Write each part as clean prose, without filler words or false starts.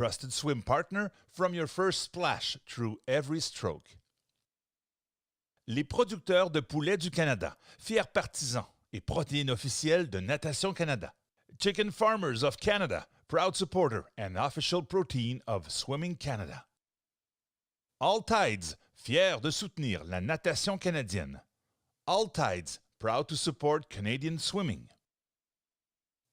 trusted swim partner from your first splash through every stroke. Les producteurs de poulets du Canada, fiers partisans et protéines officielles de Natation Canada. Chicken Farmers of Canada, proud supporter and official protein of Swimming Canada. All Tides, fiers de soutenir la natation canadienne. All Tides, proud to support Canadian swimming.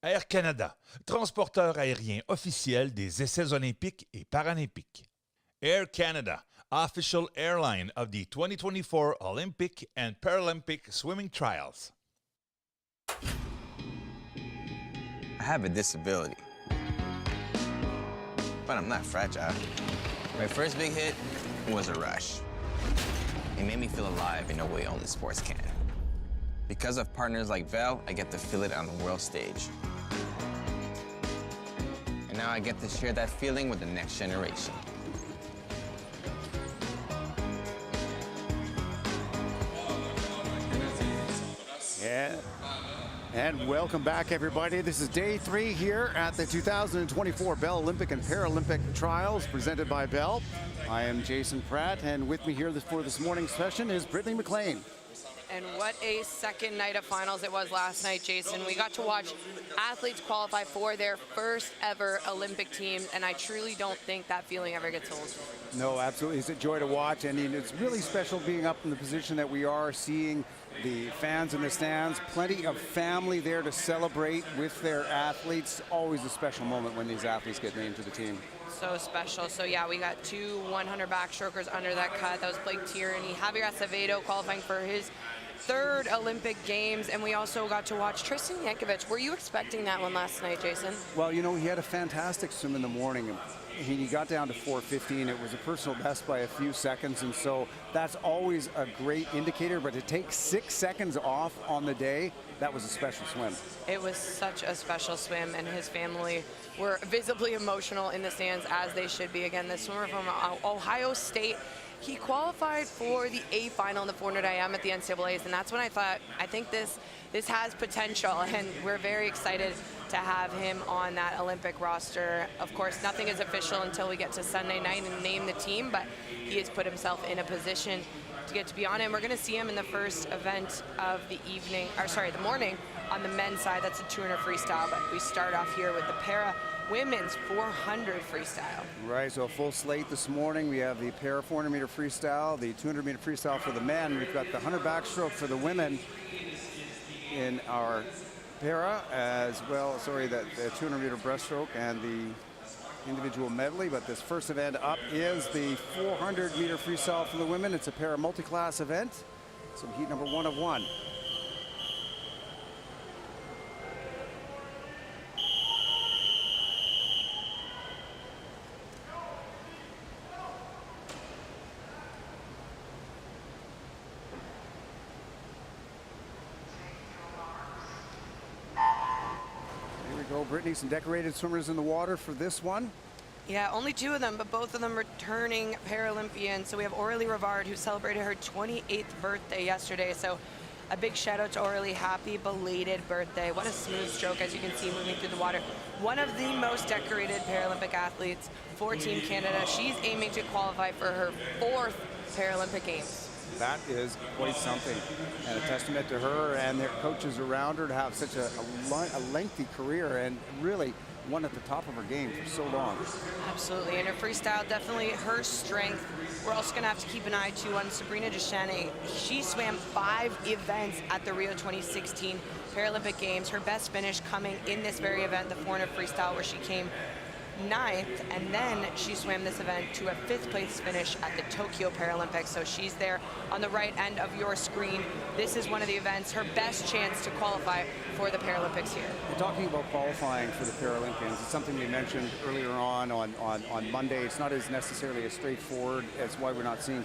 Air Canada, transporteur aérien officiel des essais olympiques et paralympiques. Air Canada, official airline of the 2024 Olympic and Paralympic swimming trials. I have a disability, but I'm not fragile. My first big hit was a rush. It made me feel alive in a way only sports can. Because of partners like Vel, I get to feel it on the world stage. And now I get to share that feeling with the next generation. Yeah. And welcome back, everybody. This is day 3 here at the 2024 Bell Olympic and Paralympic Trials presented by Bell. I am Jason Pratt, and with me here for this morning's session is Brittany McLean. And what a second night of finals it was last night, Jason. We got to watch athletes qualify for their first ever Olympic team, and I truly don't think that feeling ever gets old. No, absolutely. It's a joy to watch, and it's really special being up in the position that we are, seeing the fans in the stands, plenty of family there to celebrate with their athletes. Always a special moment when these athletes get named to the team. So special. So yeah, we got 2 100 backstrokers under that cut. That was Blake Tierney. Javier Acevedo qualifying for his 3rd Olympic Games, and we also got to watch Tristan Yankovic. Were you expecting that one last night, Jason? Well, you know, he had a fantastic swim in the morning. He got down to 4:15. It was a personal best by a few seconds, and so that's always a great indicator. But to take 6 seconds off on the day, that was a special swim. It was such a special swim, and his family were visibly emotional in the stands, as they should be. Again, the swimmer from Ohio State, he qualified for the A final in the 400 IM at the NCAAs, and that's when I thought, I think this has potential, and we're very excited to have him on that Olympic roster. Of course, nothing is official until we get to Sunday night and name the team, but he has put himself in a position to get to be on it. And we're going to see him in the first event of the evening, or sorry, the morning on the men's side. That's a 200 freestyle, but we start off here with the women's 400 freestyle. Right, so a full slate this morning. We have the para 400 meter freestyle, the 200 meter freestyle for the men. We've got the 100 backstroke for the women in our para, as well, the 200 meter breaststroke and the individual medley. But this first event up is the 400 meter freestyle for the women. It's a para multi-class event. So heat number 1 of 1. Brittany, some decorated swimmers in the water for this one. Yeah, only 2 of them, but both of them returning Paralympians. So we have Aurélie Rivard, who celebrated her 28th birthday yesterday. So a big shout out to Aurélie. Happy belated birthday. What a smooth stroke, as you can see, moving through the water. One of the most decorated Paralympic athletes for Team Canada. She's aiming to qualify for her 4th Paralympic Games. That is quite something, and a testament to her and their coaches around her to have such a lengthy career, and really one at the top of her game for so long. Absolutely, and her freestyle, definitely her strength. We're also going to have to keep an eye too on Sabrina Duchesne. She swam 5 events at the Rio 2016 Paralympic Games. Her best finish coming in this very event, the 400 freestyle, where she came 9th, and then she swam this event to a 5th place finish at the Tokyo Paralympics. So she's there on the right end of your screen. This is one of the events, her best chance to qualify for the Paralympics here. We're talking about qualifying for the Paralympians. It's something we mentioned earlier on Monday. It's not as necessarily as straightforward. That's why we're not seeing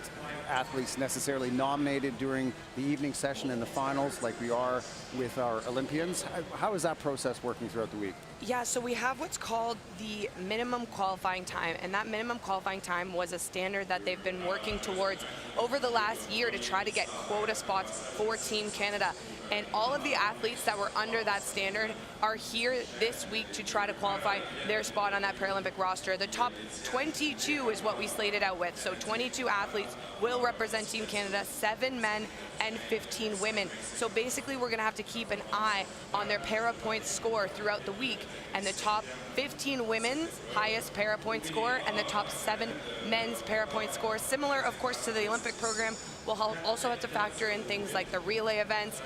athletes necessarily nominated during the evening session and the finals like we are with our Olympians. How is that process working throughout the week? Yeah, so we have what's called the minimum qualifying time, and that minimum qualifying time was a standard that they've been working towards over the last year to try to get quota spots for Team Canada. And all of the athletes that were under that standard are here this week to try to qualify their spot on that Paralympic roster. The top 22 is what we slated out with. So 22 athletes will represent Team Canada, 7 men and 15 women. So basically we're gonna have to keep an eye on their para point score throughout the week, and the top 15 women's highest para point score and the top 7 men's para point score. Similar, of course, to the Olympic program, we'll also have to factor in things like the relay events.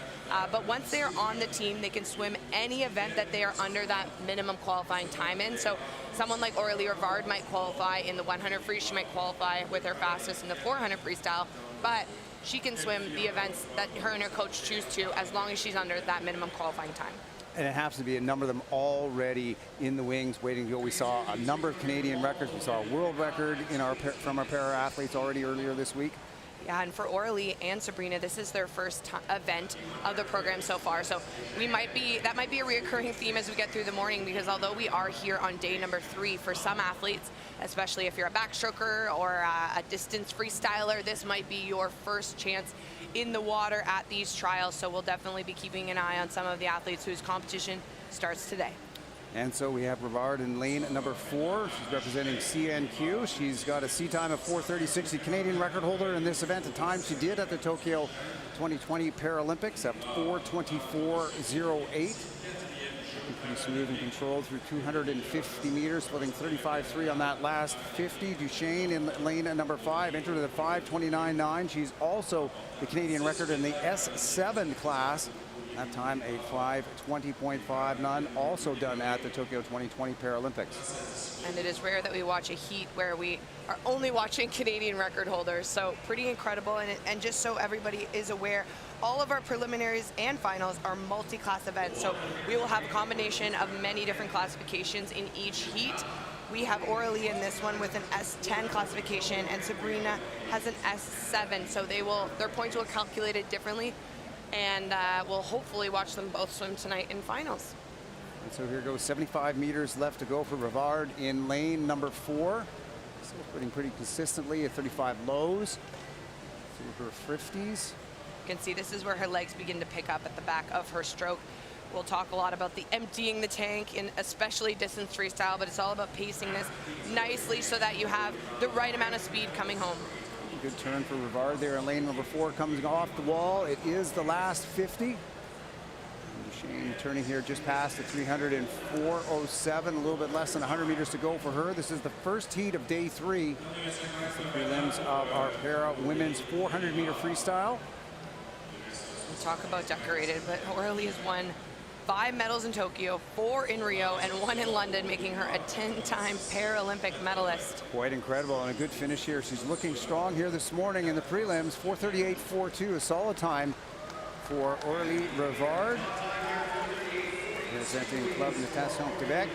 But once they're on the team, they can swim any event that they are under that minimum qualifying time in. So someone like Aurélie Rivard might qualify in the 100 free. She might qualify with her fastest in the 400 freestyle, but she can swim the events that her and her coach choose to, as long as she's under that minimum qualifying time. And it happens to be a number of them already in the wings waiting to go. We saw a number of Canadian records. We saw a world record from our para athletes already earlier this week. Yeah, and for Aurélie and Sabrina, this is their first event of the program so far. So that might be a reoccurring theme as we get through the morning, because although we are here on day number 3, for some athletes, especially if you're a backstroker or a distance freestyler, this might be your first chance in the water at these trials. So we'll definitely be keeping an eye on some of the athletes whose competition starts today. And so we have Rivard in lane at number 4. She's representing CNQ. She's got a C time of 4:30.60, Canadian record holder in this event. The time she did at the Tokyo 2020 Paralympics at 4:24.08. Pretty smooth and controlled through 250 meters, splitting 35.3 on that last 50. Duchesne in lane at number 5, entered at 5:29.9. She's also the Canadian record in the S7 class. That time a 5:20.59, also done at the Tokyo 2020 Paralympics. And it is rare that we watch a heat where we are only watching Canadian record holders, so pretty incredible. And just so everybody is aware, all of our preliminaries and finals are multi-class events, so we will have a combination of many different classifications in each heat. We have Aurélie in this one with an S10 classification, and Sabrina has an S7, so their points will calculate it differently. And we'll hopefully watch them both swim tonight in finals. And so here goes 75 meters left to go for Rivard in lane number 4. Still putting pretty consistently at 35 lows. See her 50s. You can see this is where her legs begin to pick up at the back of her stroke. We'll talk a lot about the emptying the tank, and especially distance freestyle, but it's all about pacing this nicely so that you have the right amount of speed coming home. Good turn for Rivard there in lane number 4, comes off the wall. It is the last 50. Duchesne turning here just past the 304.07, a little bit less than 100 meters to go for her. This is the first heat of day 3. That's the prelims of our para women's 400 meter freestyle. We talk about decorated, but Aurélie has won 5 medals in Tokyo, 4 in Rio, and 1 in London, making her a 10-time Paralympic medalist. Quite incredible, and a good finish here. She's looking strong here this morning in the prelims. 4:38.42, a solid time for Aurélie Rivard, representing Club Natation Québec.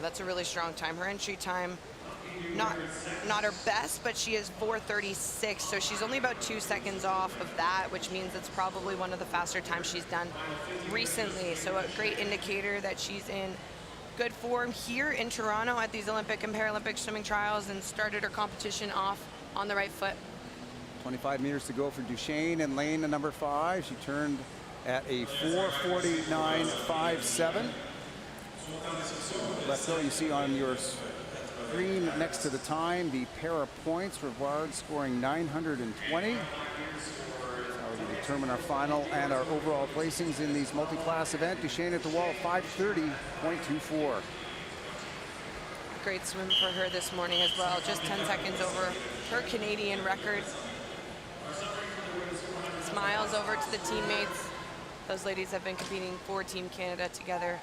That's a really strong time. Her entry time, not her best, but she is 4:36, so she's only about 2 seconds off of that, which means it's probably one of the faster times she's done recently. So a great indicator that she's in good form here in Toronto at these Olympic and Paralympic swimming trials, and started her competition off on the right foot. 25 meters to go for Duchesne in lane number 5. She turned at a 4:49.57. Left though, you see on your screen next to the time the para points. Rivard scoring 920. That's how we determine our final and our overall placings in these multi-class event. Duchesne at the wall, 5:30.24. Great swim for her this morning as well, just 10 seconds over her Canadian record. Smiles over to the teammates. Those ladies have been competing for Team Canada together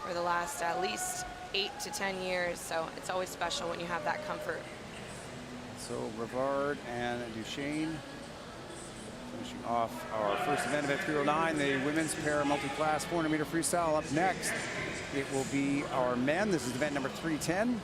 for the last at least 8 to 10 years, so it's always special when you have that comfort. So Rivard and Duchesne finishing off our first event at 3:09, the women's para multi-class 400 meter freestyle. Up next, it will be our men. This is event number 310.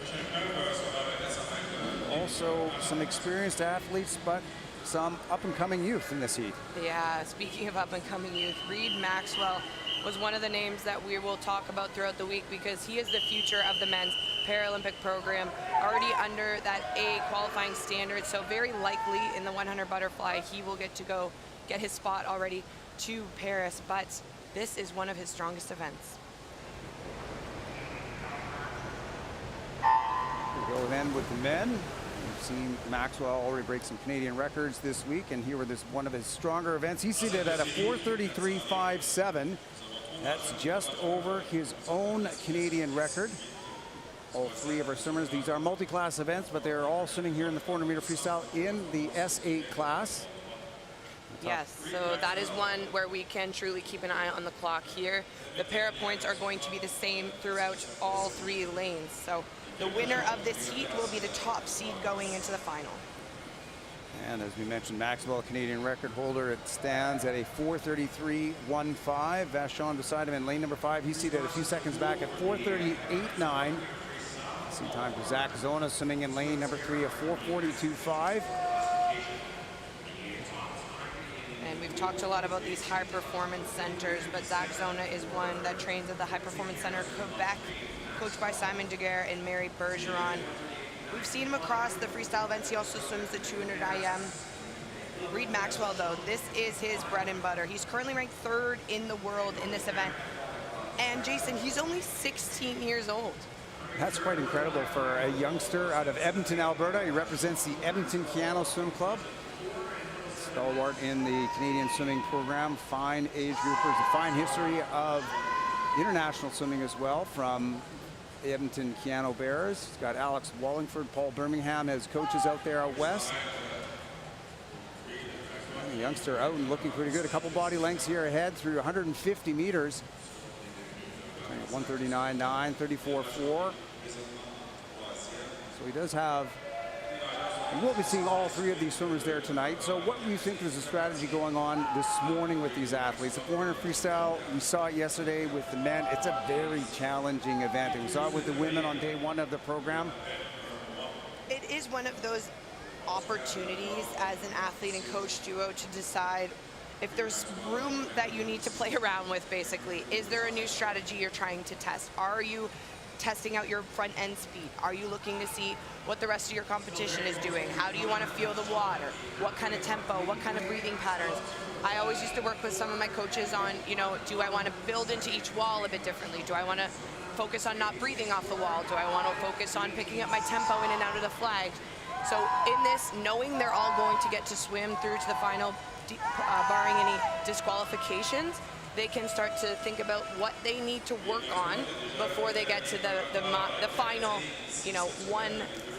Also some experienced athletes, but some up-and-coming youth in this heat. Yeah, speaking of up-and-coming youth, Reed Maxwell was one of the names that we will talk about throughout the week, because he is the future of the men's Paralympic program, already under that A qualifying standard. So very likely in the 100 butterfly, he will get to go get his spot already to Paris, but this is one of his strongest events. We go then with the men. We've seen Maxwell already break some Canadian records this week, and here with one of his stronger events. He's seated at a 4:33.57. That's just over his own Canadian record. All three of our swimmers, these are multi-class events, but they're all swimming here in the 400-meter freestyle in the S8 class. Yes, so that is one where we can truly keep an eye on the clock here. The para points are going to be the same throughout all three lanes. So the winner of this heat will be the top seed going into the final. And as we mentioned, Maxwell, Canadian record holder, it stands at a 4:33.15. Vachon beside him in lane number 5. He's seated a few seconds back at 4:38.9. See time for Zach Zona swimming in lane number 3 of 4:42.5. And we've talked a lot about these high performance centers, but Zach Zona is one that trains at the High Performance Center Quebec, coached by Simon Daguerre and Mary Bergeron. We've seen him across the freestyle events. He also swims the 200 IM. Reed Maxwell, though, this is his bread and butter. He's currently ranked 3rd in the world in this event. And Jason, he's only 16 years old. That's quite incredible for a youngster out of Edmonton, Alberta. He represents the Edmonton Keano Swim Club. Stalwart in the Canadian swimming program. Fine age groupers, a fine history of international swimming as well from Edmonton Keano Bears. He's got Alex Wallingford, Paul Birmingham as coaches out there out west. And the youngster out and looking pretty good. A couple body lengths here ahead through 150 meters. 139.9, 34.4. So he does have, and we'll be seeing all three of these swimmers there tonight. So what do you think is the strategy going on this morning with these athletes? The 400 freestyle, we saw it yesterday with the men. It's a very challenging event. And we saw it with the women on day 1 of the program. It is one of those opportunities as an athlete and coach duo to decide if there's room that you need to play around with, basically. Is there a new strategy you're trying to test? Are you testing out your front end speed? Are you looking to see what the rest of your competition is doing? How do you want to feel the water? What kind of tempo? What kind of breathing patterns? I always used to work with some of my coaches on, you know, do I want to build into each wall a bit differently? Do I want to focus on not breathing off the wall? Do I want to focus on picking up my tempo in and out of the flag? So in this, knowing they're all going to get to swim through to the final, barring any disqualifications, they can start to think about what they need to work on before they get to the final, you know, one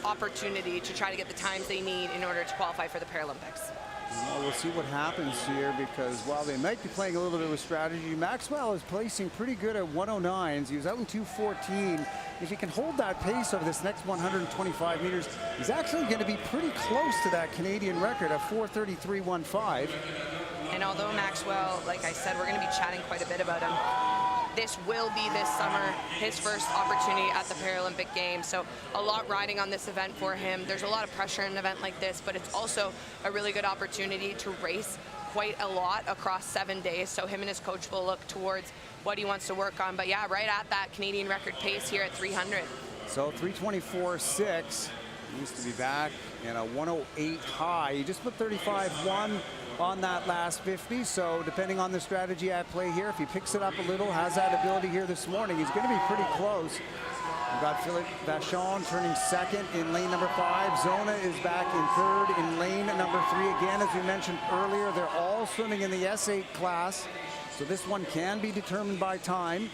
opportunity to try to get the times they need in order to qualify for the Paralympics. Well, we'll see what happens here, because while they might be playing a little bit of a strategy, Maxwell is placing pretty good at 109s. He was out in 214. If he can hold that pace over this next 125 meters, he's actually going to be pretty close to that Canadian record of 4:33.15. And although Maxwell, like I said, we're going to be chatting quite a bit about him, this will be this summer his first opportunity at the Paralympic Games. So a lot riding on this event for him. There's a lot of pressure in an event like this, but it's also a really good opportunity to race quite a lot across 7 days. So him and his coach will look towards what he wants to work on. But yeah, right at that Canadian record pace here at 300. So 3:24.6. He needs to be back in a 108 high. He just put 35.1 on that last 50. So depending on the strategy at play here, if he picks it up a little, has that ability here this morning, he's going to be pretty close. We've got Philippe Vachon turning 2nd in lane number 5. Zona is back in 3rd in lane number 3. Again, as we mentioned earlier, they're all swimming in the S8 class. So this one can be determined by time.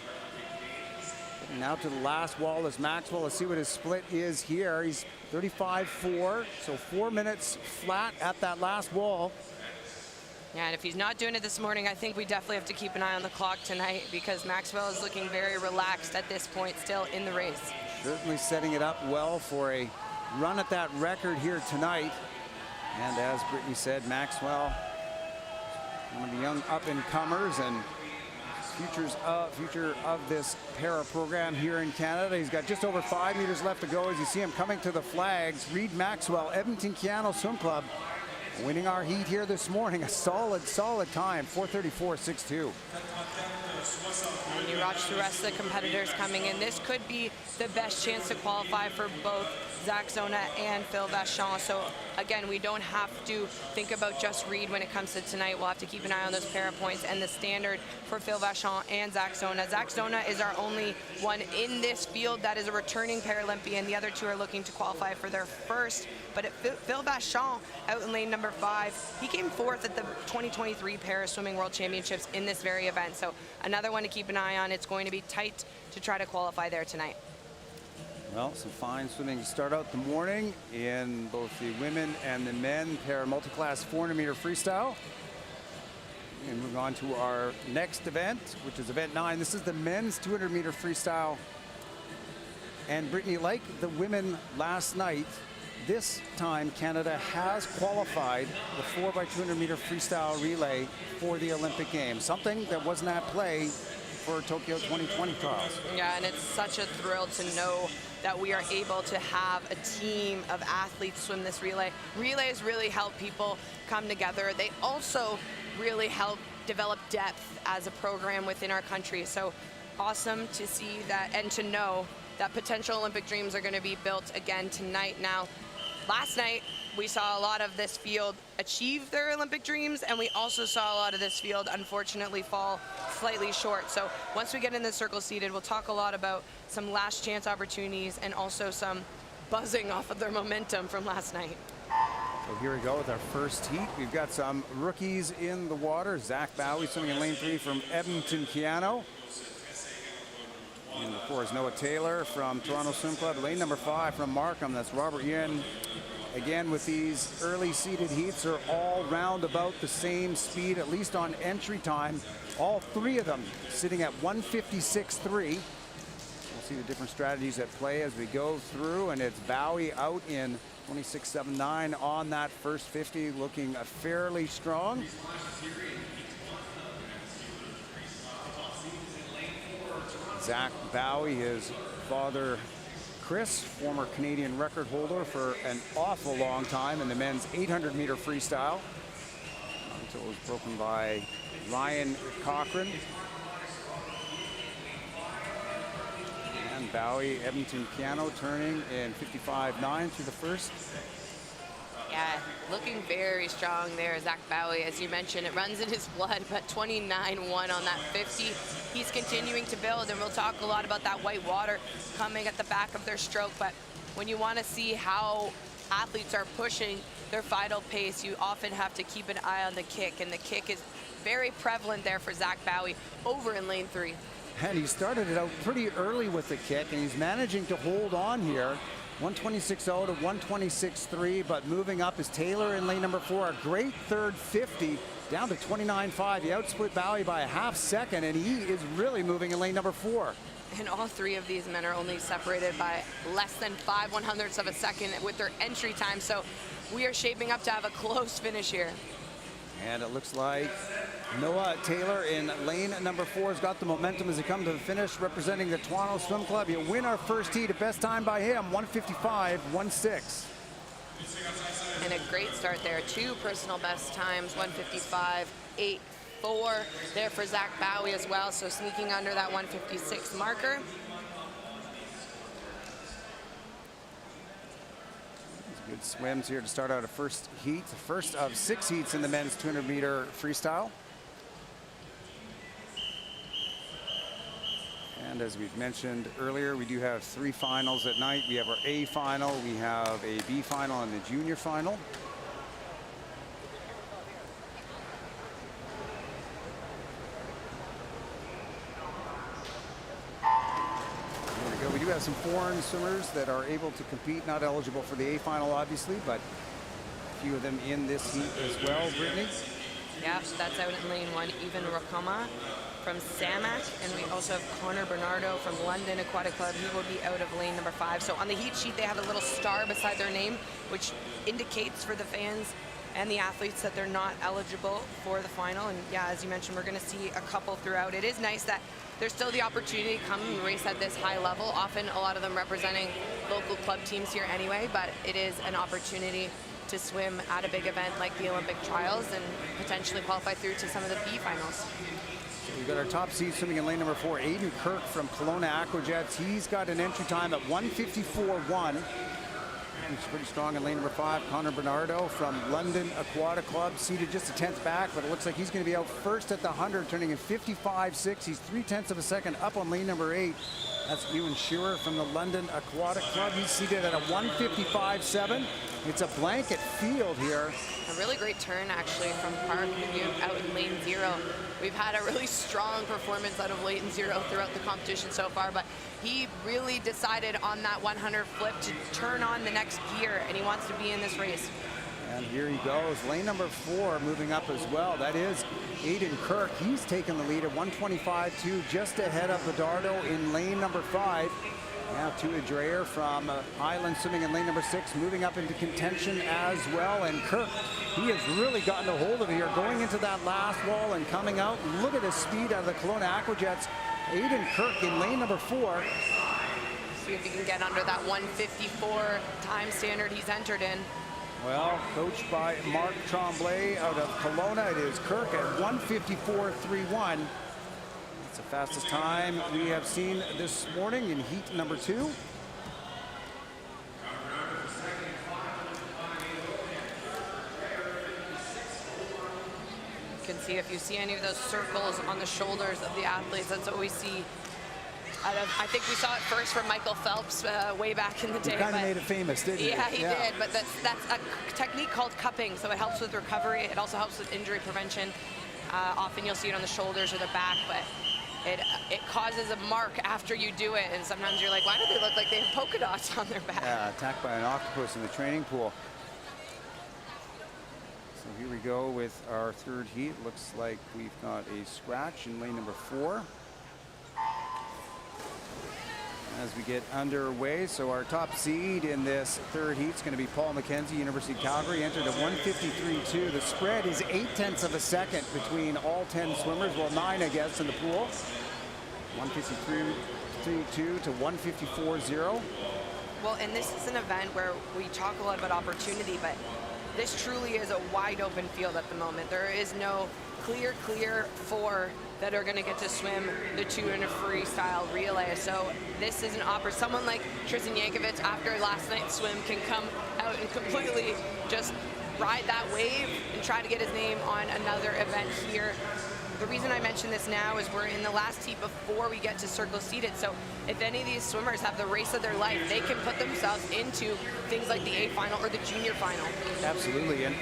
And now to the last wall is Maxwell. Let's see what his split is here. He's 35.4, so 4 minutes flat at that last wall. Yeah, and if he's not doing it this morning, I think we definitely have to keep an eye on the clock tonight, because Maxwell is looking very relaxed at this point still in the race. Certainly setting it up well for a run at that record here tonight. And as Brittany said, Maxwell, one of the young up-and-comers and future of this para program here in Canada. He's got just over 5 meters left to go as you see him coming to the flags. Reed Maxwell, Edmonton Keano Swim Club. winning our heat here this morning. A solid time, 4:34.62. And you watch the rest of the competitors coming in. This could be the best chance to qualify for both Zach Zona and Phil Vachon. So again, we don't have to think about just Reed when it comes to tonight. We'll have to keep an eye on those para points and the standard for Phil Vachon and Zach Zona. Zach Zona is our only one in this field that is a returning Paralympian. The other two are looking to qualify for their first. But Phil Vachon out in lane number 5, he came fourth at the 2023 Para Swimming World Championships in this very event. So another one to keep an eye on. It's going to be tight to try to qualify there tonight. Well, some fine swimming to start out the morning in both the women and the men para multi-class 400-meter freestyle. And moving on to our next event, which is event 9. This is the men's 200-meter freestyle. And Brittany, like the women last night, this time Canada has qualified the 4x200-meter freestyle relay for the Olympic Games, something that wasn't at play for Tokyo 2020 trials. Yeah, and it's such a thrill to know that we are able to have a team of athletes swim this relay. Relays really help people come together. They also really help develop depth as a program within our country. So awesome to see that and to know that potential Olympic dreams are going to be built again tonight. Now, last night, we saw a lot of this field achieve their Olympic dreams, and we also saw a lot of this field unfortunately fall slightly short. So once we get in the circle seated, we'll talk a lot about some last chance opportunities and also some buzzing off of their momentum from last night. So here we go with our first heat. We've got some rookies in the water. Zach Bowie swimming in lane 3 from Edmonton Keano. And of course, Noah Taylor from Toronto Swim Club. Lane number 5 from Markham, that's Robert Yin. Again, with these early seeded heats, are all round about the same speed, at least on entry time. All 3 of them sitting at 156.3. We'll see the different strategies at play as we go through, and it's Bowie out in 26.79 on that first 50, looking fairly strong. Zach Bowie, his father Chris, former Canadian record holder for an awful long time in the men's 800-meter freestyle, until it was broken by Ryan Cochran. And Bowie, Edmonton Keano, turning in 55.9 through the first. Yeah, looking very strong there, Zach Bowie. As you mentioned, it runs in his blood, but 29.1 on that 50. He's continuing to build, and we'll talk a lot about that white water coming at the back of their stroke. But when you want to see how athletes are pushing their final pace, you often have to keep an eye on the kick, and the kick is very prevalent there for Zach Bowie over in lane 3. And he started it out pretty early with the kick, and he's managing to hold on here. 126.0 to 126.3, but moving up is Taylor in lane number 4. A great third 50, down to 29.5. He outsplit Bowie by a half second, and he is really moving in lane number 4. And all 3 of these men are only separated by less than 5/100ths of a second with their entry time. So we are shaping up to have a close finish here. And it looks like Noah Taylor in lane number 4 has got the momentum as he comes to the finish, representing the Toronto Swim Club. He'll win our first heat. The best time by him, 155.16. And a great start there. 2 personal best times, 155.84 there for Zach Bowie as well. So sneaking under that 156 marker. Good swims here to start out a first heat, the first of 6 heats in the men's 200-meter freestyle. And as we've mentioned earlier, we do have 3 finals at night. We have our A final, we have a B final, and the junior final. We do have some foreign swimmers that are able to compete, not eligible for the A final, obviously, but a few of them in this heat as well. Brittany? Yeah, that's out in lane 1. Even Rakoma from Samak, and we also have Connor Bernardo from London Aquatic Club. He will be out of lane number 5. So on the heat sheet, they have a little star beside their name, which indicates for the fans and the athletes that they're not eligible for the final. And yeah, as you mentioned, we're going to see a couple throughout. It is nice that there's still the opportunity to come and race at this high level. Often a lot of them representing local club teams here anyway, but it is an opportunity to swim at a big event like the Olympic trials and potentially qualify through to some of the B finals. We've got our top seed swimming in lane number 4, Aiden Kirk from Kelowna Aquajets. He's got an entry time at 1:54.1. He's pretty strong in lane number 5. Connor Bernardo from London Aquatic Club, seated just a tenth back, but it looks like he's going to be out first at the 100, turning in 55.6. He's 0.3 of a second up on lane number 8. That's Ewan Shearer from the London Aquatic Club. He's seated at a 1:55.7. It's a blanket field here. A really great turn, actually, from Park out in lane 0. We've had a really strong performance out of lane 0 throughout the competition so far, but he really decided on that 100 flip to turn on the next gear, and he wants to be in this race. And here he goes. Lane number 4 moving up as well. That is Aiden Kirk. He's taken the lead at 1:25.2, just ahead of Bedardo in lane number 5. Now Tua Dreyer from Island Swimming in lane number 6, moving up into contention as well. And Kirk, he has really gotten a hold of it here, going into that last wall and coming out. Look at his speed out of the Kelowna Aquajets. Aiden Kirk in lane number 4. See if he can get under that 1:54 time standard he's entered in. Well, coached by Mark Tremblay out of Kelowna, it is Kirk at 1:54.31. It's the fastest time we have seen this morning in heat number 2. You can see if you see any of those circles on the shoulders of the athletes, that's what we see. I think we saw it first from Michael Phelps way back in the day. He kind of made it famous, didn't he? Yeah, he did, but that's a technique called cupping, so it helps with recovery. It also helps with injury prevention. Often you'll see it on the shoulders or the back, but it causes a mark after you do it, and sometimes you're like, why do they look like they have polka dots on their back? Yeah, attacked by an octopus in the training pool. So here we go with our third heat. Looks like we've got a scratch in lane number 4. As we get underway, so our top seed in this third heat is going to be Paul McKenzie, University of Calgary, entered at 1:53.2. The spread is 0.8 of a second between all 10 swimmers, well 9 I guess in the pool. 1:53.2 to 1:54.0. Well, and this is an event where we talk a lot about opportunity, but this truly is a wide open field at the moment. There is no clear 4 that are going to get to swim the 2 in a freestyle relay. So this is an opportunity. Someone like Tristan Yankovic after last night's swim can come out and completely just ride that wave and try to get his name on another event here. The reason I mention this now is we're in the last heat before we get to circle seated. So if any of these swimmers have the race of their life, they can put themselves into things like the A final or the junior final. Absolutely, and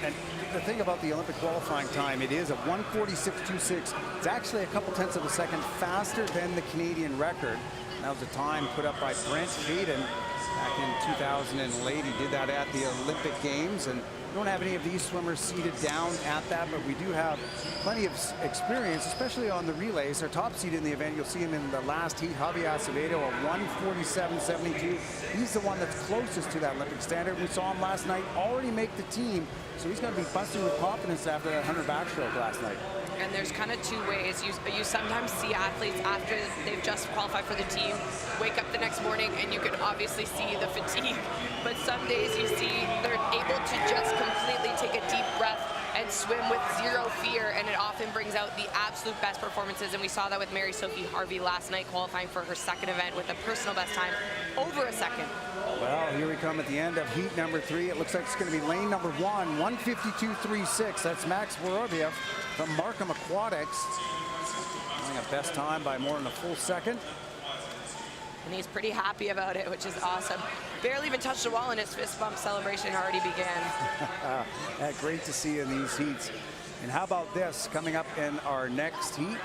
the thing about the Olympic qualifying time, it is a 1:46.26. It's actually a couple tenths of a second faster than the Canadian record. That was a time put up by Brent Hayden back in 2008. He did that at the Olympic Games, and we don't have any of these swimmers seated down at that, but we do have plenty of experience, especially on the relays. Our top seed in the event, you'll see him in the last heat, Javier Acevedo, at 1:47.72. He's the one that's closest to that Olympic standard. We saw him last night already make the team, so he's going to be busting with confidence after that 100 backstroke last night. And there's kind of 2 ways. You sometimes see athletes after they've just qualified for the team wake up the next morning and you can obviously see the fatigue. But some days you see they're able to just completely take a deep breath and swim with 0 fear, and it often brings out the absolute best performances. And we saw that with Mary Sophie Harvey last night, qualifying for her 2nd event with a personal best time over a second. Well, here we come at the end of heat number 3. It looks like it's going to be lane number 1, 1:52.36. That's Max Vorobiev from Markham Aquatics. Having a best time by more than a full second. And he's pretty happy about it, which is awesome. Barely even touched the wall and his fist bump celebration already began. Great to see in these heats. And how about this coming up in our next heat?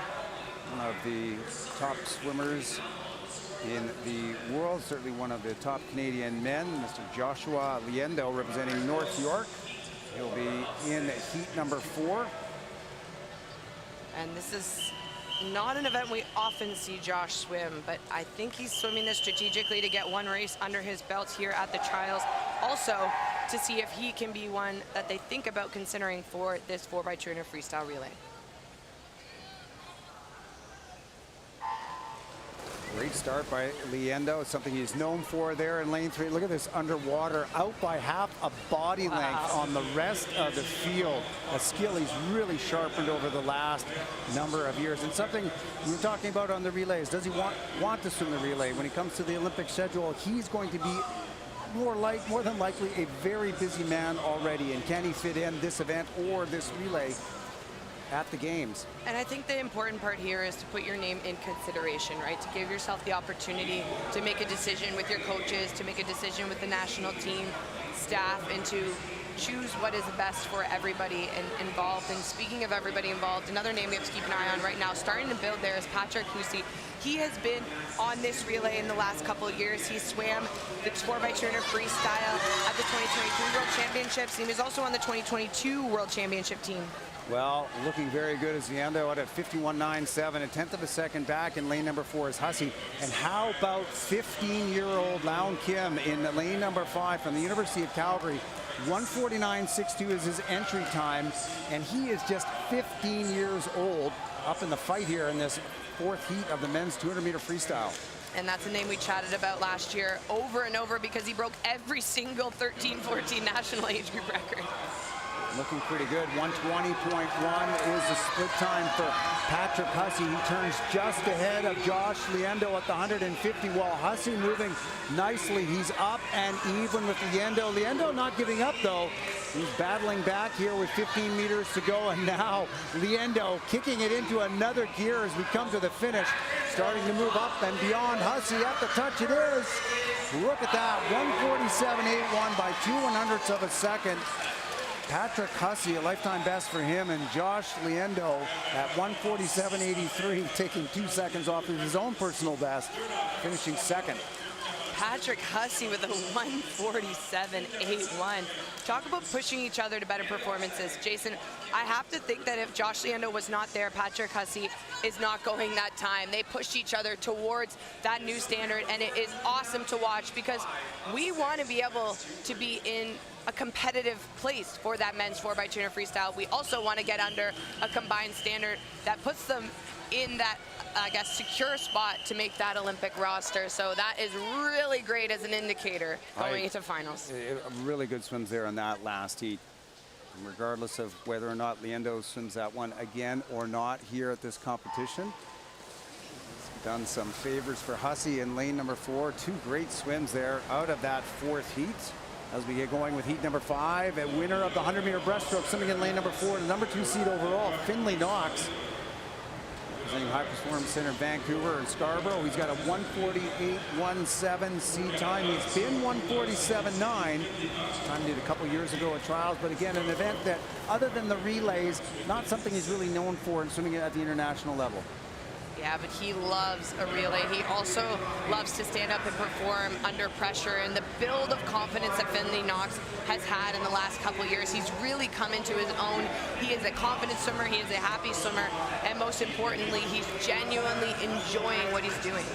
One of the top swimmers in the world, certainly one of the top Canadian men, Mr. Joshua Liendo, representing North York. He'll be in heat number 4. And this is not an event we often see Josh swim, but I think he's swimming this strategically to get one race under his belt here at the trials. Also, to see if he can be one that they think about considering for this 4x200 freestyle relay. Great start by Leendo. It's something he's known for there in lane 3. Look at this underwater, out by half a body length on the rest of the field. A skill he's really sharpened over the last number of years. And something we were talking about on the relays, does he want to swim the relay? When he comes to the Olympic schedule, he's going to be more than likely a very busy man already. And can he fit in this event or this relay at the games? And I think the important part here is to put your name in consideration, right? To give yourself the opportunity to make a decision with your coaches, to make a decision with the national team, staff, and to choose what is best for everybody involved. And speaking of everybody involved, another name we have to keep an eye on right now, starting to build there, is Patrick Hussey. He has been on this relay in the last couple of years. He swam the 4x200 freestyle at the 2023 World Championships. He was also on the 2022 World Championship team. Well, looking very good as Leendo out at 51.97, a tenth of a second back in lane number 4 is Hussey. And how about 15-year-old Laun Kim in lane number 5 from the University of Calgary? 1:49.62 is his entry time, and he is just 15 years old, up in the fight here in this 4th heat of the men's 200-meter freestyle. And that's a name we chatted about last year over and over because he broke every single 13-14 national age group record. Looking pretty good. 120.1 is the split time for Patrick Hussey. He turns just ahead of Josh Leendo at the 150, while Hussey moving nicely. He's up and even with Leendo. Leendo not giving up, though. He's battling back here with 15 meters to go, and now Leendo kicking it into another gear as we come to the finish. Starting to move up and beyond Hussey. At the touch it is. Look at that. 1:47.81 by 2/100ths of a second. Patrick Hussey, a lifetime best for him, and Josh Leendo at 1:47.83, taking 2 seconds off of his own personal best, finishing second. Patrick Hussey with a 1:47.81. Talk about pushing each other to better performances. Jason, I have to think that if Josh Leendo was not there, Patrick Hussey is not going that time. They pushed each other towards that new standard, and it is awesome to watch because we want to be able to be in a competitive place for that men's 4x200 freestyle. We also want to get under a combined standard that puts them in that, I guess, secure spot to make that Olympic roster. So that is really great as an indicator going into finals. Really good swims there in that last heat. And regardless of whether or not Leendo swims that one again or not here at this competition, it's done some favors for Hussey in lane number 4. 2 great swims there out of that 4th heat. As we get going with heat number 5, a winner of the 100-meter breaststroke, swimming in lane number 4, the number 2 seed overall, Finley Knox, representing High Performance Center Vancouver and Scarborough. He's got a 1:48.17 seed time. He's been 1:47.9. Time did a couple years ago at trials, but again, an event that, other than the relays, not something he's really known for in swimming at the international level. Yeah, but he loves a relay. He also loves to stand up and perform under pressure, and the build of confidence that Finley Knox has had in the last couple of years, he's really come into his own. He is a confident swimmer, he is a happy swimmer, and most importantly, he's genuinely enjoying what he's doing.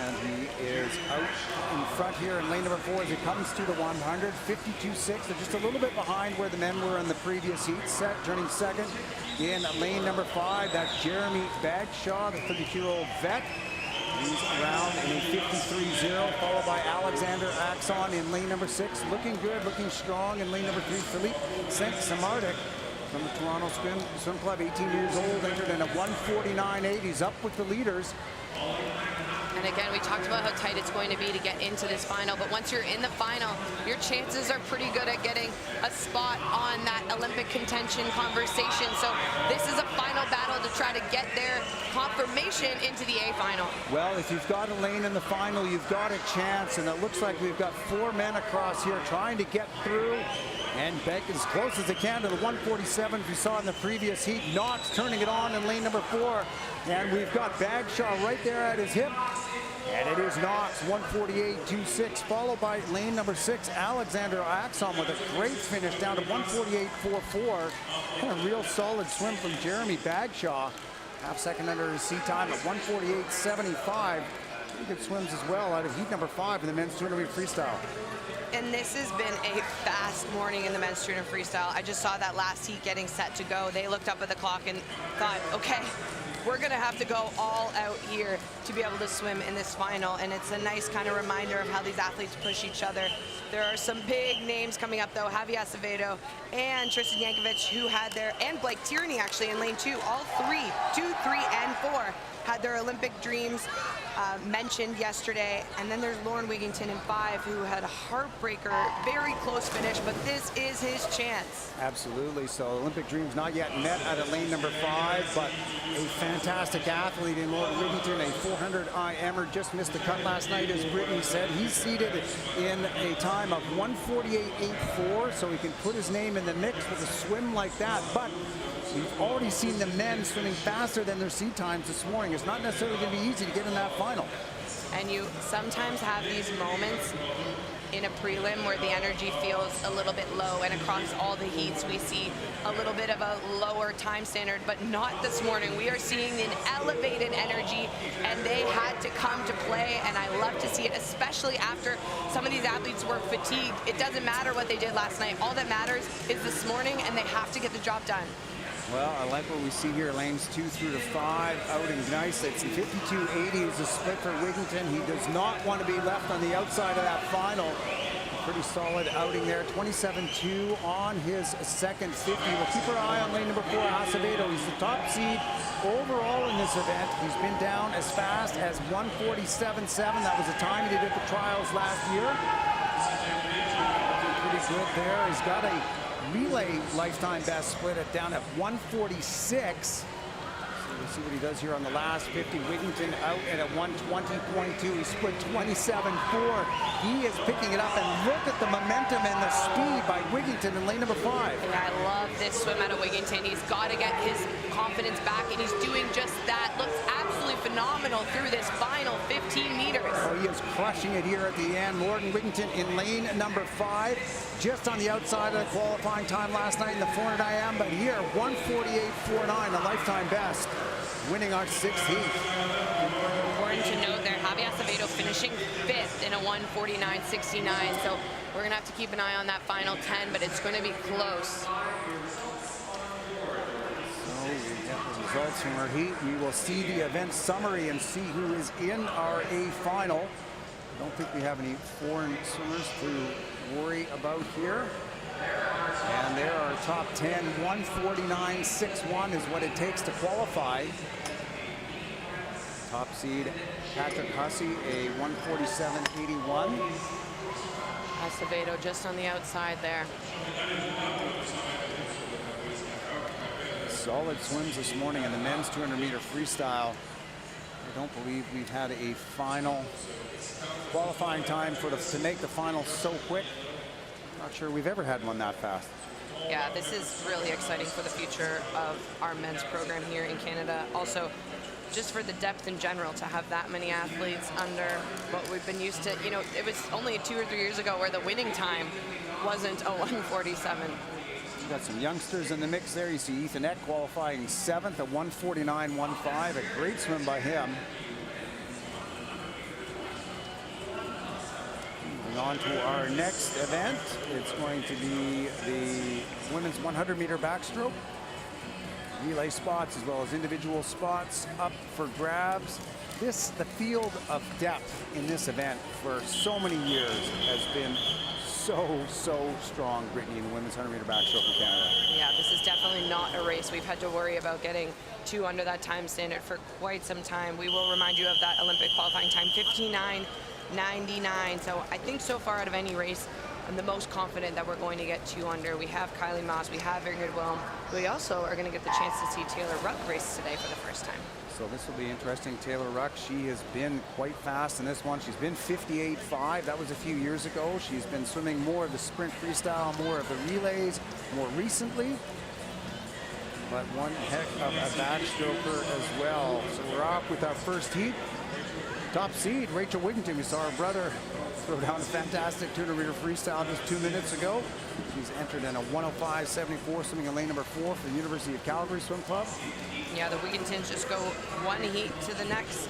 And he is out in front here in lane number 4 as it comes to the 100, 52.6. They're just a little bit behind where the men were in the previous heat. Turning second in lane number 5, that's Jeremy Bagshaw, the 32-year-old vet. He's around in a 53.0, followed by Alexander Axon in lane number 6. Looking good, looking strong in lane number 3. Philippe Saint-Samartic from the Toronto Swim Club, 18 years old, entered in a 1:49.8. He's up with the leaders. And again, we talked about how tight it's going to be to get into this final, but once you're in the final, your chances are pretty good at getting a spot on that Olympic contention conversation. So this is a final battle to try to get their confirmation into the A final. Well, if you've got a lane in the final, you've got a chance, and it looks like we've got 4 men across here trying to get through and back as close as they can to the 1:47 we saw in the previous heat. Knox turning it on in lane number 4, and we've got Bagshaw right there at his hip. And it is Knox, 1:48.26, followed by lane number 6, Alexander Axon, with a great finish down to 1:48.44. And a real solid swim from Jeremy Bagshaw. Half second under his seat time at 1:48.75. Pretty good swims as well out of heat number 5 in the men's 200-meter freestyle. And this has been a fast morning in the men's 200 freestyle. I just saw that last heat getting set to go. They looked up at the clock and thought, okay, we're going to have to go all out here to be able to swim in this final, and it's a nice kind of reminder of how these athletes push each other. There are some big names coming up, though. Javi Acevedo and Tristan Yankovic, who had their, and Blake Tierney, actually, in lane 2. All 3, 2, 3, and 4 had their Olympic dreams mentioned yesterday. And then there's Lauren Wigington in 5, who had a heartbreaker, very close finish, but this is his chance. Absolutely. So Olympic dreams not yet met at lane number 5, but a fantastic athlete in Lauren Wigington, a 400 IMer, just missed the cut last night, as Brittany said. He's seated in a time of 1:48.84, so he can put his name in the mix with a swim like that. But we've already seen the men swimming faster than their seed times this morning. It's not necessarily going to be easy to get in that final. And you sometimes have these moments in a prelim where the energy feels a little bit low, and across all the heats we see a little bit of a lower time standard, but not this morning. We are seeing an elevated energy, and they had to come to play, and I love to see it, especially after some of these athletes were fatigued. It doesn't matter what they did last night. All that matters is this morning, and they have to get the job done. Well, I like what we see here, lanes 2 through to 5 out in Gneis. It's 52.80 is the split for Wigington. He does not want to be left on the outside of that final. Pretty solid outing there. 27.2 on his second 50. We'll keep our eye on lane number 4, Acevedo. He's the top seed overall in this event. He's been down as fast as 1:47.7. That was the time he did the trials last year. Pretty good there. He's got a relay lifetime best split it down at 1:46. So we'll see what he does here on the last 50. Wigington out at a 1:20.2. He split 27.4. He is picking it up, and look at the momentum and the speed by Wigington in lane number 5. Yeah, I love this swim out of Wigington. He's got to get his confidence back, and he's doing just that. Looks absolutely phenomenal through this final 15 meters. Oh, he is crushing it here at the end. Lauren Wigington in lane number 5, just on the outside of the qualifying time last night in the 400 IM, but here 1:48.49, the lifetime best, winning our 6th heat. Important to note there, Javi Acevedo finishing 5th in a 1:49.69, so we're going to have to keep an eye on that final 10, but it's going to be close. So we get the results from our heat. We will see the event summary and see who is in our A final. I don't think we have any foreign swimmers to worry about here. And there are top 10. 1:49.61 is what it takes to qualify. Top seed Patrick Hussey, a 1:47.81. Acevedo just on the outside there. Solid swims this morning in the men's 200-meter freestyle. I don't believe we've had a final qualifying time to make the final so quick. Not sure we've ever had one that fast. Yeah, this is really exciting for the future of our men's program here in Canada. Also, just for the depth in general, to have that many athletes under what we've been used to. You know, it was only 2 or 3 years ago where the winning time wasn't a 1:47. You've got some youngsters in the mix there. You see Ethan Eck qualifying 7th at 1:49.15. A great swim by him. Moving on to our next event. It's going to be the women's 100-meter backstroke. Relay spots as well as individual spots up for grabs. The field of depth in this event for so many years has been so strong, Brittany, in the women's 100-meter backstroke in Canada. Yeah, this is definitely not a race we've had to worry about getting 2 under that time standard for quite some time. We will remind you of that Olympic qualifying time, 59.99. So I think so far out of any race, I'm the most confident that we're going to get 2 under. We have Kylie Moss, we have Ingrid Wilm. We also are going to get the chance to see Taylor Ruck race today for the first time. So this will be interesting. Taylor Ruck, she has been quite fast in this one. She's been 58.5. That was a few years ago. She's been swimming more of the sprint freestyle, more of the relays more recently. But one heck of a backstroker as well. So we're off with our first heat. Top seed, Rachel Wigington. We saw her brother throw down a fantastic 200-meter freestyle just 2 minutes ago. She's entered in a 1:05.74, swimming in lane number 4 for the University of Calgary Swim Club. Yeah, the Wigingtons just go one heat to the next.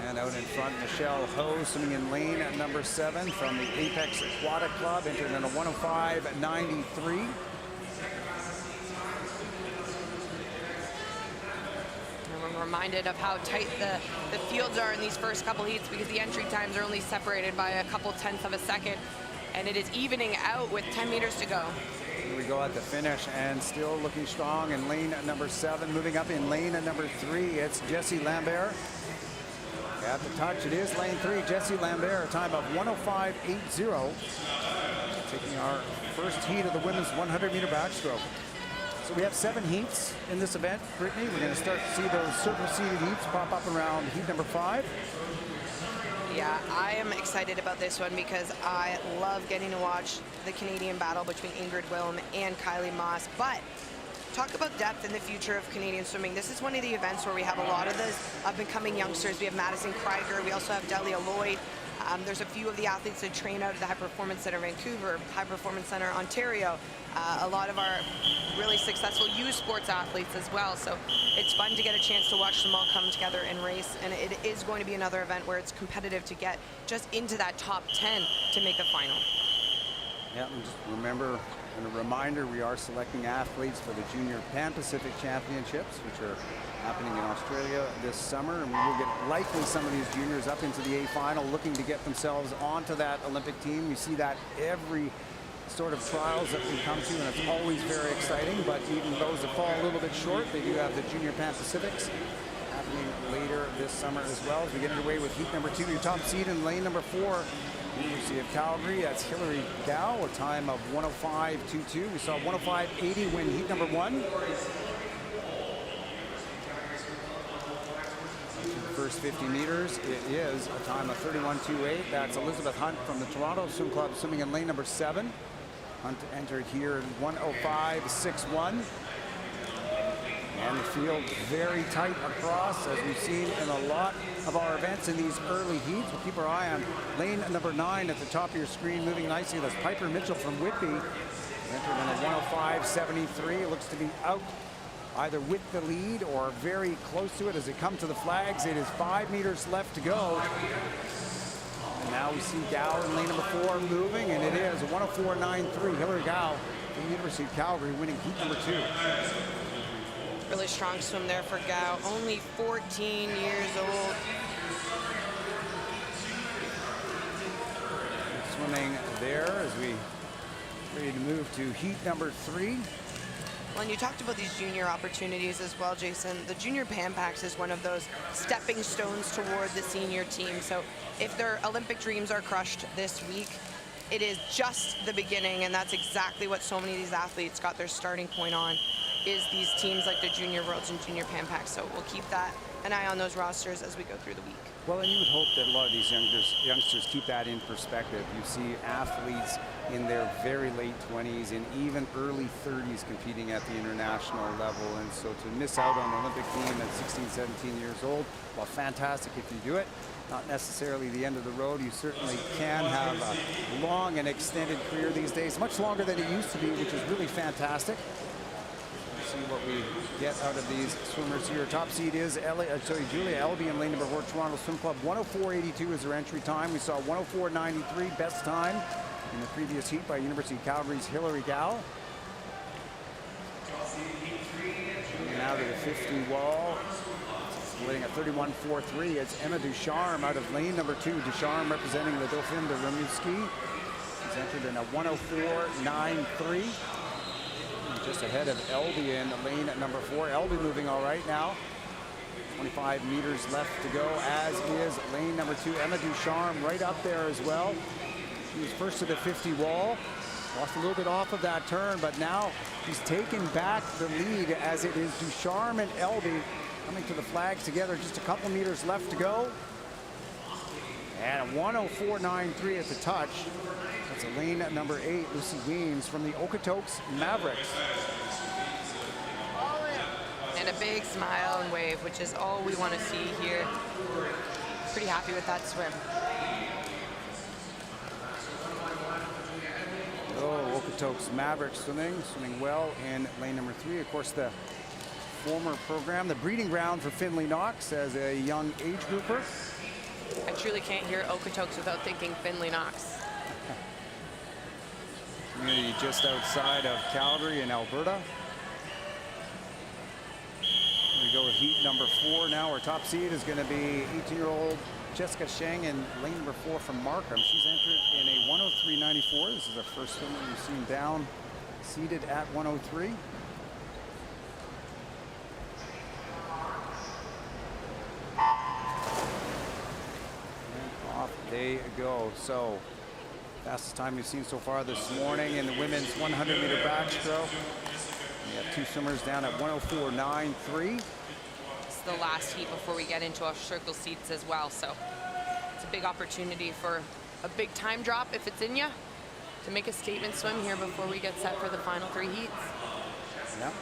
And out in front, Michelle Ho, swimming in lane at number 7 from the Apex Aquatic Club, entered in a 1:05.93. reminded of how tight the fields are in these first couple heats because the entry times are only separated by a couple tenths of a second, and it is evening out with 10 meters to go. Here we go at the finish, and still looking strong in lane number 7. Moving up in lane number 3, it's Jessie Lambert. At the touch, it is lane 3, Jessie Lambert, a time of 105.80. Taking our first heat of the women's 100-meter backstroke. So we have 7 heats in this event, Brittany. We're going to start to see those circle-seated heats pop up around heat number 5. Yeah, I am excited about this one because I love getting to watch the Canadian battle between Ingrid Wilm and Kylie Moss. But talk about depth in the future of Canadian swimming. This is one of the events where we have a lot of those up-and-coming youngsters. We have Madison Krieger. We also have Delia Lloyd. There's a few of the athletes that train out of the High Performance Center Vancouver, High Performance Center Ontario. A lot of our really successful youth sports athletes as well. So it's fun to get a chance to watch them all come together and race. And it is going to be another event where it's competitive to get just into that top 10 to make a final. Yeah, and just remember, and a reminder, we are selecting athletes for the Junior Pan-Pacific Championships, which are happening in Australia this summer, and we will get likely some of these juniors up into the A final looking to get themselves onto that Olympic team. We see that every sort of trials that we come to, and it's always very exciting, but even those that fall a little bit short, they do have the Junior Pan-Pacifics happening later this summer as well. As we get underway with heat number 2, your top seed in lane number 4, University of Calgary, that's Hilary Gow, a time of 105.22. We saw 105.80 win heat number 1. First 50 meters, it is a time of 31.28. That's Elizabeth Hunt from the Toronto Swim Club swimming in lane number 7. Hunt entered here in 105.61. And the field very tight across, as we've seen in a lot of our events in these early heats. We'll keep our eye on lane number 9 at the top of your screen, moving nicely. That's Piper Mitchell from Whitby. Entered in a 105.73. Looks to be out either with the lead or very close to it as they come to the flags. It is 5 meters left to go. And now we see Gow in lane number 4 moving, and it is a 104.93. Hilary Gow from the University of Calgary winning heat number 2. Really strong swim there for Gow, only 14 years old. Swimming there as we ready to move to heat number 3. Well, and you talked about these junior opportunities as well, Jason. The Junior Pan Pacs is one of those stepping stones toward the senior team. So if their Olympic dreams are crushed this week, it is just the beginning, and that's exactly what so many of these athletes got their starting point on, is these teams like the Junior Worlds and Junior Pan Pacs. So we'll keep an eye on those rosters as we go through the week. Well, and you would hope that a lot of these youngsters keep that in perspective. You see athletes in their very late 20s and even early 30s competing at the international level. And so to miss out on the Olympic team at 16, 17 years old, well, fantastic if you do it. Not necessarily the end of the road. You certainly can have a long and extended career these days, much longer than it used to be, which is really fantastic. See what we get out of these swimmers here. Top seed is Julia Elby in lane number 4, Toronto Swim Club. 104.82 is her entry time. We saw 104.93 best time in the previous heat by University of Calgary's Hilary Gow. And now to the 50 wall. Splitting at 31.43. It's Emma Ducharme out of lane number 2. Ducharme representing the Dauphine de Rimouski. She's entered in a 104.93. Just ahead of Elby in lane at number 4. Elby moving all right now. 25 meters left to go, as is lane number 2. Emma Ducharme right up there as well. She was first to the 50 wall. Lost a little bit off of that turn, but now she's taken back the lead as it is Ducharme and Elby coming to the flags together. Just a couple meters left to go. And a 104.93 at the touch. That's a lane at number 8, Lucy Weems from the Okotoks Mavericks. And a big smile and wave, which is all we want to see here. Pretty happy with that swim. Oh, Okotoks Mavericks swimming well in lane number 3. Of course, the former program, the breeding ground for Finley Knox as a young age grouper. I truly can't hear Okotoks without thinking Finley Knox. Community just outside of Calgary in Alberta. We go with heat number 4 now. Our top seed is going to be 18-year-old Jessica Sheng in lane number 4 from Markham. She's entered in a 103.94. This is our first swimmer we've seen down seated at 103. And off they go. So fastest time we've seen so far this morning in the women's 100-meter backstroke. We have 2 swimmers down at 104.93. It's the last heat before we get into our circle seats as well. So it's a big opportunity for a big time drop if it's in you to make a statement swim here before we get set for the final 3 heats. Yep,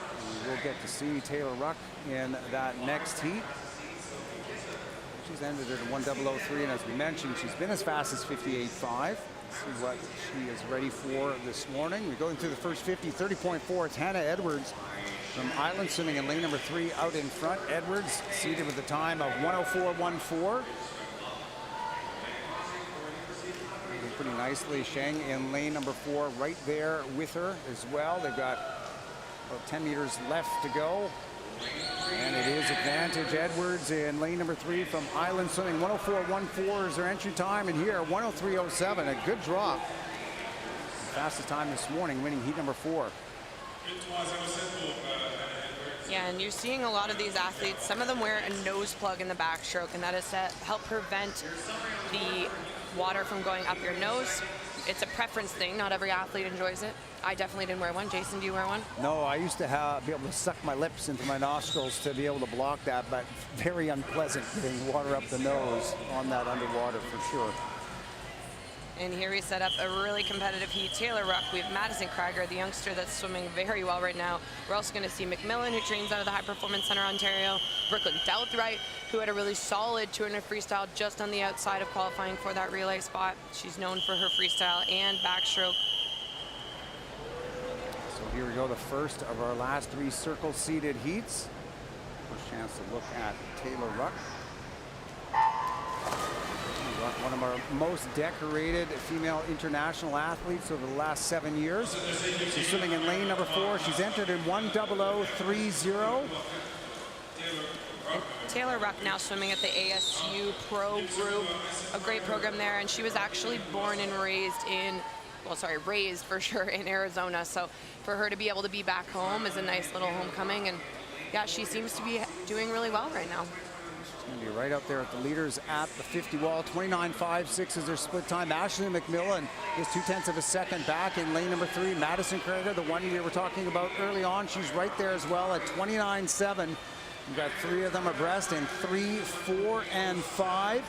we'll get to see Taylor Ruck in that next heat. She's ended at 1:00.03, and as we mentioned, she's been as fast as 58.5. See what she is ready for this morning. We go into the first 50, 30.4. It's Hannah Edwards from Island swimming in lane number 3 out in front. Edwards seated with a time of 104.14. Pretty nicely. Sheng in lane number 4 right there with her as well. They've got about 10 meters left to go. And it is advantage Edwards in lane number 3 from Island swimming. 104.14 is their entry time, and here 103.07, a good drop. Fastest time this morning, winning heat number 4. Yeah, and you're seeing a lot of these athletes, some of them wear a nose plug in the backstroke, and that is to help prevent the water from going up your nose. It's a preference thing. Not every athlete enjoys it. I definitely didn't wear one. Jason, do you wear one? No, I used to be able to suck my lips into my nostrils to be able to block that, but very unpleasant getting water up the nose on that underwater for sure. And here we set up a really competitive heat. Taylor Ruck, we have Madison Krieger, the youngster that's swimming very well right now. We're also going to see McMillan, who trains out of the High Performance Center, Ontario. Brooklyn Douthright, who had a really solid 200 freestyle just on the outside of qualifying for that relay spot. She's known for her freestyle and backstroke. So here we go, the first of our last 3 circle seated heats. First chance to look at Taylor Ruck. One of our most decorated female international athletes over the last 7 years. She's swimming in lane number 4. She's entered in 1:00.30. And Taylor Ruck now swimming at the ASU Pro Group, a great program there. And she was actually born and raised in, raised for sure in Arizona. So for her to be able to be back home is a nice little homecoming. And yeah, she seems to be doing really well right now. Going to be right up there at the leaders at the 50 wall. 29.56 is their split time. Ashley McMillan is 0.2 of a second back in lane number 3. Madison Krieger, the one we were talking about early on, she's right there as well at 29.7. We've got 3 of them abreast in 3, 4, and 5.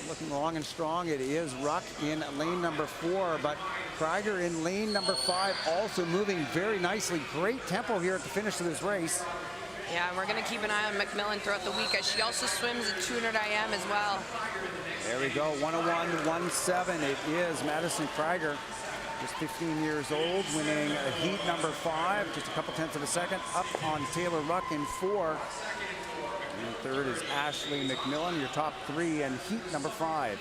Looking long and strong. It is Ruck in lane number 4, but Krieger in lane number 5 also moving very nicely. Great tempo here at the finish of this race. Yeah, and we're going to keep an eye on McMillan throughout the week as she also swims at 200 IM as well. There we go, 101.17. It is Madison Krieger, just 15 years old, winning heat number 5, just a couple tenths of a second up on Taylor Ruck in 4. And third is Ashley McMillan, your top 3 in heat number 5.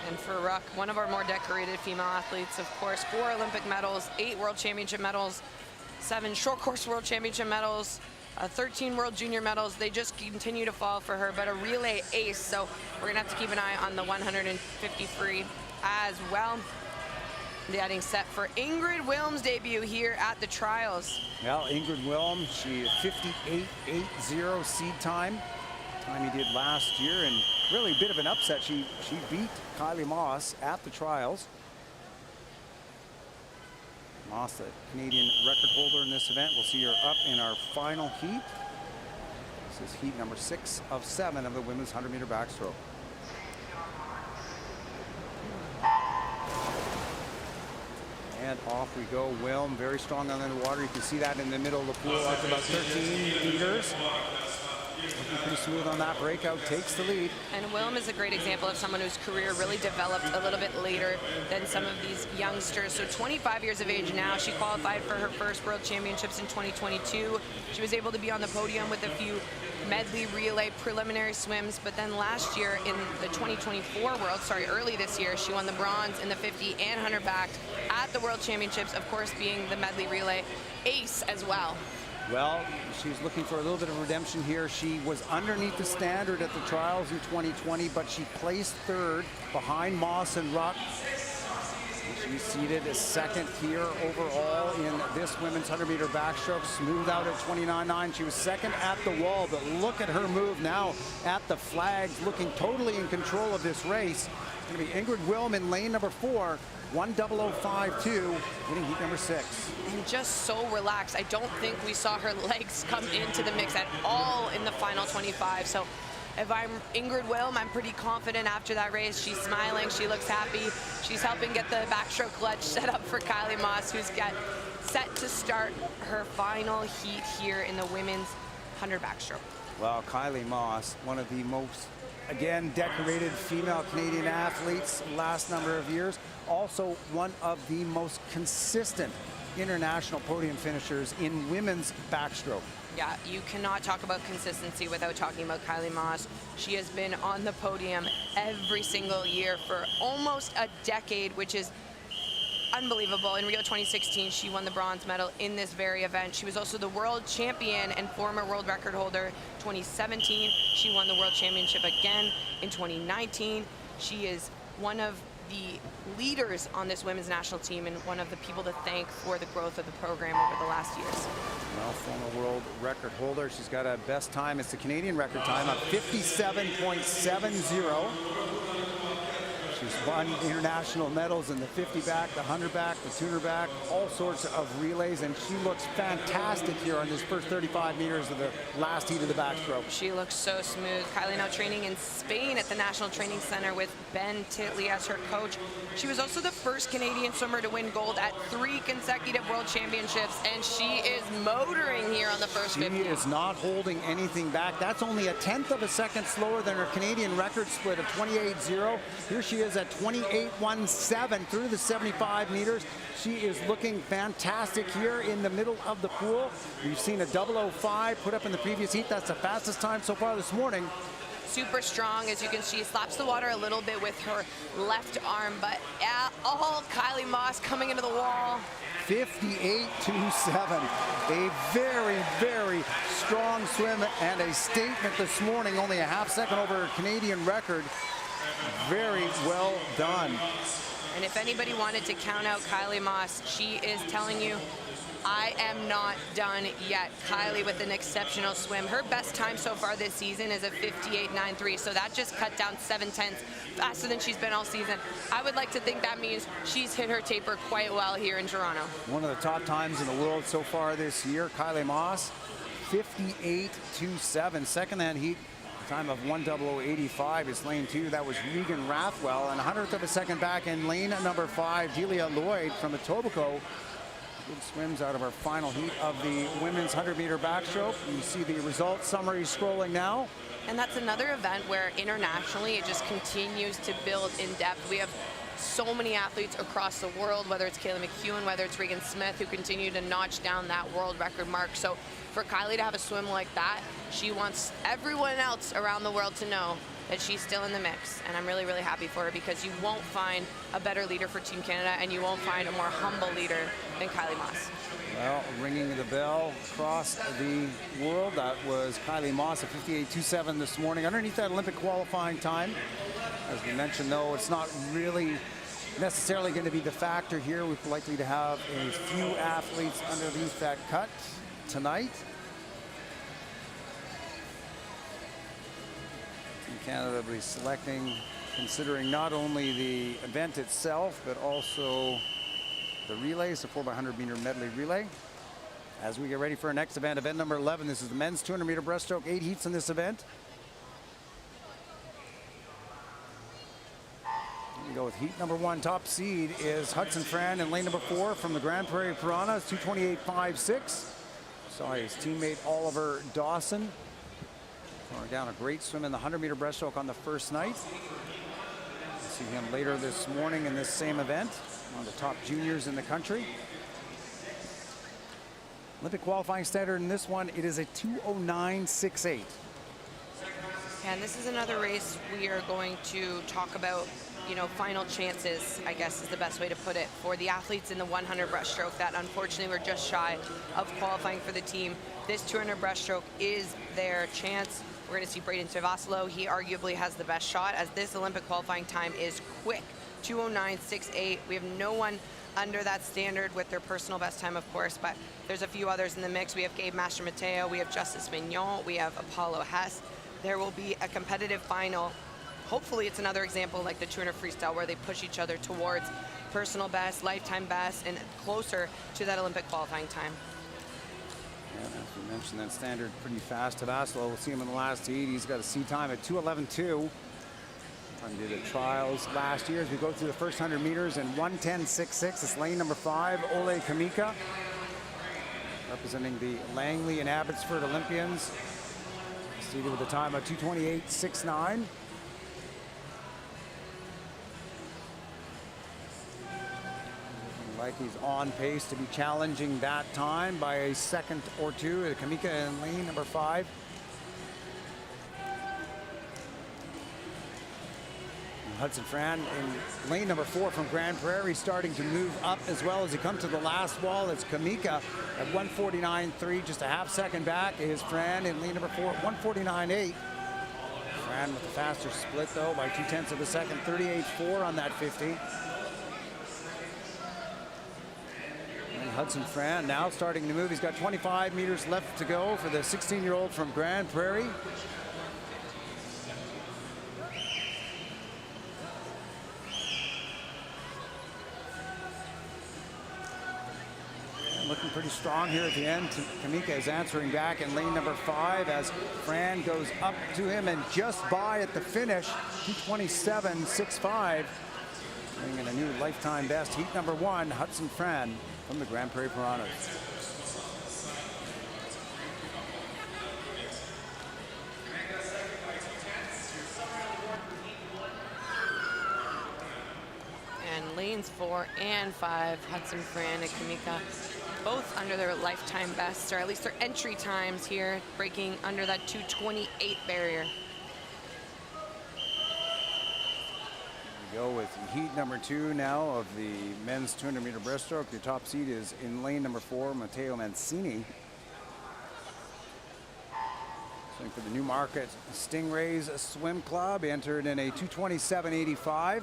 And for Ruck, one of our more decorated female athletes, of course, 4 Olympic medals, 8 World Championship medals, 7 short course World Championship medals, 13 World Junior medals. They just continue to fall for her, but a relay ace. So we're gonna have to keep an eye on the 150 free as well. Getting set for Ingrid Wilm's debut here at the trials. Well, Ingrid Wilm, she 58.80 seed time he did last year, and really a bit of an upset. She beat Kylie Moss at the trials. Moss, the Canadian record holder in this event. We'll see her up in our final heat. This is heat number 6 of 7 of the women's 100-meter backstroke. And off we go. Wilm, very strong on the water. You can see that in the middle of the pool. That's about 13 meters. Looking pretty smooth on that breakout, takes the lead. And Wilm is a great example of someone whose career really developed a little bit later than some of these youngsters. So 25 years of age now. She qualified for her first World Championships in 2022. She was able to be on the podium with a few medley relay preliminary swims, but then last year in the 2024 early this year, she won the bronze in the 50 and 100 backed at the World Championships, of course being the medley relay ace as well. Well, she's looking for a little bit of redemption here. She was underneath the standard at the trials in 2020, but she placed third behind Moss and Ruck. She's seated as second here overall in this women's 100-meter backstroke. Smooth out at 29.9. She was second at the wall, but look at her move now at the flags, looking totally in control of this race. It's going to be Ingrid Wilm in lane number 4. 1:00.52, winning heat number 6. And just so relaxed. I don't think we saw her legs come into the mix at all in the final 25. So if I'm Ingrid Wilm, I'm pretty confident after that race. She's smiling, she looks happy. She's helping get the backstroke clutch set up for Kylie Moss, who's got set to start her final heat here in the women's 100 backstroke. Well, Kylie Moss, one of the most, again, decorated female Canadian athletes last number of years. Also one of the most consistent international podium finishers in women's backstroke. Yeah, you cannot talk about consistency without talking about Kylie Moss. She has been on the podium every single year for almost a decade, which is unbelievable. In Rio 2016, she won the bronze medal in this very event. She was also the world champion and former world record holder 2017. She won the world championship again in 2019. She is one of the leaders on this women's national team and one of the people to thank for the growth of the program over the last years. Well, former world record holder. She's got a best time. It's the Canadian record time of 57.70. She's won international medals in the 50 back, the 100 back, the 200 back, all sorts of relays, and she looks fantastic here on this first 35 meters of the last heat of the backstroke. She looks so smooth. Kylie now training in Spain at the National Training Center with Ben Titley as her coach. She was also the first Canadian swimmer to win gold at 3 consecutive world championships, and she is motoring here on the first 50. She is not holding anything back. That's only a 1/10 of a second slower than her Canadian record split of 28.0. Here she is at 28.17 through the 75 meters. She is looking fantastic here in the middle of the pool. We've seen a 0:05 put up in the previous heat. That's the fastest time so far this morning. Super strong, as you can see, slaps the water a little bit with her left arm, but all Kylie Moss coming into the wall. 58.27. A very, very strong swim and a statement this morning. Only a half second over her Canadian record. Very well done. And if anybody wanted to count out Kylie Moss, she is telling you, I am not done yet. Kylie with an exceptional swim. Her best time so far this season is a 58.93, so that just cut down 7/10, faster than she's been all season. I would like to think that means she's hit her taper quite well here in Toronto. One of the top times in the world so far this year, Kylie Moss, 58.27. Second that heat, time of 1:00.85 is lane 2. That was Regan Rathwell, and 100th of a second back in lane number 5, Delia Lloyd from Etobicoke. Good swims out of our final heat of the women's 100-meter backstroke. You see the results summary scrolling now. And that's another event where internationally it just continues to build in depth. We have so many athletes across the world, whether it's Kayla McEwen, whether it's Regan Smith, who continue to notch down that world record mark. So for Kylie to have a swim like that, she wants everyone else around the world to know that she's still in the mix. And I'm really, really happy for her, because you won't find a better leader for Team Canada, and you won't find a more humble leader than Kylie Moss. Well, ringing the bell across the world, that was Kylie Moss at 58.27 this morning, underneath that Olympic qualifying time. As we mentioned, though, it's not really necessarily going to be the factor here. We're likely to have a few athletes underneath that cut tonight. Team Canada will be selecting, considering not only the event itself, but also the relays, the 4x100-meter medley relay. As we get ready for our next event, event number 11. This is the men's 200-meter breaststroke, 8 heats in this event. We go with heat number 1. Top seed is Hudson Fran in lane number 4 from the Grand Prairie Piranhas, 228.56. Saw his teammate Oliver Dawson throwing down a great swim in the 100-meter breaststroke on the first night. We'll see him later this morning in this same event. One of the top juniors in the country. Olympic qualifying standard in this one, it is a 2:09.68. And this is another race we are going to talk about final chances, I guess is the best way to put it, for the athletes in the 100 breaststroke that unfortunately were just shy of qualifying for the team. This 200 breaststroke is their chance. We're going to see Braden Savasolo. He arguably has the best shot, as this Olympic qualifying time is quick, 2:09.68. We have no one under that standard with their personal best time, of course, but there's a few others in the mix. We have Gabe Master-Mateo, we have Justice Mignon, we have Apollo Hess. There will be a competitive final. Hopefully it's another example like the 200 freestyle where they push each other towards personal best, lifetime best, and closer to that Olympic qualifying time. Yeah, as we mentioned, that standard pretty fast. Tavasolo, we'll see him in the last heat. He's got a C time at 2:11.2. Did the trials last year as we go through the first 100 meters in 1:10.66. It's lane number 5, Ole Kamika, representing the Langley and Abbotsford Olympians. Seated with a time of 2:28.69. Like he's on pace to be challenging that time by a second or two. Kamika in lane number 5. Hudson Fran in lane number 4 from Grand Prairie, starting to move up as well as he comes to the last wall. It's Kamika at 1:49.3, just a half second back is Fran in lane number 4 at 1:49.8. Fran with the faster split though by 0.2 of a second, 38.4 on that 50. And Hudson Fran now starting to move. He's got 25 meters left to go for the 16-year-old from Grand Prairie. Looking pretty strong here at the end. Kamika is answering back in lane number 5 as Fran goes up to him and just by at the finish, 2:27.65. Bringing in a new lifetime best. Heat number 1, Hudson Fran from the Grand Prairie Piranhas. And lanes 4 and 5, Hudson Fran and Kamika, both under their lifetime bests, or at least their entry times here, breaking under that 2:28 barrier. We go with heat number 2 now of the men's 200-meter breaststroke. The top seed is in lane number 4, Matteo Mancini. Swing for the Newmarket Stingrays Swim Club, entered in a 2:27.85.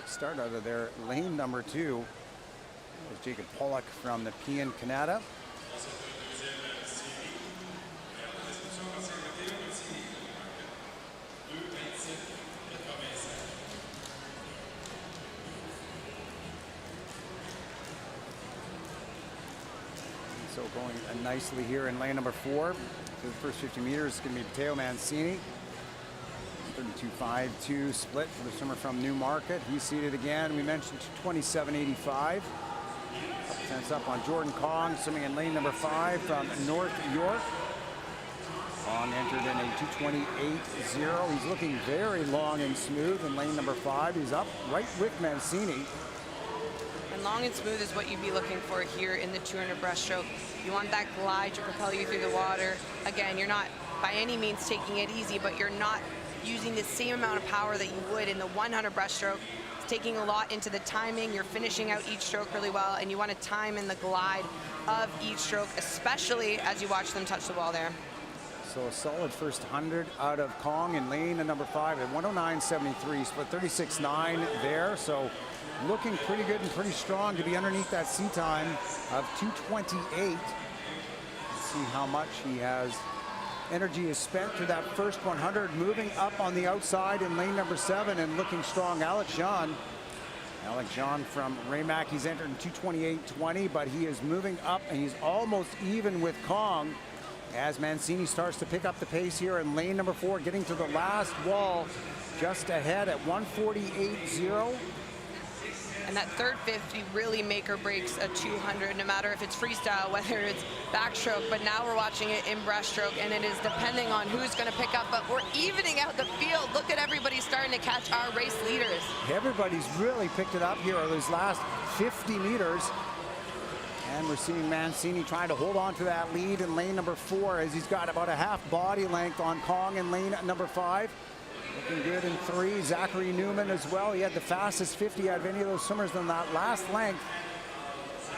Start out of their lane number 2 is Jacob Pollock from the PN Canada. So going nicely here in lane number 4 for the first 50 meters is going to be Matteo Mancini. 32.52 split for the swimmer from Newmarket. He's seated again. We mentioned 2:27.85. Tense up on Jordan Kong, swimming in lane number 5 from North York. Kong entered in a 2:28.0. He's looking very long and smooth in lane number 5. He's up right with Mancini. And long and smooth is what you'd be looking for here in the 200 breaststroke. You want that glide to propel you through the water. Again, you're not by any means taking it easy, but you're not using the same amount of power that you would in the 100 breaststroke. It's taking a lot into the timing. You're finishing out each stroke really well, and you want to time in the glide of each stroke, especially as you watch them touch the wall there. So a solid first 100 out of Kong in lane number 5 at 1:09.73, split 36.9 there. So looking pretty good and pretty strong to be underneath that C time of 2:28. See how much he has. Energy is spent through that first 100, moving up on the outside in lane number 7 and looking strong. Alex Jean from Raymac, he's entered in 2:28.20, but he is moving up and he's almost even with Kong as Mancini starts to pick up the pace here in lane number 4, getting to the last wall just ahead at 1:48.0. And that third 50 really make or breaks a 200, no matter if it's freestyle, whether it's backstroke, but now we're watching it in breaststroke, and it is depending on who's going to pick up, but we're evening out the field. Look at everybody starting to catch our race leaders. Everybody's really picked it up here on these last 50 meters. And we're seeing Mancini trying to hold on to that lead in lane number 4 as he's got about a half body length on Kong in lane number 5. Looking good in 3. Zachary Newman as well. He had the fastest 50 out of any of those swimmers in that last length.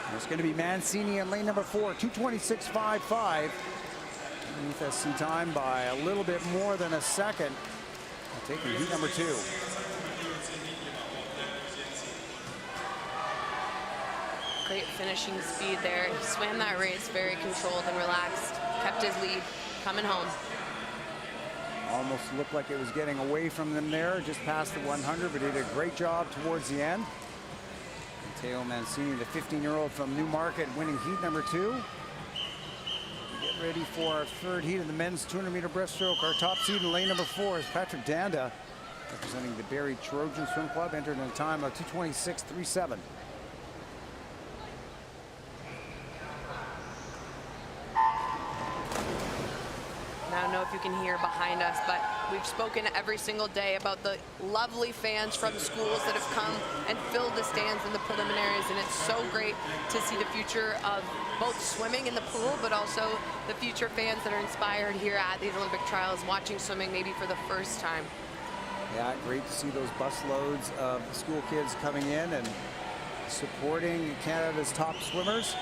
And it's going to be Mancini in lane number 4, 2:26.55. Underneath SC time by a little bit more than a second. Taking heat number 2. Great finishing speed there. He swam that race very controlled and relaxed. Kept his lead, coming home. Almost looked like it was getting away from them there, just past the 100, but he did a great job towards the end. Matteo Mancini, the 15-year-old from Newmarket, winning heat number 2. Get ready for our third heat of the men's 200-meter breaststroke. Our top seed in lane number 4 is Patrick Danda, representing the Barrie Trojan Swim Club, entered in a time of 2:26.37. I don't know if you can hear behind us, but we've spoken every single day about the lovely fans from schools that have come and filled the stands in the preliminaries, and it's so great to see the future of both swimming in the pool, but also the future fans that are inspired here at these Olympic trials, watching swimming maybe for the first time. Yeah, great to see those busloads of school kids coming in and supporting Canada's top swimmers.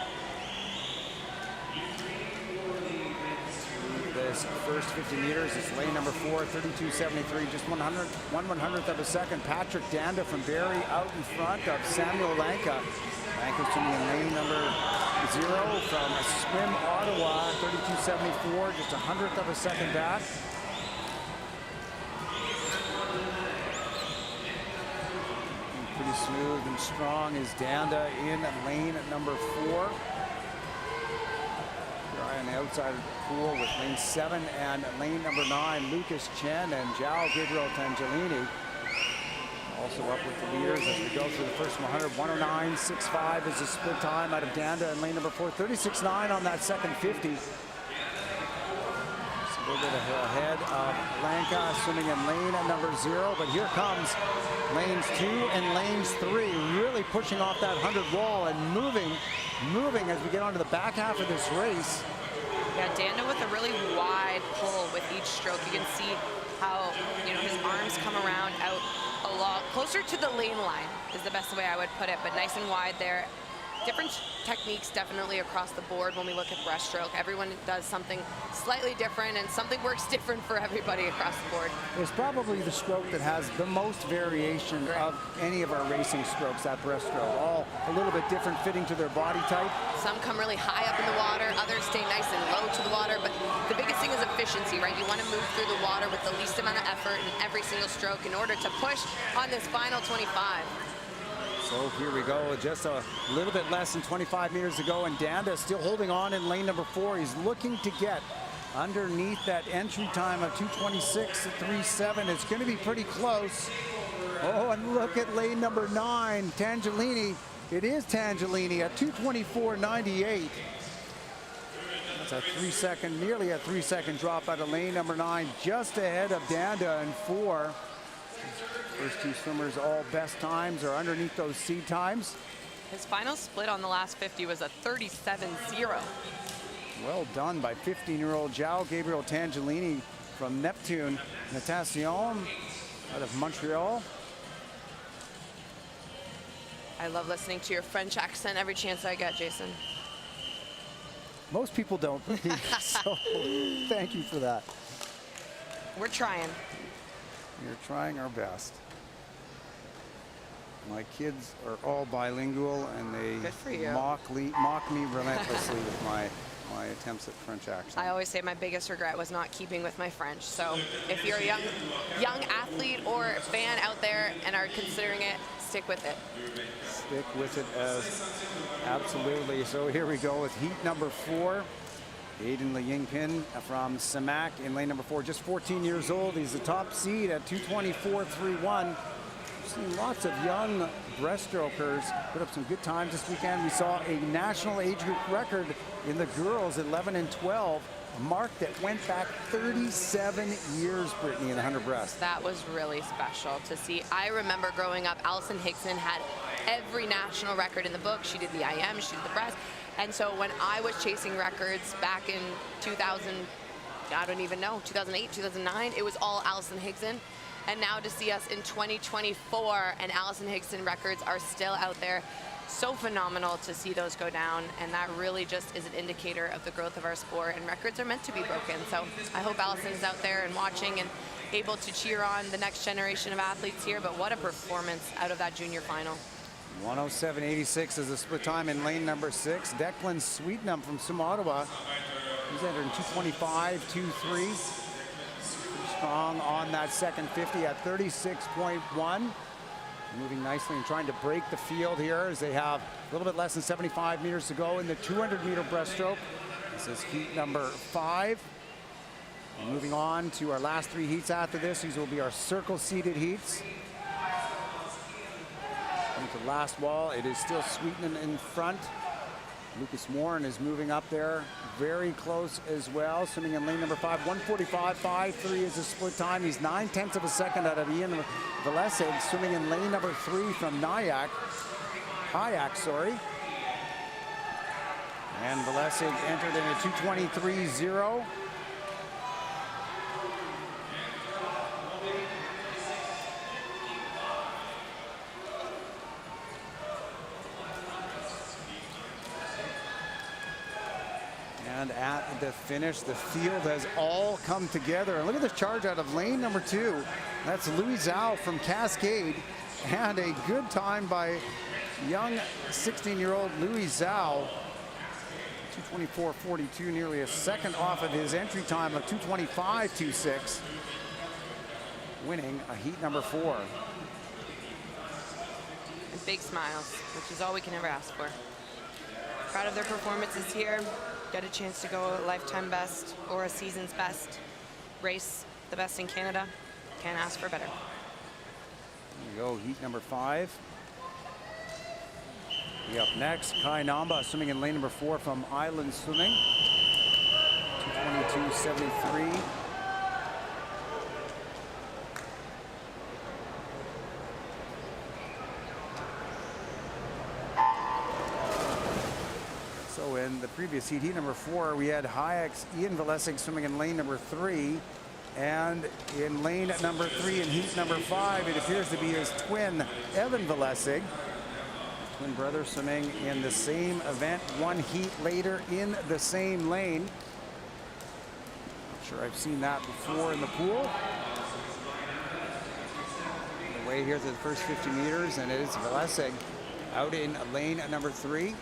This first 50 meters is lane number 4, 32.73, just 1/100th of a second. Patrick Danda from Barrie out in front of Samuel Lanka. Lanka's swimming in lane number 0 from Swim Ottawa, 32.74, just 100th of a second back. Pretty smooth and strong is Danda in lane number 4. On the outside of the pool with lane 7 and lane number 9, Lucas Chen and João Gabriel Tangellini. Also up with the leaders as we go through the first 100. 109.65 is the split time out of Danda in lane number 4. 36.9 on that second 50. Just a little bit ahead of Lanka swimming in lane number 0, but here comes lanes 2 and lanes 3, really pushing off that 100 wall and moving as we get onto the back half of this race. Yeah, Danda with a really wide pull with each stroke. You can see how, his arms come around out a lot closer to the lane line is the best way I would put it, but nice and wide there. Different techniques definitely across the board when we look at breaststroke. Everyone does something slightly different, and something works different for everybody across the board. It's probably the stroke that has the most variation of any of our racing strokes, that breaststroke. All a little bit different, fitting to their body type. Some come really high up in the water, others stay nice and low to the water, but the biggest thing is efficiency, right? You want to move through the water with the least amount of effort in every single stroke in order to push on this final 25. So here we go, just a little bit less than 25 meters to go, and Danda still holding on in lane number 4. He's looking to get underneath that entry time of 2:26.37. It's going to be pretty close. Oh, and look at lane number 9, Tangellini. It is Tangellini at 2:24.98. That's a 3-second, nearly a 3-second drop out of lane number 9, just ahead of Danda in 4. First 2 swimmers, all best times are underneath those seed times. His final split on the last 50 was a 37.0. Well done by 15-year-old João Gabriel Tangellini from Neptune Natation out of Montreal. I love listening to your French accent every chance I get, Jason. Most people don't, so thank you for that. We're trying. We're trying our best. My kids are all bilingual, and they mock me relentlessly with my attempts at French accent. I always say my biggest regret was not keeping with my French. So if you're a young athlete or fan out there and are considering it, stick with it. Stick with it absolutely. So here we go with heat number 4. Aiden Yingpin from Samak in lane number 4, just 14 years old. He's the top seed at 2:24.31. We've seen lots of young breaststrokers put up some good times this weekend. We saw a national age group record in the girls, 11 and 12, a mark that went back 37 years, Brittany, in the 100 breast. That was really special to see. I remember growing up, Alison Hickson had every national record in the book. She did the IM, she did the breast. And so when I was chasing records back in 2000, I don't even know, 2008, 2009, it was all Alison Hickson. and now to see us in 2024 and Allison Higston records are still out there. So phenomenal to see those go down, and that really just is an indicator of the growth of our sport, and records are meant to be broken. So I hope Allison is out there and watching and able to cheer on the next generation of athletes here, but what a performance out of that junior final. 107.86 is the split time in lane number 6. Declan Sweetnam from Sumottawa, he's entering 225.23. Strong on that second 50 at 36.1. Moving nicely and trying to break the field here as they have a little bit less than 75 meters to go in the 200-meter breaststroke. This is heat number 5. And moving on to our last 3 heats after this. These will be our circle-seated heats. Into the last wall, it is still Sweetnam in front. Lucas Warren is moving up there very close as well, swimming in lane number 5. 145.53 is the split time. He's 9/10 of a second out of Ian Velesig, swimming in lane number 3 from Hayek. And Velesig entered in a 223.0. And at the finish, the field has all come together. And look at this charge out of lane number 2. That's Louis Zhao from Cascade. And a good time by young 16-year-old Louis Zhao. 224.42, nearly a second off of his entry time of 225.26. Winning a heat number 4. And big smiles, which is all we can ever ask for. Proud of their performances here. Get a chance to go a lifetime best or a season's best. Race the best in Canada. Can't ask for better. There you go, heat number 5. Be up next, Kai Namba swimming in lane number 4 from Island Swimming. 222.73. So in the previous heat number 4, we had Hayek's Ian Velesig swimming in lane number 3. And in lane number 3 in heat number 5, it appears to be his twin, Evan Velesig. Twin brother swimming in the same event, 1 heat later in the same lane. Not sure I've seen that before in the pool. The way here to the first 50 meters, and it is Velesig out in lane number 3.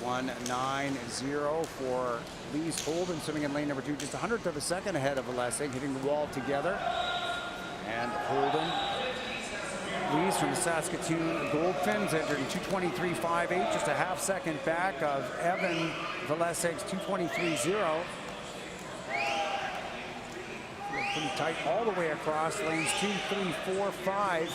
31.90 for Lise Holden swimming in lane number 2, just 100th of a second ahead of Velesig, hitting the wall together. And Holden, Lise from the Saskatoon Goldfinns entered in 223.58, just a half second back of Evan Velesig's 223.0. Pretty tight all the way across lanes 2, 3, 4, 5.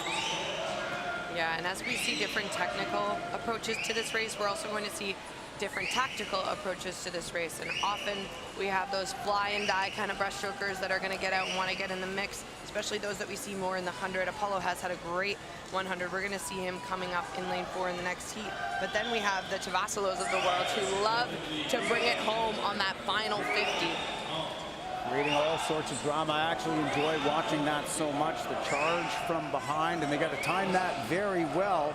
Yeah, and as we see different technical approaches to this race, we're also going to see different tactical approaches to this race. And often we have those fly and die kind of breaststrokers that are going to get out and want to get in the mix, especially those that we see more in the 100. Apollo has had a great 100. We're going to see him coming up in lane 4 in the next heat. But then we have the Tavasilos of the world who love to bring it home on that final 50. Creating all sorts of drama. I actually enjoy watching that so much. The charge from behind, and they got to time that very well.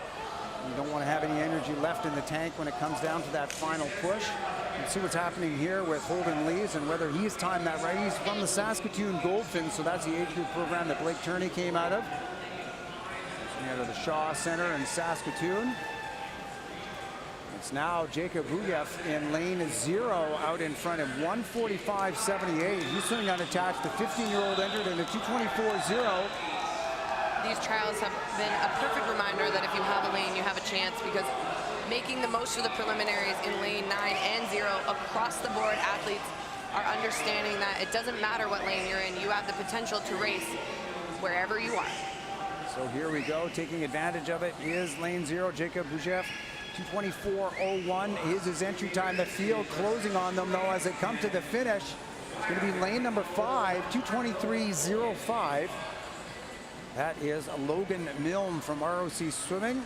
You don't want to have any energy left in the tank when it comes down to that final push. And see what's happening here with Holden Lees and whether he's timed that right. He's from the Saskatoon Goldfinns, so that's the age group program that Blake Turney came out of. Coming out of the Shaw Center in Saskatoon. It's now Jacob Huyev in lane 0 out in front of 145.78. He's swimming unattached. The 15-year-old entered in a 224.0. These trials have been a perfect reminder that if you have a lane, you have a chance, because making the most of the preliminaries in lane 9 and 0 across the board, athletes are understanding that it doesn't matter what lane you're in. You have the potential to race wherever you are. So here we go. Taking advantage of it is lane 0, Jacob Huyev. 224.01 is his entry time. The field closing on them, though, as they come to the finish. It's going to be lane number 5, 223.05. That is Logan Milne from ROC Swimming,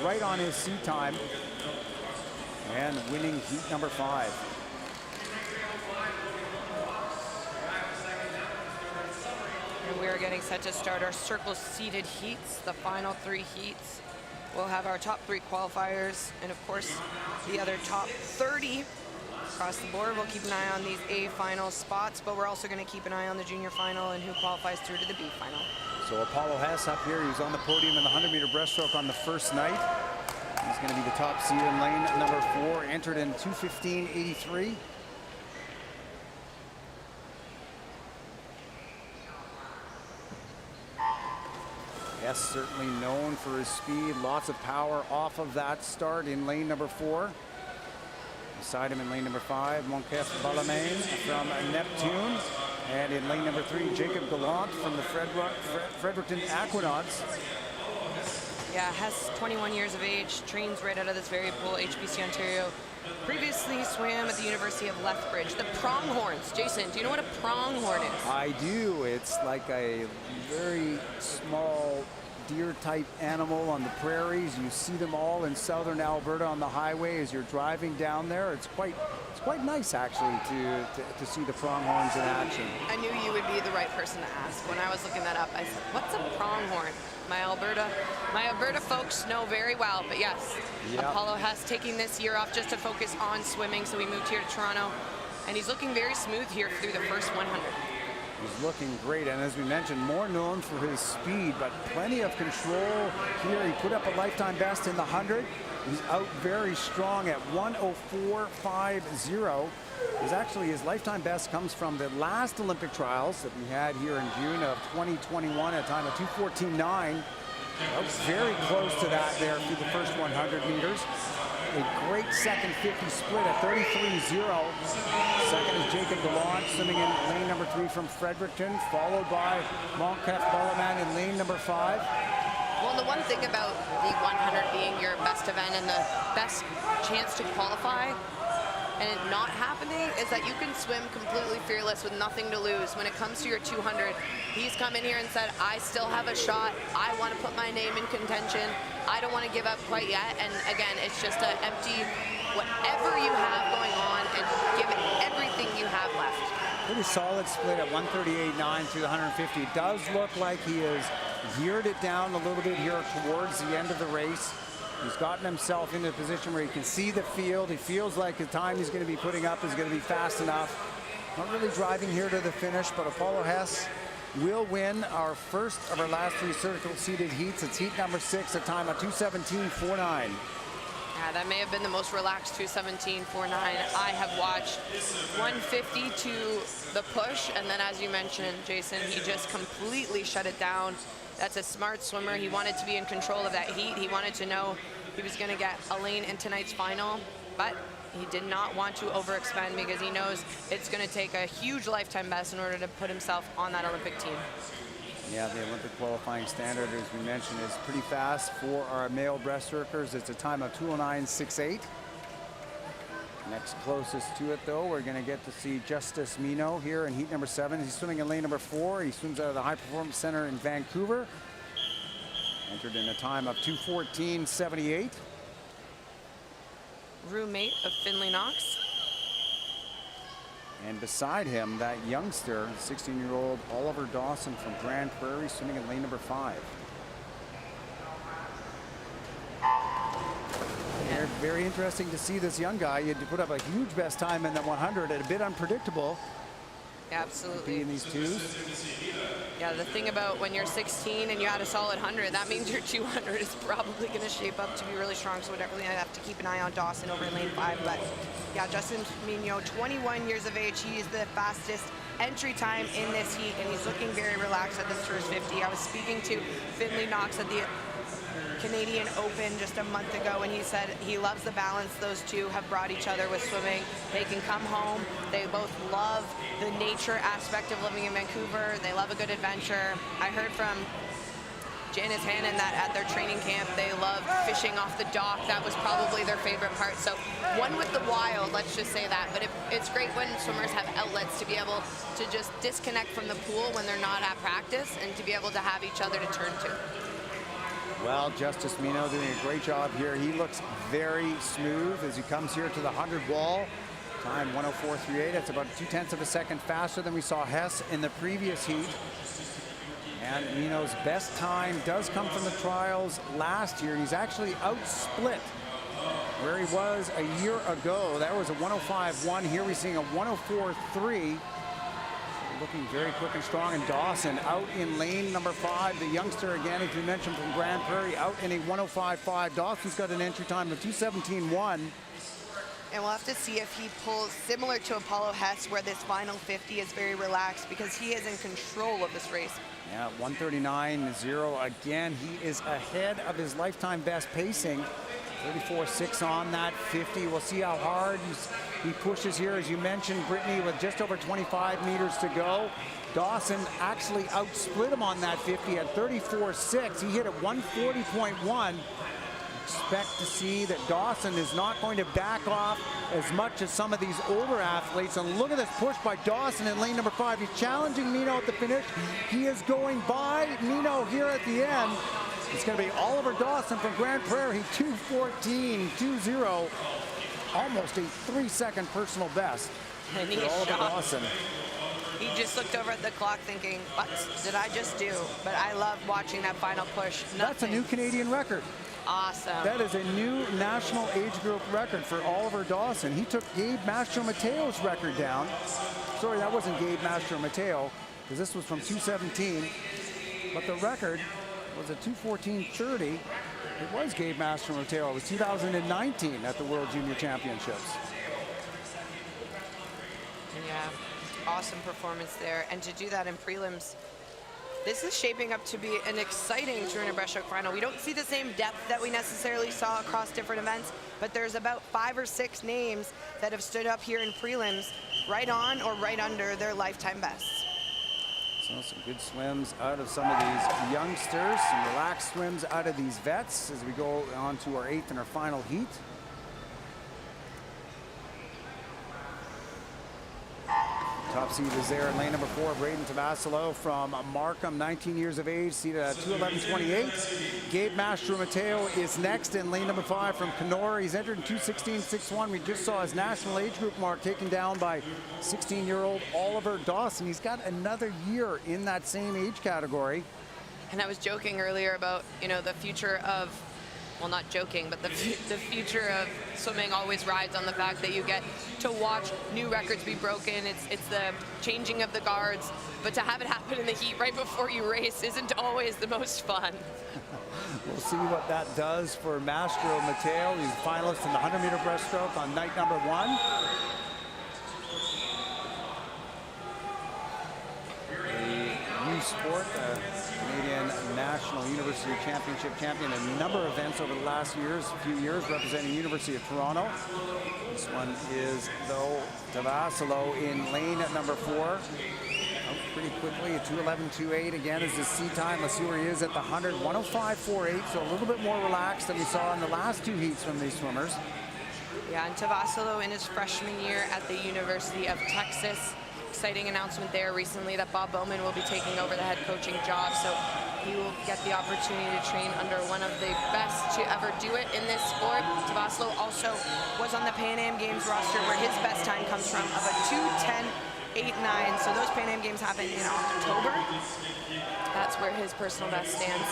right on his seat time, and winning heat number 5. And we are getting set to start our circle seated heats, the final 3 heats. We'll have our top 3 qualifiers and of course the other top 30 across the board. We'll keep an eye on these A final spots, but we're also going to keep an eye on the junior final and who qualifies through to the B final. So Apollo Hess up here, he was on the podium in the 100-meter breaststroke on the first night. He's going to be the top seed in lane number 4, entered in 2:15.83. Hess certainly known for his speed, lots of power off of that start in lane number 4. Beside him in lane number 5, Monkef Balamain from Neptune. And in lane number 3, Jacob Gallant from the Fredericton Aquanauts. Yeah, Hess, 21 years of age, trains right out of this very pool, HBC Ontario. Previously swam at the University of Lethbridge. The pronghorns. Jason, do you know what a pronghorn is? I do. It's like a very small deer-type animal on the prairies. You see them all in southern Alberta on the highway as you're driving down there. It's quite nice, actually, to see the pronghorns in action. I knew you would be the right person to ask. When I was looking that up, I said, what's a pronghorn? My Alberta folks know very well, but yes, yep. Apollo Hess taking this year off just to focus on swimming, so we moved here to Toronto, and he's looking very smooth here through the first 100. He's looking great, and as we mentioned, more known for his speed, but plenty of control here. He put up a lifetime best in the 100. He's out very strong at 1:04.50. His lifetime best comes from the last Olympic trials that we had here in June of 2021 at a time of 2:14.9. Very close to that there through the first 100 meters. A great second 50 split at 33.0. Second is Jacob Gallant swimming in lane number 3 from Fredericton, followed by Monkef Balamain in lane number 5. Well, the one thing about the 100 being your best event and the best chance to qualify and it not happening is that you can swim completely fearless with nothing to lose. When it comes to your 200, he's come in here and said, I still have a shot. I want to put my name in contention. I don't want to give up quite yet. And again, it's just an empty whatever you have going on and give it everything you have left. Pretty solid split at 1:38.9 through the 150. It does look like he has geared it down a little bit here towards the end of the race. He's gotten himself into a position where he can see the field. He feels like the time he's going to be putting up is going to be fast enough. Not really driving here to the finish, but Apollo Hess will win our first of our last 3 circle seated heats. It's heat number 6, a time of 2:17.49. Yeah, that may have been the most relaxed 2:17.49 I have watched. 150 to the push, and then as you mentioned, Jason, he just completely shut it down. That's a smart swimmer. He wanted to be in control of that heat. He wanted to know he was going to get a lane in tonight's final, but he did not want to overexpend because he knows it's going to take a huge lifetime best in order to put himself on that Olympic team. Yeah, the Olympic qualifying standard, as we mentioned, is pretty fast for our male breaststrokers. It's a time of 2:09.68. Next closest to it, though, we're going to get to see Justice Mino here in heat number 7. He's swimming in lane number 4. He swims out of the High Performance Center in Vancouver. Entered in a time of 2:14.78. Roommate of Finley Knox. And beside him, that youngster, 16-year-old Oliver Dawson from Grand Prairie, swimming in lane number 5. Very interesting to see this young guy. He had to put up a huge best time in the 100 and a bit unpredictable. Absolutely. In these twos. Yeah, the thing about when you're 16 and you had a solid 100, that means your 200 is probably going to shape up to be really strong. So we definitely have to keep an eye on Dawson over in lane 5. But yeah, Justin Mignon, 21 years of age. He is the fastest entry time in this heat, and he's looking very relaxed at this first 50. I was speaking to Finley Knox at the Canadian Open just a month ago, and he said he loves the balance those two have brought each other with swimming. They can come home. They both love the nature aspect of living in Vancouver. They love a good adventure. I heard from Janice Hannon that at their training camp they love fishing off the dock. That was probably their favorite part. So one with the wild, let's just say that. But it's great when swimmers have outlets to be able to just disconnect from the pool when they're not at practice and to be able to have each other to turn to. Well, Justice Mino doing a great job here. He looks very smooth as he comes here to the 100 wall. Time 1:04.38. That's about 0.2 of a second faster than we saw Hess in the previous heat. And Mino's best time does come from the trials last year. He's actually outsplit where he was a year ago. That was a 105.1. Here we're seeing a 104.3. Looking very quick and strong. And Dawson out in lane number 5. The youngster, again, as you mentioned, from Grand Prairie, out in a 105.5. Dawson's got an entry time of 2:17.1. And we'll have to see if he pulls similar to Apollo Hess, where this final 50 is very relaxed, because he is in control of this race. Yeah, 139.0. Again, he is ahead of his lifetime best pacing. 34.6 on that 50. We'll see how hard he pushes here. As you mentioned, Brittany, with just over 25 meters to go. Dawson actually outsplit him on that 50 at 34.6. He hit at 140.1. Expect to see that Dawson is not going to back off as much as some of these older athletes. And look at this push by Dawson in lane number 5. He's challenging Mino at the finish. He is going by Mino here at the end. It's going to be Oliver Dawson from Grand Prairie, 2:14.20. Almost a 3-second personal best And for he's Oliver shocked. Dawson. He just looked over at the clock thinking, what did I just do? But I love watching that final push. That's a new Canadian record. Awesome. That is a new national age group record for Oliver Dawson. He took Gabe Mastro-Mateo's record down. Sorry, that wasn't Gabe Mastro-Mateo, because this was from 2:17. But the record was a 2:14.30. It was Gabe Mastro-Mateo. It was 2019 at the World Junior Championships. Yeah, awesome performance there. And to do that in prelims, this is shaping up to be an exciting 200 breaststroke final. We don't see the same depth that we necessarily saw across different events, but there's about 5 or 6 names that have stood up here in prelims right on or right under their lifetime bests. So some good swims out of some of these youngsters, some relaxed swims out of these vets as we go on to our 8th and our final heat. Top seed is there in lane number 4, Braden Tavasilo from Markham, 19 years of age, seated at 2:11.28. Gabe Mastro-Mateo is next in lane number 5 from Kenora. He's entered in 2:16.61. We just saw his national age group mark taken down by 16-year-old Oliver Dawson. He's got another year in that same age category. And I was joking earlier about, the future of, well, not joking, but the future of swimming always rides on the fact that you get to watch new records be broken. It's the changing of the guards, but to have it happen in the heat right before you race isn't always the most fun. We'll see what that does for Mastro-Mateo. He's a finalist in the 100-meter breaststroke on night number 1. The youth sport, Canadian National University Championship champion in a number of events over the last few years, representing University of Toronto. This one is, though, Tavasilo in lane at number 4. Out pretty quickly at 2:11.28 again is his seat time. Let's see where he is at the 100, 105.48, so a little bit more relaxed than we saw in the last 2 heats from these swimmers. Yeah, and Tavasilo in his freshman year at the University of Texas. Exciting announcement there recently that Bob Bowman will be taking over the head coaching job, so he will get the opportunity to train under one of the best to ever do it in this sport. Tavasilo also was on the Pan Am Games roster, where his best time comes from, of a 2:10.89. So those Pan Am Games happen in October. That's where his personal best stands.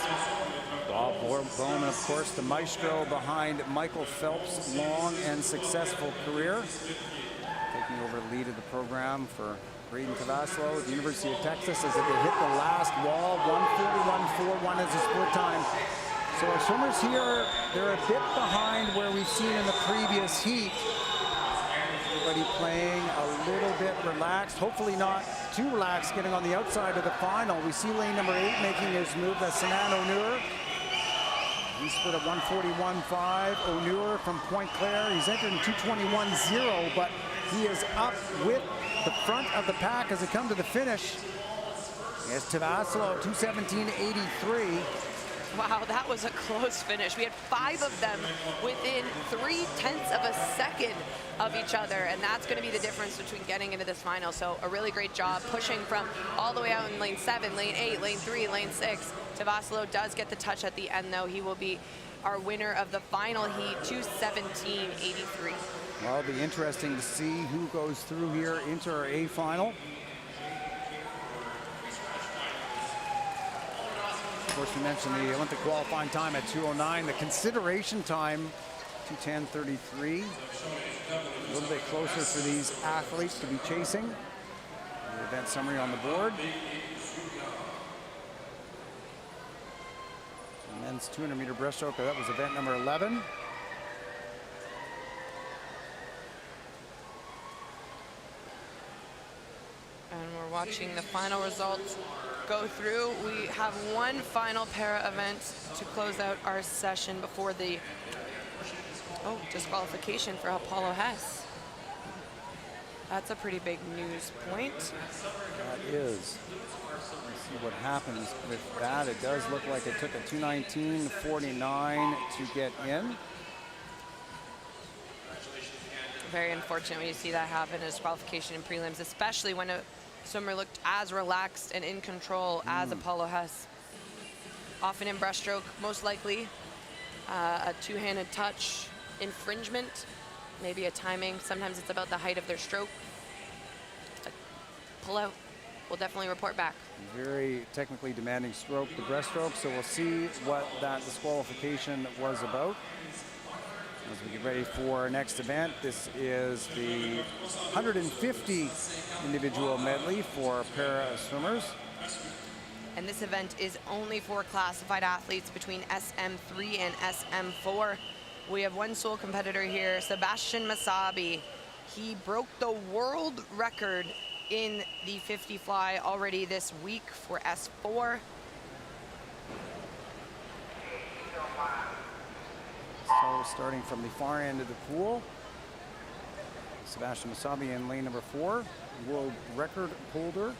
Bob Bowman, of course, the maestro behind Michael Phelps' long and successful career. Taking over the lead of the program for Braden Tavasilo at the University of Texas as they hit the last wall. 141.41 is the split time. So our swimmers here, they're a bit behind where we've seen in the previous heat. Everybody playing a little bit relaxed, hopefully not too relaxed, getting on the outside of the final. We see lane number 8 making his move. That's Sanan Onur. He's split at 141.5. Onur from Pointe Claire. He's entered in 221.0, but he is up with the front of the pack as they come to the finish. Yes, Tavasilo at 2:17.83. Wow, that was a close finish. We had 5 of them within 0.3 of a second of each other, and that's going to be the difference between getting into this final. So a really great job pushing from all the way out in lane 7, lane 8, lane 3, lane 6. Tavasilo does get the touch at the end, though. He will be our winner of the final heat, 2:17.83. Well, it'll be interesting to see who goes through here into our A final. course, we mentioned the Olympic qualifying time at 2:09. The consideration time, 2:10:33. A little bit closer for these athletes to be chasing. The event summary on the board. The men's 200-meter breaststroke, that was event number 11. And we're watching the final results go through. We have one final para event to close out our session before the disqualification for Apollo Hess. That's a pretty big news point. That is. Let's see what happens with that. It does look like it took a 2:19:49 to get in. Very unfortunate when you see that happen as qualification in prelims, especially when a swimmer looked as relaxed and in control as Apollo Hess. Often in breaststroke, most likely a two-handed touch infringement, maybe a timing. Sometimes it's about the height of their stroke. Pull out. We'll definitely report back. Very technically demanding stroke, the breaststroke, so we'll see what that disqualification was about. As we get ready for our next event, this is the 150 individual medley for para swimmers. And this event is only for classified athletes between SM3 and SM4. We have one sole competitor here, Sebastian Masabi. He broke the world record in the 50 fly already this week for S4. So starting from the far end of the pool, Sebastian Masabi in lane number 4, world record holder.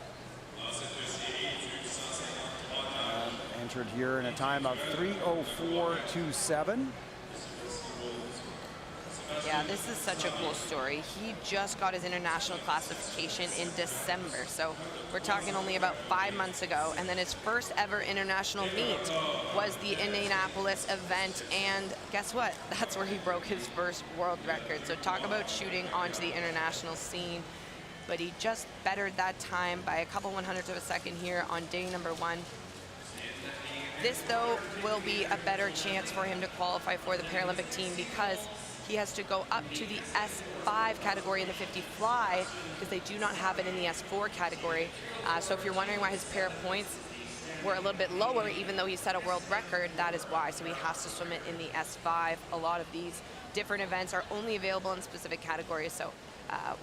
Entered here in a time of 3:04.27. Yeah, this is such a cool story. He just got his international classification in December, so we're talking only about 5 months ago. And then his first ever international meet was the Indianapolis event, and guess what? That's where he broke his first world record. So talk about shooting onto the international scene. But he just bettered that time by a couple 100ths of a second here on day number 1. This, though, will be a better chance for him to qualify for the Paralympic team because he has to go up to the S5 category in the 50 fly because they do not have it in the S4 category. So if you're wondering why his pair points were a little bit lower, even though he set a world record, that is why. So he has to swim it in the S5. A lot of these different events are only available in specific categories. So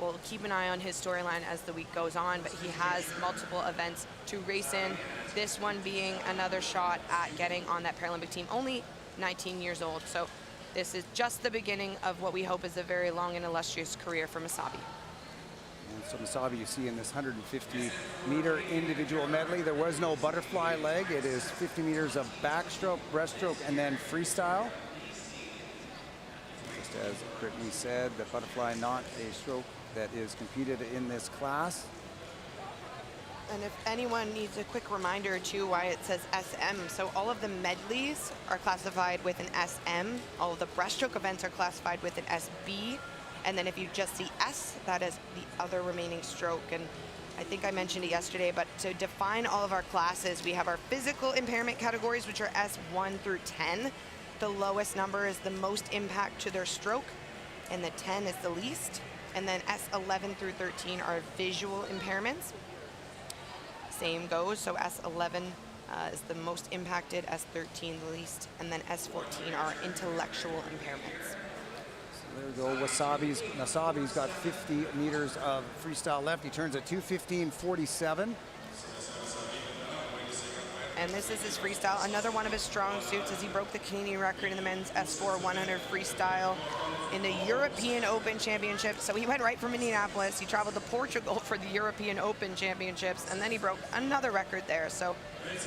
we'll keep an eye on his storyline as the week goes on, but he has multiple events to race in. This one being another shot at getting on that Paralympic team, only 19 years old. So this is just the beginning of what we hope is a very long and illustrious career for Masabi. And so Masabi, you see in this 150-meter individual medley, there was no butterfly leg. It is 50 meters of backstroke, breaststroke, and then freestyle. Just as Brittany said, the butterfly not a stroke that is competed in this class. And if anyone needs a quick reminder too why it says SM, so all of the medleys are classified with an SM, all of the breaststroke events are classified with an SB, and then if you just see S, that is the other remaining stroke. And I think I mentioned it yesterday, but to define all of our classes, we have our physical impairment categories, which are S1 through 10. The lowest number is the most impact to their stroke, and the 10 is the least. And then S11 through 13 are visual impairments. Same goes, so S11 is the most impacted, S13 the least, and then S14 are intellectual impairments. So there we go, Masabi's got 50 meters of freestyle left. He turns at 2:15.47. And this is his freestyle, another one of his strong suits as he broke the Canadian record in the men's S4 100 freestyle in the European Open Championships. So he went right from Indianapolis, he traveled to Portugal for the European Open Championships, and then he broke another record there. So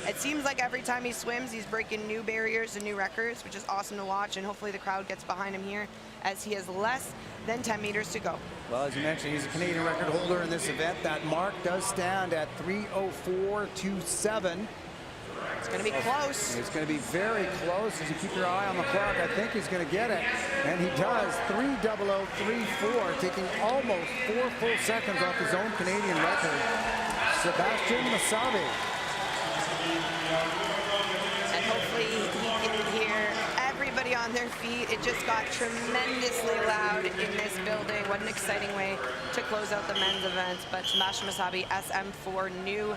it seems like every time he swims, he's breaking new barriers and new records, which is awesome to watch, and hopefully the crowd gets behind him here as he has less than 10 meters to go. Well, as you mentioned, he's a Canadian record holder in this event. That mark does stand at 3:04.27. It's going to be close. It's going to be very close. As you keep your eye on the clock, I think he's going to get it. And he does. 3:00.34, taking almost 4 full seconds off his own Canadian record. Sebastian Masabi. on their feet. It just got tremendously loud in this building. What an exciting way to close out the men's events. But Sebastian Masabi, SM4, new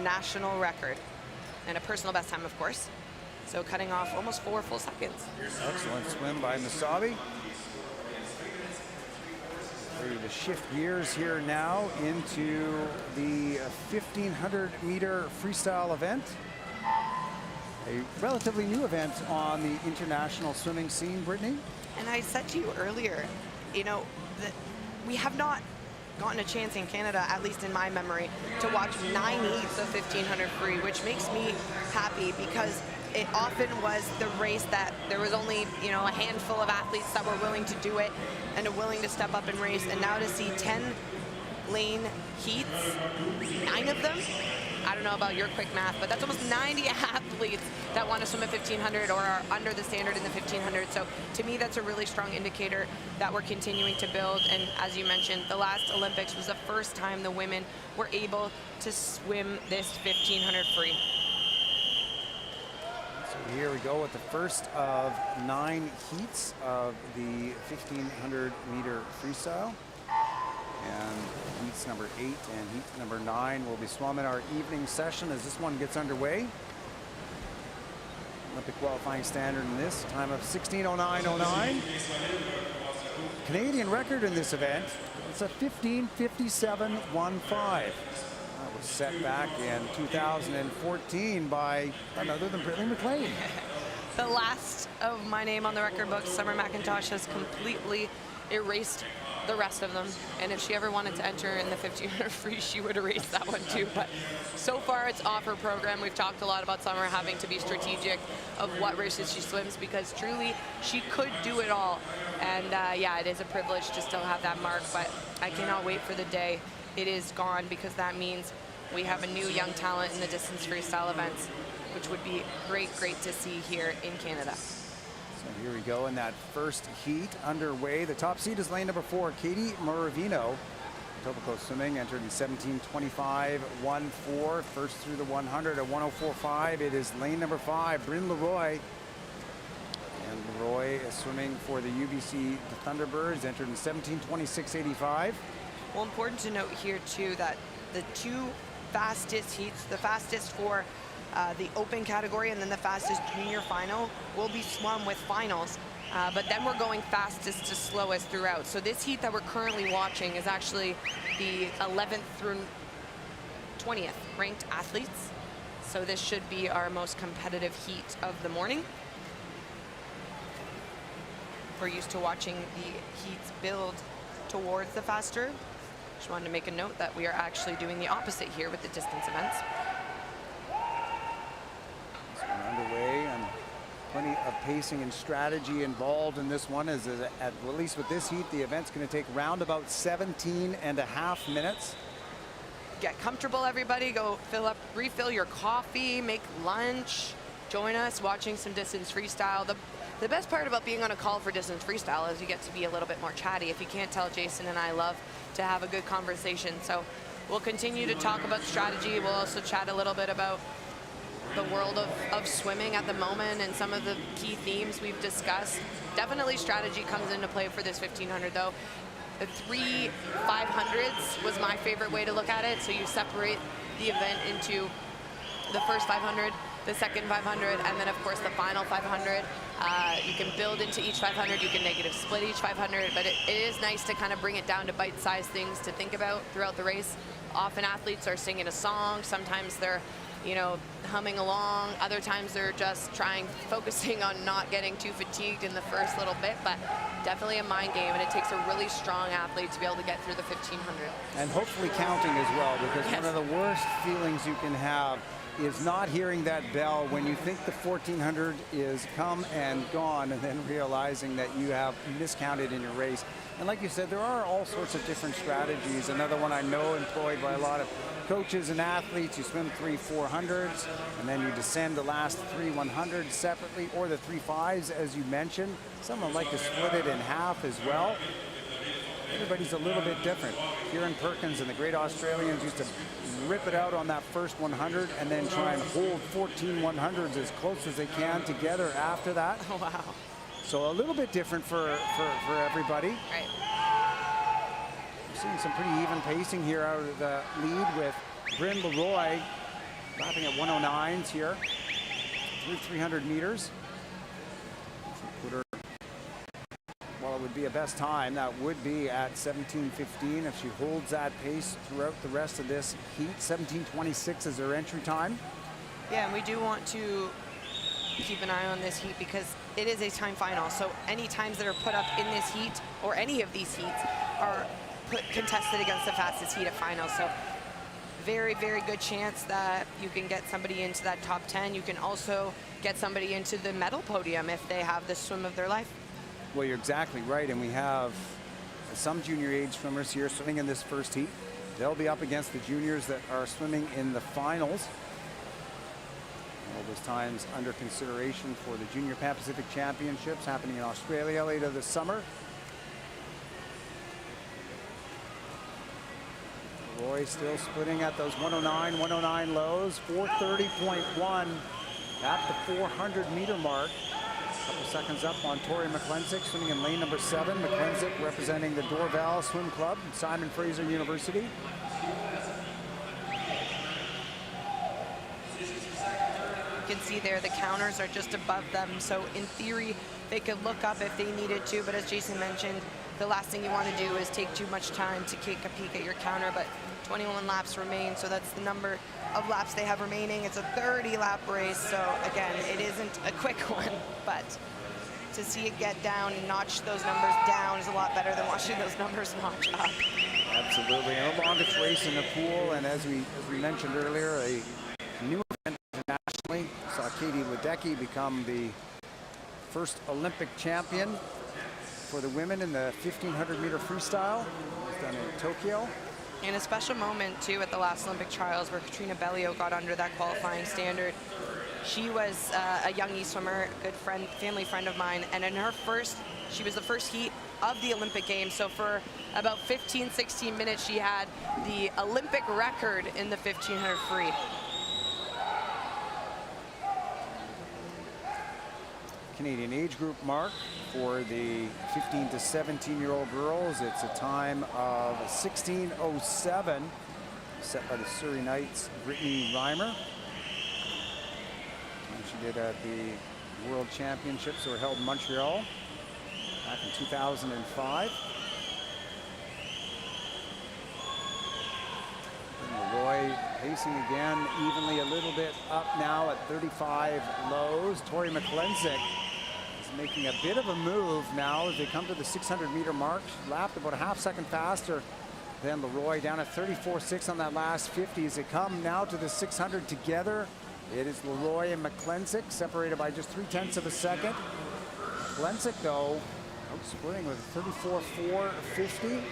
national record. And a personal best time, of course. So cutting off almost 4 full seconds. Excellent swim by Masabi. Ready to shift gears here now into the 1,500 meter freestyle event. A relatively new event on the international swimming scene, Brittany. And I said to you earlier, you know, that we have not gotten a chance in Canada, at least in my memory, to watch 9 heats of 1,500 free, which makes me happy because it often was the race that there was only, you know, a handful of athletes that were willing to do it and are willing to step up and race. And now to see 10 lane heats, 9 of them, I don't know about your quick math, but that's almost 90 athletes that want to swim at 1,500 or are under the standard in the 1,500. So to me, that's a really strong indicator that we're continuing to build. And as you mentioned, the last Olympics was the first time the women were able to swim this 1,500 free. So here we go with the first of 9 heats of the 1,500 meter freestyle. And heats number 8 and heat number 9 will be swum in our evening session as this one gets underway. Olympic qualifying standard in this, time of 16:09.09. Canadian record in this event, it's a 15:57.15. That was set back in 2014 by none other than Brittany McLean. The last of my name on the record book, Summer McIntosh, has completely erased the rest of them. And if she ever wanted to enter in the 1,500 free, she would erase that one too. But so far it's off her program. We've talked a lot about Summer having to be strategic of what races she swims because truly she could do it all. And yeah, it is a privilege to still have that mark, but I cannot wait for the day it is gone because that means we have a new young talent in the distance freestyle events, which would be great to see here in Canada. So here we go in that first heat underway. The top seed is lane number 4, Katie Moravino. Etobicoke Swimming entered in 17:25.14. First through the 100 at 104.5. It is lane number 5, Bryn Leroy. And Leroy is swimming for the UBC Thunderbirds, entered in 17:26.85. Well, important to note here too that the 2 fastest heats, the fastest for the open category and then the fastest junior final will be swum with finals. But then we're going fastest to slowest throughout. So this heat that we're currently watching is actually the 11th through 20th ranked athletes. So this should be our most competitive heat of the morning. We're used to watching the heats build towards the faster. Just wanted to make a note that we are actually doing the opposite here with the distance events. Underway and plenty of pacing and strategy involved in this one. At least with this heat, the event's going to take round about 17.5 minutes. Get comfortable, everybody. Go refill your coffee, make lunch, join us watching some distance freestyle. The best part about being on a call for distance freestyle is you get to be a little bit more chatty. If you can't tell, Jason and I love to have a good conversation. So we'll continue to talk about strategy. We'll also chat a little bit about the world of swimming at the moment and some of the key themes we've discussed. Definitely strategy comes into play for this 1,500 though. The 3 500s was my favorite way to look at it. So you separate the event into the first 500, the second 500, and then of course the final 500. You can build into each 500, you can negative split each 500, but it is nice to kind of bring it down to bite-sized things to think about throughout the race. Often athletes are singing a song, sometimes they're, you know, humming along, other times they're just focusing on not getting too fatigued in the first little bit, but definitely a mind game, and it takes a really strong athlete to be able to get through the 1,500. And hopefully counting as well, because yes, one of the worst feelings you can have is not hearing that bell when you think the 1,400 is come and gone, and then realizing that you have miscounted in your race. And like you said, there are all sorts of different strategies. Another one I know employed by a lot of coaches and athletes, you swim 3 400s, and then you descend the last 3 100s separately, or the 3 5s as you mentioned. Some would like to split it in half as well. Everybody's a little bit different. Kieran Perkins and the Great Australians used to rip it out on that first 100 and then try and hold 14 100s as close as they can together after that. Oh, wow. So a little bit different for everybody. Right. We're seeing some pretty even pacing here out of the lead with Bryn Leroy lapping at 109s here through 300 meters. Put her, well, it would be a best time. That would be at 17:15 if she holds that pace throughout the rest of this heat. 17:26 is her entry time. Yeah, and we do want to keep an eye on this heat because it is a time final. So any times that are put up in this heat or any of these heats are contested against the fastest heat at finals. So very, very good chance that you can get somebody into that top 10. You can also get somebody into the medal podium if they have the swim of their life. Well, you're exactly right. And we have some junior age swimmers here swimming in this first heat. They'll be up against the juniors that are swimming in the finals. All those times under consideration for the Junior Pan Pacific Championships happening in Australia later this summer. Roy still splitting at those 109 lows, 430.1 at the 400-meter mark. A couple seconds up on Tori McClensick, swimming in lane number 7. McClensick representing the Dorval Swim Club, Simon Fraser University. You can see there the counters are just above them, so in theory they could look up if they needed to, but as Jason mentioned, the last thing you want to do is take too much time to take a peek at your counter, but 21 laps remain, so that's the number of laps they have remaining. It's a 30-lap race, so again, it isn't a quick one, but to see it get down and notch those numbers down is a lot better than watching those numbers notch up. Absolutely, and a longest race in the pool, and as we mentioned earlier, a new event internationally. Saw Katie Ledecky become the first Olympic champion for the women in the 1500-meter freestyle. It was done in Tokyo. And a special moment too at the last Olympic trials where Katrina Bellio got under that qualifying standard. She was a young swimmer, good friend, family friend of mine, and in her she was the first heat of the Olympic Games. So for about 15, 16 minutes, she had the Olympic record in the 1500 free. Canadian age group mark for the 15 to 17-year-old girls. It's a time of 16:07, set by the Surrey Knights' Brittany Reimer. And she did at the World Championships that were held in Montreal back in 2005. And Leroy pacing again, evenly a little bit up now at 35 lows. Tori McClensick making a bit of a move now as they come to the 600-meter mark. She lapped about a half-second faster than Leroy, down at 34.6 on that last 50. As they come now to the 600 together, it is Leroy and McClensick, separated by just 0.3 of a second. McClensick, though, outsplitting with a 34.450.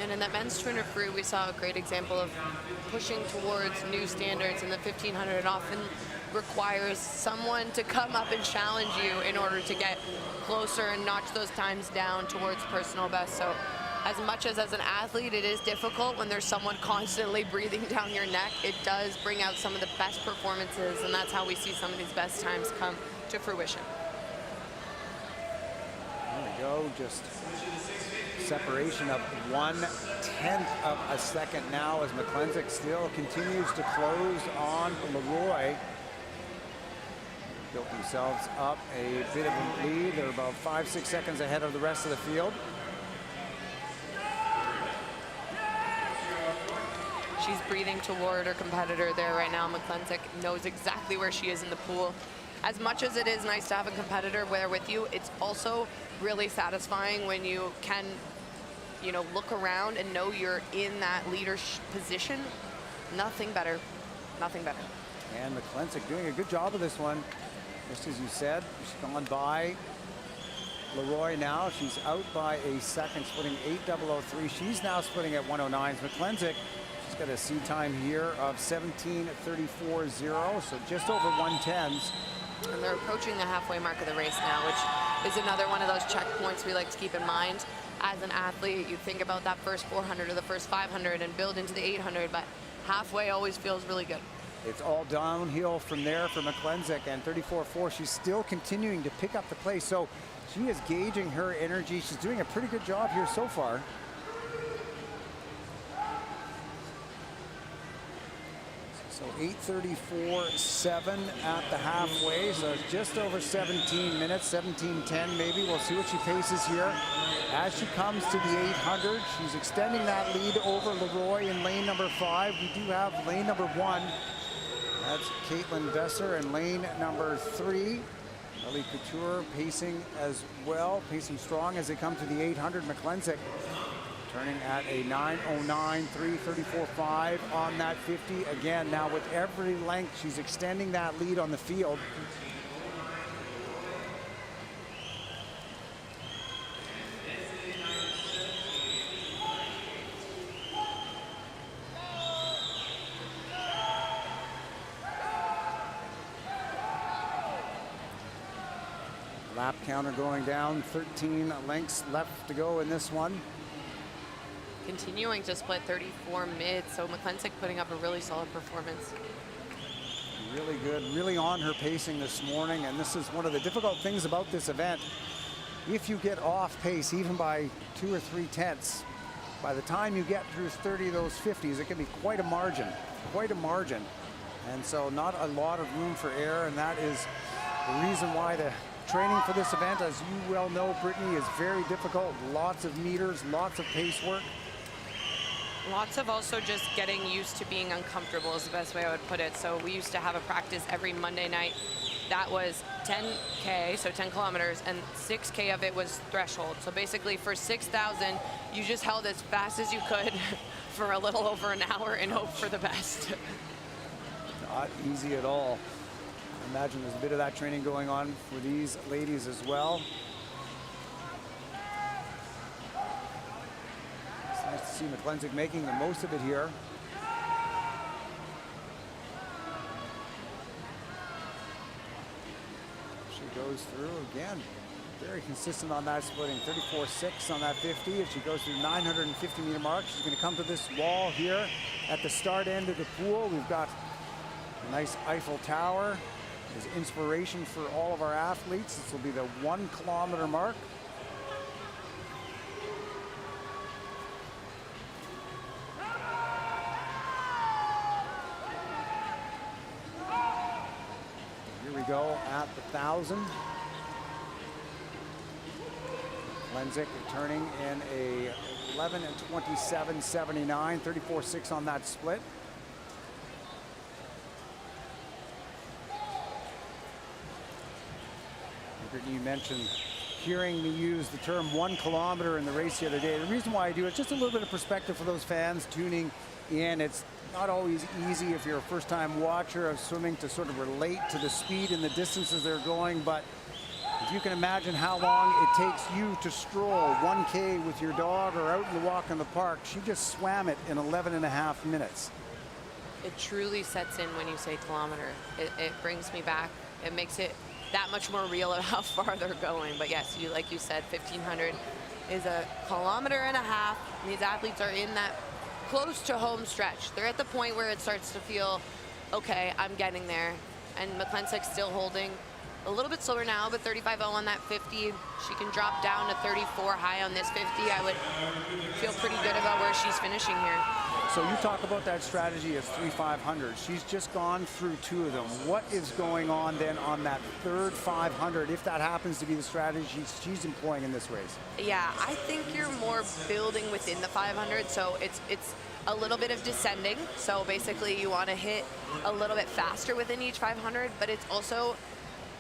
And in that men's 200 free, we saw a great example of pushing towards new standards. In the 1500, it often requires someone to come up and challenge you in order to get closer and notch those times down towards personal best. So as much as an athlete it is difficult when there's someone constantly breathing down your neck, it does bring out some of the best performances, and that's how we see some of these best times come to fruition. There we go, just separation of 1/10 of a second now as McClensick still continues to close on Leroy. Built themselves up a bit of a lead. They're about 5-6 seconds ahead of the rest of the field. She's breathing toward her competitor there right now. McClensick knows exactly where she is in the pool. As much as it is nice to have a competitor there with you, it's also really satisfying when you can, look around and know you're in that leadership position. Nothing better, nothing better. And McClensick doing a good job of this one. Just as you said, she's gone by Leroy now. She's out by a second, splitting 8:003. She's now splitting at 109s. McClensick, she's got a seed time here of 17:34.0, so just over 110s. And they're approaching the halfway mark of the race now, which is another one of those checkpoints we like to keep in mind. As an athlete, you think about that first 400 or the first 500 and build into the 800, but halfway always feels really good. It's all downhill from there for McClensick, and 34.4, she's still continuing to pick up the pace. So she is gauging her energy. She's doing a pretty good job here so far. So 8:34.7 at the halfway, so it's just over 17 minutes, 17:10 maybe. We'll see what she paces here. As she comes to the 800, she's extending that lead over Leroy in lane number 5. We do have lane number 1. That's Caitlin Besser, and lane number 3. Ellie Couture pacing as well, pacing strong as they come to the 800. McClensick turning at a 9:09, 3:34.5 on that 50. Again, now with every length, she's extending that lead on the field. Lap counter going down, 13 lengths left to go in this one. Continuing to split 34 mid, so McClensick putting up a really solid performance. Really good, really on her pacing this morning, and this is one of the difficult things about this event. If you get off pace, even by 2 or 3 tenths, by the time you get through 30 of those 50s, it can be quite a margin, And so not a lot of room for error, and that is the reason why the training for this event, as you well know, Brittany, is very difficult. Lots of meters, lots of pace work. Lots of also just getting used to being uncomfortable is the best way I would put it. So we used to have a practice every Monday night. That was 10K, so 10 kilometers, and 6K of it was threshold. So basically for 6,000, you just held as fast as you could for a little over an hour and hope for the best. Not easy at all. I imagine there's a bit of that training going on for these ladies as well. It's nice to see McClensick making the most of it here. She goes through again. Very consistent on that splitting, 34.6 on that 50. If she goes through 950 meter mark, she's going to come to this wall here at the start end of the pool. We've got a nice Eiffel Tower as inspiration for all of our athletes. This will be the 1 kilometer mark. Here we go at the 1,000. McClensick turning in a 11:27.79, 34.6 on that split. You mentioned hearing me use the term 1 kilometer in the race the other day. The reason why I do it, just a little bit of perspective for those fans tuning in. It's not always easy if you're a first-time watcher of swimming to sort of relate to the speed and the distances they're going, but if you can imagine how long it takes you to stroll 1K with your dog or out in the walk in the park, she just swam it in 11.5 minutes. It truly sets in when you say kilometer. It brings me back. It makes it that much more real of how far they're going. But yes, you like you said, 1,500 is 1.5 kilometers. And these athletes are in that close to home stretch. They're at the point where it starts to feel, okay, I'm getting there. And McClensick's still holding a little bit slower now, but 35.0 on that 50. She can drop down to 34 high on this 50. I would feel pretty good about where she's finishing here. So you talk about that strategy of 3,500. She's just gone through 2 of them. What is going on then on that third 500, if that happens to be the strategy she's employing in this race? Yeah, I think you're more building within the 500, so it's a little bit of descending. So basically you want to hit a little bit faster within each 500, but it's also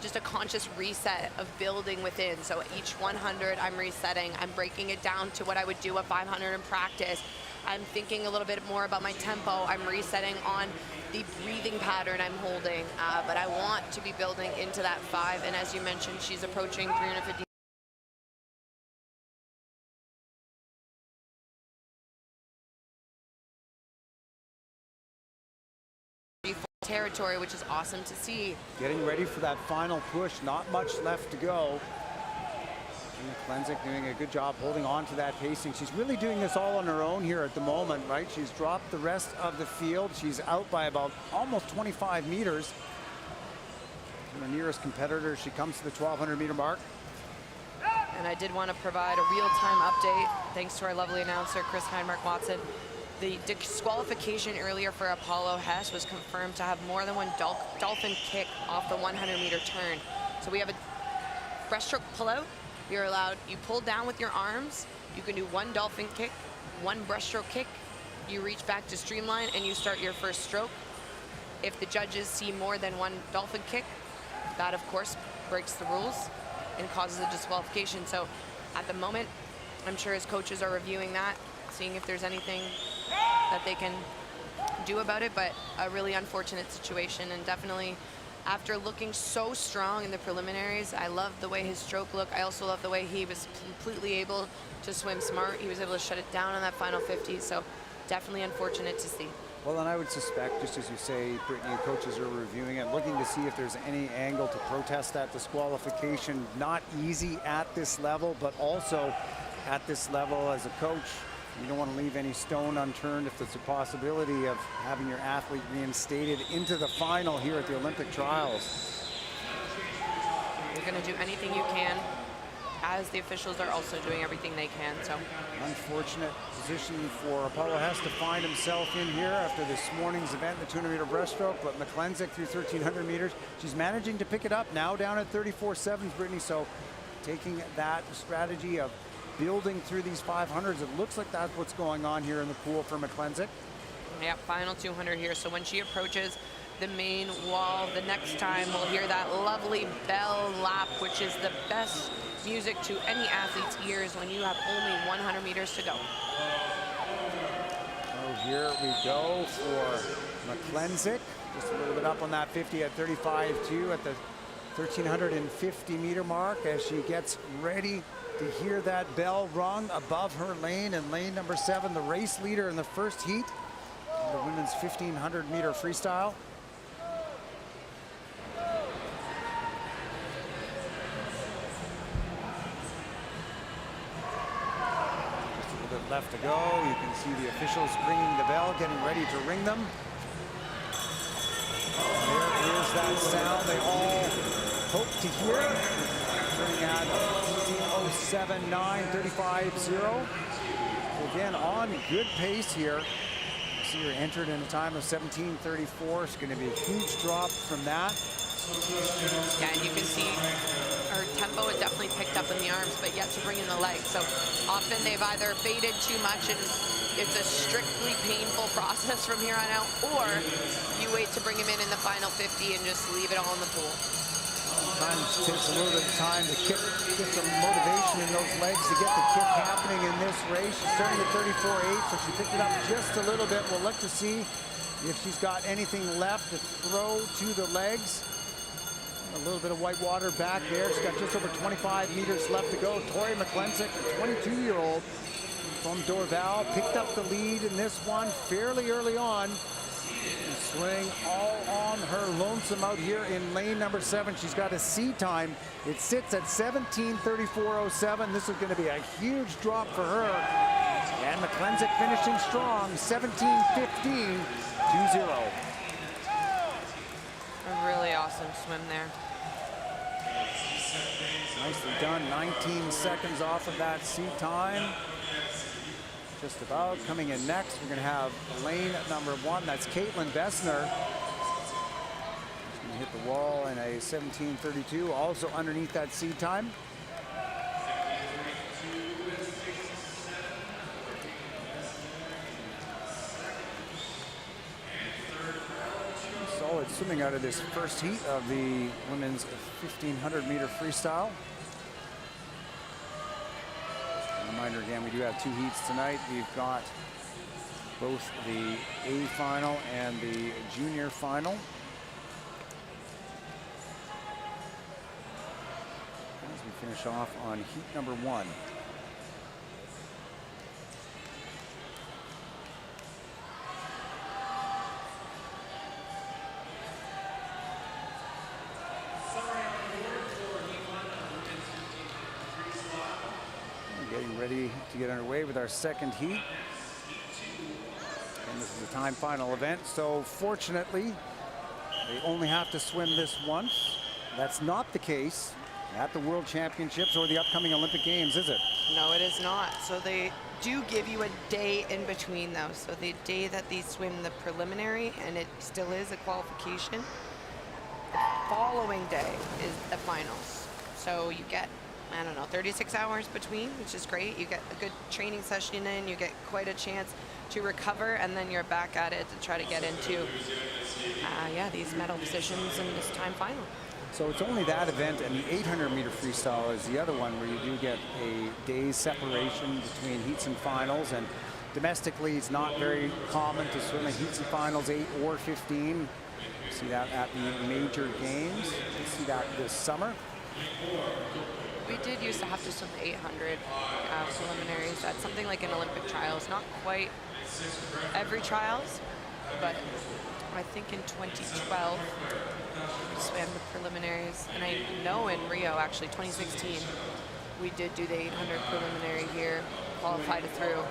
just a conscious reset of building within. So each 100 I'm resetting, I'm breaking it down to what I would do at 500 in practice. I'm thinking a little bit more about my tempo. I'm resetting on the breathing pattern I'm holding, but I want to be building into that 5. And as you mentioned, she's approaching 350 territory, which is awesome to see. Getting ready for that final push, not much left to go. Klenzik doing a good job holding on to that pacing. She's really doing this all on her own here at the moment, right? She's dropped the rest of the field. She's out by about almost 25 meters. Her nearest competitor, she comes to the 1,200 meter mark. And I did want to provide a real-time update, thanks to our lovely announcer, Chris Heinmark-Watson. The disqualification earlier for Apollo Hess was confirmed to have more than one dolphin kick off the 100-meter turn. So we have a breaststroke pullout. You're allowed, you pull down with your arms, you can do one dolphin kick, one breaststroke kick, you reach back to streamline, and you start your first stroke. If the judges see more than one dolphin kick, that of course breaks the rules and causes a disqualification. So at the moment, I'm sure his coaches are reviewing that, seeing if there's anything that they can do about it, but a really unfortunate situation. And definitely, after looking so strong in the preliminaries, I love the way his stroke looked. I also love the way he was completely able to swim smart. He was able to shut it down on that final 50, so definitely unfortunate to see. Well, and I would suspect, just as you say, Brittany, coaches are reviewing it, looking to see if there's any angle to protest that disqualification. Not easy at this level, but also at this level as a coach, you don't want to leave any stone unturned if there's a possibility of having your athlete reinstated into the final here at the Olympic trials. You're going to do anything you can, as the officials are also doing everything they can. So unfortunate position for Apollo Hess to find himself in here after this morning's event, the 200-meter breaststroke, but McKlenzik through 1,300 meters. She's managing to pick it up now down at 34.7, Brittany, so taking that strategy of building through these 500s, it looks like that's what's going on here in the pool for McKlenzik. Yeah, final 200 here. So when she approaches the main wall, the next time we'll hear that lovely bell lap, which is the best music to any athlete's ears when you have only 100 meters to go. So here we go for McKlenzik. Just a little bit up on that 50 at 35.2 at the 1,350 meter mark as she gets ready to hear that bell rung above her lane, and lane number 7, the race leader in the first heat, the women's 1,500 meter freestyle. Just a little bit left to go. You can see the officials ringing the bell, getting ready to ring them. There is that sound they all hope to hear. Turning at 15:07.9, 35.0. Again, on good pace here. See her entered in a time of 17:34. It's going to be a huge drop from that. Yeah, and you can see her tempo is definitely picked up in the arms, but yet to bring in the legs. So often they've either faded too much and it's a strictly painful process from here on out, or you wait to bring him in the final 50 and just leave it all in the pool. Sometimes it takes a little bit of time to get some motivation in those legs to get the kick happening in this race. She's starting at 34.8, so she picked it up just a little bit. We'll look to see if she's got anything left to throw to the legs. A little bit of white water back there. She's got just over 25 meters left to go. Tori McKlenzik, a 22-year-old from Dorval, picked up the lead in this one fairly early on. Swing all on her lonesome out here in lane number 7. She's got a C time. It sits at 17:34.07. This is going to be a huge drop for her. And McKlenzik finishing strong, 17:15.20. A really awesome swim there. Nicely done, 19 seconds off of that C time. Just about. Coming in next, we're going to have lane number 1. That's Caitlin Bessner. She's going to hit the wall in a 17:32, also underneath that C time. Solid swimming out of this first heat of the women's 1,500 meter freestyle. Reminder again, we do have 2 heats tonight. We've got both the A final and the junior final. As we finish off on heat number 1. Getting ready to get underway with our second heat. And this is a time final event, so fortunately, they only have to swim this once. That's not the case at the World Championships or the upcoming Olympic Games, is it? No, it is not. So they do give you a day in between those. So the day that they swim the preliminary, and it still is a qualification, the following day is the finals. So you get, I don't know, 36 hours between, which is great. You get a good training session in, you get quite a chance to recover, and then you're back at it to try to get into, these medal positions in this time final. So it's only that event, and the 800-meter freestyle is the other one where you do get a day's separation between heats and finals. And domestically, it's not very common to swim in heats and finals 8 or 15. You see that at the major games. You see that this summer. We did used to have to swim the 800 preliminaries. That's something like an Olympic trials. Not quite every trials, but I think in 2012 we swam the preliminaries. And I know in Rio, actually, 2016, we did do the 800 preliminary here, qualified through,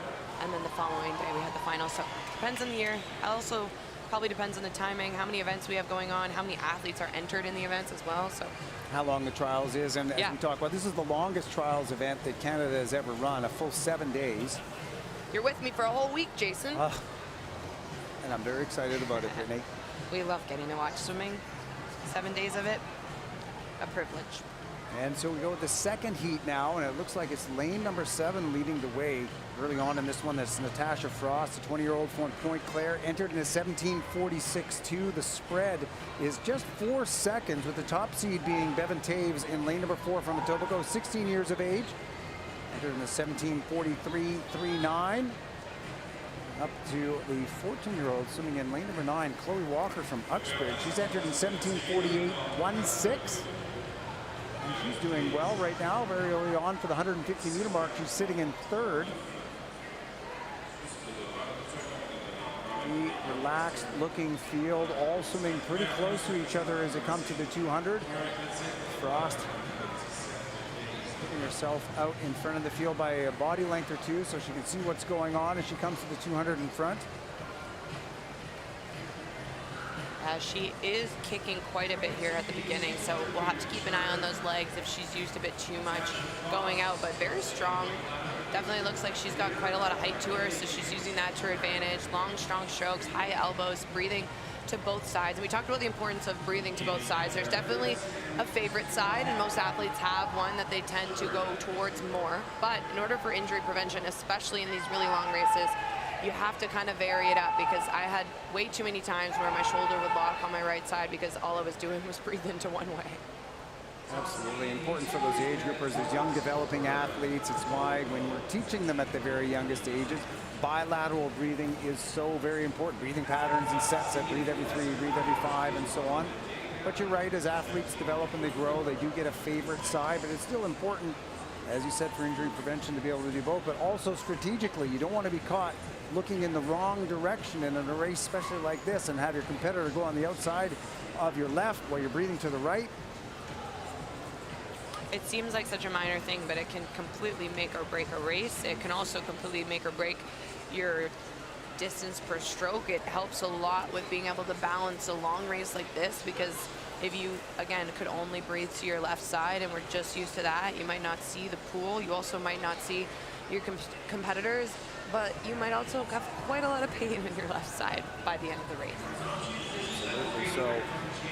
and then the following day we had the final. So it depends on the year. Also probably depends on the timing, how many events we have going on, how many athletes are entered in the events as well. So how long the trials is, and as we talk about, this is the longest trials event that Canada has ever run, a full 7 days. You're with me for a whole week, Jason. And I'm very excited about it, Brittany. We love getting to watch swimming. 7 days of it, a privilege. And so we go with the second heat now, and it looks like it's lane number 7 leading the way early on in this one. That's Natasha Frost, a 20-year-old from Point Claire, entered in a 17:46.2. The spread is just 4 seconds, with the top seed being Bevan Taves in lane number 4 from Etobicoke, 16 years of age. Entered in a 17:43.39. Up to the 14-year-old swimming in lane number 9, Chloe Walker from Uxbridge. She's entered in 17:48.16. And she's doing well right now, very early on for the 150-meter mark. She's sitting in 3rd. The relaxed looking field, all swimming pretty close to each other as it comes to the 200. Frost putting herself out in front of the field by a body length or two so she can see what's going on as she comes to the 200 in front. She is kicking quite a bit here at the beginning, so we'll have to keep an eye on those legs if she's used a bit too much going out, but very strong. Definitely looks like she's got quite a lot of height to her, so she's using that to her advantage. Long, strong strokes, high elbows, breathing to both sides. And we talked about the importance of breathing to both sides. There's definitely a favorite side, and most athletes have one that they tend to go towards more. But in order for injury prevention, especially in these really long races, you have to kind of vary it up, because I had way too many times where my shoulder would lock on my right side because all I was doing was breathe into one way. Absolutely important for those age groupers, those young developing athletes. It's why when we're teaching them at the very youngest ages, bilateral breathing is so very important. Breathing patterns and sets that breathe every 3, breathe every 5, and so on. But you're right, as athletes develop and they grow, they do get a favorite side, but it's still important, as you said, for injury prevention to be able to do both, but also strategically. You don't want to be caught looking in the wrong direction in a race, especially like this, and have your competitor go on the outside of your left while you're breathing to the right. It seems like such a minor thing, but it can completely make or break a race. It can also completely make or break your distance per stroke. It helps a lot with being able to balance a long race like this, because if you, again, could only breathe to your left side and we're just used to that, you might not see the pool. You also might not see your competitors, but you might also have quite a lot of pain in your left side by the end of the race. Absolutely. So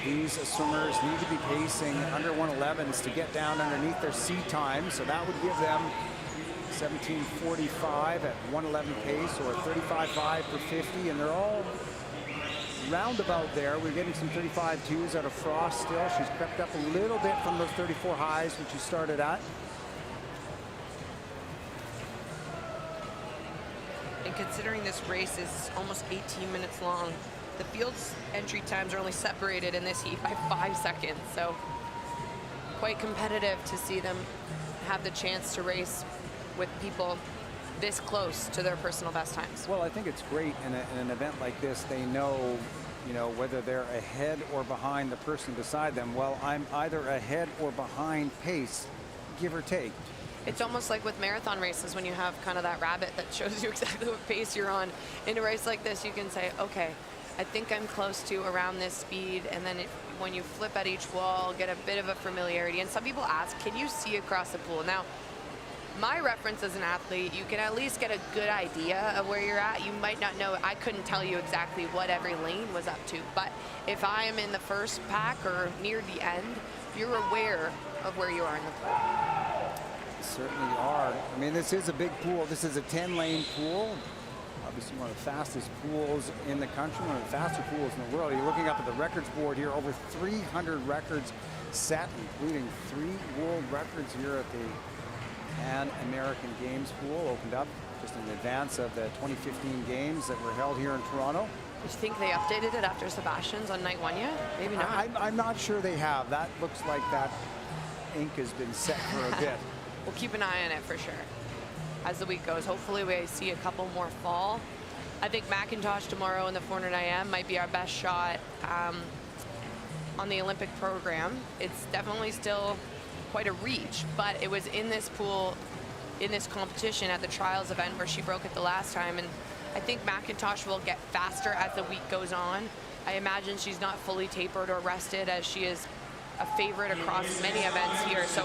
these swimmers need to be pacing under 111s to get down underneath their C time. So that would give them 17:45 at 111 pace, or 35.5 per 50, and they're all roundabout there. We're getting some 35.2s out of Frost still. She's crept up a little bit from those 34 highs which she started at. And considering this race is almost 18 minutes long, the field's entry times are only separated in this heat by 5 seconds. So quite competitive to see them have the chance to race with people this close to their personal best times. Well, I think it's great in an event like this. They know, whether they're ahead or behind the person beside them. Well, I'm either ahead or behind pace, give or take. It's almost like with marathon races when you have kind of that rabbit that shows you exactly what pace you're on. In a race like this, you can say, okay, I think I'm close to around this speed, and then when you flip at each wall, get a bit of a familiarity. And some people ask, can you see across the pool? Now, my reference as an athlete, you can at least get a good idea of where you're at. You might not know, I couldn't tell you exactly what every lane was up to, but if I am in the first pack or near the end, you're aware of where you are in the pool. Certainly are. I mean, this is a big pool. This is a 10-lane pool. Obviously one of the fastest pools in the country, one of the faster pools in the world. You're looking up at the records board here, over 300 records set, including 3 world records here at the Pan American Games pool, opened up just in advance of the 2015 games that were held here in Toronto. Do you think they updated it after Sebastian's on night 1 yet? Maybe not. I'm not sure they have. That looks like that ink has been set for a bit. We'll keep an eye on it for sure as the week goes. Hopefully we see a couple more fall. I think McIntosh tomorrow in the 400 IM might be our best shot on the Olympic program. It's definitely still quite a reach, but it was in this pool, in this competition at the trials event where she broke it the last time, and I think McIntosh will get faster as the week goes on. I imagine she's not fully tapered or rested, as she is a favorite across many events here. So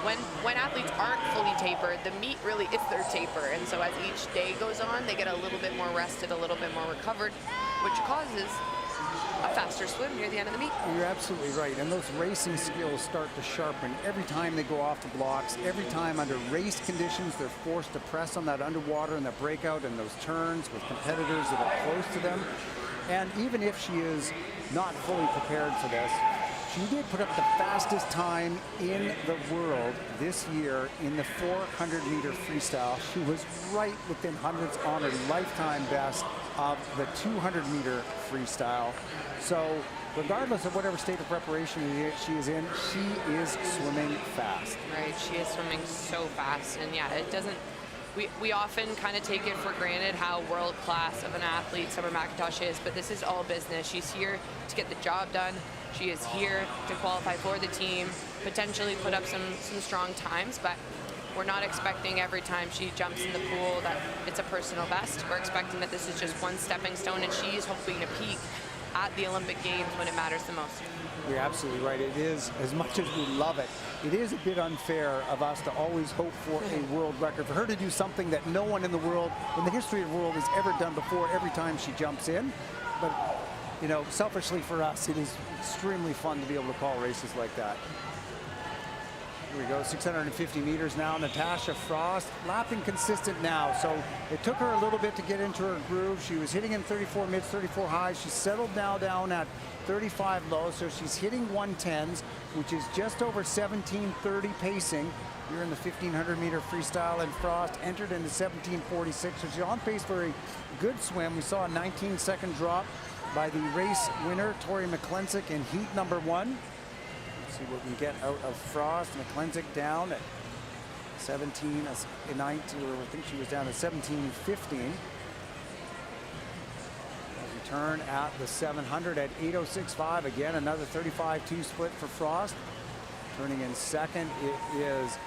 when athletes aren't fully tapered, the meet really is their taper. And so as each day goes on, they get a little bit more rested, a little bit more recovered, which causes a faster swim near the end of the meet. You're absolutely right. And those racing skills start to sharpen every time they go off the blocks. Every time under race conditions, they're forced to press on that underwater and that breakout and those turns with competitors that are close to them. And even if she is not fully prepared for this, she did put up the fastest time in the world this year in the 400-meter freestyle. She was right within hundreds on her lifetime best of the 200-meter freestyle. So regardless of whatever state of preparation she is in, she is swimming fast. Right, she is swimming so fast. And yeah, it doesn't, we often kind of take it for granted how world-class of an athlete Summer McIntosh is, but this is all business. She's here to get the job done. She is here to qualify for the team, potentially put up some strong times, but we're not expecting every time she jumps in the pool that it's a personal best. We're expecting that this is just one stepping stone, and she's hoping to peak at the Olympic Games when it matters the most. You're absolutely right. It is, as much as we love it, it is a bit unfair of us to always hope for a world record. For her to do something that no one in the world, in the history of the world, has ever done before every time she jumps in. But, you know, selfishly for us, it is extremely fun to be able to call races like that. Here we go, 650 meters now. Natasha Frost lapping consistent now. So it took her a little bit to get into her groove. She was hitting in 34 mids, 34 highs. She settled now down at 35 lows. So she's hitting 110s, which is just over 1730 pacing. Here in the 1500 meter freestyle, and Frost entered into 1746. So she's on pace for a good swim. We saw a 19-second drop by the race winner, Tori McClensick, in heat number 1. Let's see what we get out of Frost. McClensick down at 19, or I think she was down at 17:15. Return at the 700 at 8:06.5. Again, another 35-2 split for Frost. Turning in second, it is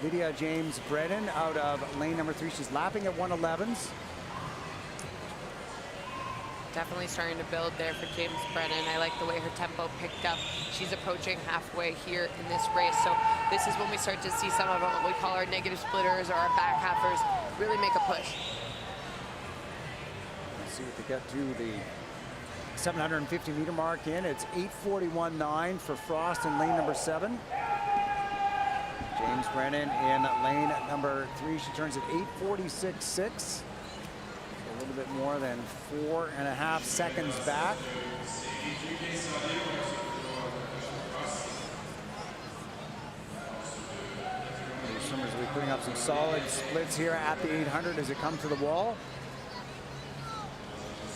Lydia James Brennan out of lane number 3. She's lapping at 111s. Definitely starting to build there for James Brennan. I like the way her tempo picked up. She's approaching halfway here in this race. So this is when we start to see some of what we call our negative splitters or our back halfers really make a push. Let's see what they get to the 750 meter mark in. It's 8:41.9 for Frost in lane number 7. James Brennan in lane number 3. She turns at 8:46.6. A little bit more than 4.5 seconds back. The swimmers will be putting up some solid splits here at the 800 as it comes to the wall.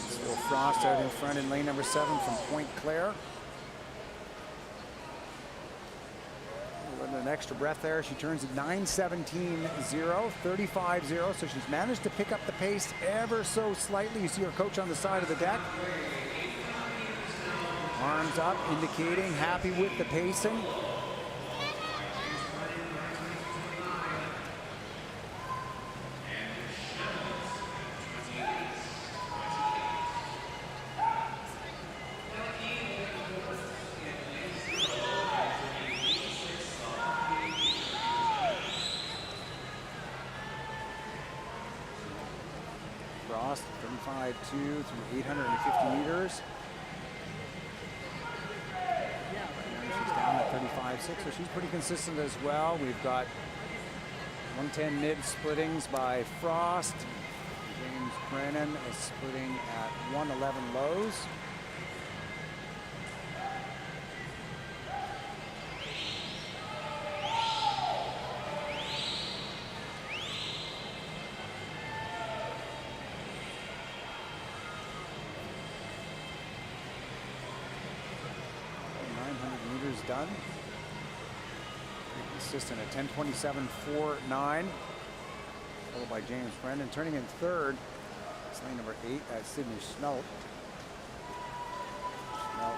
Still Frost out in front in lane number 7 from Point Claire. An extra breath there. She turns at 9:17.0, 35.0. So she's managed to pick up the pace ever so slightly. You see her coach on the side of the deck. Arms up, indicating happy with the pacing. Frost, 35.2 through 850 meters. And she's down at 35.6, so she's pretty consistent as well. We've got 110 mid splittings by Frost. James Brennan is splitting at 111 lows. Done. Consistent at 10:27.49, followed by James Brennan. Turning in third, it's lane number 8 at Sydney Schmeldt. Schmeldt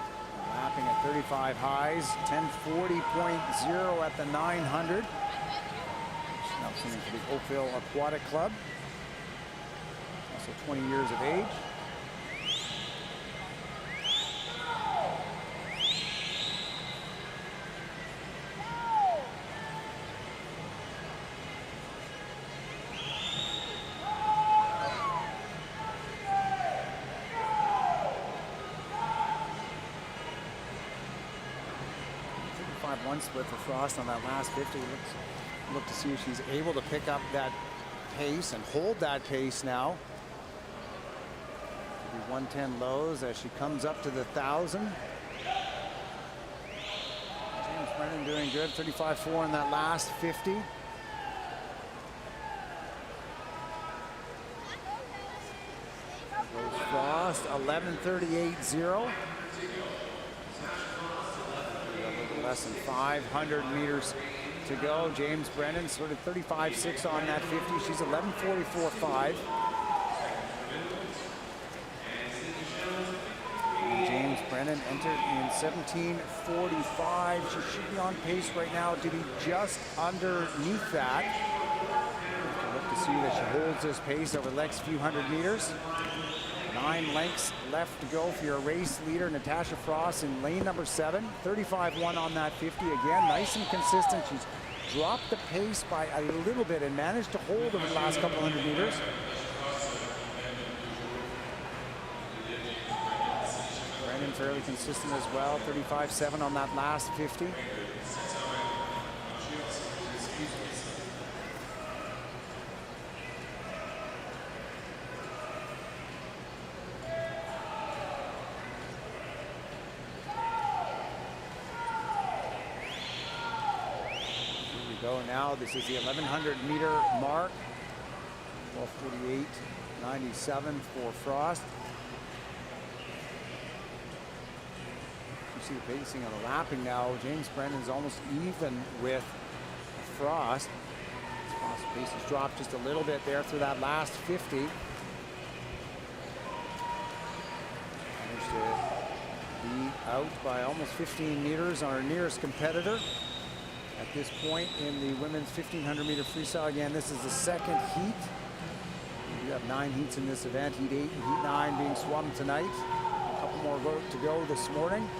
lapping at 35 highs, 10:40.0 at the 900. Schmeldt singing for the Oakville Aquatic Club, also 20 years of age. 1 split for Frost on that last 50. Look to see if she's able to pick up that pace and hold that pace now. Maybe 110 lows as she comes up to the 1,000. James Brennan doing good, 35.4 in that last 50. Goes Frost, 11:38.0. Less than 500 meters to go. James Brennan sort of 35.6 on that 50. She's 11:44.5. And James Brennan entered in 17:45. She should be on pace right now to be just underneath that. Look to see that she holds this pace over the next few hundred meters. 9 lengths left to go for your race leader, Natasha Frost, in lane number 7. 35.1 on that 50. Again, nice and consistent. She's dropped the pace by a little bit and managed to hold over the last couple hundred meters. Brennan fairly consistent as well. 35.7 on that last 50. Now this is the 1100 meter mark. 12:48.97 for Frost. You see the pacing on the lapping now. James Brennan's almost even with Frost. Frost's pace has dropped just a little bit there through that last 50. Managed to be out by almost 15 meters on our nearest competitor. At this point in the women's 1500 meter freestyle, again, this is the second heat. We have 9 heats in this event. Heat 8 and Heat 9 being swum tonight. A couple more to go this morning.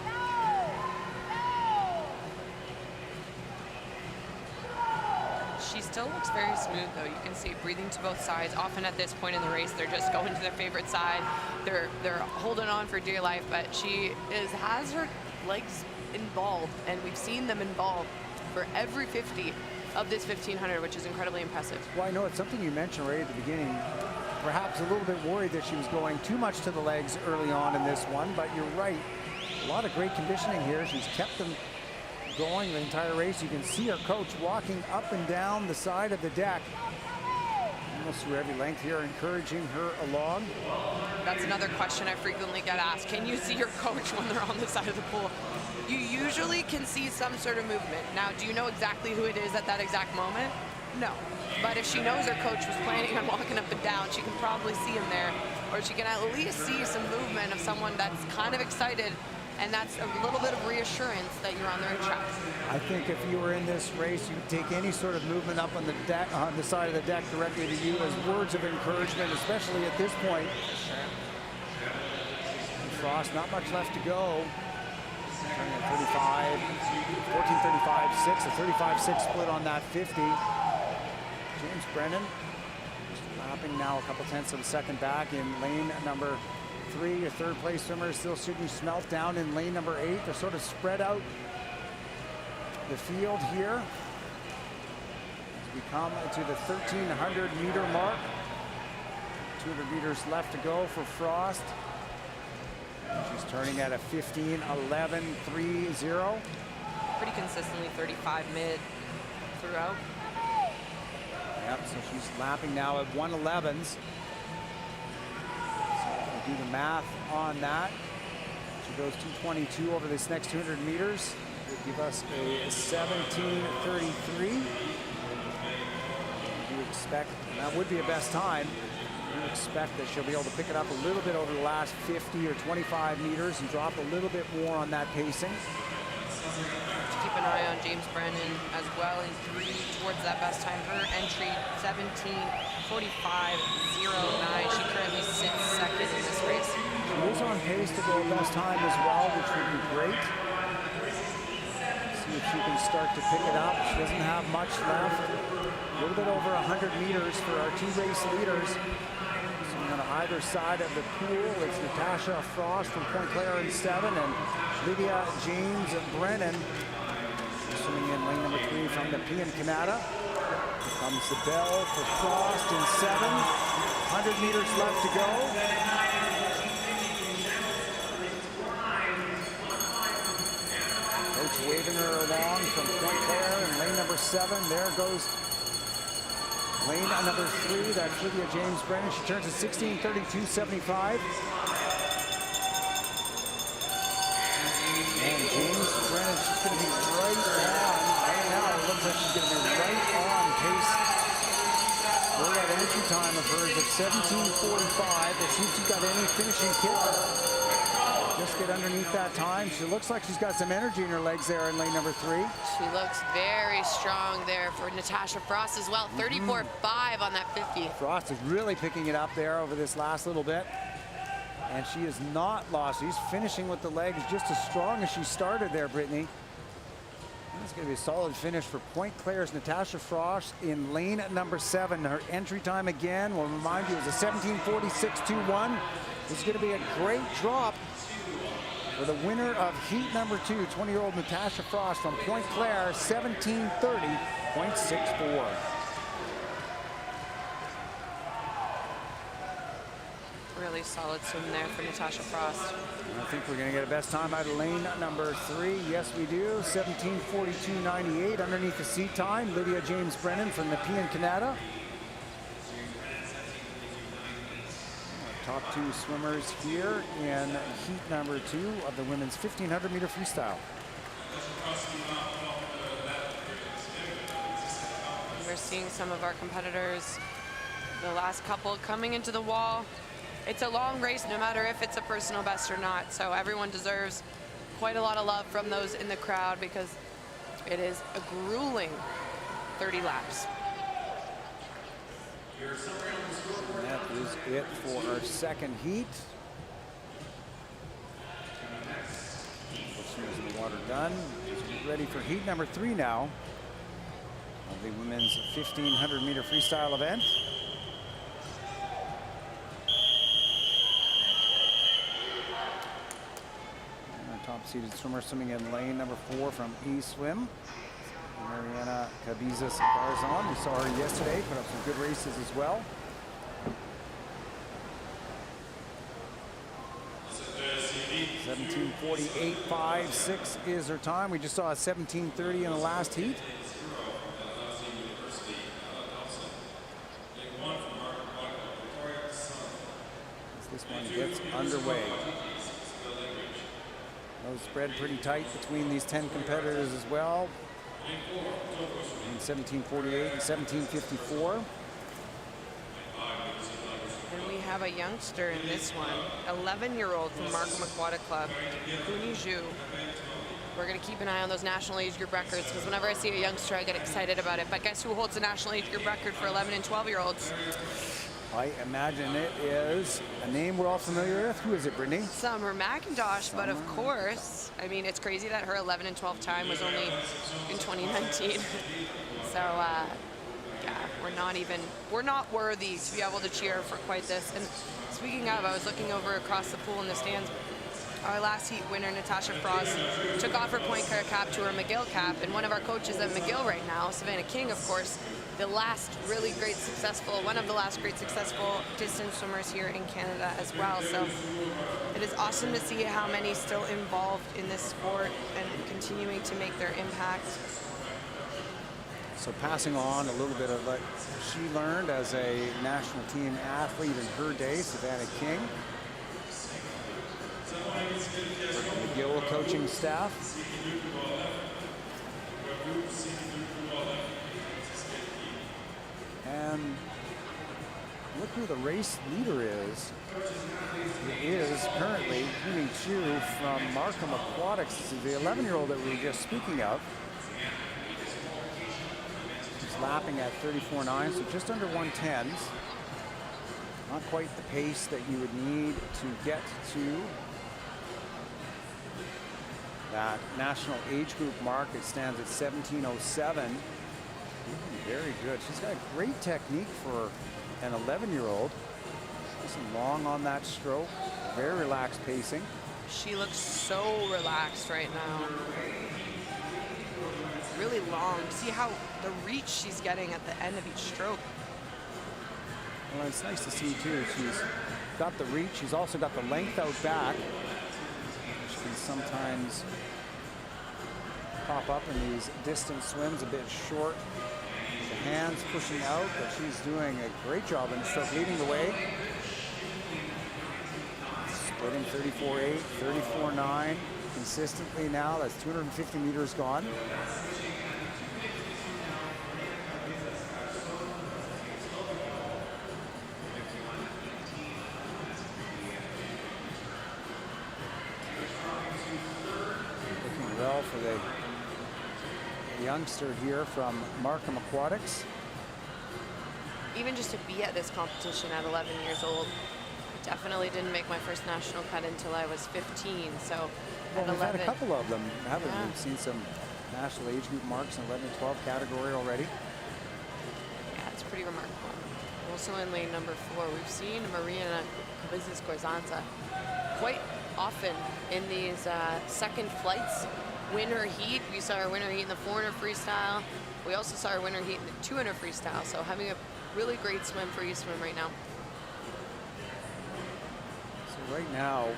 She still looks very smooth, though. You can see breathing to both sides. Often at this point in the race, they're just going to their favorite side. They're holding on for dear life, but she has her legs involved, and we've seen them involved for every 50 of this 1500, which is incredibly impressive. Well, I know it's something you mentioned right at the beginning. Perhaps a little bit worried that she was going too much to the legs early on in this one, but you're right. A lot of great conditioning here. She's kept them going the entire race. You can see her coach walking up and down the side of the deck, almost through every length here, encouraging her along. That's another question I frequently get asked. Can you see your coach when they're on the side of the pool? You usually can see some sort of movement. Now, do you know exactly who it is at that exact moment? No. But if she knows her coach was planning on walking up and down, she can probably see him there, or she can at least see some movement of someone that's kind of excited, and that's a little bit of reassurance that you're on the right track. I think if you were in this race, you'd take any sort of movement up on the deck, on the side of the deck directly to you as words of encouragement, especially at this point. And Frost, not much left to go. Turning at 35, 14:35.6, a 35.6 split on that 50. James Brennan, Lapping now a couple tenths of a second back in lane number 3. Your third place swimmer is still Sydney Smelt down in lane number 8. They're sort of spread out the field here as we come to the 1,300 meter mark. 200 meters left to go for Frost. She's turning at a 15:11.30. Pretty consistently 35 mid throughout. Yep, so she's lapping now at 1:11s. So we'll do the math on that. She goes 2:22 over this next 200 meters. It will give us a 17:33. You expect, and that would be a best time. You expect that she'll be able to pick it up a little bit over the last 50 or 25 meters and drop a little bit more on that pacing. Keep an eye on James Brennan as well in 3 towards that best time. Her entry 17:45.09. She currently sits second in this race. She is on pace to go best time as well, which would be great. See if she can start to pick it up. She doesn't have much left. A little bit over 100 meters for our 2 race leaders. On either side of the pool, it's Natasha Frost from Point Claire in 7 and Lydia James Brennan swimming in lane number 3 from the P in Canada. Here comes the bell for Frost in 7. 100 meters left to go. Coach waving her along from Point Claire in lane number 7. There goes lane number 3, that's Lydia James Brennan. She turns at 16:32.75. And James Brennan, she's going to be right on. Right now, it looks like she's going to be right on pace for that entry time of hers of 17:45. Let's see if she's got any finishing kick. Just get underneath that time. She looks like she's got some energy in her legs there in lane number 3. She looks very strong there for Natasha Frost as well. 34.5 on that 50. Frost is really picking it up there over this last little bit. And she is not lost. She's finishing with the legs just as strong as she started there, Brittany. It's going to be a solid finish for Point Claire's Natasha Frost in lane number 7. Her entry time again, we'll remind you, is a 17:46.21. This is going to be a great drop for the winner of heat number 2, 20-year-old Natasha Frost from Point Claire, 17:30.64. Really solid swim there for Natasha Frost. I think we're going to get a best time out of lane number 3. Yes, we do. 17:42.98 underneath the seat time. Lydia James Brennan from the P in Canada. Top 2 swimmers here in heat number 2 of the women's 1,500 meter freestyle. We're seeing some of our competitors, the last couple coming into the wall. It's a long race, no matter if it's a personal best or not. So everyone deserves quite a lot of love from those in the crowd because it is a grueling 30 laps. And that is it for our second heat. Swimmers in the water done. Ready for heat number 3 now of the women's 1,500 meter freestyle event. Top-seeded swimmer swimming in lane number 4 from E-Swim. Mariana Cabezas Garzon. We saw her yesterday, put up some good races as well. (17:48.56) is her time. We just saw a 17:30 in the last heat. As this one gets underway. Those spread pretty tight between these 10 competitors as well. In 17:48 and 17:54. And we have a youngster in this one, 11-year-old from Markham Aquatic Club, Kuni Zhu. We're going to keep an eye on those national age group records because whenever I see a youngster, I get excited about it. But guess who holds the national age group record for 11 and 12-year-olds? I imagine it is a name we're all familiar with. Who is it, Brittany? Summer McIntosh, but of course, I mean, it's crazy that her 11 and 12 time was only in 2019. So, yeah, we're not worthy to be able to cheer for quite this. And speaking of, I was looking over across the pool in the stands. Our last heat winner, Natasha Frost, took off her point guard cap to her McGill cap, and one of our coaches at McGill right now, Savannah King, of course, one of the last great successful distance swimmers here in Canada as well. So it is awesome to see how many still involved in this sport and continuing to make their impact. So passing on a little bit of what she learned as a national team athlete in her day, Savannah King. McGill coaching staff. And look who the race leader is. It is currently Yumi Chu from Markham Aquatics. This is the 11-year-old that we were just speaking of. She's lapping at 34.9, so just under 110s. Not quite the pace that you would need to get to that national age group mark. It stands at 17:07. Very good. She's got great technique for an 11-year-old. Nice and long on that stroke. Very relaxed pacing. She looks so relaxed right now. Really long. See how the reach she's getting at the end of each stroke. Well, it's nice to see too. She's got the reach. She's also got the length out back. She can sometimes pop up in these distance swims a bit short. The hands pushing out, but she's doing a great job in the stroke, leading the way. Splitting 34.8, 34.9 consistently now. That's 250 meters gone. Looking well for the youngster here from Markham Aquatics. Even just to be at this competition at 11 years old, definitely didn't make my first national cut until I was 15. So well, at we've 11, had a couple of them, haven't yeah. we? We've seen some national age group marks in 11-12 category already. Yeah, it's pretty remarkable. Also in lane number 4, we've seen Marina Cabezas-Corzanza quite often in these second flights win her heat. We saw her win her heat in the 400 freestyle. We also saw her win her heat in the 200 freestyle. So having a really great swim for East Swim right now. So right now,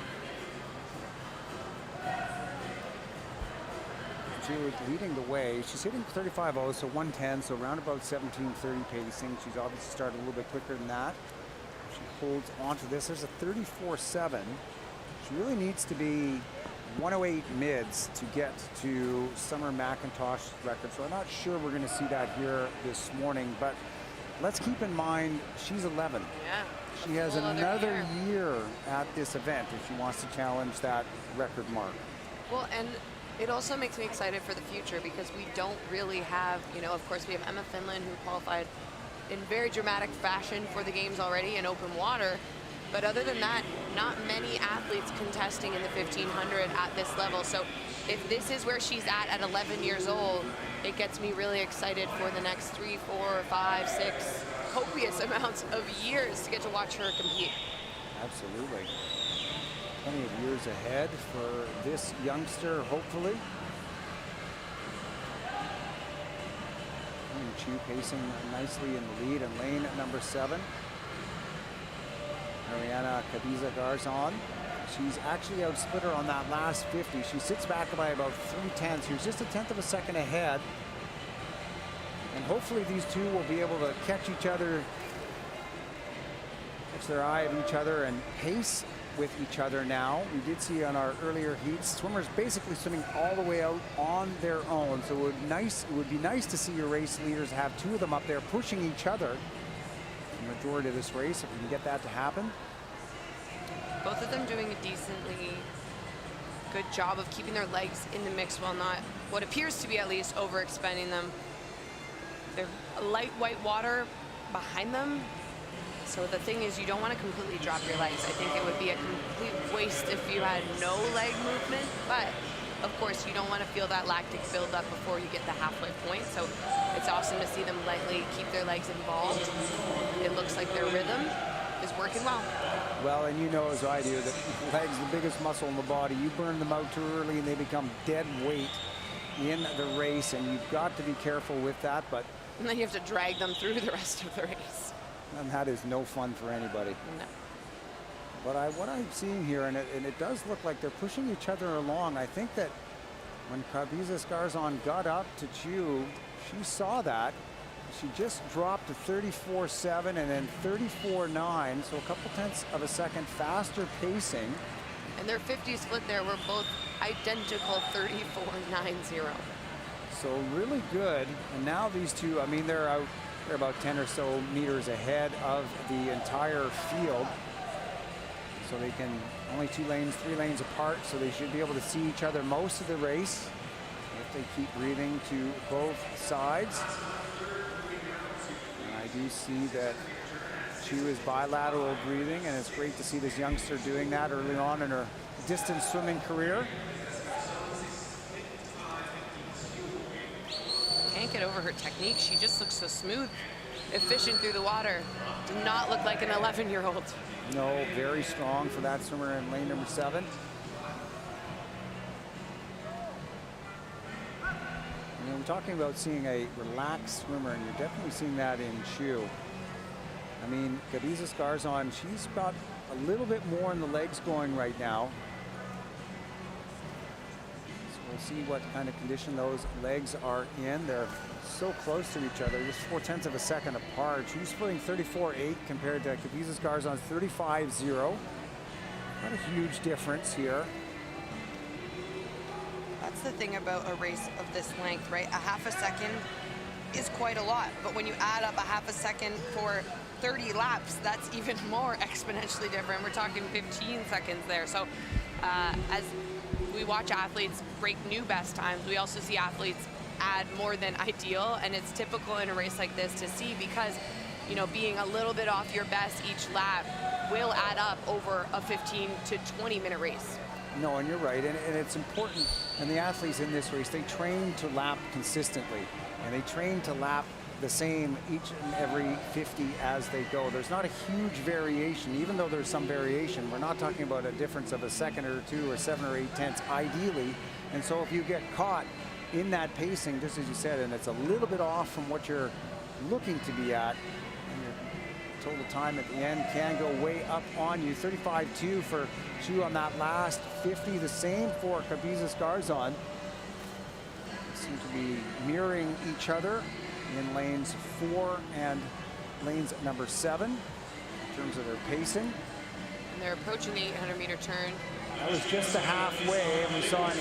she was leading the way. She's hitting 35.0, so 110, so around about 17:30 pacing. She's obviously started a little bit quicker than that. She holds onto this. There's a 34.7. She really needs to be 108 mids to get to Summer McIntosh's record. So I'm not sure we're going to see that here this morning, but let's keep in mind she's 11. Yeah. She has another year at this event if she wants to challenge that record mark. Well, and it also makes me excited for the future because we don't really have, of course we have Emma Finland who qualified in very dramatic fashion for the games already in open water. But other than that, not many athletes contesting in the 1500 at this level. So if this is where she's at 11 years old, it gets me really excited for the next 3, 4, 5, 6 copious amounts of years to get to watch her compete. Absolutely. Plenty of years ahead for this youngster, hopefully. Chu pacing nicely in the lead in lane number 7. Mariana Cabiza-Garzon. She's actually outsplit her on that last 50. She sits back by about 3/10. She was just a 1/10 of a second ahead. And hopefully these two will be able to catch each other, catch their eye of each other and pace with each other now. We did see on our earlier heats, swimmers basically swimming all the way out on their own. So it would be nice to see your race leaders have two of them up there pushing each other the majority of this race, if we can get that to happen. Both of them doing a decently good job of keeping their legs in the mix while not, what appears to be at least, overexpending them. They're light white water behind them. So the thing is, you don't want to completely drop your legs. I think it would be a complete waste if you had no leg movement, but of course, you don't want to feel that lactic buildup before you get the halfway point. So it's awesome to see them lightly keep their legs involved. It looks like their rhythm is working well. Well, and you know as I do that legs, the biggest muscle in the body, you burn them out too early and they become dead weight in the race, and you've got to be careful with that. But And then you have to drag them through the rest of the race. and that is no fun for anybody. No. But what I'm seeing here, and it does look like they're pushing each other along. I think that when Cabeza Scarzon got up to Chu, she saw that. She just dropped to 34.7 and then 34.9, so a couple tenths of a second faster pacing. And their 50 split there were both identical 34.90. So really good. And now these two, I mean, they're about 10 or so meters ahead of the entire field. So they can, only 2 lanes, 3 lanes apart, so they should be able to see each other most of the race if they keep breathing to both sides. And I do see that Chu is bilateral breathing, and it's great to see this youngster doing that early on in her distance swimming career. Can't get over her technique. She just looks so smooth, efficient through the water. Did not look like an 11-year-old. No, very strong for that swimmer in lane number 7. And I'm talking about seeing a relaxed swimmer, and you're definitely seeing that in Chu. I mean, Cabeza Scarzon, she's got a little bit more in the legs going right now. So we'll see what kind of condition those legs are in. They're so close to each other, just 0.4 of a second apart. She's splitting 34.8 compared to Cabeza Scarzon's 35.0. Not a huge difference here. That's the thing about a race of this length, right? A half a second is quite a lot, but when you add up a half a second for 30 laps, that's even more exponentially different. We're talking 15 seconds there. So as we watch athletes break new best times, we also see athletes add more than ideal, and it's typical in a race like this to see, because you know, being a little bit off your best each lap will add up over a 15 to 20 minute race. No, and you're right, and it's important, and the athletes in this race, they train to lap consistently, and they train to lap the same each and every 50 as they go. There's not a huge variation, even though there's some variation. We're not talking about a difference of a second or 2 or 7 or 8 tenths ideally, and so if you get caught in that pacing, just as you said, and it's a little bit off from what you're looking to be at, and your total time at the end can go way up on you. 35.2 for Chu on that last 50, the same for Cabeza Scarzon. They seem to be mirroring each other in lanes 4 and lanes number 7 in terms of their pacing. And they're approaching the 800 meter turn. That was just a halfway, and we saw an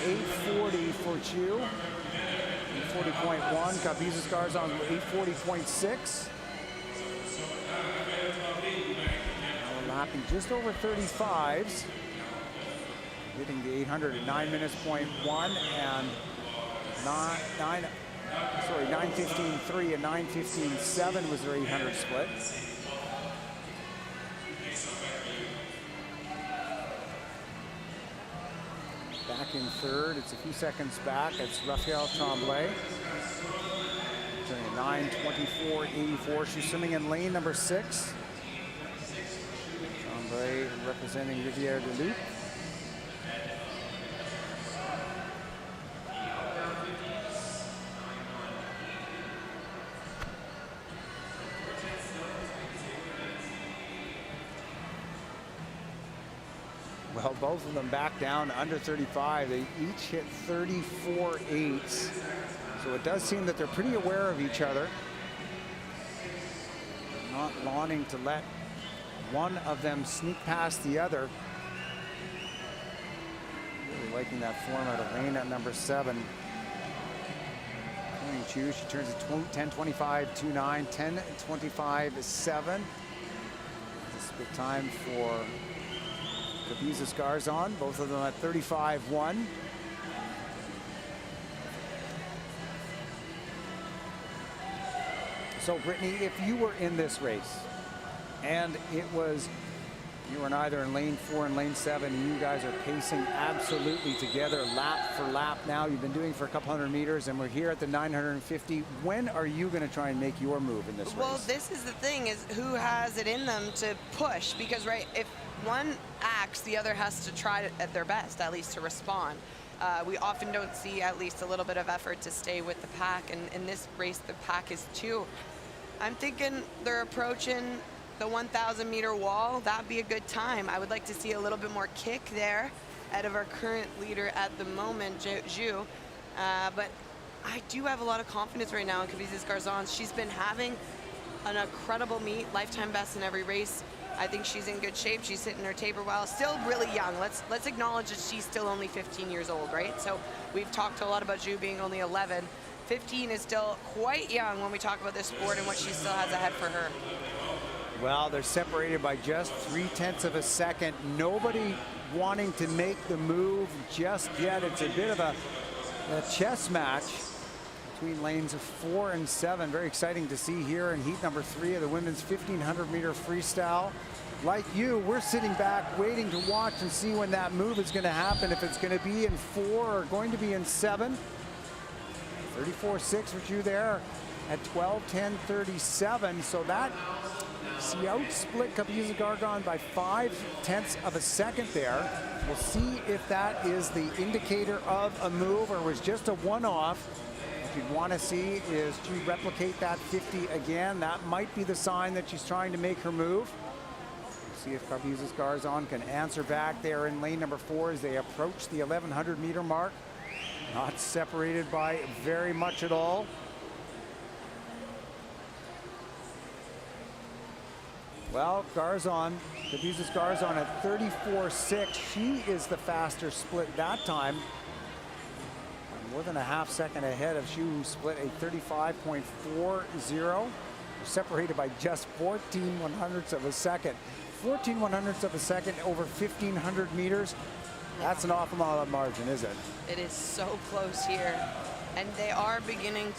8:40 for Chu. 8:40.1, Cabeza Scarzon 8:40.6. Now we're lapping just over 35s. Hitting the 800 at 9 minutes .1 and 9:15.3 and 9:15.7 was their 800 split. Back in third, it's a few seconds back. It's Raphael Tremblay. Doing a 9:24.84. She's swimming in lane number 6. Tremblay representing Rivière de Loup. Well, both of them back down under 35. They each hit 34.8s. So it does seem that they're pretty aware of each other. Not wanting to let one of them sneak past the other. Really liking that format of lane at number 7. Chu, she turns at 10:25.29, 10:25.7. This is good time for Cabeza Scarzon, both of them at 35.1. So Brittany, if you were in this race and it was You are either in lane 4 and lane 7, and you guys are pacing absolutely together lap for lap now. You've been doing for a couple hundred meters, and we're here at the 950. When are you going to try and make your move in this race? Well, this is the thing, is who has it in them to push, because right, if one acts, the other has to try at their best, at least to respond. We often don't see at least a little bit of effort to stay with the pack, and in this race the pack is 2. I'm thinking they're approaching the 1,000 meter wall. That'd be a good time. I would like to see a little bit more kick there out of our current leader at the moment, Zhu. But I do have a lot of confidence right now in Kavizis Garzon. She's been having an incredible meet, lifetime best in every race. I think she's in good shape. She's hitting her taper well. Still really young. Let's acknowledge that she's still only 15 years old, right? So we've talked a lot about Zhu being only 11. 15 is still quite young when we talk about this sport and what she still has ahead for her. Well, they're separated by just 0.3 of a second. Nobody wanting to make the move just yet. It's a bit of a chess match between lanes 4 and 7. Very exciting to see here in heat number 3 of the women's 1,500 meter freestyle. Like you, we're sitting back waiting to watch and see when that move is going to happen, if it's going to be in 4 or going to be in 7. 34.6 for you there at 12:10.37. So that, see, outsplit Kavizis Garzon by 0.5 of a second there. We'll see if that is the indicator of a move or was just a one-off. What you'd want to see is to replicate that 50 again. That might be the sign that she's trying to make her move. We'll see if Kavizis Garzon can answer back there in lane number 4 as they approach the 1,100 meter mark. Not separated by very much at all. Well, Kavizis Garzon at 34.6. She is the faster split that time. More than a half second ahead of Zhu, who split a 35.40. Separated by just 14/100ths of a second. 14/100ths of a second over 1,500 meters. That's an awful lot of margin, is it? It is so close here. And they are beginning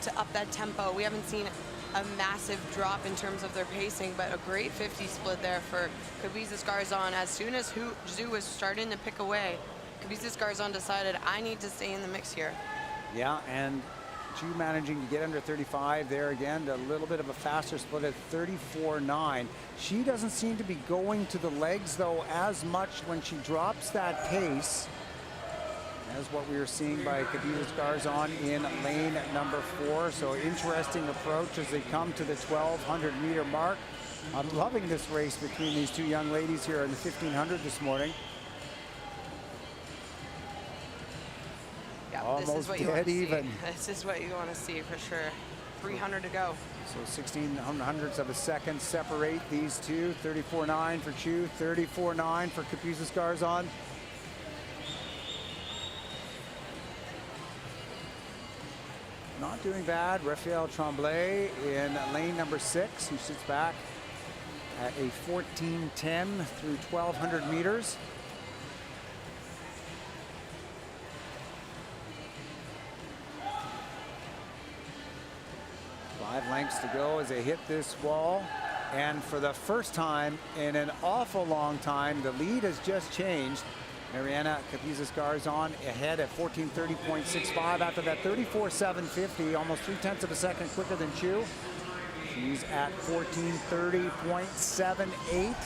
to up that tempo. We haven't seen a massive drop in terms of their pacing, but a great 50 split there for Kavizis Garzon. As soon as Zhu was starting to pick away, Kavizis Garzon decided, I need to stay in the mix here. Yeah, and Zhu managing to get under 35 there again, a little bit of a faster split at 34.9. She doesn't seem to be going to the legs though as much when she drops that pace as what we are seeing by Kavizis Garzon in lane number 4. So interesting approach as they come to the 1,200 meter mark. I'm loving this race between these two young ladies here in the 1,500 this morning. Yeah, almost this is what you dead want to even. see. This is what you want to see for sure. 300 to go. So 1,600ths of a second separate these two. 34.9 for Zhu, 34.9 for Kavizis Garzon. Not doing bad. Raphael Tremblay in lane number 6, who sits back at a 14:10 through 1,200 meters. Five lengths to go as they hit this wall. And for the first time in an awful long time, the lead has just changed. Mariana Kavizis Garzon ahead at 14:30.65 after that 34.750, almost 0.3 of a second quicker than Zhu. She's at 14:30.78.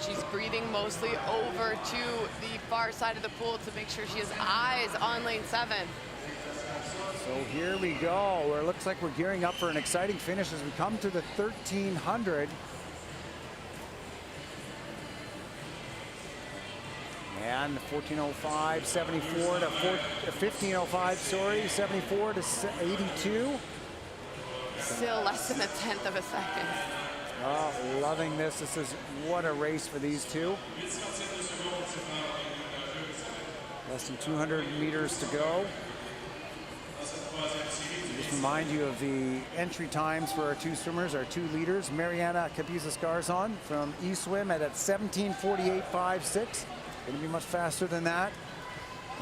She's breathing mostly over to the far side of the pool to make sure she has eyes on lane 7. So here we go, where it looks like we're gearing up for an exciting finish as we come to the 1,300. And 14:05, 74 to 15:05, sorry, 74 to 82. Still less than 1/10 of a second. Oh, loving this. This is what a race for these two. Less than 200 meters to go. Just remind you of the entry times for our two swimmers, our two leaders. Mariana Kavizis Garzon from eSwim at 17:48.56. Going to be much faster than that.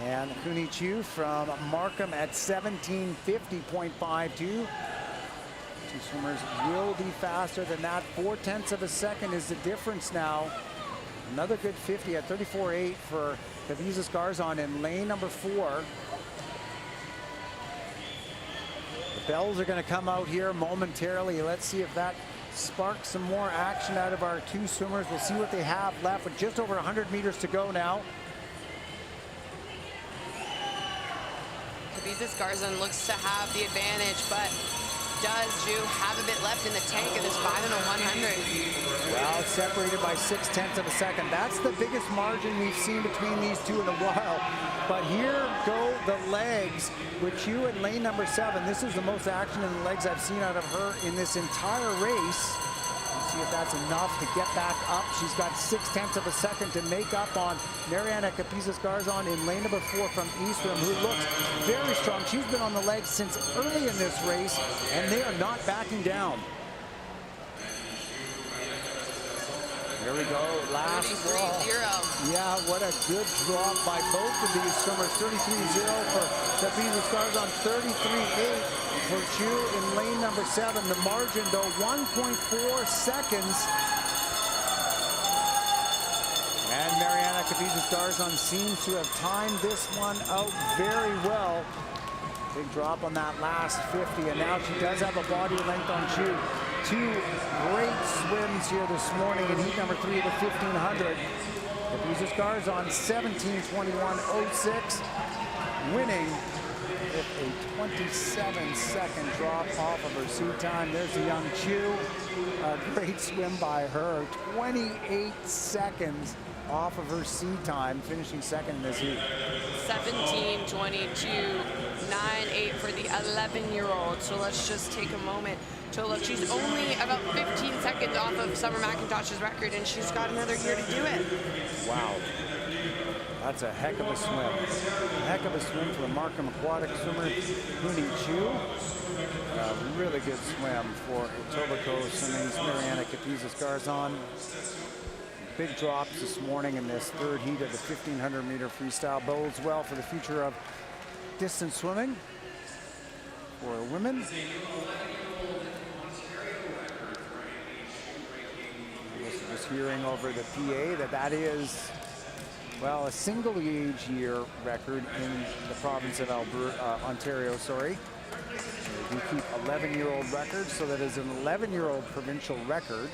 And Kuni Chu from Markham at 17:50.52. Two swimmers will be faster than that. 0.4 of a second is the difference now. Another good 50 at 34.8 for Kavizas Garzon in lane number 4. The bells are going to come out here momentarily. Let's see if that sparks some more action out of our two swimmers. We'll see what they have left with just over 100 meters to go now. Kavizas Garzon looks to have the advantage, but does Ju have a bit left in the tank of this 5 and a 100? Well, separated by 0.6 of a second. That's the biggest margin we've seen between these two in a while. But here go the legs with Chu in lane number 7. This is the most action in the legs I've seen out of her in this entire race. Let's see if that's enough to get back up. She's got 0.6 of a second to make up on Mariana Kavizas Garzon in lane number 4 from Eastern, who looks very strong. She's been on the legs since early in this race, and they are not backing down. Here we go, last draw. Yeah, what a good drop by both of these swimmers. 33.0 for Kavizas Garzon, 33.8 for Chu in lane number 7. The margin, though, 1.4 seconds. And Mariana Kavizas Garzon seems to have timed this one out very well. Big drop on that last 50, and now she does have a body length on Chu. Two great swims here this morning in heat number 3 of the 1500. Kavizas Garzon 17:21.06, winning with a 27-second drop off of her seat time. There's the young Chu. A great swim by her. 28 seconds off of her seat time, finishing second in this heat. 17:22.98 for the 11-year-old. So let's just take a moment to look. She's only about 15 seconds off of Summer McIntosh's record, and she's got another year to do it. Wow. That's a heck of a swim. A heck of a swim for the Markham Aquatic swimmer, Huni Chu. A really good swim for Etobicoke Swimming's Mariana Kavizas Garzon. Big drops this morning in this third heat of the 1,500-meter freestyle. Bodes well for the future of distance swimming for women. Just hearing over the PA that is, well, a single age year record in the province of Ontario, sorry. They do keep 11-year-old records, so that is an 11-year-old provincial record.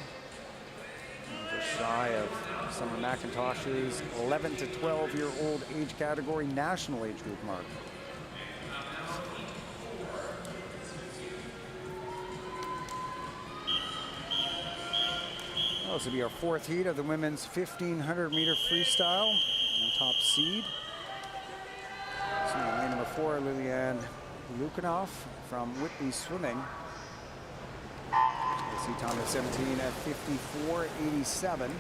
Just shy of Summer McIntosh's 11 to 12-year-old age category national age group mark. This will be our fourth heat of the women's 1,500-meter freestyle. On top seed. So lane number 4, Liliane Lukanoff from Whitby Swimming. The seat time at 17 at 54.87.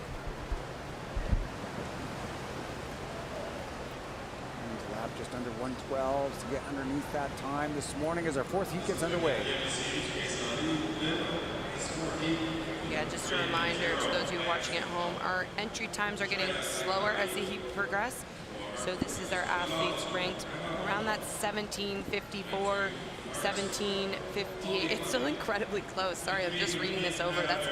Lap just under 112 to get underneath that time this morning as our fourth heat gets underway. Yeah, just a reminder to those of you watching at home, our entry times are getting slower as the heat progresses. So this is our athletes ranked around that 17:54, 17:58. It's still incredibly close. Sorry, I'm just reading this over. That's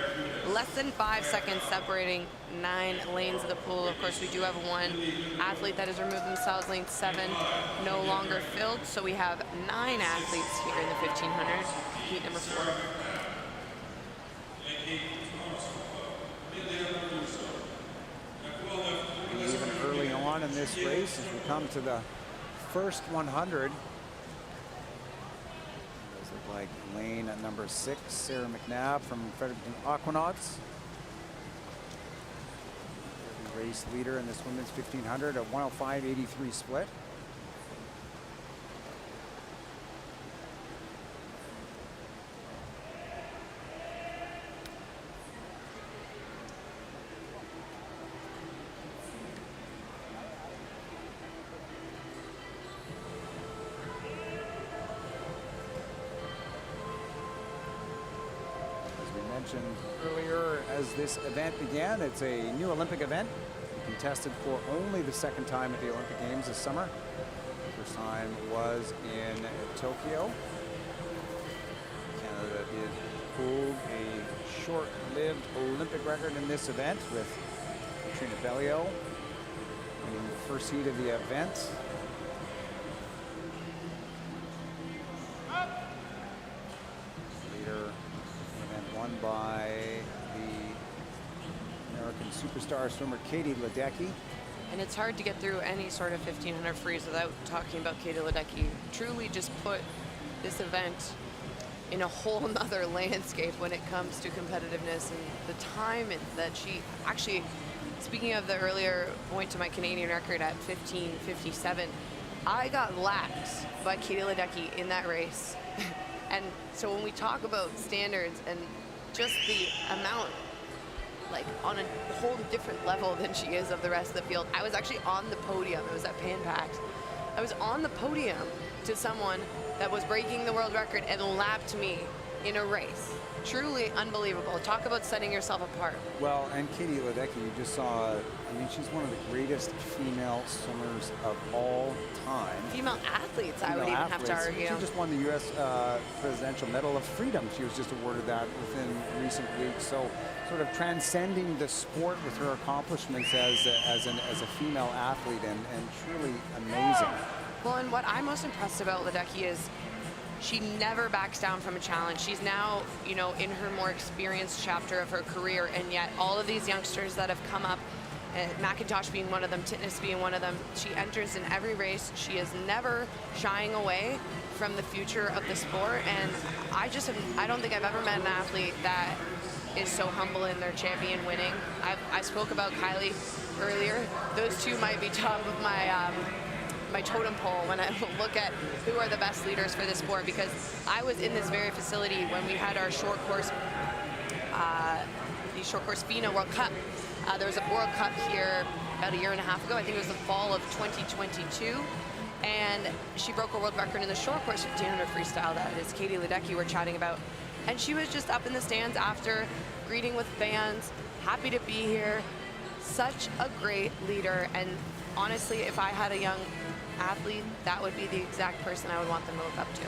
less than 5 seconds separating 9 lanes of the pool. Of course, we do have one athlete that has removed themselves. Lane 7 no longer filled. So we have 9 athletes here in the 1,500, heat number 4. Even early on in this race, as we come to the first 100, those look like lane at number 6, Sarah McNabb from Fredericton Aquanauts. The race leader in this women's 1,500, a 105.83 split. Mentioned earlier, as this event began, it's a new Olympic event, contested for only the second time at the Olympic Games this summer. First time was in Tokyo. Canada did pulled a short-lived Olympic record in this event with Trina Bellio winning the first heat of the event. Later, event won by the American superstar swimmer Katie Ledecky. And it's hard to get through any sort of 1500 freeze without talking about Katie Ledecky. Truly just put this event in a whole nother landscape when it comes to competitiveness and the time that she actually, speaking of the earlier point to my Canadian record at 15:57, I got lapped by Katie Ledecky in that race. And so when we talk about standards and just the amount, like on a whole different level than she is of the rest of the field. I was actually on the podium. It was at Pan Pacs. I was on the podium to someone that was breaking the world record and lapped me in a race. Truly unbelievable. Talk about setting yourself apart. Well, and Katie Ledecky, you just saw, I mean, she's one of the greatest female swimmers of all time. Female athletes, I would even have to argue. She just won the U.S. Presidential Medal of Freedom. She was just awarded that within recent weeks. So sort of transcending the sport with her accomplishments as a female athlete and truly amazing. Well, and what I'm most impressed about Ledecky is she never backs down from a challenge. She's now, you know, in her more experienced chapter of her career, and yet all of these youngsters that have come up, McIntosh being one of them, Titness being one of them, she enters in every race. She is never shying away from the future of the sport, and I don't think I've ever met an athlete that is so humble in their champion winning. I spoke about Kylie earlier. Those two might be top of my totem pole when I look at who are the best leaders for this sport, because I was in this very facility when we had our short course, the short course FINA World Cup. There was a World Cup here about a year and a half ago. I think it was the fall of 2022. And she broke a world record in the short course 1500 freestyle that is Katie Ledecky we're chatting about. And she was just up in the stands after, greeting with fans, happy to be here. Such a great leader. And honestly, if I had a young athlete, that would be the exact person I would want them to look up to.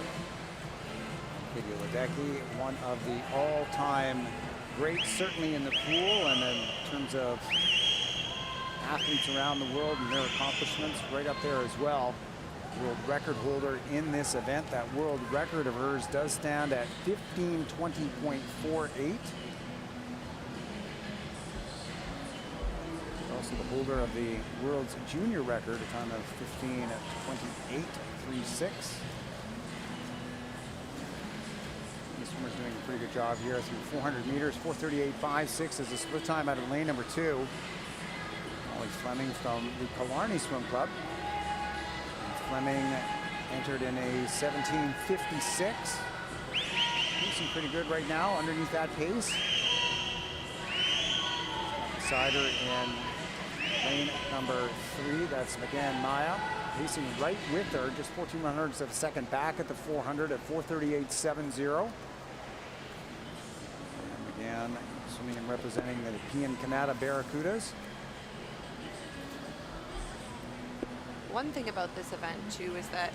Katie Ledecky, one of the all-time greats, certainly in the pool, and in terms of athletes around the world and their accomplishments, right up there as well. World record holder in this event. That world record of hers does stand at 15:20.48. Also the holder of the world's junior record, a time of 15:28.36. This swimmer's doing a pretty good job here through 400 meters. 4:38.56 is the split time out of lane number 2. Molly Fleming from the Killarney Swim Club. Fleming entered in a 17:56. Pacing pretty good right now underneath that pace. Beside her in lane number 3, that's McGann Maya. Pacing right with her, just 14/100ths of a second back at the 400 at 4:38.70. And McGann swimming and representing the Pian Canada Barracudas. One thing about this event too is that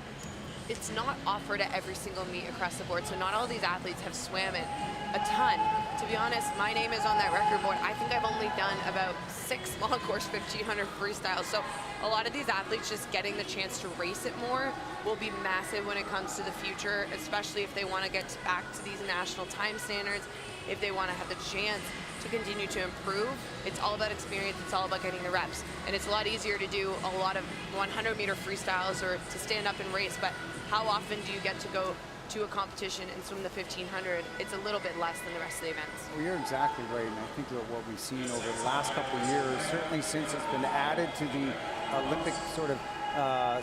it's not offered at every single meet across the board, so not all these athletes have swam it a ton. To be honest, my name is on that record board. I think I've only done about 6 long course 1500 freestyles, so a lot of these athletes just getting the chance to race it more will be massive when it comes to the future, especially if they want to get back to these national time standards, if they want to have the chance to continue to improve. It's all about experience, it's all about getting the reps. And it's a lot easier to do a lot of 100-meter freestyles or to stand up and race, but how often do you get to go to a competition and swim the 1500? It's a little bit less than the rest of the events. Well, you're exactly right, and I think that what we've seen over the last couple of years, certainly since it's been added to the Olympic sort of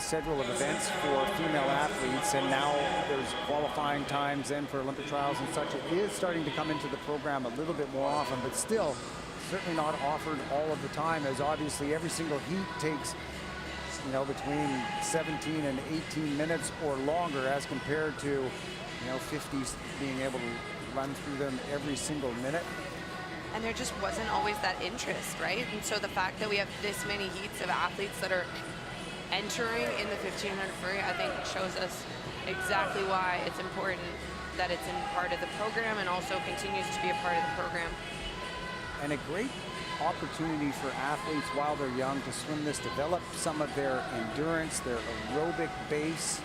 schedule of events for female athletes, and now there's qualifying times then for Olympic trials and such, it is starting to come into the program a little bit more often, but still certainly not offered all of the time, as obviously every single heat takes, you know, between 17 and 18 minutes or longer, as compared to, you know, 50s being able to run through them every single minute. And there just wasn't always that interest, right? And so the fact that we have this many heats of athletes that are entering in the 1500 free, I think shows us exactly why it's important that it's in part of the program and also continues to be a part of the program. And a great opportunity for athletes while they're young to swim this, develop some of their endurance, their aerobic base.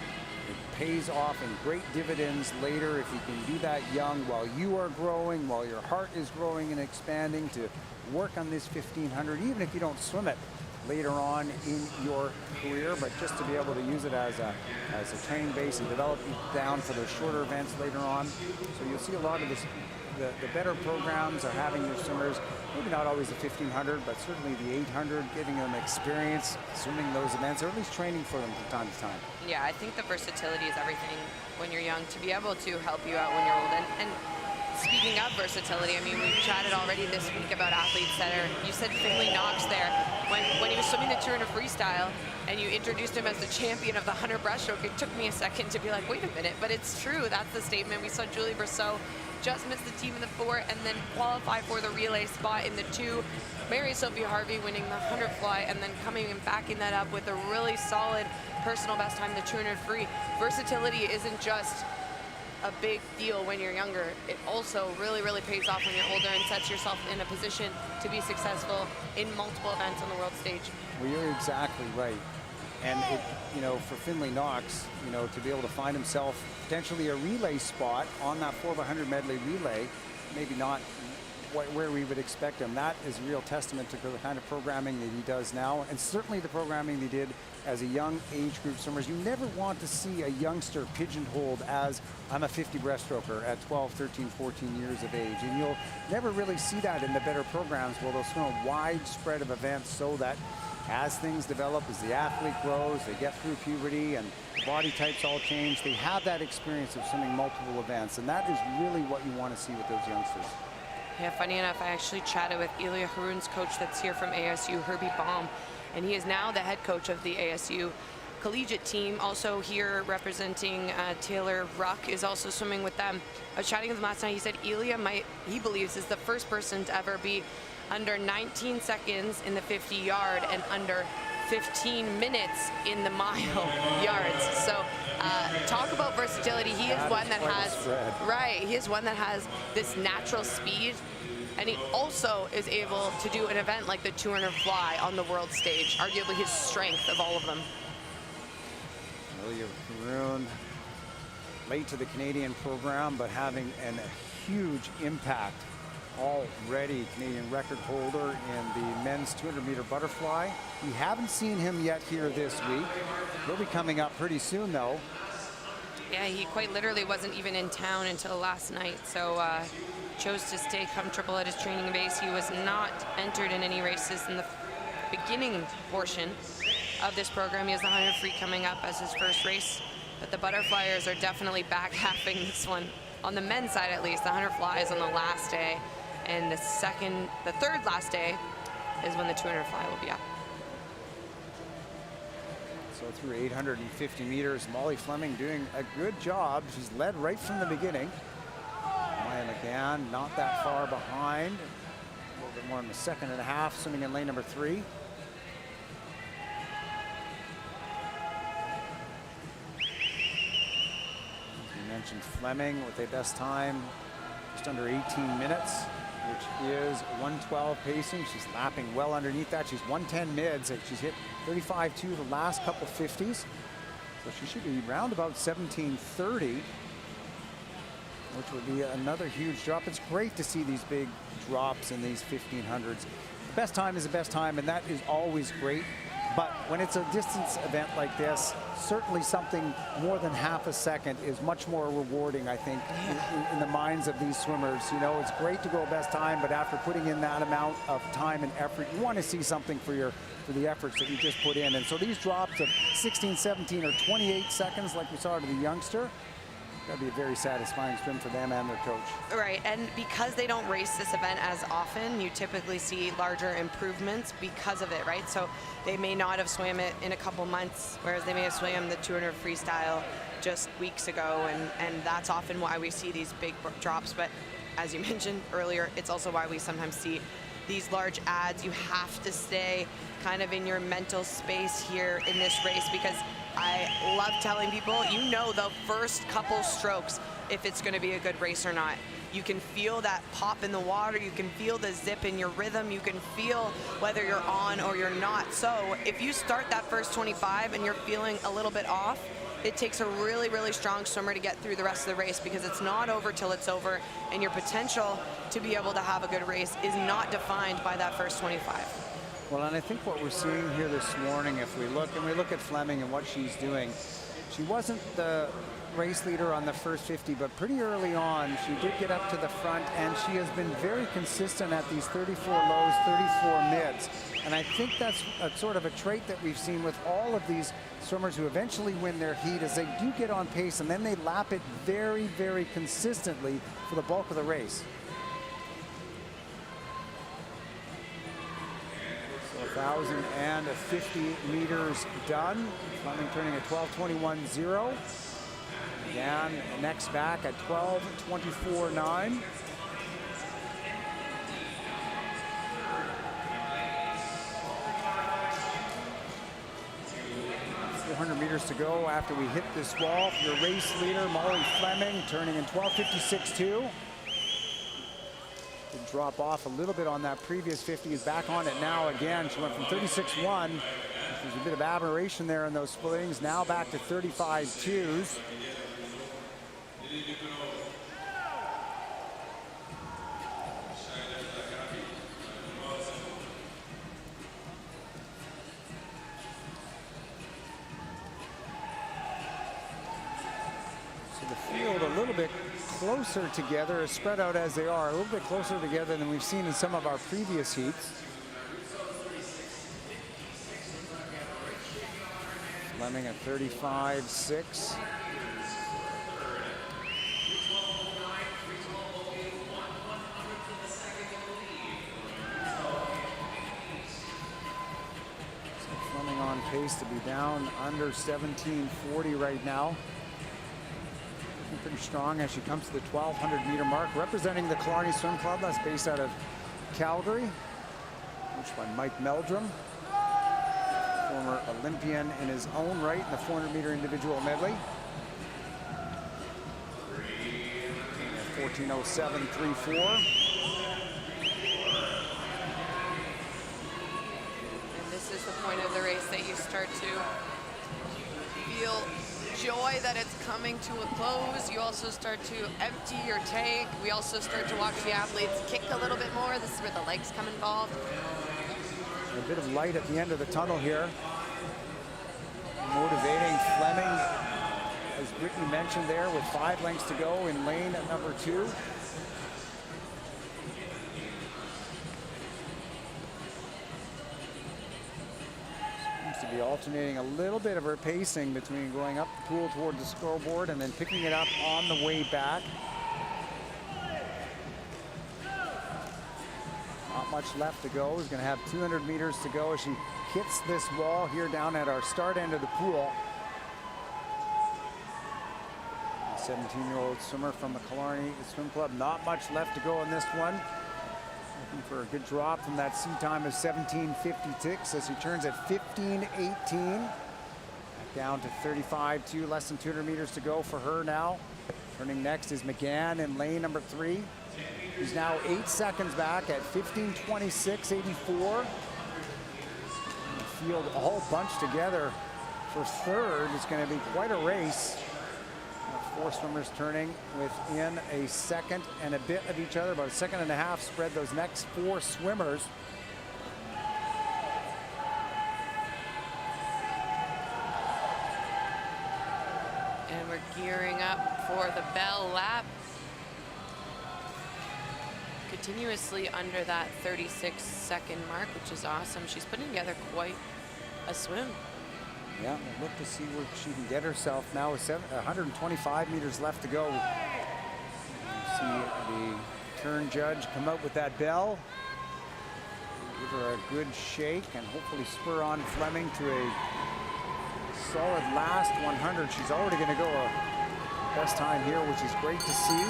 It pays off in great dividends later if you can do that young while you are growing, while your heart is growing and expanding, to work on this 1500, even if you don't swim it later on in your career, but just to be able to use it as a training base and develop it down for those shorter events later on. So you'll see a lot of this. The better programs are having their swimmers, maybe not always the 1500, but certainly the 800, giving them experience swimming those events, or at least training for them from time to time. Yeah, I think the versatility is everything when you're young, to be able to help you out when you're old. And speaking of versatility, I mean, we've chatted already this week about athletes that are, you said Finley Knox there, when he was swimming the 200 freestyle, and you introduced him as the champion of the 100 breaststroke, it took me a second to be like, wait a minute, but it's true, that's the statement. We saw Julie Brousseau just missed the team in the 4 and then qualify for the relay spot in the 2. Mary Sophie Harvey winning the 100 fly and then coming and backing that up with a really solid personal best time, the 200 free. Versatility isn't just a big deal when you're younger. It also really, really pays off when you're older and sets yourself in a position to be successful in multiple events on the world stage. Well, you're exactly right. And it, you know, for Finley Knox, you know, to be able to find himself potentially a relay spot on that 4x100 medley relay, maybe not where we would expect him. That is a real testament to the kind of programming that he does now, and certainly the programming he did as a young age group swimmers. You never want to see a youngster pigeonholed as, I'm a 50 breaststroker at 12, 13, 14 years of age. And you'll never really see that in the better programs where they'll swim a wide spread of events so that as things develop, as the athlete grows, they get through puberty and the body types all change, they have that experience of swimming multiple events. And that is really what you want to see with those youngsters. Yeah, funny enough, I actually chatted with Ilya Haroun's coach that's here from ASU, Herbie Baum, and he is now the head coach of the ASU collegiate team. Also here representing Taylor Ruck is also swimming with them. I was chatting with him last night. He said Ilya he believes, is the first person to ever be under 19 seconds in the 50-yard and under 15 minutes in the mile yards. So talk about versatility. He is one that has, he is one that has this natural speed, and he also is able to do an event like the 200 fly on the world stage, arguably his strength of all of them. Ilya Haroun, late to the Canadian program, but having a huge impact already. Canadian record holder in the men's 200-meter butterfly. We haven't seen him yet here this week. He'll be coming up pretty soon, though. Yeah, he quite literally wasn't even in town until last night, so chose to stay comfortable at his training base. He was not entered in any races in the beginning portion of this program. He has the 100 free coming up as his first race, but the butterflyers are definitely back halving this one. On the men's side, at least, the 100 fly is on the last day, and the third last day is when the 200 fly will be up. So through 850 meters, Molly Fleming doing a good job. She's led right from the beginning. Maya McGann not that far behind. A little bit more in the second and a half, swimming in lane number 3. Mentioned Fleming with a best time just under 18 minutes, which is 112 pacing. She's lapping well underneath that. She's 110 mids. She's hit 35.2 the last couple 50s. So she should be around about 17:30, which would be another huge drop. It's great to see these big drops in these 1500s. The best time is the best time, and that is always great. But when it's a distance event like this, certainly something more than half a second is much more rewarding, I think, in the minds of these swimmers. You know, it's great to go best time, but after putting in that amount of time and effort, you want to see something for the efforts that you just put in. And so these drops of 16, 17, or 28 seconds, like we saw to the youngster, that'd be a very satisfying swim for them and their coach. Right, and because they don't race this event as often, you typically see larger improvements because of it, right? So they may not have swam it in a couple months, whereas they may have swam the 200 freestyle just weeks ago, and that's often why we see these big drops. But as you mentioned earlier, it's also why we sometimes see these large adds. You have to stay kind of in your mental space here in this race, because I love telling people, you know, the first couple strokes, if it's going to be a good race or not. You can feel that pop in the water, you can feel the zip in your rhythm, you can feel whether you're on or you're not. So if you start that first 25 and you're feeling a little bit off, it takes a really, really strong swimmer to get through the rest of the race, because it's not over till it's over, and your potential to be able to have a good race is not defined by that first 25. Well, and I think what we're seeing here this morning, if we look at Fleming and what she's doing, she wasn't the race leader on the first 50, but pretty early on she did get up to the front, and she has been very consistent at these 34 lows, 34 mids. And I think that's a sort of a trait that we've seen with all of these swimmers who eventually win their heat, is they do get on pace and then they lap it very, very consistently for the bulk of the race. So 1,050 meters done. Fleming turning at 12:21.0. Again, next back at 12:24.9. 400 meters to go after we hit this wall. Your race leader, Molly Fleming, turning in 12:56.2. Did drop off a little bit on that previous 50, is back on it now again. She went from 36.1. There's a bit of aberration there in those splittings. Now back to 35.2s. So the field a little bit closer together, spread out as they are, a little bit closer together than we've seen in some of our previous heats. Fleming at 35.6. Fleming on pace to be down under 17:40 right now. Looking pretty strong as she comes to the 1,200 meter mark, representing the Killarney Swim Club. That's based out of Calgary, coached by Mike Meldrum, former Olympian in his own right in the 400 meter individual medley. 14:07.34. And this is the point of the race that you start to feel joy that it's coming to a close. You also start to empty your tank. We also start to watch the athletes kick a little bit more. This is where the legs come involved. A bit of light at the end of the tunnel here. Motivating Fleming, as Brittany mentioned there, with 5 lengths to go in lane at number 2. Seems to be alternating a little bit of her pacing between going up the pool toward the scoreboard and then picking it up on the way back. Not much left to go. She's going to have 200 meters to go as she hits this wall here down at our start end of the pool. 17-year-old swimmer from the Killarney Swim Club. Not much left to go in this one. Looking for a good drop from that sea time of 17:56 as she turns at 15:18. Back down to 35.2, less than 200 meters to go for her now. Turning next is McGann in lane number 3. He's now 8 seconds back at 15:26.84. The field all bunched together for third. It's going to be quite a race. 4 swimmers turning within a second and a bit of each other, about a second and a half spread those next 4 swimmers. And we're gearing up for the bell lap. Continuously under that 36-second mark, which is awesome. She's putting together quite a swim. Yeah, we'll look to see where she can get herself now with 125 meters left to go. See the turn judge come out with that bell. Give her a good shake and hopefully spur on Fleming to a solid last 100. She's already going to go a best time here, which is great to see.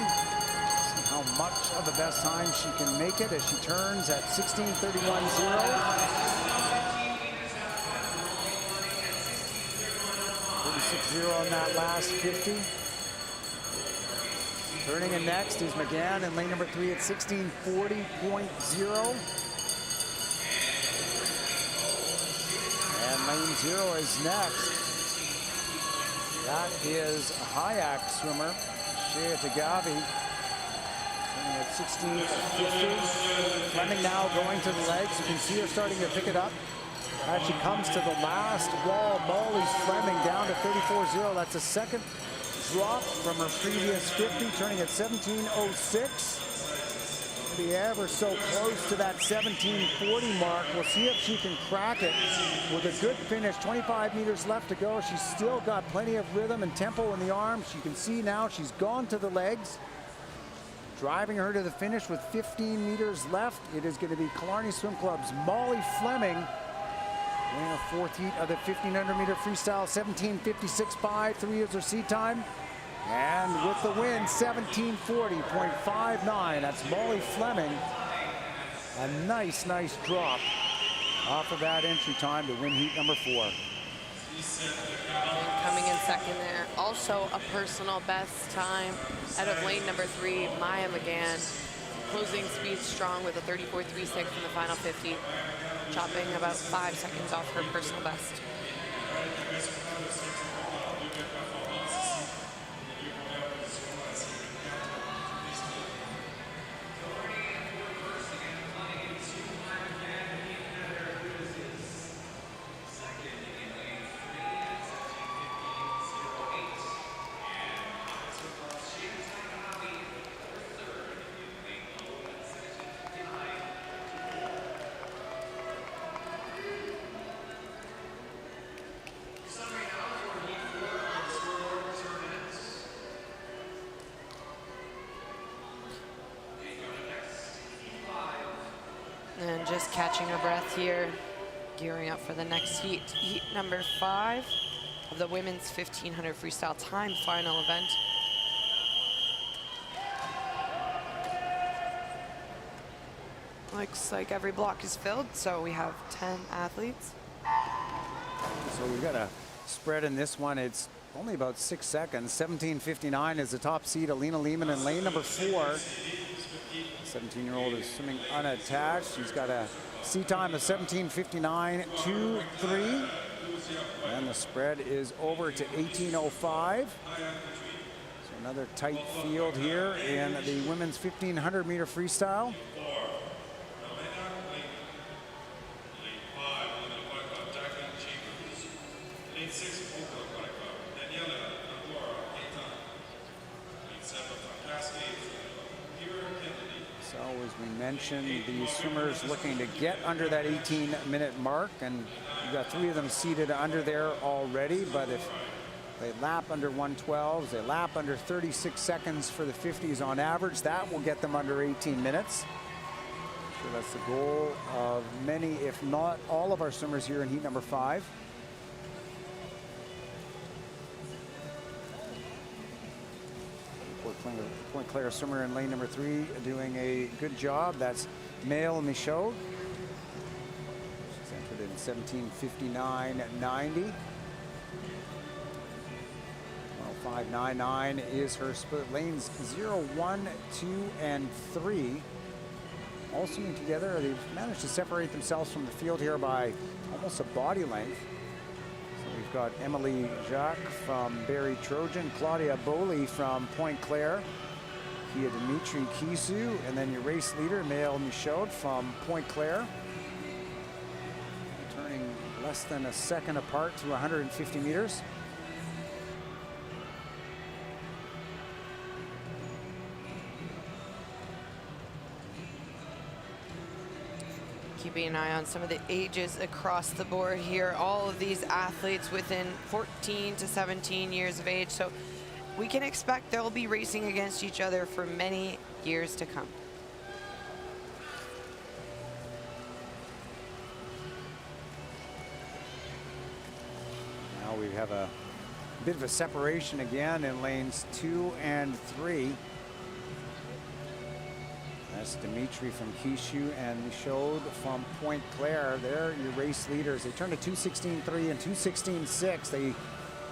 See how much of the best time she can make it as she turns at 16:31.0. 36.0 on that last 50. Turning in next is McGann in lane number 3 at 16:40.0. And lane 0 is next. That is a Hayek swimmer, Shea Tagavi, turning at 16:50. Fleming now going to the legs. You can see her starting to pick it up. As she comes to the last wall, Molly's Fleming down to 34.0. That's a second drop from her previous 50, turning at 17:06. Be ever so close to that 17:40 mark. We'll see if she can crack it with a good finish. 25 meters left to go. She's still got plenty of rhythm and tempo in the arms. You can see now she's gone to the legs, driving her to the finish with 15 meters left. It is going to be Killarney Swim Club's Molly Fleming, winning a 4th heat of the 1500 meter freestyle. 17:56.5, 3 is her seat time. And with the win, 17:40.59. That's Molly Fleming. A nice drop off of that entry time to win heat number 4. And coming in second there, also a personal best time out of lane number 3, Maya McGann. Closing speed strong with a 34.36 in the final 50, chopping about 5 seconds off her personal best. And just catching her breath here, gearing up for the next heat. Heat number 5 of the women's 1500 freestyle time final event. Looks like every block is filled, so we have 10 athletes. So we've got a spread in this one. It's only about 6 seconds. 17:59 is the top seed, Alina Lehman in lane number 4. 17-year-old is swimming unattached. She's got a seat time of 17:59.23. And the spread is over to 18:05. So another tight field here in the women's 1500 meter freestyle. So as we mentioned, the swimmers looking to get under that 18-minute mark, and we've got 3 of them seated under there already. But if they lap under 1:12, they lap under 36 seconds for the 50s on average, that will get them under 18 minutes. So that's the goal of many, if not all, of our swimmers here in heat number 5. Point Claire swimmer in lane number 3 doing a good job. That's Maëlle Michaud. She's entered in 17:59.90. 105.99 is her split. Lanes 0, 1, 2, and 3 all swimming together. They've managed to separate themselves from the field here by almost a body length. So we've got Emily Jacques from Barry Trojan, Claudia Boley from Point Claire, Kia Dimitri Kisu, and then your race leader, Maëlle Michaud from Point Claire. Turning less than a second apart to 150 meters. Keeping an eye on some of the ages across the board here. All of these athletes within 14 to 17 years of age. So we can expect they'll be racing against each other for many years to come. Now we have a bit of a separation again in lanes 2 and 3. That's Dimitri from Kishu and Michaud from Point Claire. They're your race leaders. They turned to 2:16.3 and 2:16.6. They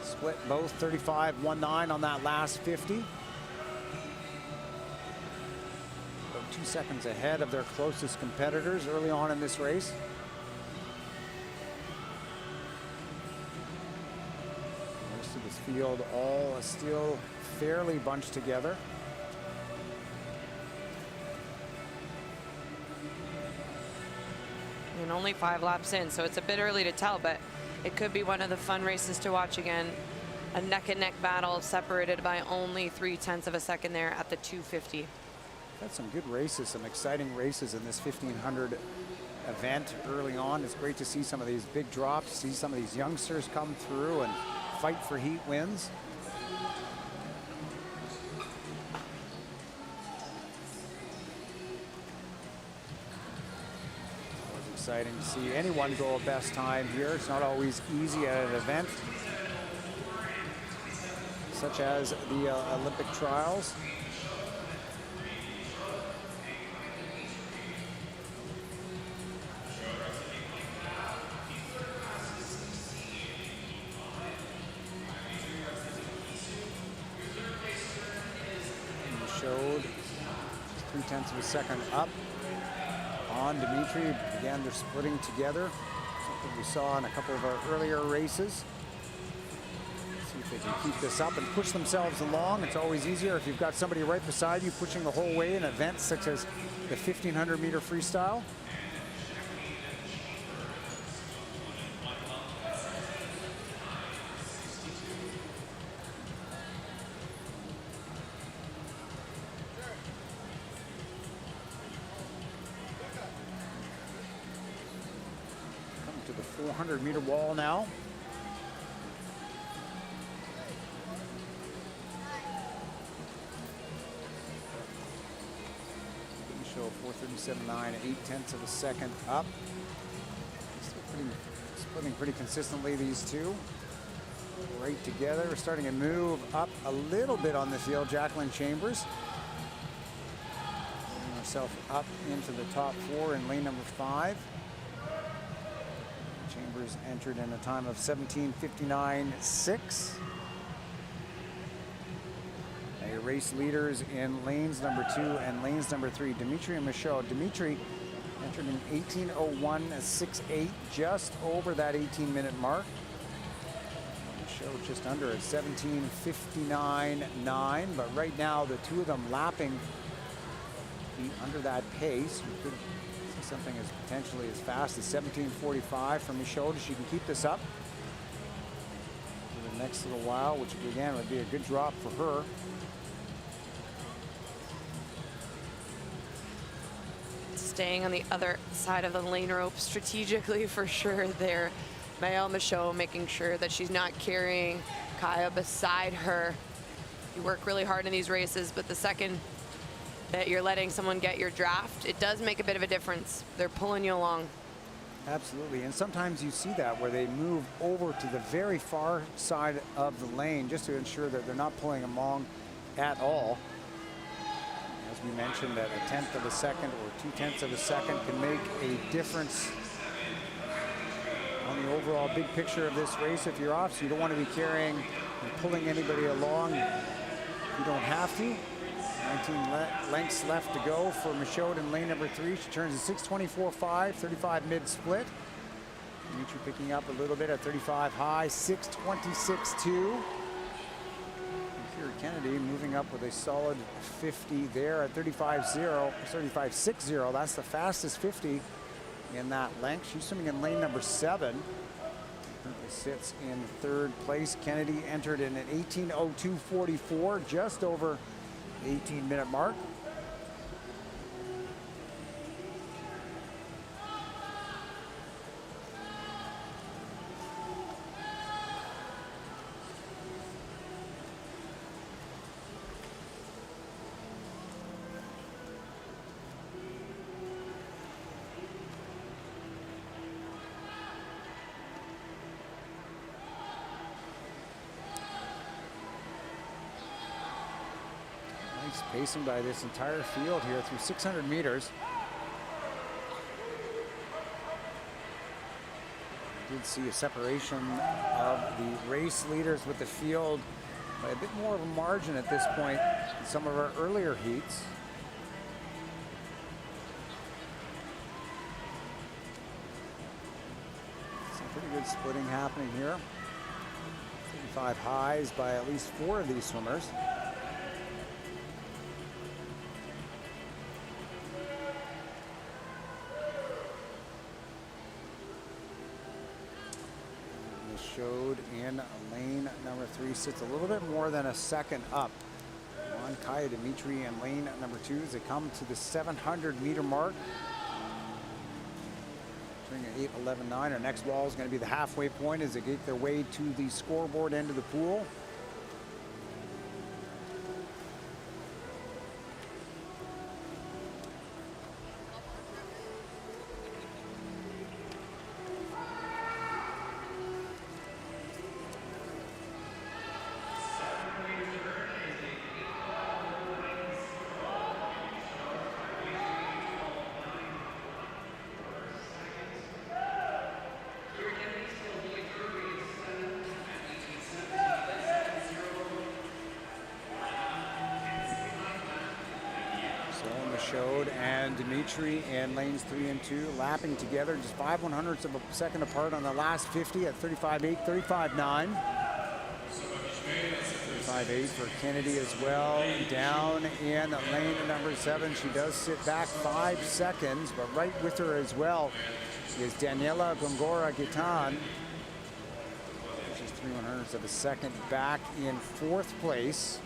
split both 35.19 on that last 50. 2 seconds ahead of their closest competitors early on in this race. The rest of this field all still fairly bunched together. And only 5 laps in, so it's a bit early to tell, but it could be one of the fun races to watch again. A neck-and-neck battle separated by only 0.3 of a second there at the 250. Had some good races, some exciting races in this 1500 event early on. It's great to see some of these big drops, see some of these youngsters come through and fight for heat wins. Exciting to see anyone go a best time here. It's not always easy at an event such as the Olympic trials. And showed 0.3 of a second up on Dimitri. Again, they're splitting together, something we saw in a couple of our earlier races. See if they can keep this up and push themselves along. It's always easier if you've got somebody right beside you pushing the whole way in events such as the 1500-meter freestyle. To the 400-meter wall now. Show 4:37.9, 0.8 of a second up. Still splitting pretty consistently, these two. Right together. We're starting to move up a little bit on the field. Jacqueline Chambers getting herself up into the top 4 in lane number 5. Chambers entered in a time of 17:59.6. Now your race leaders in lanes number 2 and lanes number 3, Dimitri and Michaud. Dimitri entered in 18:01.68, just over that 18-minute mark. Michaud just under at 17:59.9, but right now the two of them lapping under that pace. We could see something as potentially as fast as 17:45 from Michaud. She can keep this up for the next little while, which again would be a good drop for her. Staying on the other side of the lane rope strategically for sure there. Maëlle Michaud making sure that she's not carrying Kaya beside her. You work really hard in these races, but the second that you're letting someone get your draft, it does make a bit of a difference. They're pulling you along. Absolutely, and sometimes you see that where they move over to the very far side of the lane just to ensure that they're not pulling them along at all. As we mentioned, that 1/10 of a second or 2/10 of a second can make a difference on the overall big picture of this race if you're off, so you don't want to be carrying and pulling anybody along. You don't have to. 19 lengths left to go for Michaud in lane number 3. She turns at 6:24.5, 35 mid split. Dimitri picking up a little bit at 35 high, 6:26.2. Kennedy moving up with a solid 50 there at 35.60. That's the fastest 50 in that length. She's swimming in lane number 7. Currently sits in 3rd place. Kennedy entered in an 18:02.44, just over the 18-minute mark. Pacing by this entire field here through 600 meters. I did see a separation of the race leaders with the field by a bit more of a margin at this point in some of our earlier heats. Pretty good splitting happening here. 35 highs by at least 4 of these swimmers. Showed in lane number 3 sits a little bit more than a second up on Kaya Dimitri and lane number 2 as they come to the 700-meter mark. Doing an 8:11.9. Our next wall is going to be the halfway point as they get their way to the scoreboard end of the pool. Showed and Dimitri in lanes 3 and 2 lapping together just 5/100ths of a second apart on the last 50 at 35.8, 35.9. 35.8 for Kennedy as well. Down in lane number 7, she does sit back 5 seconds, but right with her as well is Daniela Gongora Gitan. She's 3/100ths of a second back in 4th place.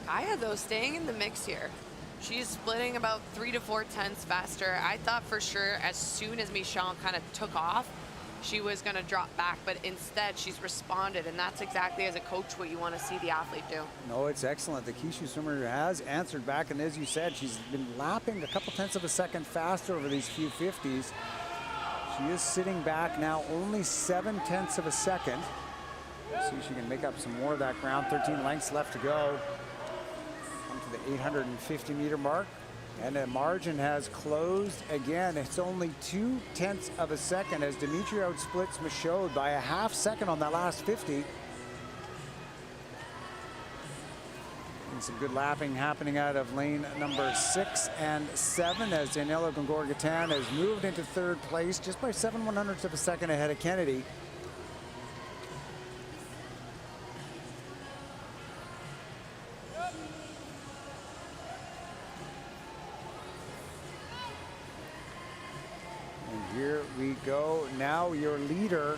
Kaya, though, staying in the mix here. She's splitting about 3 to 4 tenths faster. I thought for sure as soon as Michelle kind of took off, she was going to drop back, but instead she's responded, and that's exactly as a coach what you want to see the athlete do. No, it's excellent. The Kishu swimmer has answered back, and as you said, she's been lapping a couple tenths of a second faster over these few 50s. She is sitting back now only 7 tenths of a second. See if she can make up some more of that ground. 13 lengths left to go. To the 850-meter mark, and the margin has closed again. It's only 2 tenths of a second as Dimitri outsplits Michaud by a half second on that last 50. And some good lapping happening out of lane number 6 and 7 as Daniela Gongora-Gatan has moved into 3rd place just by 7/100ths of a second ahead of Kennedy. Here we go. Now your leader,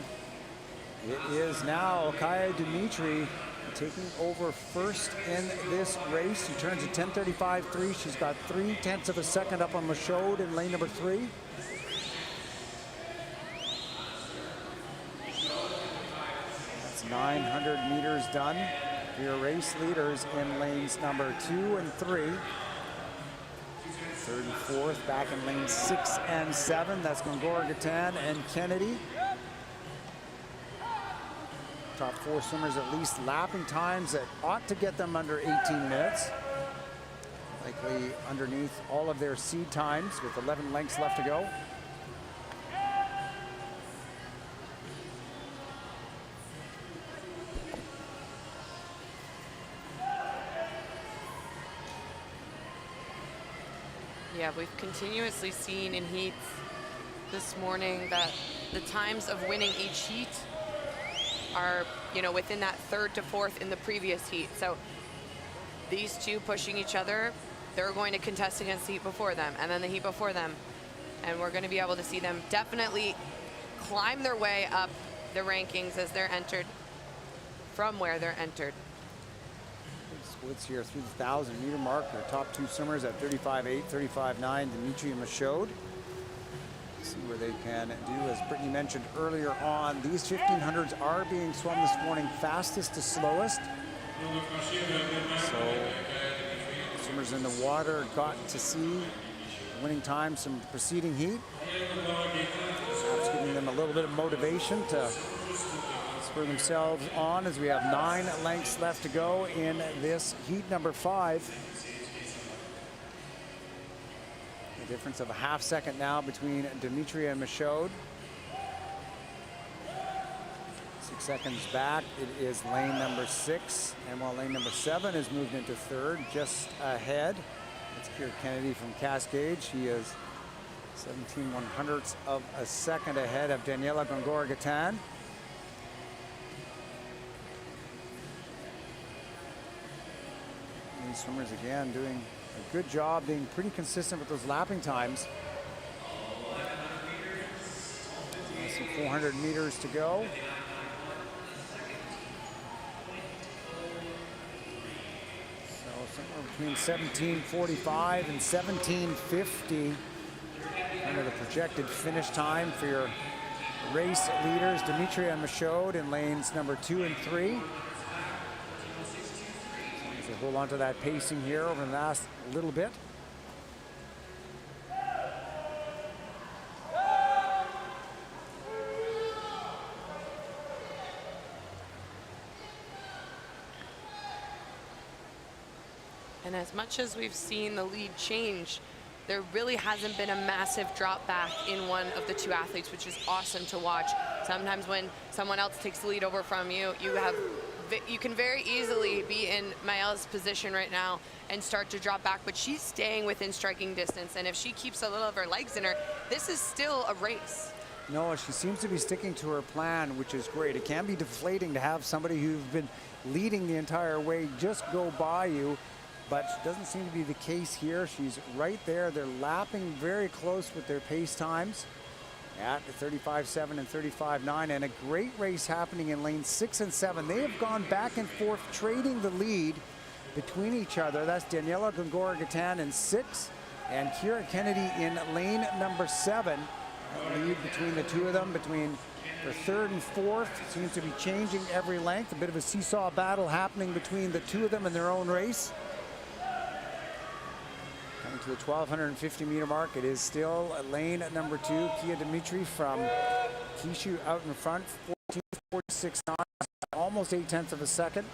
it is now Kaya Dimitri taking over first in this race. She turns a 10:35.3. She's got 3 tenths of a second up on Michaud in lane number 3. That's 900 meters done. Your race leaders in lanes number 2 and 3. 34th back in lane 6 and 7. That's Gongora-Gatan and Kennedy. Top 4 swimmers at least lapping times that ought to get them under 18 minutes. Likely underneath all of their seed times with 11 lengths left to go. Yeah, we've continuously seen in heats this morning that the times of winning each heat are, you know, within that 3rd to 4th in the previous heat. So these two pushing each other, they're going to contest against the heat before them and then the heat before them. And we're going to be able to see them definitely climb their way up the rankings as they're entered from where they're entered. Splits here through the 1,000-meter mark. Our top 2 swimmers at 35.8, 35.9, Dimitri and Michaud. See where they can do. As Brittany mentioned earlier on, these 1,500s are being swum this morning fastest to slowest. So swimmers in the water got to see winning times from the preceding heat. Perhaps giving them a little bit of motivation to spur themselves on as we have 9 lengths left to go in this heat number 5. A difference of a half second now between Dimitri and Michaud. 6 seconds back, it is lane number 6, and while lane number 7 has moved into 3rd, just ahead. That's Keira Kennedy from Cascade. She is 17/100ths of a second ahead of Daniela Gongora-Gatan. These swimmers again doing a good job, being pretty consistent with those lapping times. Some 400 meters to go. So somewhere between 17:45 and 17:50. Kind of the projected finish time for your race leaders, Dimitri and Michaud in lanes number 2 and 3. So hold on to that pacing here over the last little bit. And as much as we've seen the lead change, there really hasn't been a massive drop back in one of the two athletes, which is awesome to watch. Sometimes when someone else takes the lead over from you, you can very easily be in Maëlle's position right now and start to drop back, but she's staying within striking distance. And if she keeps a little of her legs in her, this is still a race. No, she seems to be sticking to her plan, which is great. It can be deflating to have somebody who's been leading the entire way just go by you. But it doesn't seem to be the case here. She's right there. They're lapping very close with their pace times at 35.7 and 35.9. And a great race happening in lanes 6 and 7. They have gone back and forth, trading the lead between each other. That's Daniela Gongora-Gatan in 6 and Keira Kennedy in lane number 7. That lead between the two of them, between their 3rd and 4th, seems to be changing every length. A bit of a seesaw battle happening between the two of them in their own race. Coming to the 1,250 meter mark, it is still lane number 2. Kia Dimitri from Kishu out in front, 14:46.9, almost 0.8 of a second.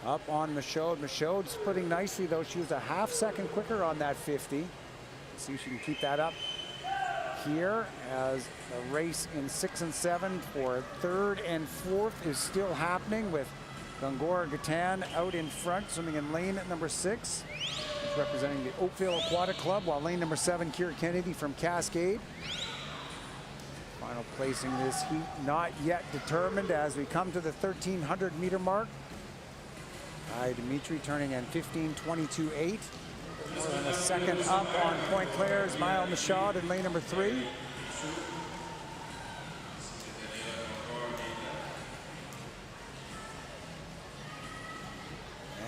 Up on Michaud. Michaud splitting nicely though. She was a half second quicker on that 50. Let's see if she can keep that up here as the race in 6 and 7 for 3rd and 4th is still happening with Gongora-Gatan out in front, swimming in lane number 6. Representing the Oakville Aquatic Club, while lane number 7, Keira Kennedy from Cascade. Final placing this heat not yet determined as we come to the 1,300 meter mark. Dimitri turning in 15:22.8. More than a second up on Point Claire's Maëlle Michaud in lane number 3.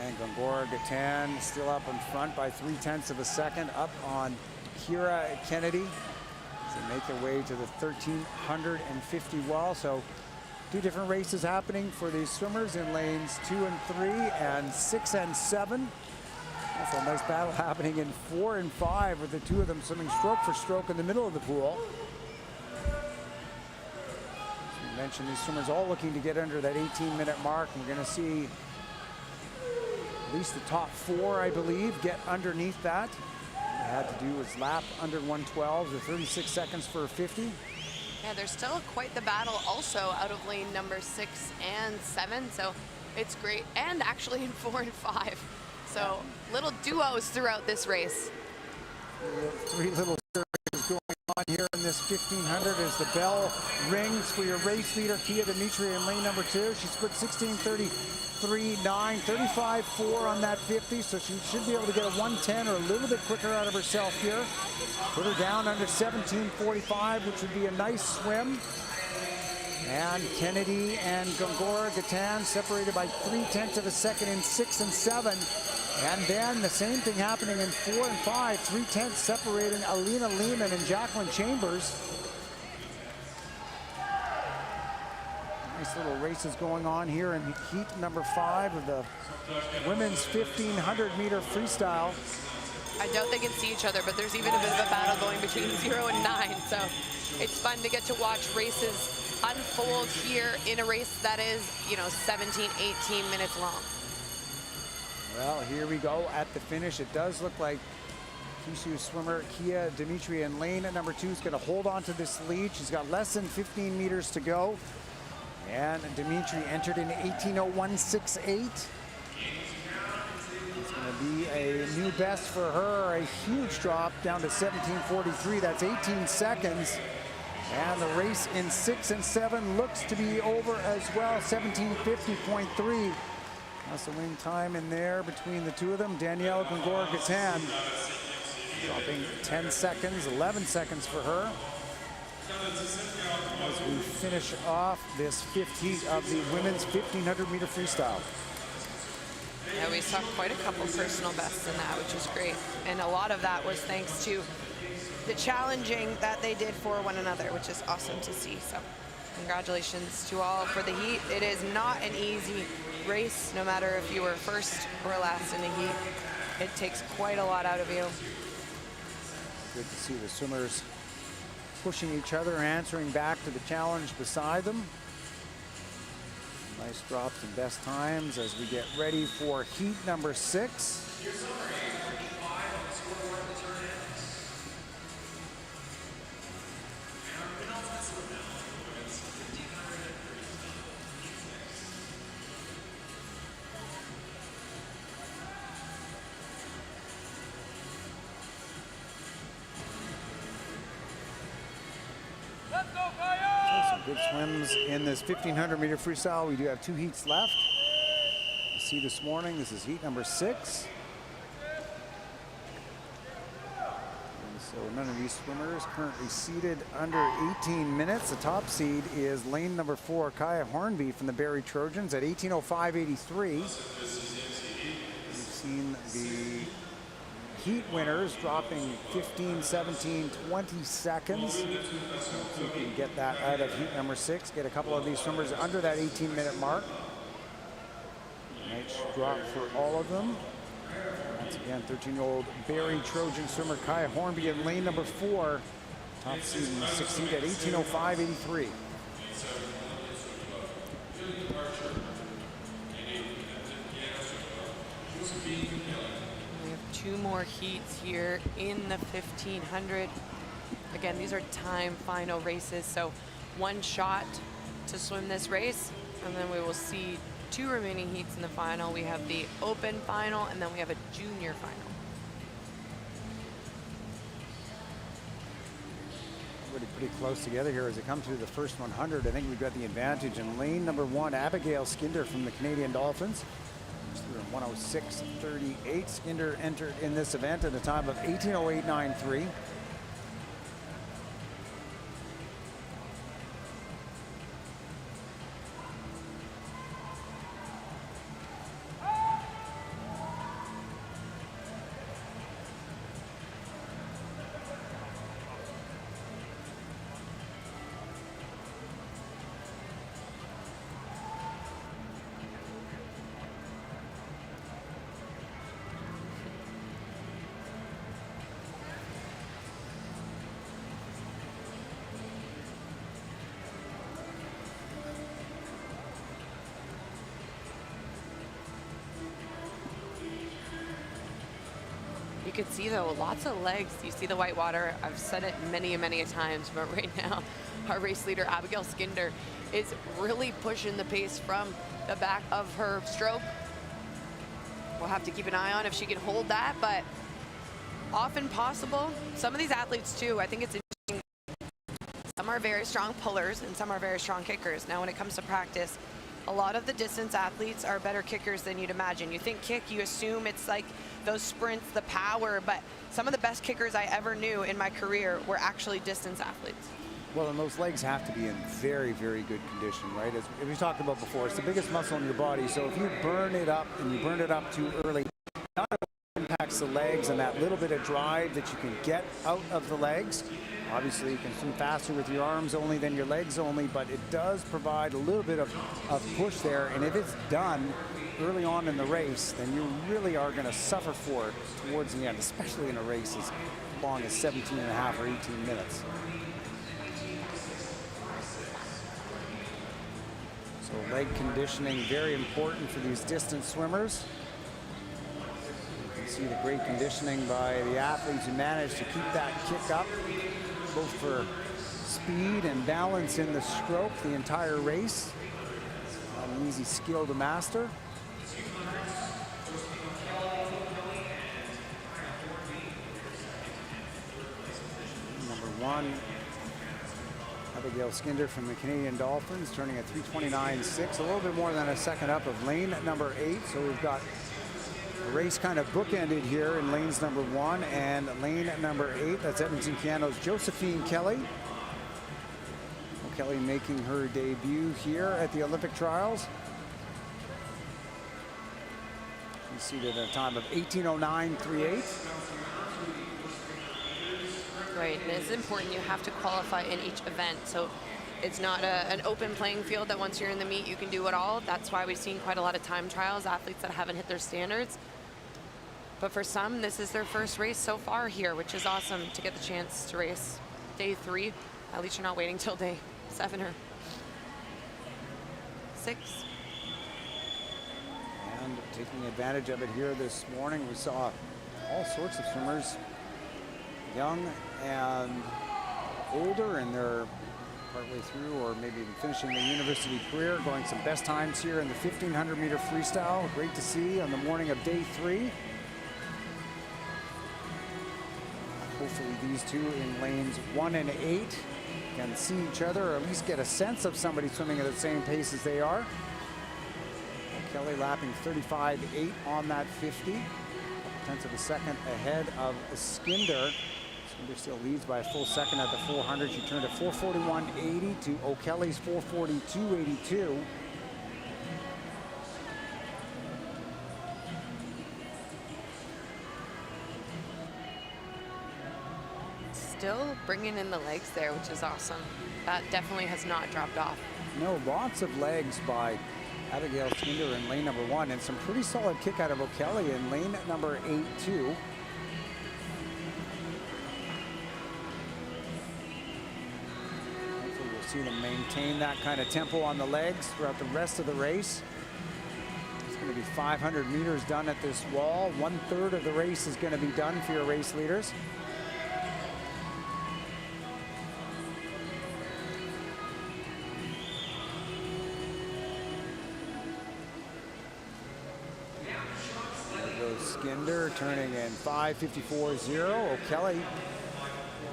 And Gongora-Gatan still up in front by 0.3 of a second, up on Keira Kennedy as they make their way to the 1,350 wall. So 2 different races happening for these swimmers in lanes 2 and 3 and 6 and 7. Also a nice battle happening in 4 and 5 with the two of them swimming stroke for stroke in the middle of the pool. As we mentioned, these swimmers all looking to get under that 18-minute mark. And we're going to see at least the top 4, I believe, get underneath that. All they had to do was lap under 1:12 or 36 seconds for a 50. Yeah, there's still quite the battle also out of lane number 6 and 7, so it's great. And actually in 4 and 5. So little duos throughout this race. 3 little series going on here in this 1,500 as the bell rings for your race leader, Kia Dimitri, in lane number 2. She split 16:33.9, 35.4 on that 50, so she should be able to get a 1:10 or a little bit quicker out of herself here. Put her down under 17:45, which would be a nice swim. And Kennedy and Gongora-Gatan separated by 0.3 of a second in 6 and 7. And then the same thing happening in 4 and 5, 0.3 separating Alina Lehman and Jacqueline Chambers. Nice little races going on here in heat number 5 of the women's 1,500 meter freestyle. I doubt they can see each other, but there's even a bit of a battle going between 0 and 9. So it's fun to get to watch races unfold here in a race that is, 17, 18 minutes long. Well, here we go at the finish. It does look like Kishu swimmer Kia Dimitri in lane number 2 is going to hold on to this lead. She's got less than 15 meters to go. And Dimitri entered in 18:01.68. It's going to be a new best for her, a huge drop down to 17:43. That's 18 seconds. And the race in 6 and 7 looks to be over as well, 17:50.3. That's the winning time in there between the two of them. Danielle Gongora-Gatan dropping 10 seconds, 11 seconds for her. As we finish off this fifth heat of the women's 1500-meter freestyle. Yeah, we saw quite a couple personal bests in that, which was great. And a lot of that was thanks to the challenging that they did for one another, which is awesome to see. So congratulations to all for the heat. It is not an easy race, no matter if you were first or last in the heat. It takes quite a lot out of you. Good to see the swimmers pushing each other, answering back to the challenge beside them. Nice drops and best times as we get ready for heat number 6. Good swims in this 1500-meter freestyle. We do have 2 heats left. You see this morning, this is heat number 6. And so none of these swimmers currently seated under 18 minutes. The top seed is lane number 4, Kaya Hornby from the Barrie Trojans at 18:05.83. We've seen the heat winners dropping 15, 17, 20 seconds. So you can get that out of heat number 6. Get a couple of these swimmers under that 18-minute mark. Nice drop for all of them. Once again, 13-year-old Barrie Trojan swimmer Kaya Hornby in lane number 4. Top seed in the 6th heat at 18:05.83. We have 2 more heats here in the 1500. Again, these are time final races, so 1 shot to swim this race, and then we will see 2 remaining heats in the final. We have the open final, and then we have a junior final. Everybody pretty close together here as it comes through the first 100. I think we've got the advantage in lane number 1, Abigail Skinder from the Canadian Dolphins. 106.38. Skinder entered in this event at a time of 18:08.93. You can see, though, lots of legs. You see the white water. I've said it many, many a times, but right now, our race leader, Abigail Skinder, is really pushing the pace from the back of her stroke. We'll have to keep an eye on if she can hold that, but often possible. Some of these athletes, too, I think it's interesting. Some are very strong pullers, and some are very strong kickers. Now, when it comes to practice, a lot of the distance athletes are better kickers than you'd imagine. You think kick, you assume it's like those sprints, the power, but some of the best kickers I ever knew in my career were actually distance athletes. Well, and those legs have to be in very, very good condition, right? As we talked about before, it's the biggest muscle in your body, so if you burn it up and you burn it up too early, not only impacts the legs and that little bit of drive that you can get out of the legs. Obviously, you can swim faster with your arms only than your legs only, but it does provide a little bit of push there. And if it's done early on in the race, then you really are going to suffer for it towards the end, especially in a race as long as 17 and a half or 18 minutes. So leg conditioning, very important for these distance swimmers. You can see the great conditioning by the athletes who managed to keep that kick up, both for speed and balance in the stroke the entire race. Not an easy skill to master. 1. Abigail Skinder from the Canadian Dolphins turning at 3:29.6, a little bit more than a second up of lane number 8. So we've got the race kind of bookended here in lanes number 1 and lane number 8. That's Edmonton Canada's Josephine Kelly. Kelly making her debut here at the Olympic trials. She's seated at a time of 18:09.38. Right, and it's important you have to qualify in each event. So it's not an open playing field that once you're in the meet, you can do it all. That's why we've seen quite a lot of time trials, athletes that haven't hit their standards. But for some, this is their first race so far here, which is awesome to get the chance to race day 3. At least you're not waiting till day 7 or 6. And taking advantage of it here this morning, we saw all sorts of swimmers, young and older, and they're partway through or maybe even finishing their university career, going some best times here in the 1500-meter freestyle. Great to see on the morning of day 3. Hopefully these two in lanes 1 and 8 can see each other, or at least get a sense of somebody swimming at the same pace as they are. Kelly lapping 35.8 on that 50. 0.1 of a second ahead of Skinder. Skinder still leads by a full second at the 400. She turned at 4:41.80 to O'Kelly's 4:42.82. Still bringing in the legs there, which is awesome. That definitely has not dropped off. No, lots of legs by Abigail Skinder in lane number 1, and some pretty solid kick out of O'Kelly in lane number 8 too. Hopefully we'll see them maintain that kind of tempo on the legs throughout the rest of the race. It's going to be 500 meters done at this wall. 1/3 of the race is going to be done for your race leaders. Skinder turning in 5:54.0. O'Kelly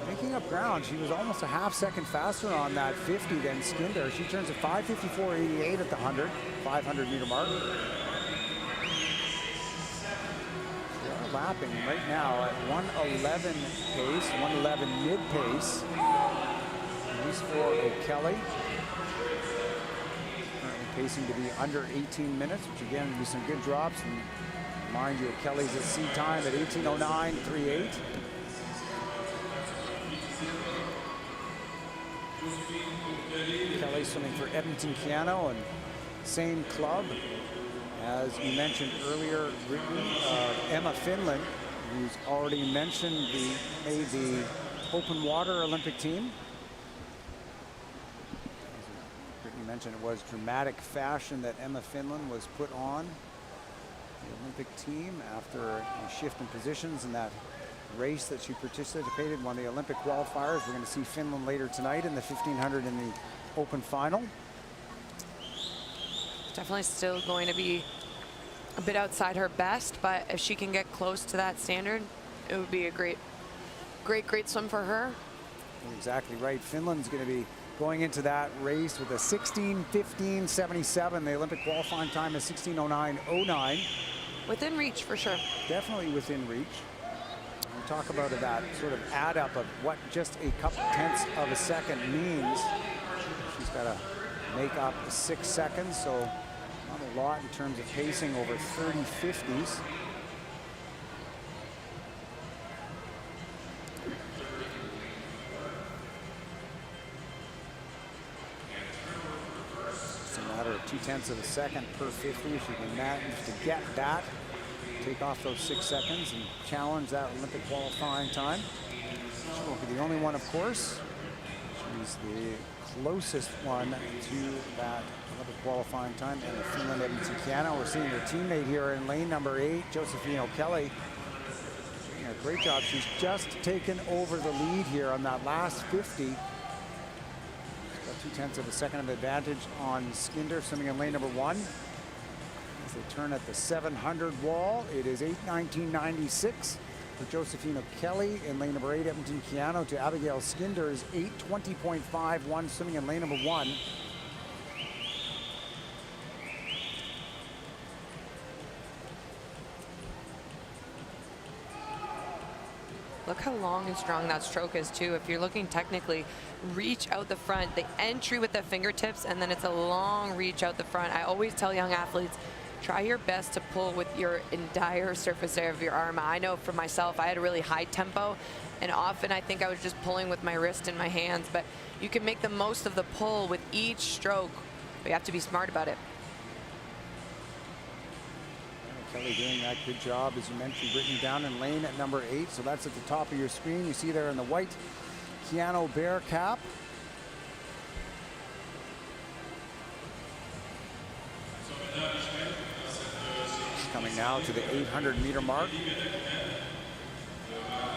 making up ground. She was almost a half second faster on that 50 than Skinder. She turns at 5:54.88 at the 500 meter mark. They're lapping right now at 1:11 pace, 1:11 mid pace. At least for O'Kelly. Currently pacing to be under 18 minutes, which again would be some good drops. And mind you, Kelly's at seed time at 18:09.38. Kelly swimming for Edmonton Piano, and same club as you mentioned earlier, Brittany, Emma Finland, who's already mentioned made the open water Olympic team. As Brittany mentioned, it was dramatic fashion that Emma Finland was put on the Olympic team after a shift in positions in that race that she participated, won the Olympic qualifiers. We're going to see Finland later tonight in the 1500 in the open final. Definitely still going to be a bit outside her best, but if she can get close to that standard, it would be a great swim for her. Exactly right. Finland's going to be going into that race with a 16:15.77. The Olympic qualifying time is 16:09.09. Within reach for sure. Definitely within reach. We talk about that sort of add up of what just a couple tenths of a second means. She's got to make up 6 seconds, so not a lot in terms of pacing over 30 50s. It's a matter of 2/10 of a second per 50 if you can manage to get that. Take off those 6 seconds and challenge that Olympic qualifying time. She won't be the only one, of course. She's the closest one to that Olympic qualifying time. And the Finland Edmonton Piano. We're seeing her teammate here in lane number 8, Josephine O'Kelly. Doing a great job. She's just taken over the lead here on that last 50. She's got 2/10 of a second of advantage on Skinder, swimming in lane number 1. As they turn at the 700 wall, it is 8:19.96. for Josephine O'Kelly in lane number 8. Edmonton Keano to Abigail Skinder is 8:20.51 swimming in lane number 1. Look how long and strong that stroke is too. If you're looking technically, reach out the front, the entry with the fingertips, and then it's a long reach out the front. I always tell young athletes, try your best to pull with your entire surface area of your arm. I know for myself, I had a really high tempo, and often I think I was just pulling with my wrist and my hands, but you can make the most of the pull with each stroke, but you have to be smart about it. Kelly doing that good job, as you mentioned, Brittany down in lane at number 8. So that's at the top of your screen. You see there in the white Keano Bear cap. Coming now to the 800-meter mark.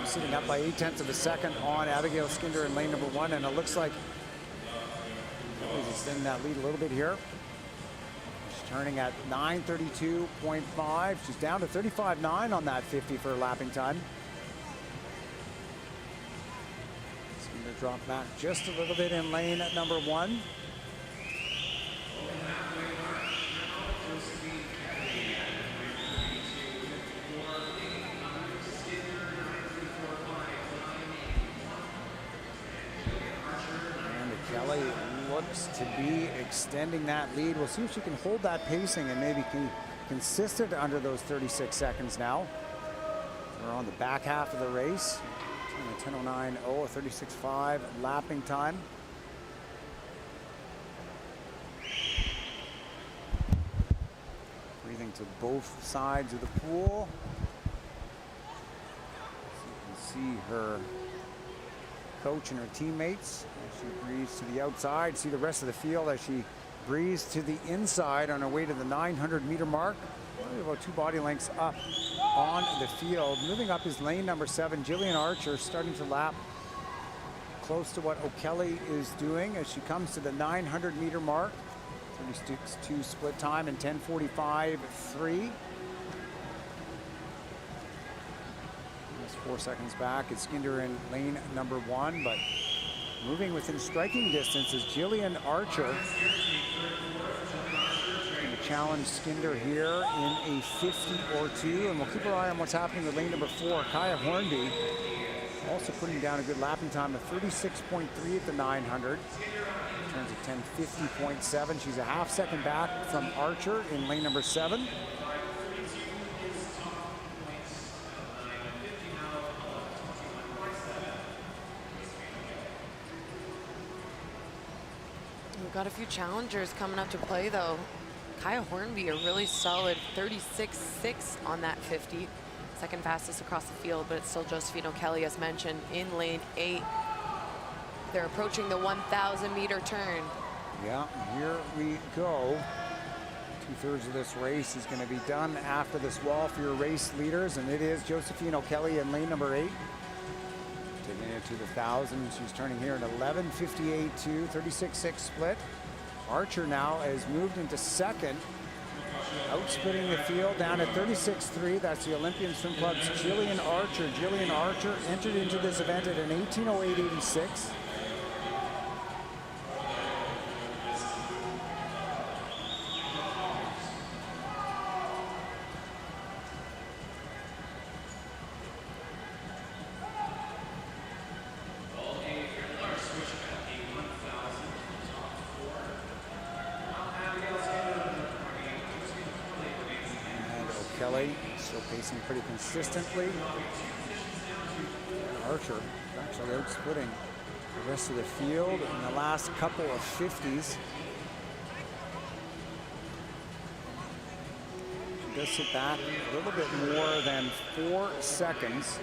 Sitting up by 0.8 of a second on Abigail Skinder in lane number 1, and it looks like Kelly's extending that lead a little bit here. Turning at 9:32.5. She's down to 35.9 on that 50 for her lapping time. It's going to drop back just a little bit in lane at number 1. And Kelly looks to be extending that lead. We'll see if she can hold that pacing and maybe be consistent under those 36 seconds now. We're on the back half of the race. 10:09.0, a 36.5 lapping time. Breathing to both sides of the pool. So you can see her coach and her teammates as she breathes to the outside. See the rest of the field as she breathes to the inside on her way to the 900-meter mark. Only about 2 body lengths up on the field. Moving up is lane number 7, Jillian Archer, starting to lap close to what O'Kelly is doing as she comes to the 900-meter mark. 36.2 split time and 10:45.3. 4 seconds back is Skinder in lane number 1, but moving within striking distance is Jillian Archer. Going to challenge Skinder here in a 50 or 2, and we'll keep our eye on what's happening with lane number 4, Kaya Hornby. Also putting down a good lapping time of 36.3 at the 900. Turns at 10:50.7. She's a half second back from Archer in lane number 7. We've got a few challengers coming up to play though. Kaya Hornby, a really solid 36.6 on that 50. Second fastest across the field, but it's still Josephine O'Kelly, as mentioned, in lane 8. They're approaching the 1,000-meter turn. Yeah, here we go. 2/3 of this race is going to be done after this wall for your race leaders, and it is Josephine O'Kelly in lane number 8. Taking it to the 1,000. She's turning here in 11:58.2, 36.6 split. Archer now has moved into second, outsplitting the field down at 36.3. That's the Olympian Swim Club's Jillian Archer. Jillian Archer entered into this event at an 18:08.86. Kelly still pacing pretty consistently. And Archer actually outsplitting the rest of the field in the last couple of 50s. She does sit back a little bit more than 4 seconds.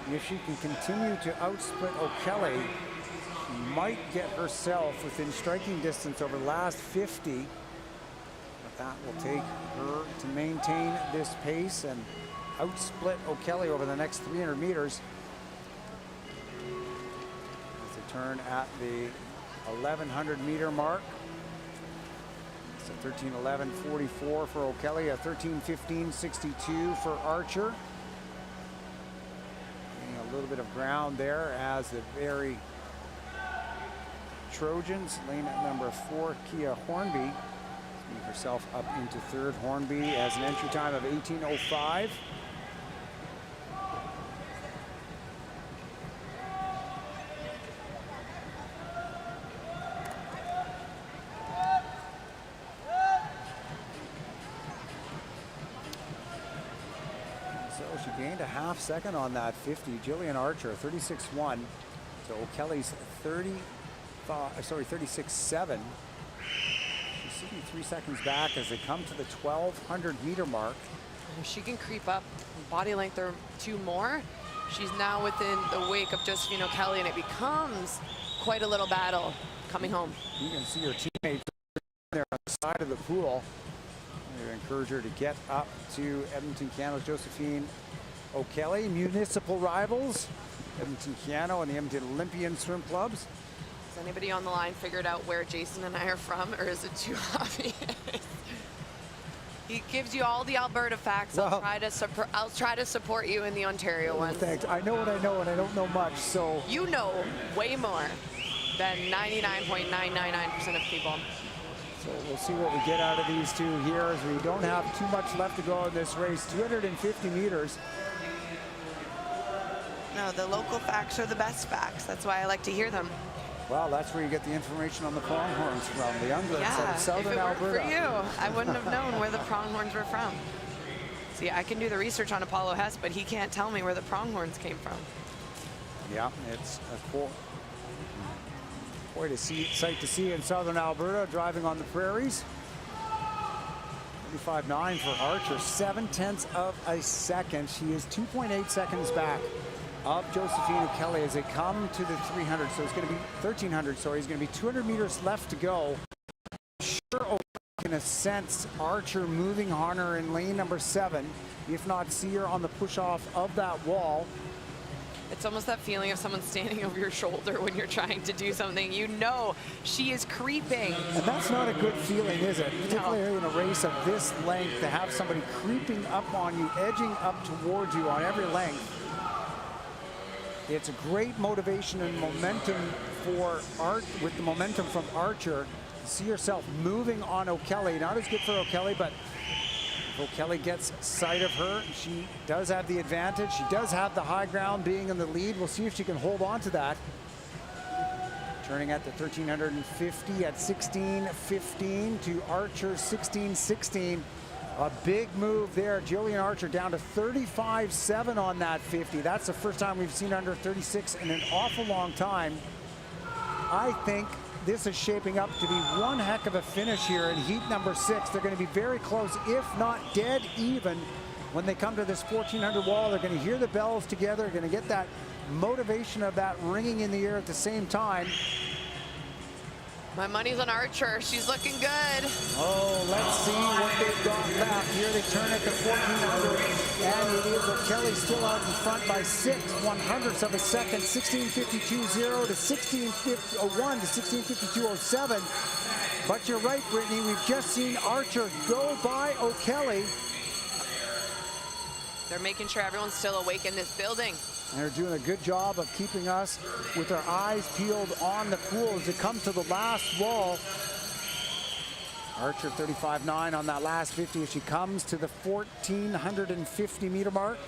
And if she can continue to outsplit O'Kelly, she might get herself within striking distance over the last 50. That will take her to maintain this pace and outsplit O'Kelly over the next 300 meters. As they turn at the 1,100-meter mark. It's a 13:11.44 for O'Kelly, a 13:15.62 for Archer. little bit of ground there as the very Trojans, lane number 4, Kia Hornby, move herself up into third. Hornby has an entry time of 18:05. She gained a half second on that 50. Jillian Archer, 36.1. So O'Kelly's 36.7. She's sitting 3 seconds back as they come to the 1,200 meter mark. If she can creep up body length or 2 more, she's now within the wake of Josephine O'Kelly, and it becomes quite a little battle coming home. You can see her teammates there on the side of the pool. I encourage her to get up to Edmonton Cano's Josephine O'Kelly, municipal rivals, Edmonton Cano and the Edmonton Olympian swim clubs. Has anybody on the line figured out where Jason and I are from, or is it too obvious? He gives you all the Alberta facts. Well, I'll try to support you in the Ontario ones. Thanks. I know what I know, and I don't know much, so. You know way more than 99.999% of people. So we'll see what we get out of these two here, as we don't have too much left to go in this race. 250 meters. No, the local facts are the best facts. That's why I like to hear them. Well, that's where you get the information on the pronghorns from, the Younglets Yeah, of southern if it weren't Alberta. for you, I wouldn't have known where the pronghorns were from. See, I can do the research on Apollo Hess, but he can't tell me where the pronghorns came from. Yeah, it's quite a sight to see in southern Alberta, driving on the prairies. 35.9 for Archer, 0.7 of a second. She is 2.8 seconds back of Josephine O'Kelly as they come to the 300. So it's going to be 1,300. Sorry, it's going to be 200 meters left to go. Sure, O'Kelly, in a sense, Archer moving on her in lane number 7, if not see her on the push off of that wall. It's almost that feeling of someone standing over your shoulder when you're trying to do something. You know she is creeping. And that's not a good feeling, is it? Particularly No. in a race of this length, to have somebody creeping up on you, edging up towards you on every length. It's a great motivation and momentum for with the momentum from Archer. To see herself moving on O'Kelly. Not as good for O'Kelly, but if O'Kelly gets sight of her, she does have the advantage. She does have the high ground, being in the lead. We'll see if she can hold on to that. Turning at the 1,350 at 16:15 to Archer 16:16. A big move there. Jillian Archer down to 35.7 on that 50. That's the first time we've seen under 36 in an awful long time. I think this is shaping up to be one heck of a finish here in heat number 6. They're going to be very close, if not dead even, when they come to this 1,400 wall. They're going to hear the bells together. They're going to get that motivation of that ringing in the air at the same time. My money's on Archer. She's looking good. Oh, let's see what they've got left. Here they turn at the 1,400, and it is O'Kelly still out in front by 6/100ths of a second. 16:52.0 to 16:01 to 16:52.07. But you're right, Brittany. We've just seen Archer go by O'Kelly. They're making sure everyone's still awake in this building. And they're doing a good job of keeping us with our eyes peeled on the pool as they come to the last wall. Archer 35.9 on that last 50 as she comes to the 1,450 meter mark.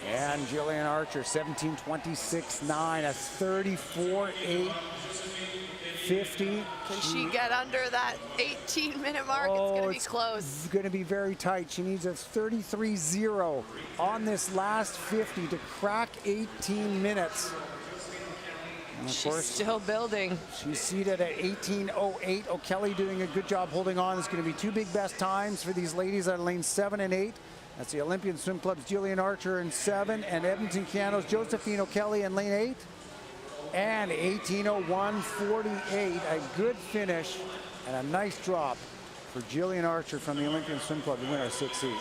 And Jillian Archer 17:26.9, a 34.850. Can she get under that 18-minute mark? It's going to be close. It's going to be very tight. She needs a 33.0 on this last 50 to crack 18 minutes. And of She's course, still building. she's seated at 18:08. O'Kelly doing a good job holding on. It's going to be two big best times for these ladies on lanes 7 and 8. That's the Olympian Swim Club's Jillian Archer in 7 and Edmonton Cano's Josephine O'Kelly in lane 8. And 18:01.48, a good finish and a nice drop for Jillian Archer from the Olympian Swim Club to win our 6th seat.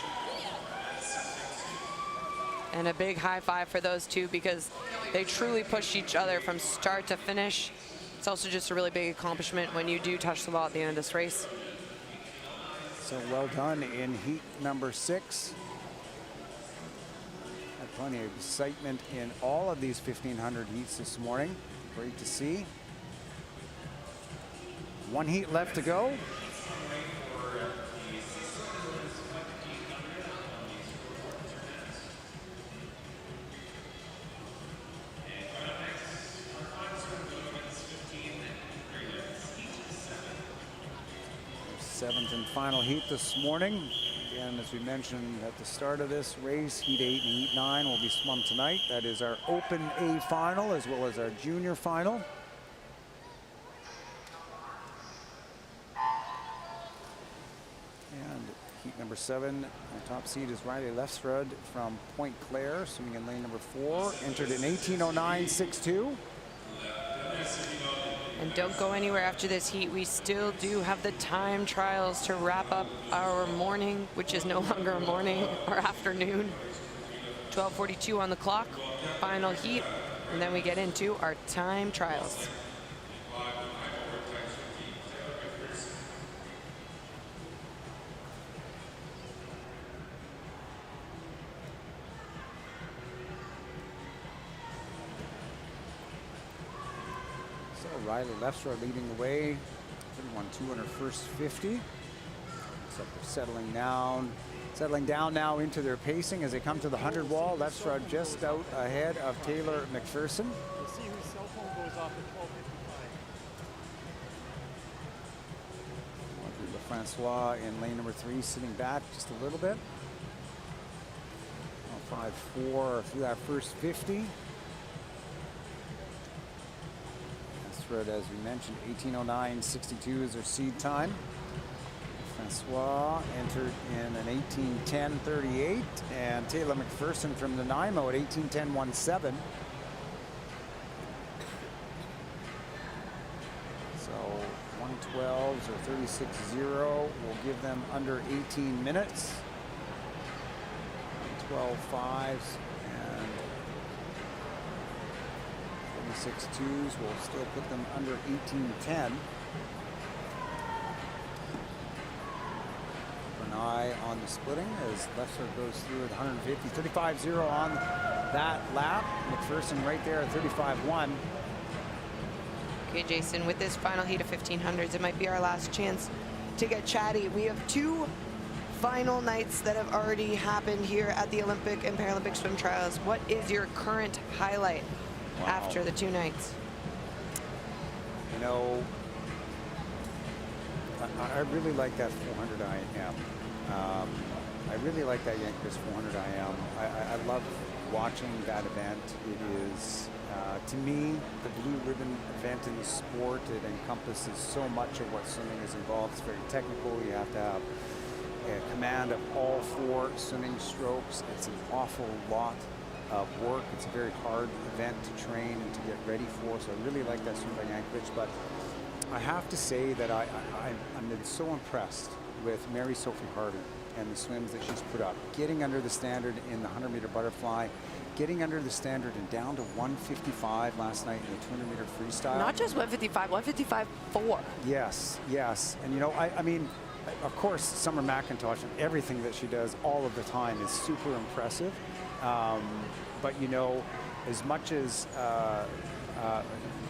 And a big high five for those two because they truly pushed each other from start to finish. It's also just a really big accomplishment when you do touch the ball at the end of this race. So well done in heat number 6. Plenty of excitement in all of these 1500 heats this morning. Great to see. One heat left to go. Seventh and final heat this morning. Again, as we mentioned at the start of this race, Heat 8 and Heat 9 will be swum tonight. That is our Open A final as well as our Junior final. And heat number 7, our top seed is Riley Lefsrud from Point Claire, swimming in lane number 4. Entered in 18:09.62. And don't go anywhere after this heat. We still do have the time trials to wrap up our morning, which is no longer a morning, our afternoon. 12:42 on the clock, final heat, and then we get into our time trials. Riley Lefsrud leading the way, 31.2 on her first 50. So they're settling down now into their pacing as they come to the 100 wall. Lefsrud just out ahead of Taylor McPherson. You'll see whose cell phone goes off at 12:55. Francois in lane number 3, sitting back just a little bit. 5.4 through that first 50. As we mentioned, 18:09.62 is their seed time. Francois entered in an 18:10.38, and Taylor McPherson from Nanaimo at 18:10.17. So 112s or 36.0 will give them under 18 minutes. 12.5s and 36.2s will still put them under 18:10. Keep an eye on the splitting as Lefsrud goes through at 150. 35.0 on that lap. McPherson right there at 35.1. Okay, Jason, with this final heat of 1500s, it might be our last chance to get chatty. We have 2 final nights that have already happened here at the Olympic and Paralympic swim trials. What is your current highlight after the 2 nights? You know, I really like that 400 IM. I really like that Yankees 400 IM. I love watching that event. It is, to me, the blue ribbon event in the sport. It encompasses so much of what swimming is involved. It's very technical. You have to have a command of all 4 swimming strokes. It's an awful lot of work. It's a very hard event to train and to get ready for. So I really like that swim by Yankovic. But I have to say that I'm been so impressed with Mary Sophie Harvey and the swims that she's put up. Getting under the standard in the 100-meter butterfly, getting under the standard and down to 155 last night in the 200-meter freestyle. Not just 155, 155.4. Yes, yes. And you know, I mean, of course, Summer McIntosh and everything that she does all of the time is super impressive. But you know, as much as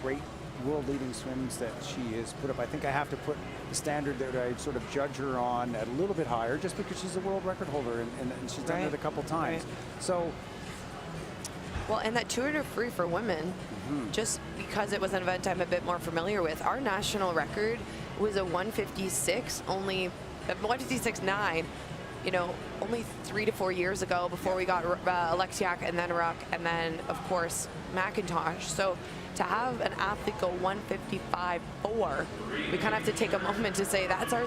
great world-leading swims that she has put up, I think I have to put the standard that I sort of judge her on at a little bit higher, just because she's a world record holder and she's done it a couple times. So, well, and that 200 free for women, just because it was an event I'm a bit more familiar with, our national record was a 156, only 156.9. You know, only 3 to 4 years ago, before we got Alexiak and then Ruck and then, of course, McIntosh. So to have an athlete go 155.4, we kind of have to take a moment to say that's our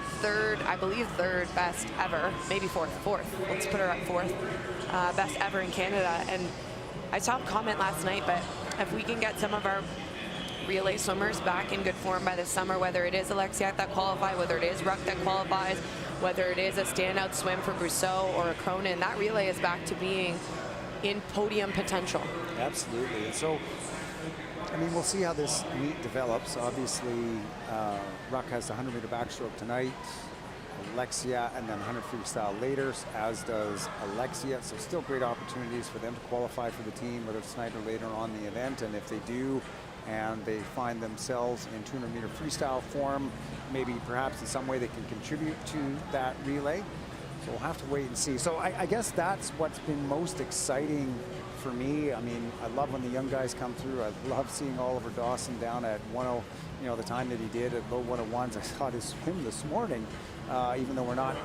I believe third best ever, maybe fourth. Let's put her at 4th best ever in Canada. And I saw a comment last night, but if we can get some of our relay swimmers back in good form by this summer, whether it is Alexiak that qualifies, whether it is Ruck that qualifies, whether it is a standout swim for Brousseau or a Cronin, that relay is back to being in podium potential. Absolutely. And so, I mean, we'll see how this meet develops. Obviously, Ruck has the 100-meter backstroke tonight. Alexia, and then 100 freestyle later, as does Alexia. So still great opportunities for them to qualify for the team, whether it's tonight or later on in the event. And if they do, and they find themselves in 200-meter freestyle form, maybe perhaps in some way they can contribute to that relay. So we'll have to wait and see. So I guess that's what's been most exciting for me. I mean, I love when the young guys come through. I love seeing Oliver Dawson down at 10, you know, the time that he did at low 101s. I saw his swim this morning, even though we're not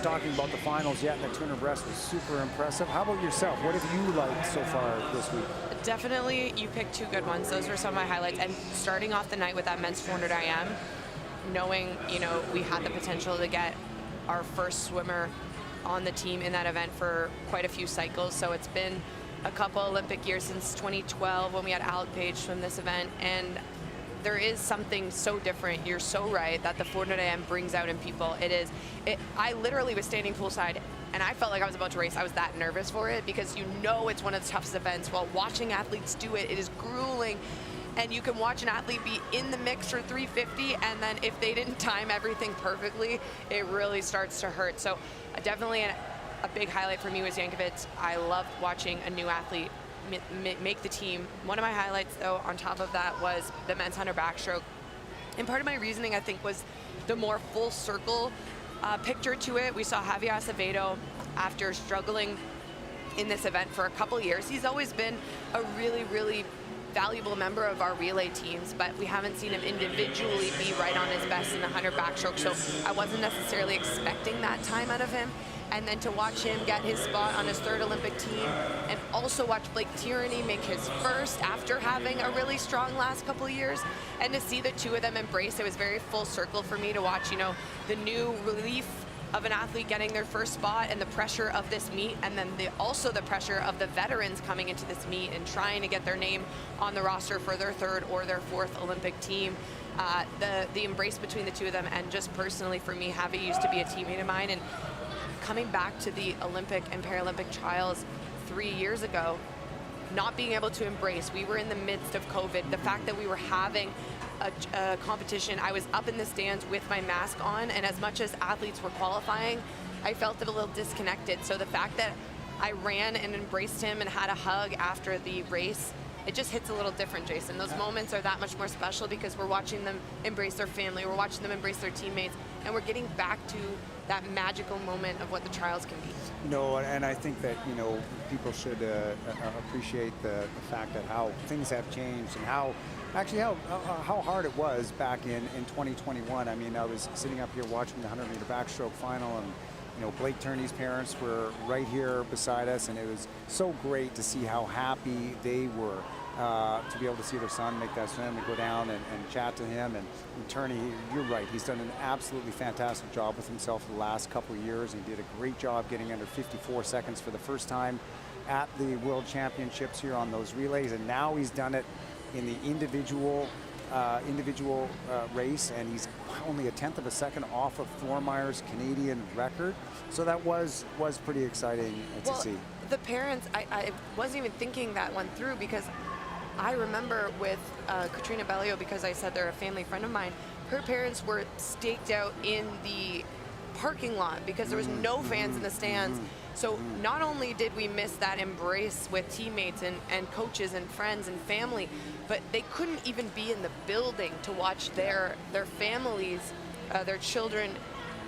talking about the finals yet, and the 200 breast was super impressive. How about yourself? What have you liked so far this week? Definitely, you picked two good ones. Those were some of my highlights. And starting off the night with that men's 400 IM, knowing, you know, we had the potential to get our first swimmer on the team in that event for quite a few cycles. So it's been a couple Olympic years since 2012 when we had Alec Page swim this event. And there is something so different. You're so right that the 400 IM brings out in people. I literally was standing poolside and I felt like I was about to race. I was that nervous for it because you know it's one of the toughest events. While watching athletes do it, it is grueling. And you can watch an athlete be in the mix for 350, and then if they didn't time everything perfectly, it really starts to hurt. So definitely a big highlight for me was Yankovic. I loved watching a new athlete make the team. One of my highlights, though, on top of that was the men's 100 backstroke. And part of my reasoning, I think, was the more full circle picture to it. We saw Javier Acevedo, after struggling in this event for a couple years. He's always been a really, really valuable member of our relay teams, but we haven't seen him individually be right on his best in the 100 backstroke, so I wasn't necessarily expecting that time out of him. And then to watch him get his spot on his third Olympic team, and also watch Blake Tierney make his first after having a really strong last couple of years, and to see the two of them embrace, it was very full circle for me to watch, you know, the new relief of an athlete getting their first spot and the pressure of this meet, and then also the pressure of the veterans coming into this meet and trying to get their name on the roster for their third or their fourth Olympic team. The embrace between the two of them, and just personally for me, Javi used to be a teammate of mine, and coming back to the Olympic and Paralympic trials 3 years ago, not being able to embrace, we were in the midst of COVID, the fact that we were having a competition, I was up in the stands with my mask on, and as much as athletes were qualifying, I felt it a little disconnected. So the fact that I ran and embraced him and had a hug after the race, it just hits a little different, Jason. Those moments are that much more special because we're watching them embrace their family, we're watching them embrace their teammates, and we're getting back to that magical moment of what the trials can be. No, and I think that, you know, people should appreciate the fact that how things have changed and how hard it was back in 2021. I mean, I was sitting up here watching the 100-meter backstroke final, and you know, Blake Tierney's parents were right here beside us, and it was so great to see how happy they were to be able to see their son make that swim and go down and chat to him. And Tierney, you're right, he's done an absolutely fantastic job with himself for the last couple of years. He did a great job getting under 54 seconds for the first time at the World Championships here on those relays, and now he's done it in the individual race, and he's only a 1/10 of a second off of Thormeyer's Canadian record. So that was pretty exciting to see. The parents, I wasn't even thinking that one through, because I remember with Katrina Bellio, because I said they're a family friend of mine, her parents were staked out in the parking lot because there was no fans in the stands. So not only did we miss that embrace with teammates and coaches and friends and family, but they couldn't even be in the building to watch their families, their children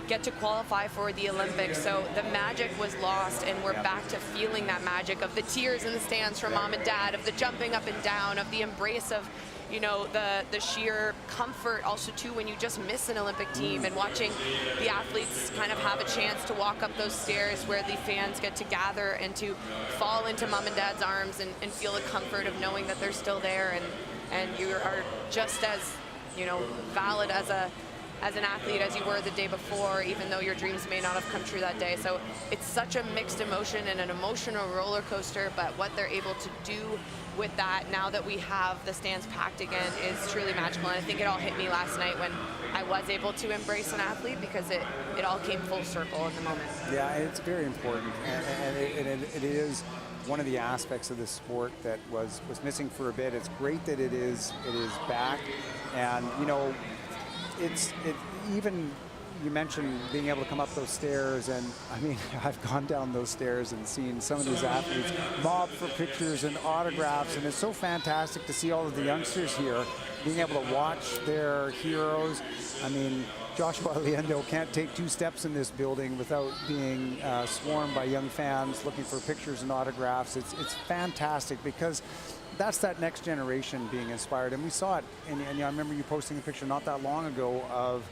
get to qualify for the Olympics. So the magic was lost, and we're back to feeling that magic of the tears in the stands from mom and dad, of the jumping up and down, of the embrace of, you know, the sheer comfort also too when you just miss an Olympic team, and watching the athletes kind of have a chance to walk up those stairs where the fans get to gather and to fall into mom and dad's arms and feel the comfort of knowing that they're still there, and you are just as, you know, valid as an athlete as you were the day before, even though your dreams may not have come true that day. So it's such a mixed emotion and an emotional roller coaster, but what they're able to do with that now that we have the stands packed again is truly magical. And I think it all hit me last night when I was able to embrace an athlete, because it all came full circle in the moment. Yeah, it's very important, and it is one of the aspects of this sport that was missing for a bit. It's great that it is back, and you know, even you mentioned being able to come up those stairs, and I mean, I've gone down those stairs and seen some of these athletes mob for pictures and autographs, and it's so fantastic to see all of the youngsters here being able to watch their heroes. I mean, Joshua Aliendo can't take 2 steps in this building without being swarmed by young fans looking for pictures and autographs. It's fantastic because that's that next generation being inspired, and we saw it. And I remember you posting a picture not that long ago of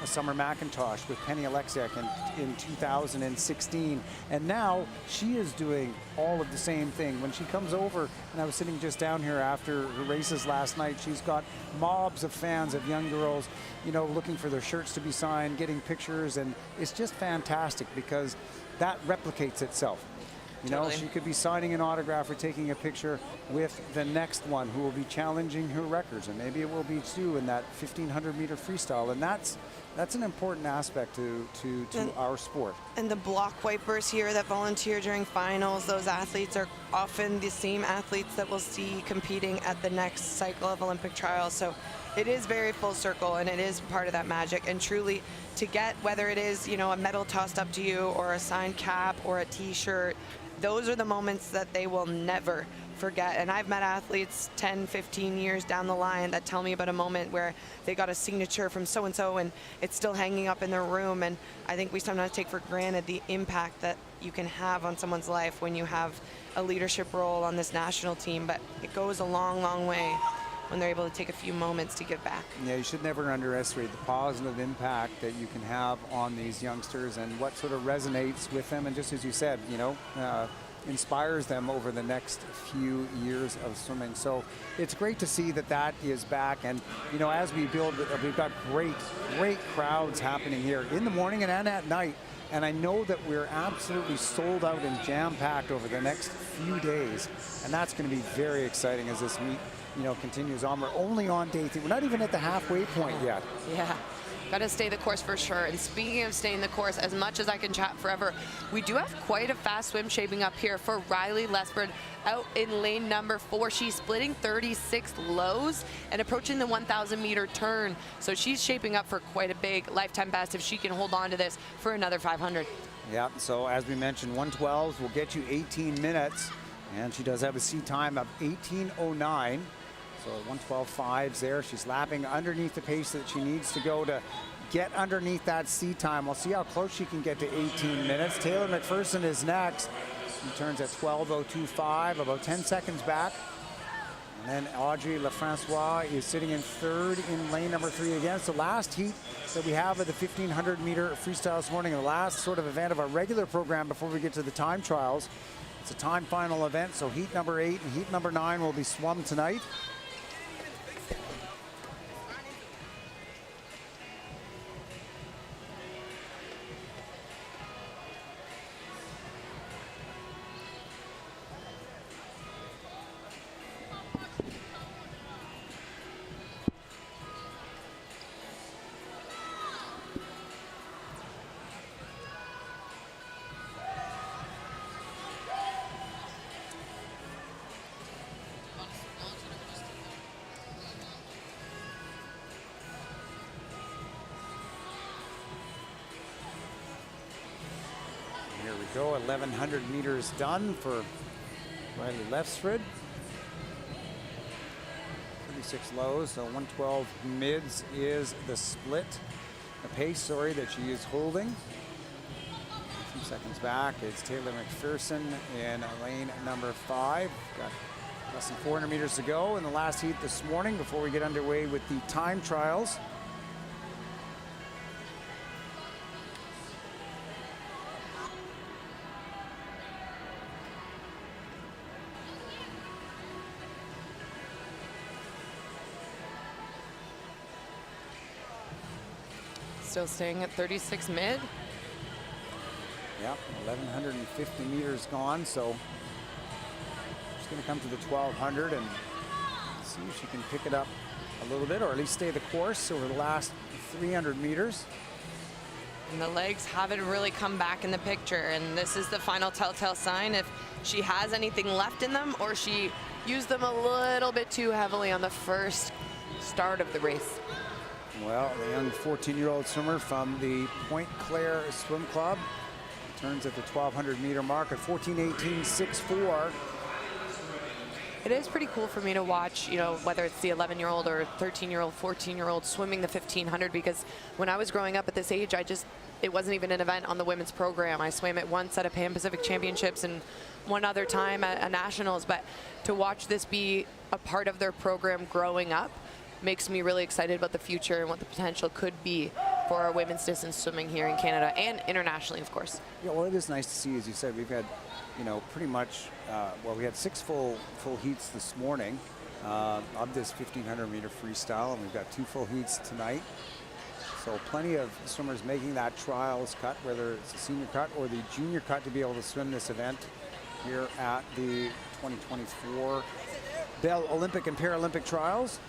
Summer McIntosh with Penny Alexiak in 2016, and now she is doing all of the same thing. When she comes over, and I was sitting just down here after her races last night, she's got mobs of fans of young girls, you know, looking for their shirts to be signed, getting pictures, and it's just fantastic because that replicates itself. You know, Totally. she could be signing an autograph or taking a picture with the next one who will be challenging her records, and maybe it will be Sue in that 1,500-meter freestyle, and that's an important aspect to our sport. And the block wipers here that volunteer during finals, those athletes are often the same athletes that we'll see competing at the next cycle of Olympic trials. So it is very full circle, and it is part of that magic. And truly, to get, whether it is, you know, a medal tossed up to you or a signed cap or a t-shirt, those are the moments that they will never forget. And I've met athletes 10, 15 years down the line that tell me about a moment where they got a signature from so-and-so and it's still hanging up in their room. And I think we sometimes take for granted the impact that you can have on someone's life when you have a leadership role on this national team. But it goes a long, long way when they're able to take a few moments to give back. Yeah, you should never underestimate the positive impact that you can have on these youngsters and what sort of resonates with them, and just as you said, you know, inspires them over the next few years of swimming. So it's great to see that that is back, and you know, as we build, we've got great crowds happening here in the morning and at night. And I know that we're absolutely sold out and jam-packed over the next few days, and that's going to be very exciting as this meet, you know, continues on. We're only on day 3. We're not even at the halfway point yet. Yeah, got to stay the course for sure. And speaking of staying the course, as much as I can chat forever, we do have quite a fast swim shaping up here for Riley Lesford out in lane number 4. She's splitting 36 lows and approaching the 1,000-meter turn. So she's shaping up for quite a big lifetime best if she can hold on to this for another 500. Yeah, so as we mentioned, 112s will get you 18 minutes, and she does have a seat time of 18:09. So 112.5s there. She's lapping underneath the pace that she needs to go to get underneath that seat time. We'll see how close she can get to 18 minutes. Taylor McPherson is next. He turns at 12:02.5, about 10 seconds back. And then Audrey Lefrancois is sitting in 3rd in lane number 3 again. It's the last heat that we have of the 1,500-meter freestyle this morning, the last sort of event of our regular program before we get to the time trials. It's a time final event, so heat number 8 and heat number 9 will be swum tonight. Here we go, 1,100 meters done for Riley Lesford. 36 lows, so 112 mids is the split, the pace, sorry, that she is holding. A few seconds back is Taylor McPherson in lane number 5. Got less than 400 meters to go in the last heat this morning before we get underway with the time trials. Still staying at 36 mid. Yep, 1,150 meters gone, so she's going to come to the 1,200 and see if she can pick it up a little bit, or at least stay the course over the last 300 meters. And the legs haven't really come back in the picture, and this is the final telltale sign if she has anything left in them or she used them a little bit too heavily on the first start of the race. Well, the young 14-year-old swimmer from the Point Claire Swim Club turns at the 1,200 meter mark at 14:18.64. It is pretty cool for me to watch, you know, whether it's the 11-year-old or 13-year-old, 14-year-old swimming the 1500, because when I was growing up at this age, it wasn't even an event on the women's program. I swam it once at a Pan Pacific Championships and one other time at a Nationals, but to watch this be a part of their program growing up makes me really excited about the future and what the potential could be for our women's distance swimming here in Canada and internationally, of course. Yeah, well, it is nice to see, as you said, we've had, you know, pretty much, well, we had 6 full heats this morning of this 1,500 meter freestyle, and we've got 2 full heats tonight. So plenty of swimmers making that trials cut, whether it's a senior cut or the junior cut, to be able to swim this event here at the 2024 Bell Olympic and Paralympic Trials.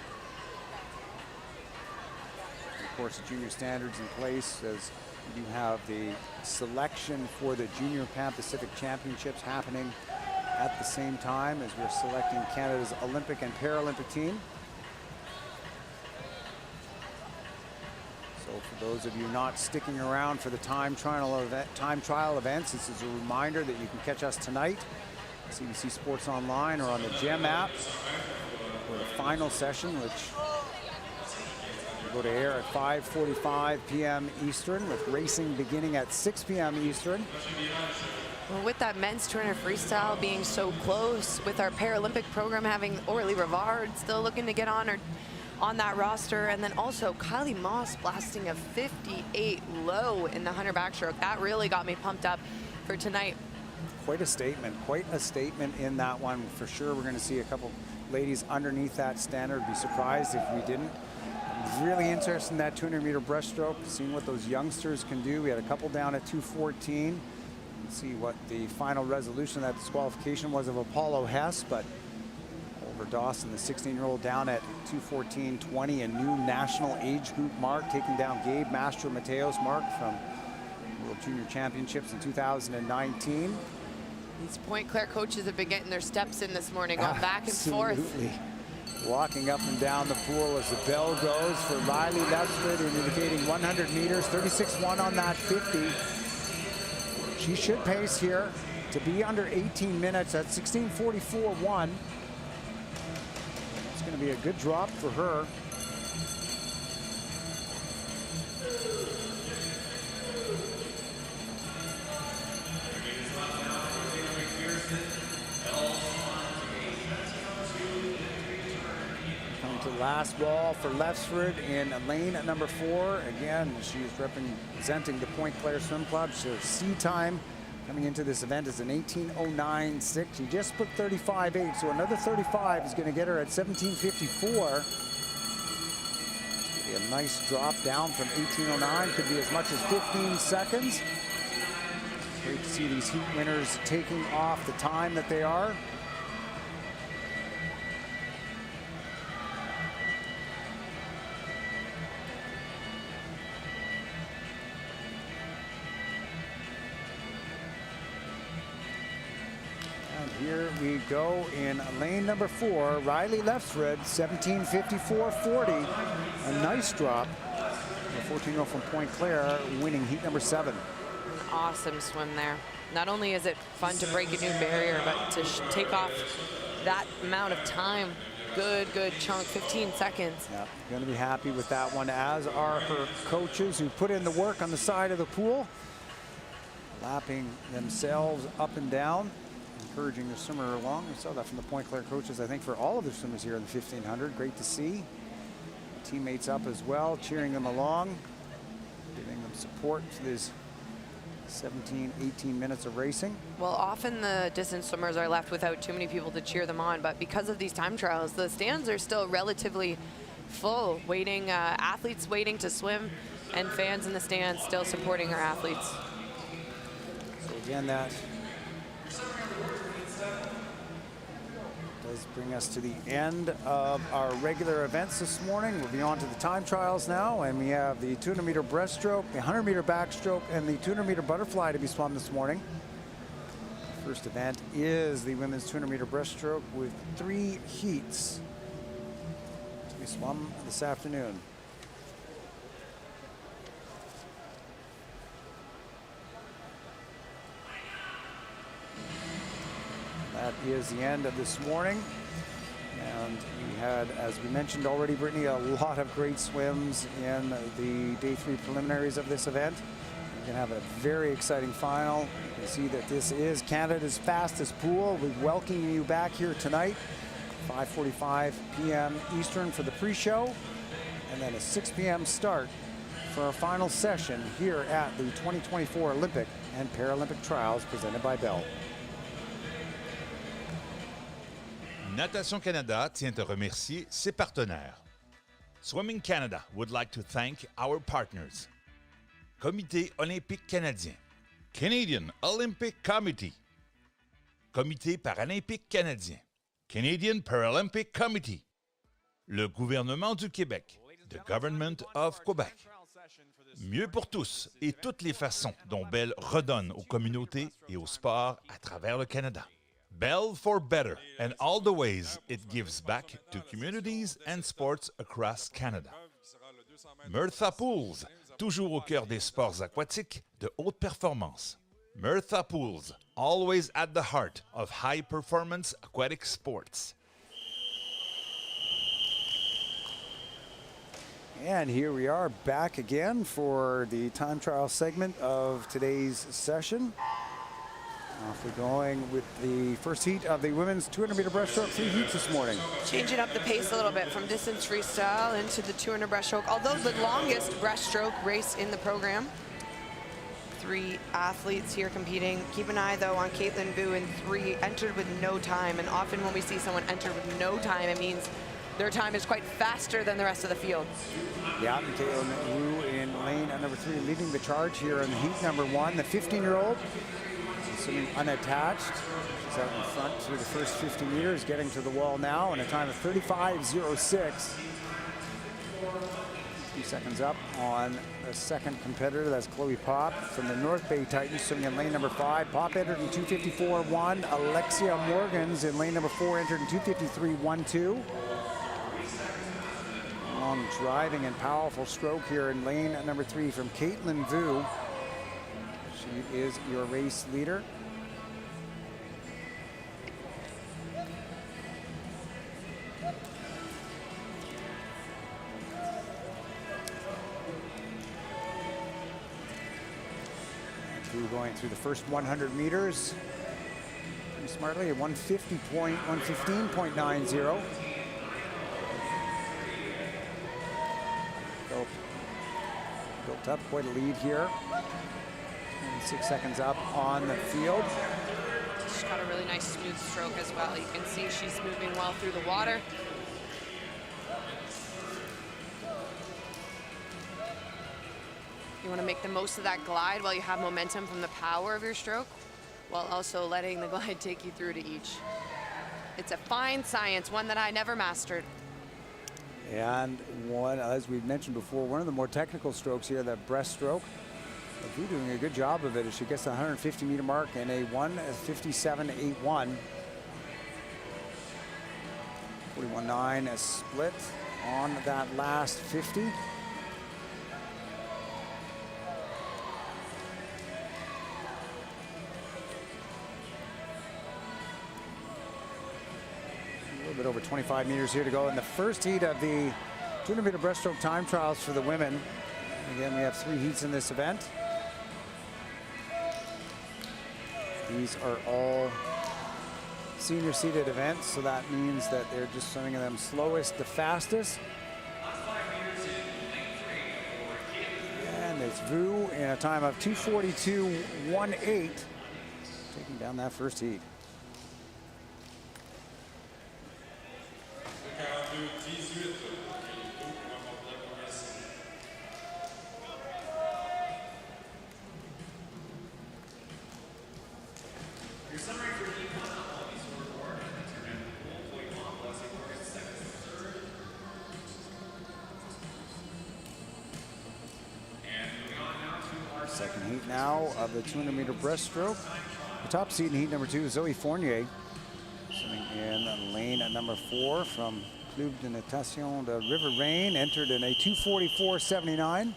And of course, the junior standards in place as you have the selection for the Junior Pan Pacific Championships happening at the same time as we're selecting Canada's Olympic and Paralympic team. So for those of you not sticking around for the time trial events, this is a reminder that you can catch us tonight, CBC Sports Online or on the GEM app for the final session, which will go to air at 5:45 p.m. Eastern, with racing beginning at 6 p.m. Eastern. Well, with that men's 200 freestyle being so close, with our Paralympic program having Orly Rivard still looking to get on that roster, and then also Kylie Moss blasting a 58 low in the 100 backstroke. That really got me pumped up for tonight. Quite a statement in that one for sure. We're going to see a couple ladies underneath that standard. I'd be surprised if we didn't. I'm really interested in that 200 meter breaststroke, seeing what those youngsters can do. We had a couple down at 2:14. Let's see what the final resolution of that disqualification was of Apollo Hess, but Oliver Dawson, the 16-year-old, down at 2:14.20, a new national age group mark, taking down Gabe Mastro Mateo's mark from World Junior Championships in 2019. These Point Claire coaches have been getting their steps in this morning, going back and forth. Absolutely. Walking up and down the pool as the bell goes for Riley Lefsford, indicating 100 meters, 36.1 on that 50. She should pace here to be under 18 minutes at 16:44.1. It's going to be a good drop for her. Coming to the last wall for Lefsford in lane number 4. Again, she is representing the Point Claire Swim Club. So C time coming into this event is an 18:09.6. She just put 35.8, so another 35 is going to get her at 17:54. A nice drop down from 18:09, could be as much as 15 seconds. Great to see these heat winners taking off the time that they are. And here we go in lane number 4, Riley Lefsford, 17:54.40. A nice drop. The 14-year-old from Point Claire winning heat number 7. An awesome swim there. Not only is it fun to break a new barrier, but to take off that amount of time. Good chunk, 15 seconds. Yeah, going to be happy with that one, as are her coaches who put in the work on the side of the pool, lapping themselves up and down, encouraging the swimmer along. We saw that from the Point Claire coaches, I think, for all of the swimmers here in the 1500. Great to see. Teammates up as well, cheering them along, giving them support for this 17, 18 minutes of racing. Well, often the distance swimmers are left without too many people to cheer them on, but because of these time trials, the stands are still relatively full, waiting, athletes waiting to swim, and fans in the stands still supporting our athletes. So again, that does bring us to the end of our regular events this morning. We'll be on to the time trials now, and we have the 200 meter breaststroke, the 100 meter backstroke, and the 200 meter butterfly to be swum this morning. The first event is the women's 200 meter breaststroke with 3 heats to be swum this afternoon. that is the end of this morning. And we had, as we mentioned already, Brittany, a lot of great swims in the day 3 preliminaries of this event. We're going to have a very exciting final. You can see that this is Canada's fastest pool. We welcome you back here tonight, 5:45 p.m. Eastern for the pre-show, and then a 6 p.m. start for our final session here at the 2024 Olympic and Paralympic Trials presented by Bell. Natation Canada tient à remercier ses partenaires. Swimming Canada would like to thank our partners. Comité olympique canadien, Canadian Olympic Committee, Comité paralympique canadien, Canadian Paralympic Committee, le gouvernement du Québec, the Government of Quebec. Mieux pour tous et toutes les façons dont Bell redonne aux communautés et au sport à travers le Canada. Bell for better and all the ways it gives back to communities and sports across Canada. Murtha Pools, toujours au cœur des sports aquatiques de haute performance. Murtha Pools, always at the heart of high-performance aquatic sports. And here we are back again for the time trial segment of today's session. Off we're going with the first heat of the women's 200-meter breaststroke, 3 heats this morning. Changing up the pace a little bit from distance freestyle into the 200 breaststroke, although the longest breaststroke race in the program. 3 athletes here competing. Keep an eye though on Caitlin Vu in 3, entered with no time, and often when we see someone enter with no time, it means their time is quite faster than the rest of the field. Yeah, and Caitlin Vu in lane number 3, leading the charge here in heat number 1. The 15-year-old, swimming unattached. She's out in front through the first 50 meters, getting to the wall now, and a time of 35:06. 2 seconds up on the second competitor. That's Chloe Pop from the North Bay Titans, swimming in lane number 5. Pop entered in 2:54.1. Alexia Morgans in lane number 4 entered in 2:53.12. Long driving and powerful stroke here in lane number 3 from Caitlin Vu. She is your race leader. Going through the first 100 meters pretty smartly at 115.90. Built up quite a lead here. 6 seconds up on the field. She's got a really nice smooth stroke as well. You can see she's moving well through the water. You want to make the most of that glide while you have momentum from the power of your stroke, while also letting the glide take you through to each. It's a fine science, one that I never mastered. And one, as we've mentioned before, one of the more technical strokes here, that breaststroke. Vu doing a good job of it as she gets the 150-meter mark in a 1:57.81. 41.9 a split on that last 50. A little bit over 25 meters here to go in the first heat of the 200-meter breaststroke time trials for the women. Again, we have 3 heats in this event. These are all senior seated events, so that means that they're just swimming them slowest to fastest. And it's Vu in a time of 2:42.18, taking down that first heat. Second heat now of the 200-meter breaststroke. The top seed in heat number 2 is Zoe Fournier, swimming in lane at number 4 from Club de Natation de Riveraine, entered in a 2:44.79.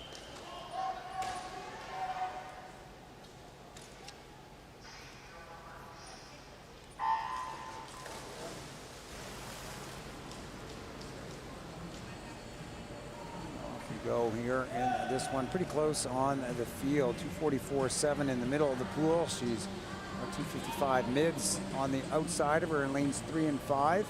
go here in this one. Pretty close on the field. 2:44.7 in the middle of the pool. She's 2:55 mids on the outside of her in lanes 3 and 5.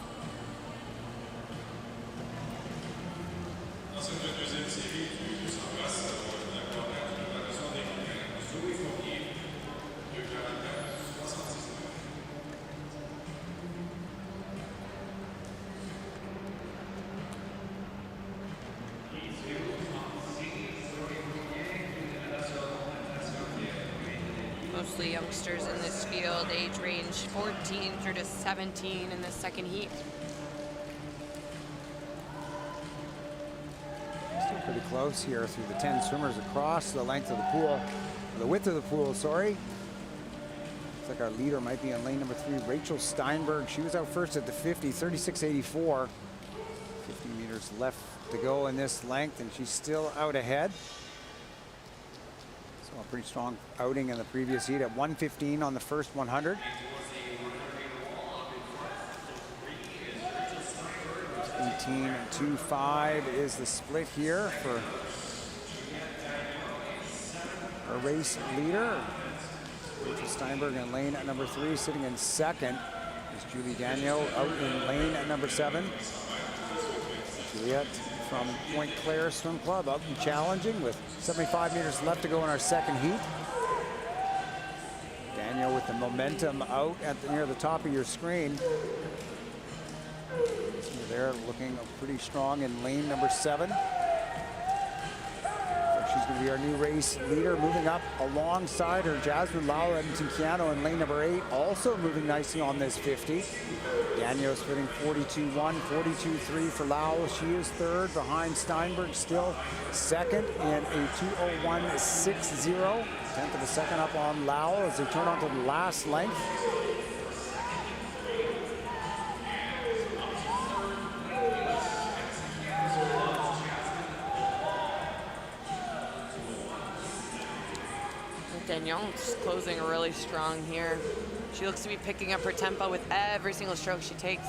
Mostly youngsters in this field, age range 14 through to 17 in the second heat. Still pretty close here through the 10 swimmers across the length of the pool, the width of the pool, sorry. Looks like our leader might be on lane number 3, Rachel Steinberg. She was out first at the 50, 36.84. 50 meters left to go in this length, and she's still out ahead. A pretty strong outing in the previous heat at 1:15 on the first 100. 18.25 is the split here for our race leader. Rachel Steinberg in lane at number 3, sitting in second is Julie Daniel out in lane at number 7. Juliette from Point Claire Swim Club up and challenging with 75 meters left to go in our second heat. Daniel with the momentum out at near the top of your screen. There looking pretty strong in lane number 7. She's going to be our new race leader, moving up alongside her Jasmine Lau Edmonton Keano in lane number 8, also moving nicely on this 50. Daniel's fitting 42.1, 42.3 for Lau. She is third behind Steinberg, still second in a 2:01.60. 10th of a second up on Lau as they turn onto the last length. Dagnon's closing really strong here. She looks to be picking up her tempo with every single stroke she takes.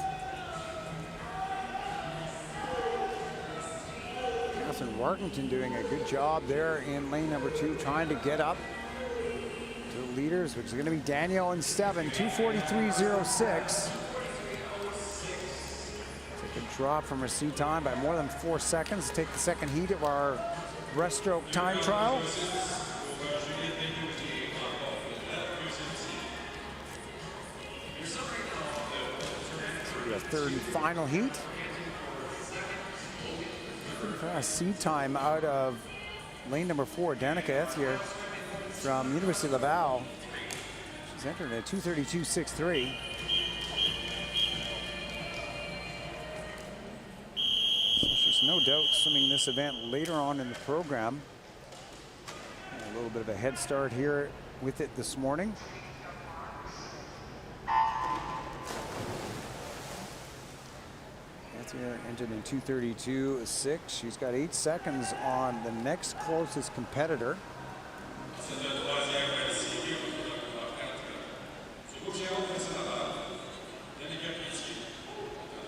Catherine Warkington doing a good job there in lane number 2, trying to get up to the leaders, which is going to be Daniel and 7, 2:43.06. Take a drop from her seat time by more than 4 seconds to take the second heat of our breaststroke time trial. Third and final heat. Pretty fast seat time out of lane number 4, Danica Ethier from University of Laval. She's entered at 2:32.63. So she's no doubt swimming this event later on in the program. And a little bit of a head start here with it this morning. Entered in 2:32.6. She's got 8 seconds on the next closest competitor.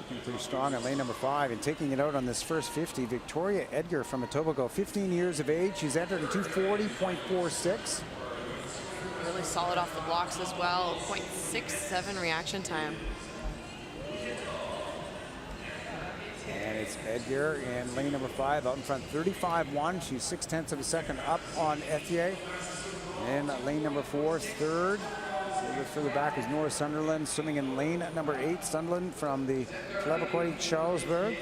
Looking pretty strong on lane number 5 and taking it out on this first 50. Victoria Edgar from Etobicoke, 15 years of age. She's entered in 2:40.46. Really solid off the blocks as well. 0.67 reaction time. And it's Edgar in lane number 5 out in front, 35.1. She's 0.6 of a second up on Ethier. And lane number 4, third. A little bit further back is Nora Sunderland swimming in lane at number 8. Sunderland from the Club Aquatique Charlesburg.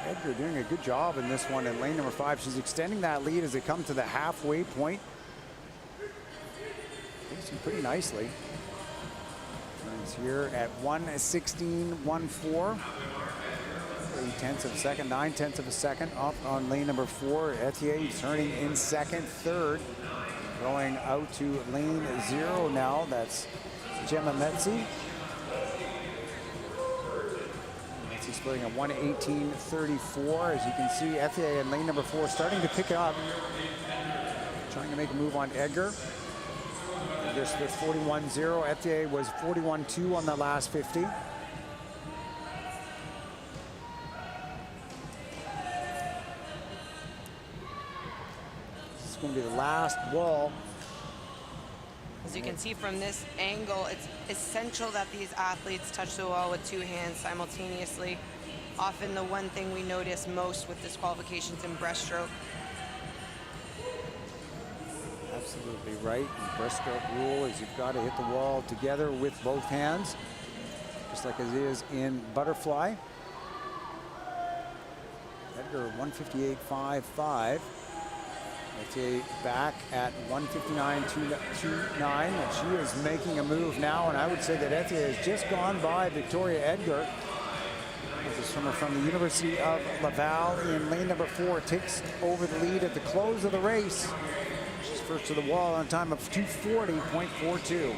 Edgar doing a good job in this one in lane number 5. She's extending that lead as they come to the halfway point. Racing pretty nicely. Turns here at 1:16.14. 0.8 of a second, 0.9 of a second off on lane number 4. Etier turning in second, third. Going out to lane 0 now. That's Gemma Metzi. He's splitting a 1:18.34. As you can see, Ethia in lane number 4 starting to pick up. Trying to make a move on Edgar. Edgar split 41.0. Ethia was 41.2 on the last 50. This is going to be the last wall. As you can see from this angle, it's essential that these athletes touch the wall with 2 hands simultaneously. Often the one thing we notice most with disqualifications in breaststroke. Absolutely right. The breaststroke rule is you've got to hit the wall together with both hands, just like it is in butterfly. Edgar 158.55. Etienne back at 159.29, and she is making a move now, and I would say that Etienne has just gone by Victoria Edgar. This is swimmer from the University of Laval in lane number 4, takes over the lead at the close of the race. She's first to the wall on a time of 2:40.42.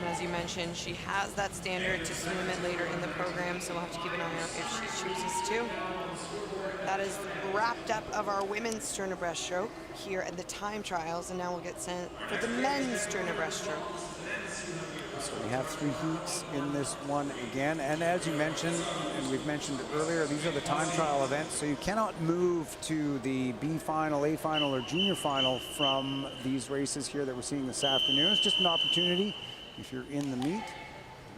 As you mentioned, she has that standard to swim it later in the program, so we'll have to keep an eye out if she chooses to. That is wrapped up of our women's Sterner breaststroke here at the time trials, and now we'll get sent for the men's Sterner breaststroke. So we have 3 heats in this one again, and as you mentioned, and we've mentioned earlier, these are the time trial events, so you cannot move to the B final, A final, or junior final from these races here that we're seeing this afternoon. It's just an opportunity. If you're in the meet,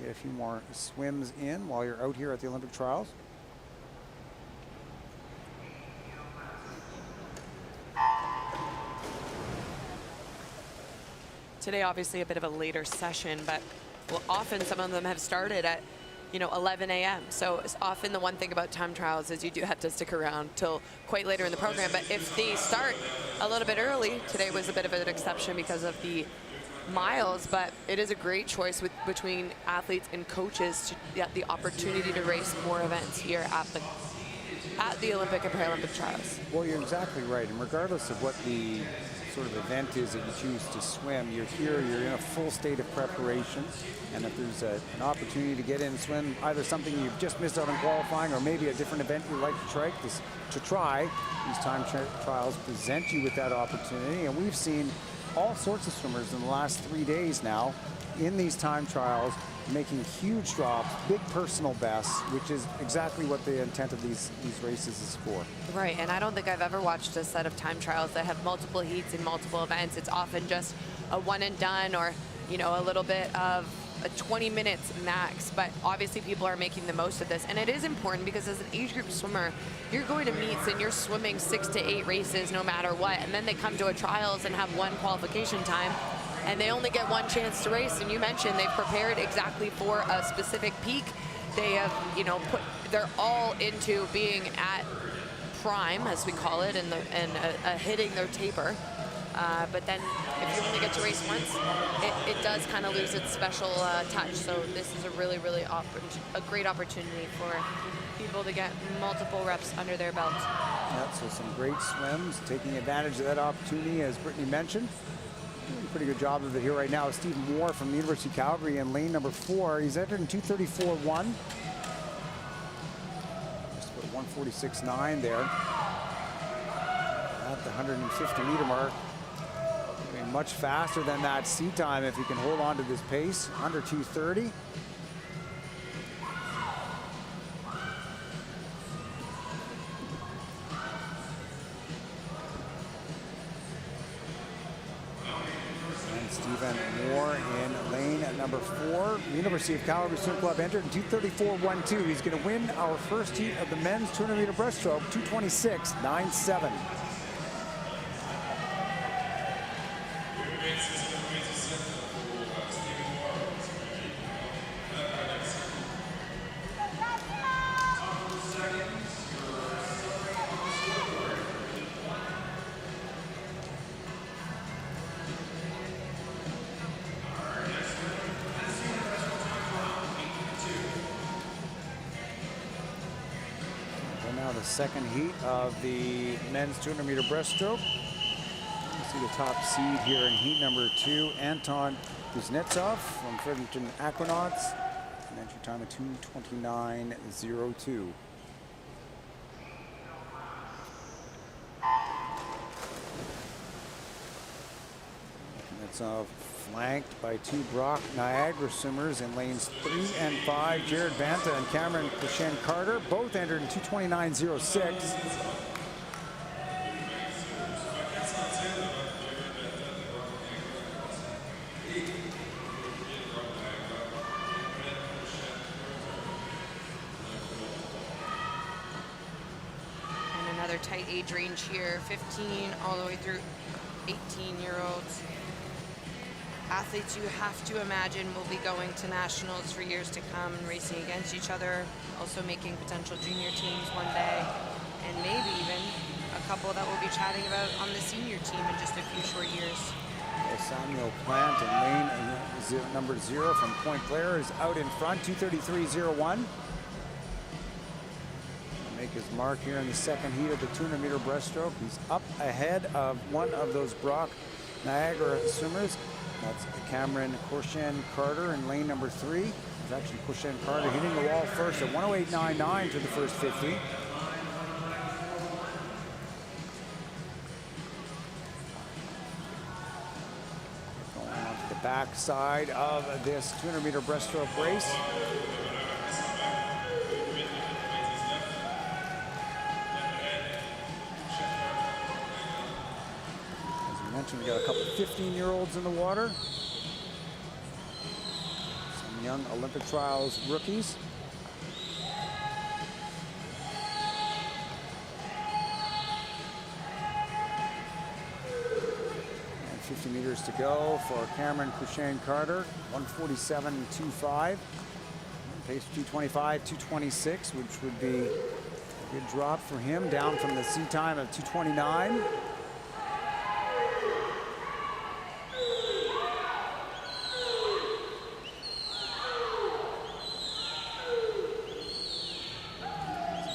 get a few more swims in while you're out here at the Olympic trials. Today, obviously a bit of a later session, but often some of them have started at 11 a.m. So it's often the one thing about time trials is you do have to stick around till quite later in the program. But if they start a little bit early, today was a bit of an exception because of the miles, but it is a great choice between athletes and coaches to get the opportunity to race more events here at the Olympic and Paralympic trials. Well, you're exactly right, and regardless of what the sort of event is that you choose to swim, you're here, you're in a full state of preparation, and if there's an opportunity to get in and swim either something you've just missed out on qualifying or maybe a different event you'd like to try, these time trials present you with that opportunity. And we've seen all sorts of swimmers in the last 3 days now in these time trials making huge drops, big personal bests, which is exactly what the intent of these races is for. Right, and I don't think I've ever watched a set of time trials that have multiple heats and multiple events. It's often just a one and done, or a little bit of a 20 minutes max, but obviously people are making the most of this. And it is important because as an age group swimmer, you're going to meets and you're swimming 6 to 8 races no matter what, and then they come to a trials and have 1 qualification time, and they only get 1 chance to race. And you mentioned they've prepared exactly for a specific peak. They have, they're all into being at prime, as we call it, and hitting their taper. But then if you only get to race once, it does kind of lose its special touch. So this is a really, really a great opportunity for people to get multiple reps under their belt. Yeah, so some great swims, taking advantage of that opportunity, as Brittany mentioned. Doing a pretty good job of it here right now. Steve Moore from the University of Calgary in lane number 4. He's entered in 2:34.1. Just about 1:46.9 there. At the 150-meter mark. Going much faster than that sea time if he can hold on to this pace. Under 2:30. Moore in lane number 4. University of Calgary Swim Club entered in 2:34.12. He's going to win our first heat of the men's 200-meter breaststroke, 2:26.97. Second heat of the men's 200-meter breaststroke. See the top seed here in heat number 2, Anton Kuznetsov from Fredericton Aquanauts. An entry time of 2:29.02. Kuznetsov flanked by 2 Brock Niagara swimmers in lanes 3 and 5. Jared Banta and Cameron Kushen Carter both entered in 2:29.06. Tight age range here, 15 all the way through 18-year-olds. Athletes you have to imagine will be going to nationals for years to come and racing against each other, also making potential junior teams one day, and maybe even a couple that we'll be chatting about on the senior team in just a few short years. Samuel Plant in lane number 0 from Point Claire is out in front, 2:33.01. Make his mark here in the second heat of the 200-meter breaststroke. He's up ahead of one of those Brock Niagara swimmers. That's Cameron Kushen Carter in lane number 3. It's actually Kushen Carter hitting the wall first at 1:08.99 to the first 50. Going on to the back side of this 200-meter breaststroke race. We got a couple 15-year-olds in the water. Some young Olympic trials rookies. And 50 meters to go for Cameron Kushen Carter, 1:47.25. Pace 2:25.226, which would be a good drop for him, down from the sea time of 2:29.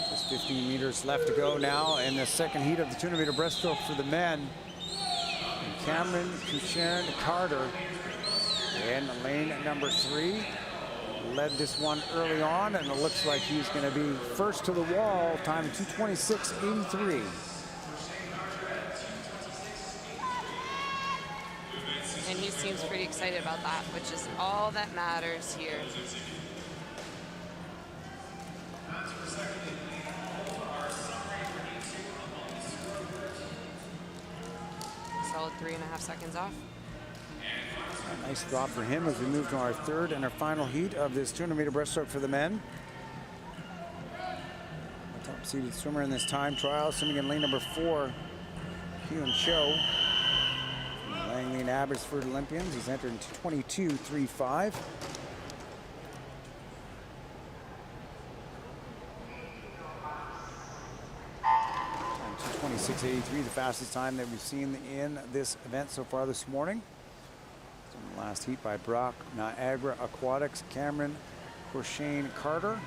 Just 15 meters left to go now in the second heat of the 200-meter breaststroke for the men. And Cameron Kushen Carter in lane number 3. Led this one early on, and it looks like he's going to be first to the wall, time 2:26.83. And he seems pretty excited about that, which is all that matters here. Solid 3.5 seconds off. A nice drop for him as we move to our third and our final heat of this 200-meter breaststroke for the men. The top-seeded swimmer in this time trial, swimming in lane number 4, Hyun Cho. From Langley and Abbotsford Olympians, he's entered in 2:22.35. And 2:26.83, the fastest time that we've seen in this event so far this morning. Last heat by Brock Niagara Aquatics, Cameron Kushen Carter.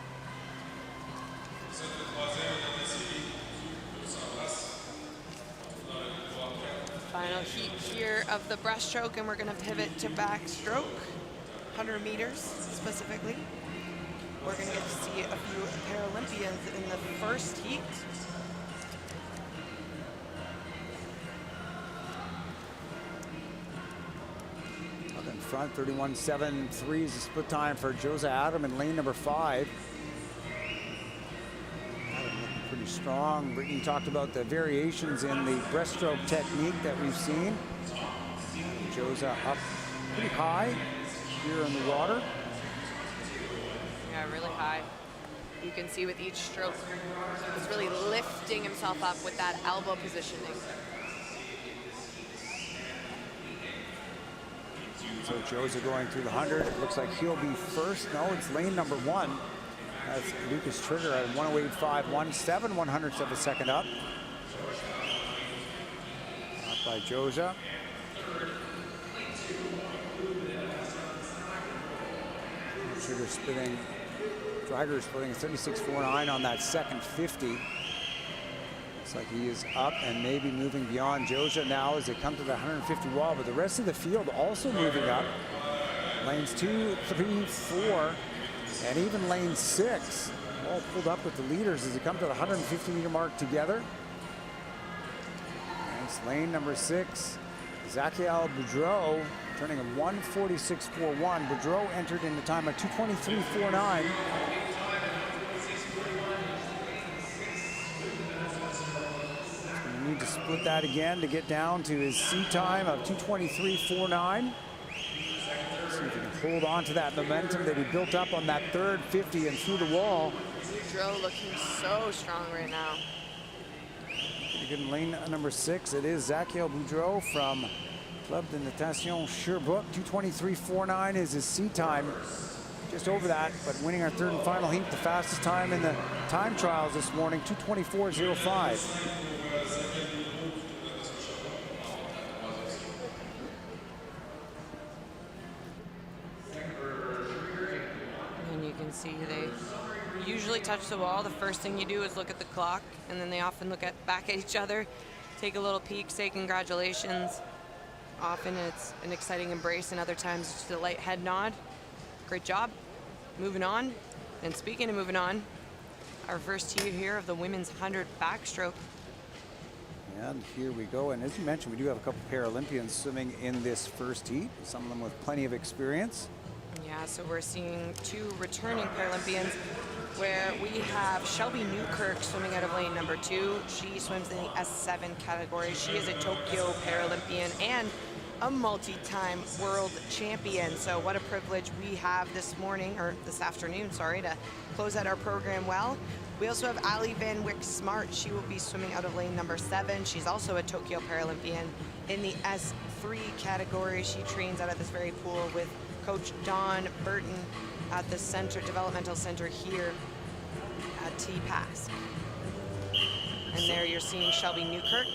Final heat here of the breaststroke, and we're going to pivot to backstroke, 100 meters specifically. We're going to get to see a few Paralympians in the first heat. Front 31.73 is the split time for Josa Adam in lane number 5. Adam looking pretty strong. Brittany talked about the variations in the breaststroke technique that we've seen. Josa up pretty high here in the water. Yeah, really high. You can see with each stroke, he's really lifting himself up with that elbow positioning. So Josa going through the 100. It looks like he'll be first. No, it's lane number 1. That's Lucas Trigger at 1:08.51, 7/100ths of a second up. Up by Josa. Trigger splitting, Driver splitting 36.49 on that second 50. Looks like he is up and maybe moving beyond Joja now as they come to the 150 wall, but the rest of the field also moving up. Lanes 2, 3, 4, and even lane 6 all pulled up with the leaders as they come to the 150-meter mark together. Nice lane number 6, Zachiel Boudreau turning a 1:46.41. Boudreau entered in the time of 2:23.49. Need to split that again to get down to his C time of 2:23.49. See if he can hold on to that momentum that he built up on that third 50 and through the wall. Boudreau looking so strong right now. Pretty good in lane number 6. It is Zachiel Boudreau from Club de Natation Sherbrooke. 2:23.49 is his C time. Just over that, but winning our third and final heat, the fastest time in the time trials this morning, 2:24.05. See, they usually touch the wall. The first thing you do is look at the clock, and then they often look back at each other, take a little peek, say congratulations. Often it's an exciting embrace, and other times it's just a light head nod. Great job. Moving on. And speaking of moving on, our first heat here of the women's 100 backstroke. And here we go. And as you mentioned, we do have a couple Paralympians swimming in this first heat, some of them with plenty of experience. Yeah, so we're seeing 2 returning Paralympians where we have Shelby Newkirk swimming out of lane number 2. She swims in the S7 category. She is a Tokyo Paralympian and a multi-time world champion. So what a privilege we have this morning, or this afternoon, sorry, to close out our program well. We also have Ali Van Wyck Smart. She will be swimming out of lane number 7. She's also a Tokyo Paralympian in the S3 category. She trains out of this very pool with Coach Don Burton at the developmental center here at TPASC. And there you're seeing Shelby Newkirk.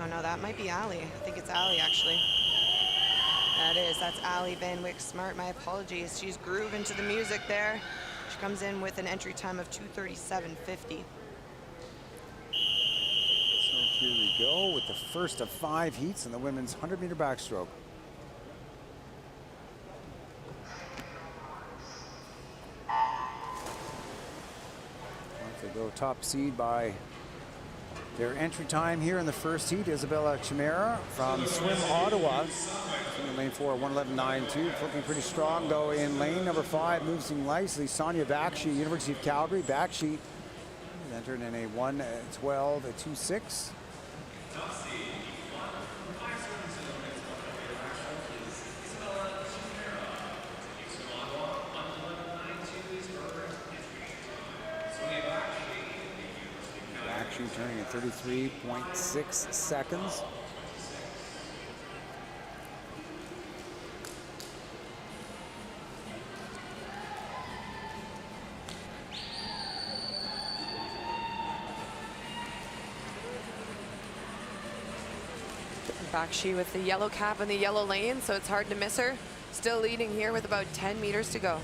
Oh no, that might be Ali. I think it's Ali actually. That is, that's Ali Van Wyck Smart. My apologies. She's grooving to the music there. She comes in with an entry time of 2:37.50. So here we go with the first of 5 heats in the women's 100-meter backstroke. They go top seed by their entry time here in the first heat. Isabella Chimera from Swim Ottawa. In lane 4, 1:11.92. Looking pretty strong though in lane number 5. Moving nicely. Sonia Bakshi, University of Calgary. Bakshi entered in a 1:12.26. Turning at 33.6 seconds. Bakshi with the yellow cap and the yellow lane, so it's hard to miss her. Still leading here with about 10 meters to go.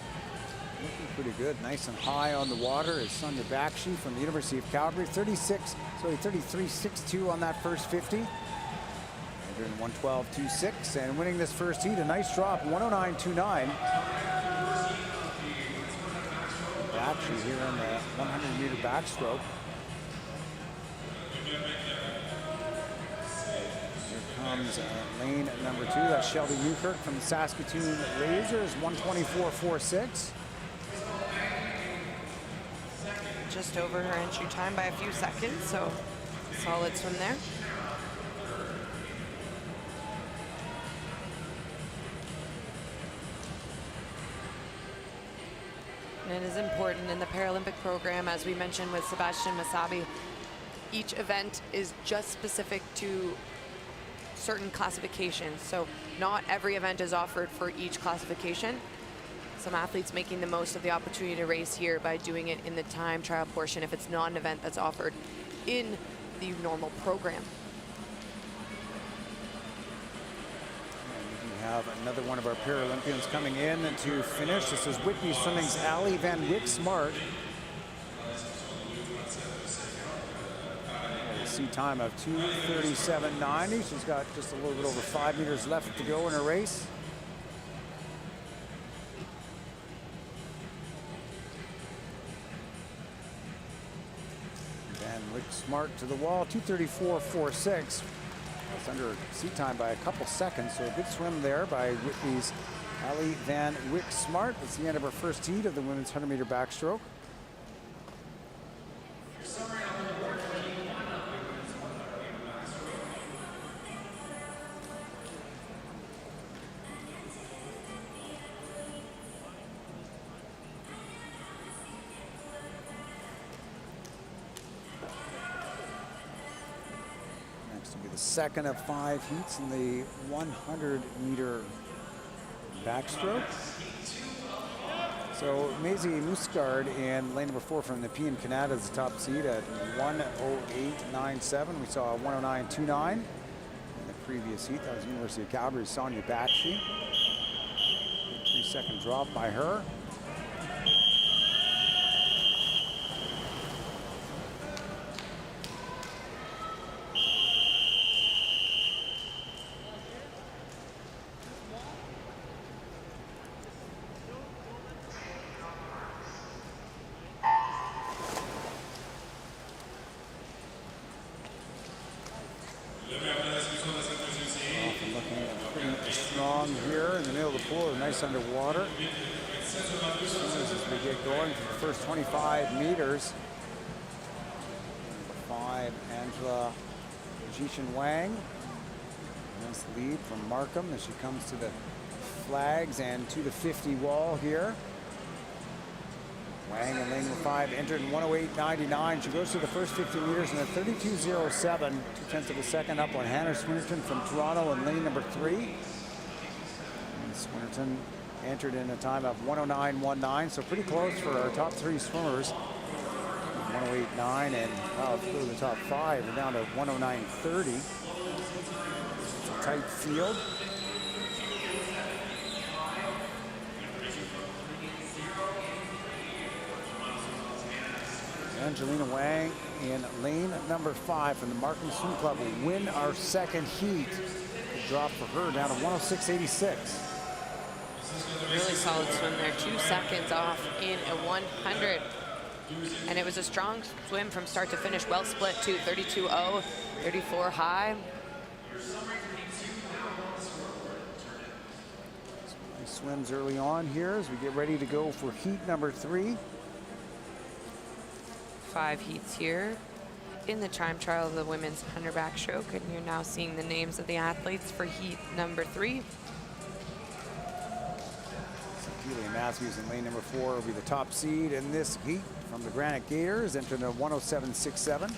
Looking pretty good, nice and high on the water is Sonia Bakshi from the University of Calgary. 33.62 on that first 50. Entering 1:12.26 and winning this first heat, a nice drop, 1:09.29. Bakshi here on the 100-meter backstroke. Here comes lane number 2. That's Shelby Newkirk from the Saskatoon Razors, 1:24.46. Just over her entry time by a few seconds, so solid swim there. And it is important in the Paralympic program, as we mentioned with Sebastian Masabi, each event is just specific to certain classifications. So not every event is offered for each classification. Some athletes making the most of the opportunity to race here by doing it in the time trial portion if it's not an event that's offered in the normal program. We have another one of our Paralympians coming in to finish. This is Whitney Swimming's Ali Van Wyck Smart. seat time of 2:37.90. She's got just a little bit over 5 meters left to go in her race. Van Wyck Smart to the wall, 2:34.46. That's under seat time by a couple seconds, so a good swim there by Whitney's Ali Van Wyck Smart. That's the end of our first heat of the women's 100-meter backstroke. Next will be the second of 5 heats in the 100-meter backstroke. So Maisie Muscard in lane number 4 from Nepean, Canada is the top seed at 1:08.97. We saw a 1:09.29 in the previous heat. That was University of Calgary's Sonia Bakshi. 3-second drop by her. Strong here in the middle of the pool, nice underwater. As we get going for the first 25 meters. 5, Angela Jishin Wang. Nice lead from Markham as she comes to the flags and to the 50 wall here. Wang in lane number 5 entered in 1:08.99. She goes through the first 50 meters in a 32.07, 0.2 of a second up on Hannah Swinnerton from Toronto in lane number 3. And Swinnerton entered in a time of 1:09.19, so pretty close for our top 3 swimmers. 1:08.9, and if you go to the top 5, we're down to 1:09.30. It's a tight field. Angelina Wang in lane number 5 from the Markham Swim Club will win our second heat. A drop for her down to 1:06.86. Really solid swim there, 2 seconds off in a 100. And it was a strong swim from start to finish, well split too, 32.0, 34 high. Nice swims early on here as we get ready to go for heat number 3. 5 heats here in the time trial of the women's 100 backstroke, and you're now seeing the names of the athletes for heat number 3. Keely Matthews in lane number 4 will be the top seed in this heat from the Granite Gators, entering a 1:07.67.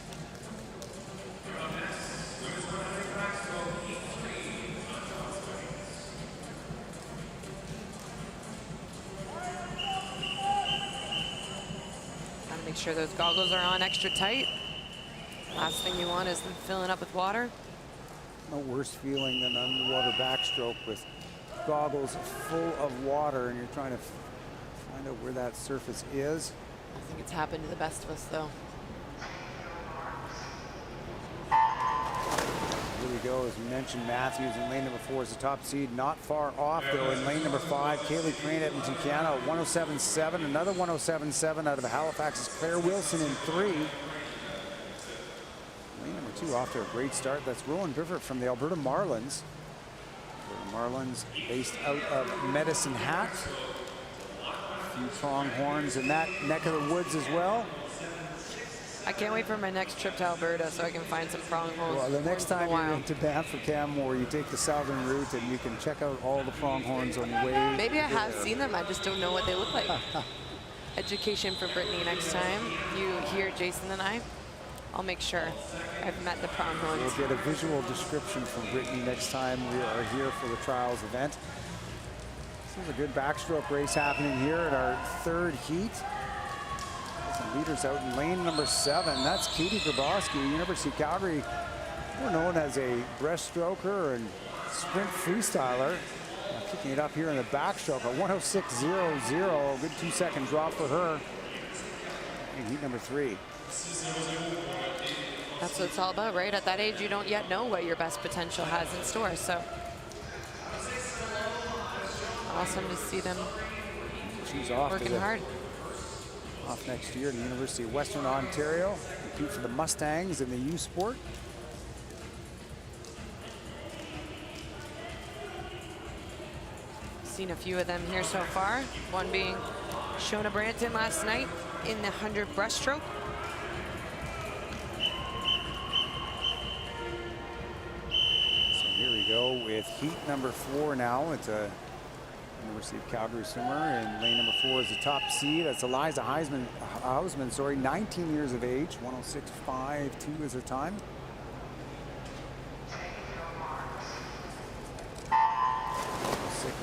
Make sure those goggles are on extra tight. Last thing you want is them filling up with water. No worse feeling than underwater backstroke with goggles full of water and you're trying to find out where that surface is. I think it's happened to the best of us though. Here we go, as we mentioned, Matthews in lane number 4 is the top seed, not far off though in lane number 5. Kaylee Crane, Edmonton, Canada, 1:07.7. Another 1:07.7 out of Halifax's Claire Wilson in 3. Lane number 2 off to a great start. That's Rowan Griffith from the Alberta Marlins. Marlins based out of Medicine Hat. A few pronghorns in that neck of the woods as well. I can't wait for my next trip to Alberta so I can find some pronghorns. Well, the next time you're into Banff for Canmore, you take the southern route and you can check out all the pronghorns on your way. Maybe I have seen them, I just don't know what they look like. Education for Brittany next time. You hear Jason and I'll make sure I've met the pronghorns. We'll get a visual description from Brittany next time we are here for the trials event. This is a good backstroke race happening here at our 3rd heat. Some leaders out in lane number 7. That's Katie Grabowski, University of Calgary. We're known as a breaststroker and sprint freestyler. Kicking it up here in the backstroke, a 1:06.00. Good 2-second drop for her in heat number 3. That's what it's all about, right? At that age, you don't yet know what your best potential has in store. So awesome to see them She's off working hard. Off next year to the University of Western Ontario, compete for the Mustangs in the U Sport. Seen a few of them here so far. One being Shona Branton last night in the 100 breaststroke. So here we go with heat number 4 now. It's a University of Calgary swimmer, and lane number 4 is the top seed. That's Eliza Hausman, sorry, 19 years of age, 106.52 is her time.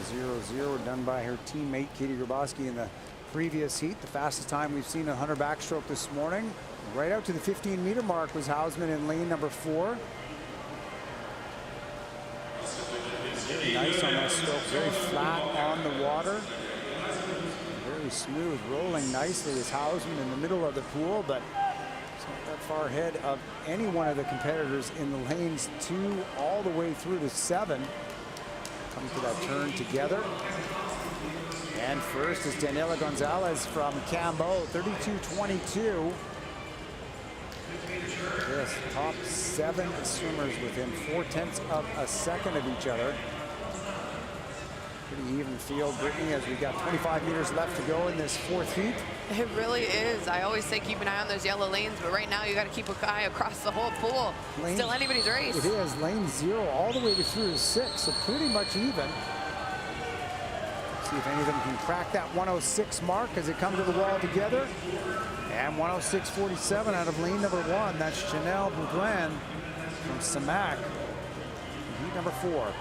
.0 done by her teammate Katie Grabowski in the previous heat. The fastest time we've seen a 100 backstroke this morning. Right out to the 15-meter mark was Hausman in lane number 4. Very nice on that stroke, very flat on the water. Very smooth, rolling nicely is Hausman in the middle of the pool, but it's not that far ahead of any one of the competitors in the lanes 2 all the way through to 7. Come to that turn together. And first is Daniela Gonzalez from Cambo, 32.22. Yes, top 7 swimmers within 0.4 of a second of each other. Pretty even field, Brittany, as we got 25 meters left to go in this 4th heat. It really is. I always say keep an eye on those yellow lanes, but right now you got to keep an eye across the whole pool. Still anybody's race. It is lane 0 all the way to through to 6, so pretty much even. See if any of them can crack that 106 mark as they come to the wall together. And 106.47 out of lane number 1. That's Chanel Boudouin from Samac. Heat number 4.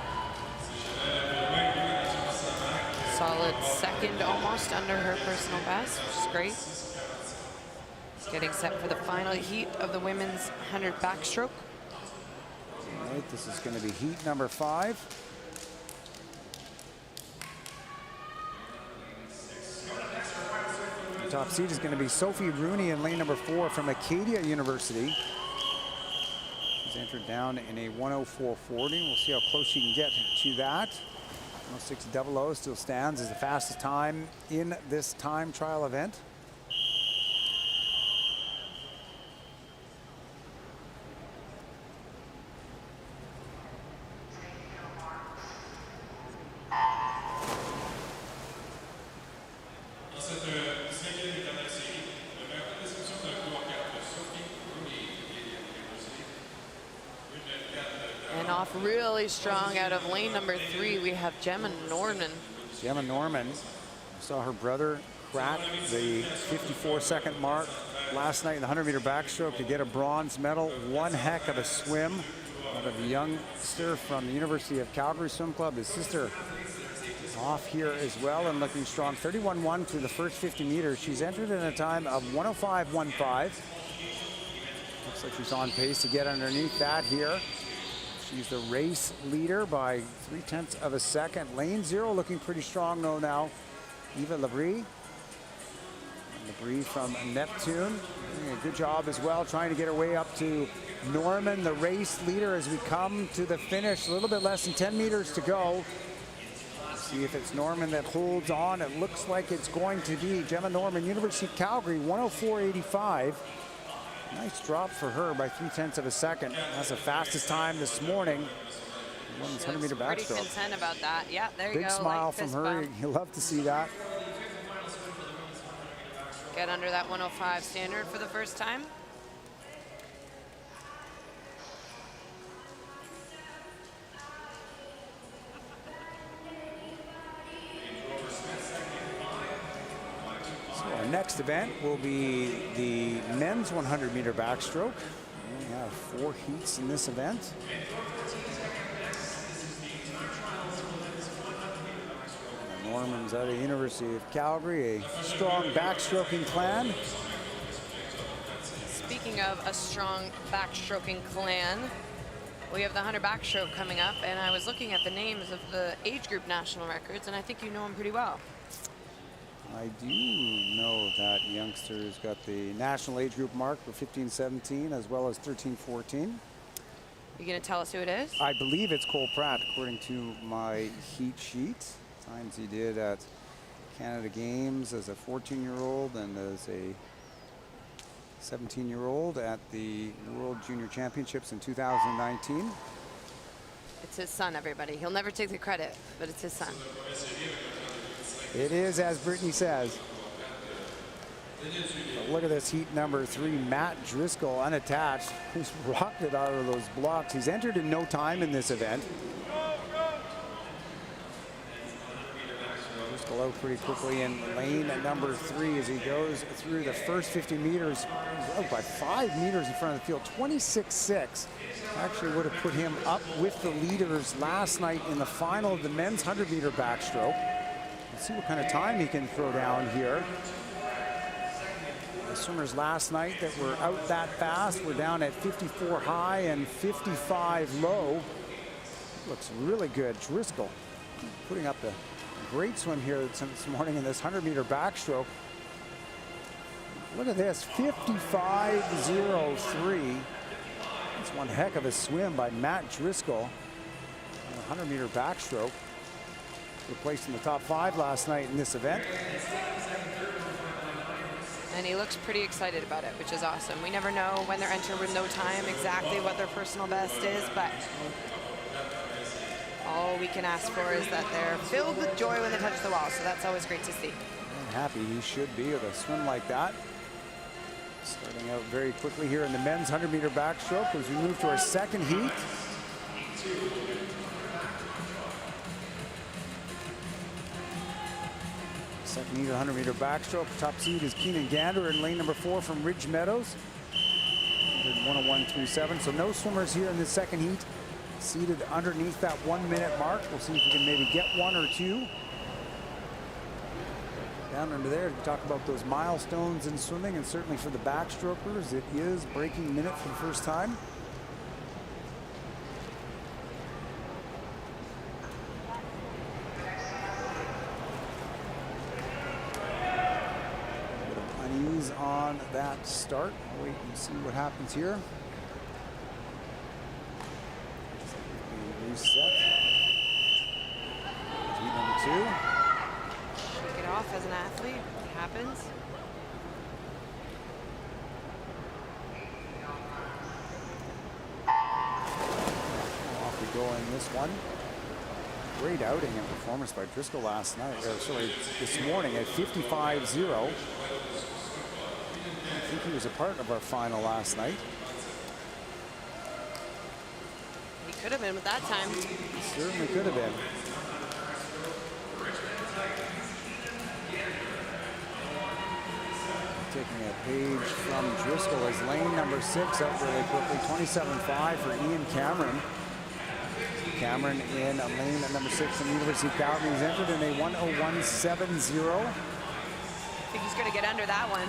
Solid second, almost under her personal best, which is great. Getting set for the final heat of the women's 100 backstroke. All right, this is going to be heat number 5. The top seed is going to be Sophie Rooney in lane number 4 from Acadia University. She's entered down in a 104.40. We'll see how close she can get to that. 106.00 still stands as the fastest time in this time trial event. And off really strong out of lane number 3, we have Gemma Norman. Gemma Norman, saw her brother crack the 54-second mark last night in the 100-meter backstroke to get a bronze medal. One heck of a swim out of a youngster from the University of Calgary Swim Club. His sister off here as well and looking strong. 31.1 through the first 50 meters. She's entered in a time of 105.15. Looks like she's on pace to get underneath that here. She's the race leader by 0.3 of a second. Lane 0 looking pretty strong though now. Eva Labrie. Labrie from Neptune. Doing a good job as well, trying to get her way up to Norman, the race leader, as we come to the finish. A little bit less than 10 meters to go. See if it's Norman that holds on. It looks like it's going to be Gemma Norman, University of Calgary, 104.85. Nice drop for her by 0.3 of a second. That's the fastest time this morning. Women's 100-meter backstroke. Pretty content about that. Yeah, there you go. Big smile from her. You'll love to see that. Get under that 105 standard for the first time. Our next event will be the men's 100-meter backstroke. We have 4 heats in this event. Norman's out of the University of Calgary, a strong backstroking clan. Speaking of a strong backstroking clan, we have the 100 backstroke coming up, and I was looking at the names of the age group national records, and I think you know them pretty well. I do know that youngster's got the national age group mark for 15-17 as well as 13-14. You gonna tell us who it is? I believe it's Cole Pratt, according to my heat sheet. Times he did at Canada Games as a 14-year-old and as a 17-year-old at the World Junior Championships in 2019. It's his son, everybody. He'll never take the credit, but it's his son. It is, as Brittany says. But look at this heat number 3, Matt Driscoll, unattached. He's rocked it out of those blocks. He's entered in no time in this event. Driscoll out pretty quickly in lane at number 3 as he goes through the first 50 meters. He's out by 5 meters in front of the field, 26.6. Actually would have put him up with the leaders last night in the final of the men's 100-meter backstroke. Let's see what kind of time he can throw down here. The swimmers last night that were out that fast were down at 54 high and 55 low. Looks really good. Driscoll putting up a great swim here this morning in this 100-meter backstroke. Look at this, 55.03. That's one heck of a swim by Matt Driscoll. 100-meter backstroke. Placed in the top 5 last night in this event. And he looks pretty excited about it, which is awesome. We never know when they're entering with no time exactly what their personal best is, but all we can ask for is that they're filled with joy when they touch the wall, so that's always great to see. And happy he should be with a swim like that. Starting out very quickly here in the men's 100-meter backstroke as we move to our second heat. Second heat, 100-meter backstroke. Top seed is Keenan Gander in lane number 4 from Ridge Meadows. 101.37. So no swimmers here in this second heat seated underneath that 1-minute mark. We'll see if we can maybe get 1 or 2. Down under there to talk about those milestones in swimming, and certainly for the backstrokers, it is breaking minute for the first time. Unease on that start. I'll wait and see what happens here. Reset. Heat number 2. Shake it off as an athlete. It happens. Off we go in this one. Great outing and performance by Driscoll last night, this morning at 55.0. I think he was a part of our final last night. He could have been with that time. He certainly could have been. Taking a page from Driscoll as lane number 6 up really quickly. 27.5 for Ian Cameron. Cameron in a lane at number 6 from the University of Calgary. He's entered in a 101.70. I think he's going to get under that one.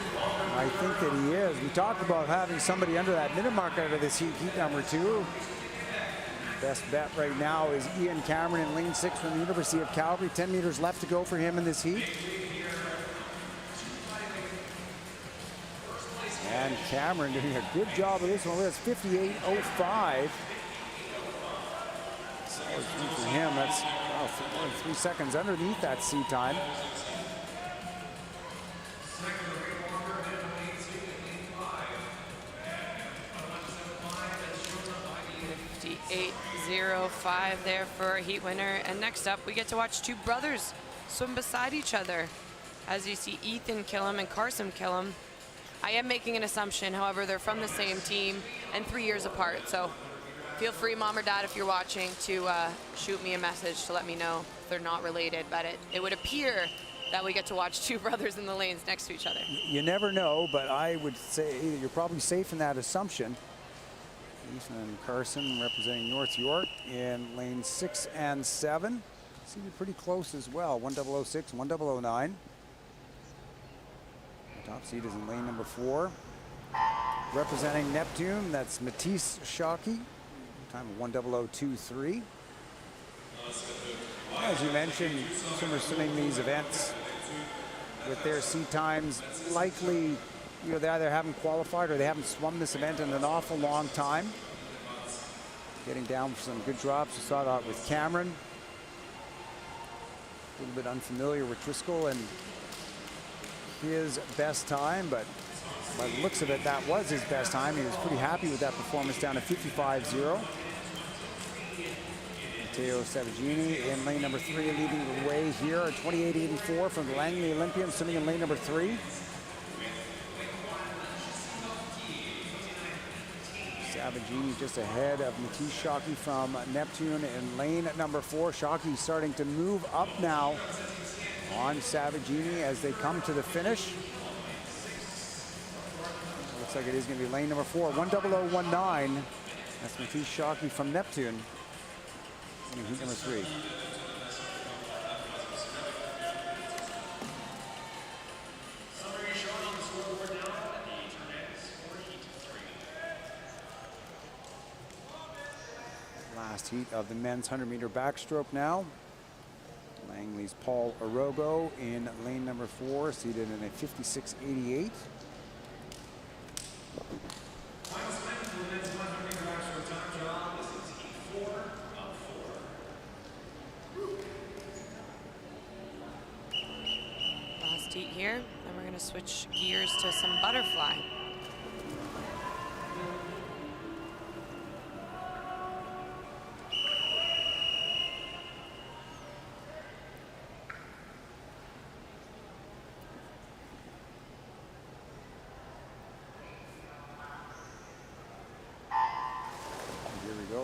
I think that he is. We talked about having somebody under that minute mark out of this heat number 2. Best bet right now is Ian Cameron in lane 6 from the University of Calgary. 10 meters left to go for him in this heat. And Cameron doing a good job of this one. That's 58.05. Solid for him. That's 3 seconds underneath that C time. 58.05 there for a heat winner. And next up, we get to watch 2 brothers swim beside each other. As you see Ethan Killam and Carson Killam. I am making an assumption, however, they're from the same team and 3 years apart. So feel free, Mom or Dad, if you're watching, to shoot me a message to let me know if they're not related. But it would appear that we get to watch 2 brothers in the lanes next to each other. You never know, but I would say you're probably safe in that assumption. Ethan and Carson representing North York in lane 6 and 7. Seemed pretty close as well, 1006, 1009. Top seed is in lane number 4. Representing Neptune, that's Matisse Shockey, time of 10023. As you mentioned, swimmers swimming these events with their seed times likely, they either haven't qualified or they haven't swum this event in an awful long time. Getting down for some good drops. We saw that with Cameron. A little bit unfamiliar with Driscoll and his best time, but by the looks of it, that was his best time. He was pretty happy with that performance down to 55.0. Matteo Savagini in lane number 3, leading the way here at 28.84 from the Langley Olympian, swimming in lane number 3. Savagini just ahead of Matish Shockey from Neptune in lane number 4. Shockey starting to move up now on Savagini as they come to the finish. Looks like it is going to be lane number 4, 1:00.19. That's Matish Shockey from Neptune in heat number 3. Last heat of the men's 100-meter backstroke now. Langley's Paul Arogo in lane number 4, seated in a 56.88. Last heat here, and we're going to switch gears to some butterfly.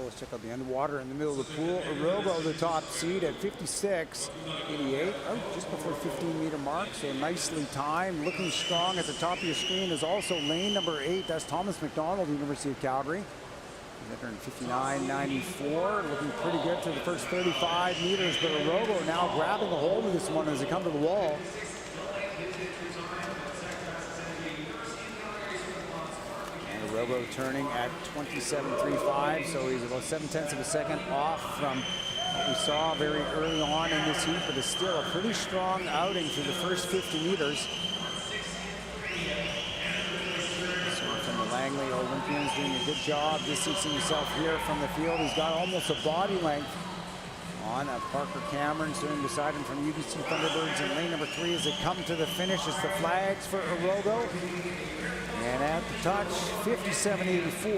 Let's check out the underwater in the middle of the pool. Arogo, the top seed at 56.88, just before 15-meter mark, so nicely timed, looking strong. At the top of your screen is also lane number 8. That's Thomas McDonald, University of Calgary. He's entering 59.94, looking pretty good through the first 35 meters, but Arogo now grabbing a hold of this one as they come to the wall. Arogo turning at 27.35, so he's about 0.7 of a second off from what we saw very early on in this heat, but it's still a pretty strong outing through the first 50 meters. So from the Langley Olympians doing a good job distancing himself here from the field. He's got almost a body length on Parker Cameron sitting beside him from UBC Thunderbirds in lane number 3 as they come to the finish. It's the flags for Arogo. And at the touch, 57.84.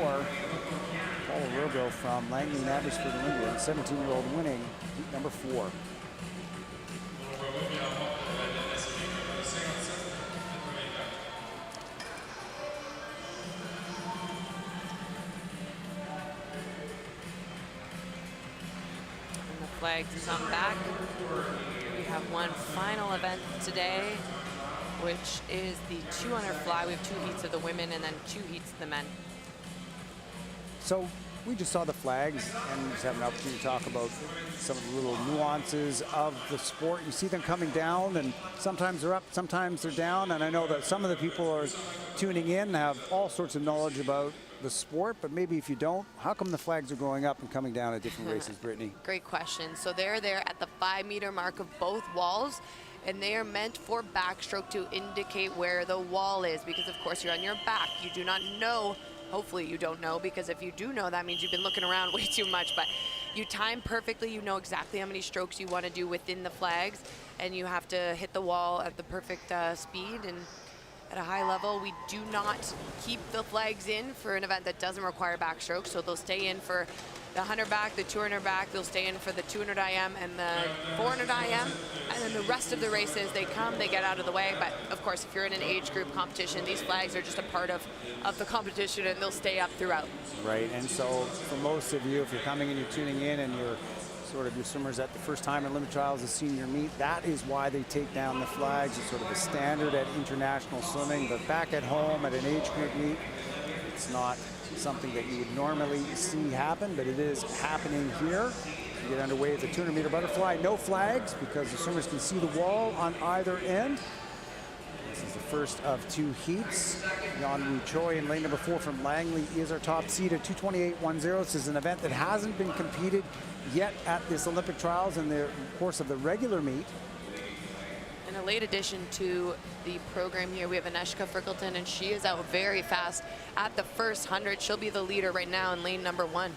Paul Arogo from Langley and Abbotsford, England, 17-year-old winning heat number 4. And the flags come back. We have one final event today, which is the 200 fly. We have 2 heats of the women and then 2 heats of the men. So we just saw the flags and just have an opportunity to talk about some of the little nuances of the sport. You see them coming down, and sometimes they're up, sometimes they're down. And I know that some of the people are tuning in have all sorts of knowledge about the sport, but maybe if you don't, how come the flags are going up and coming down at different races, Brittany? Great question. So they're there at the 5-meter mark of both walls, and they are meant for backstroke to indicate where the wall is, because of course you're on your back. You do not know, hopefully you don't know, because if you do know, that means you've been looking around way too much, but you time perfectly, you know exactly how many strokes you want to do within the flags, and you have to hit the wall at the perfect speed and at a high level. We do not keep the flags in for an event that doesn't require backstroke, so they'll stay in for the 100 back, the 200 back, they'll stay in for the 200 IM and the 400 IM, and then the rest of the races, they come, they get out of the way. But of course, if you're in an age group competition, these flags are just a part of the competition, and they'll stay up throughout. Right, and so for most of you, if you're coming and you're tuning in and you're sort of your swimmers at the first time in Olympic trials, the senior meet, that is why they take down the flags. It's sort of a standard at international swimming, but back at home at an age group meet, it's not something that you would normally see happen, but it is happening here. You get underway at the 200-meter butterfly, no flags because the swimmers can see the wall on either end. This is the first of 2 heats. Yan-Wu Choi in lane number 4 from Langley is our top seed at 228.10. This is an event that hasn't been competed yet at this Olympic trials in the course of the regular meet. And late addition to the program here. We have Aneshka Frickleton, and she is out very fast at the first 100. She'll be the leader right now in lane number 1.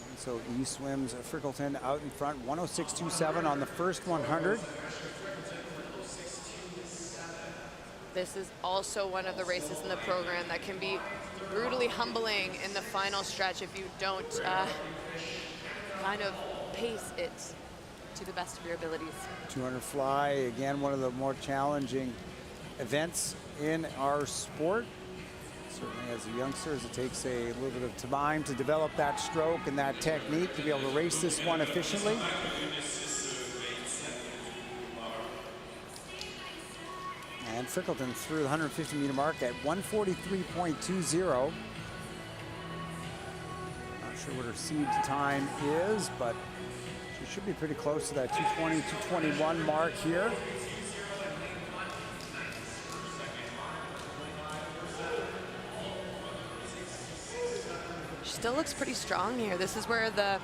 And so E swims Frickleton out in front, 106.27 on the first 100. This is also one of the races in the program that can be brutally humbling in the final stretch if you don't kind of pace it to the best of your abilities. 200 fly, again, one of the more challenging events in our sport. Certainly as a youngster, it takes a little bit of time to develop that stroke and that technique to be able to race this one efficiently. And Frickleton through the 150-meter mark at 143.20. Not sure what her seed time is, but she should be pretty close to that 220, 221 mark here. She still looks pretty strong here. This is where the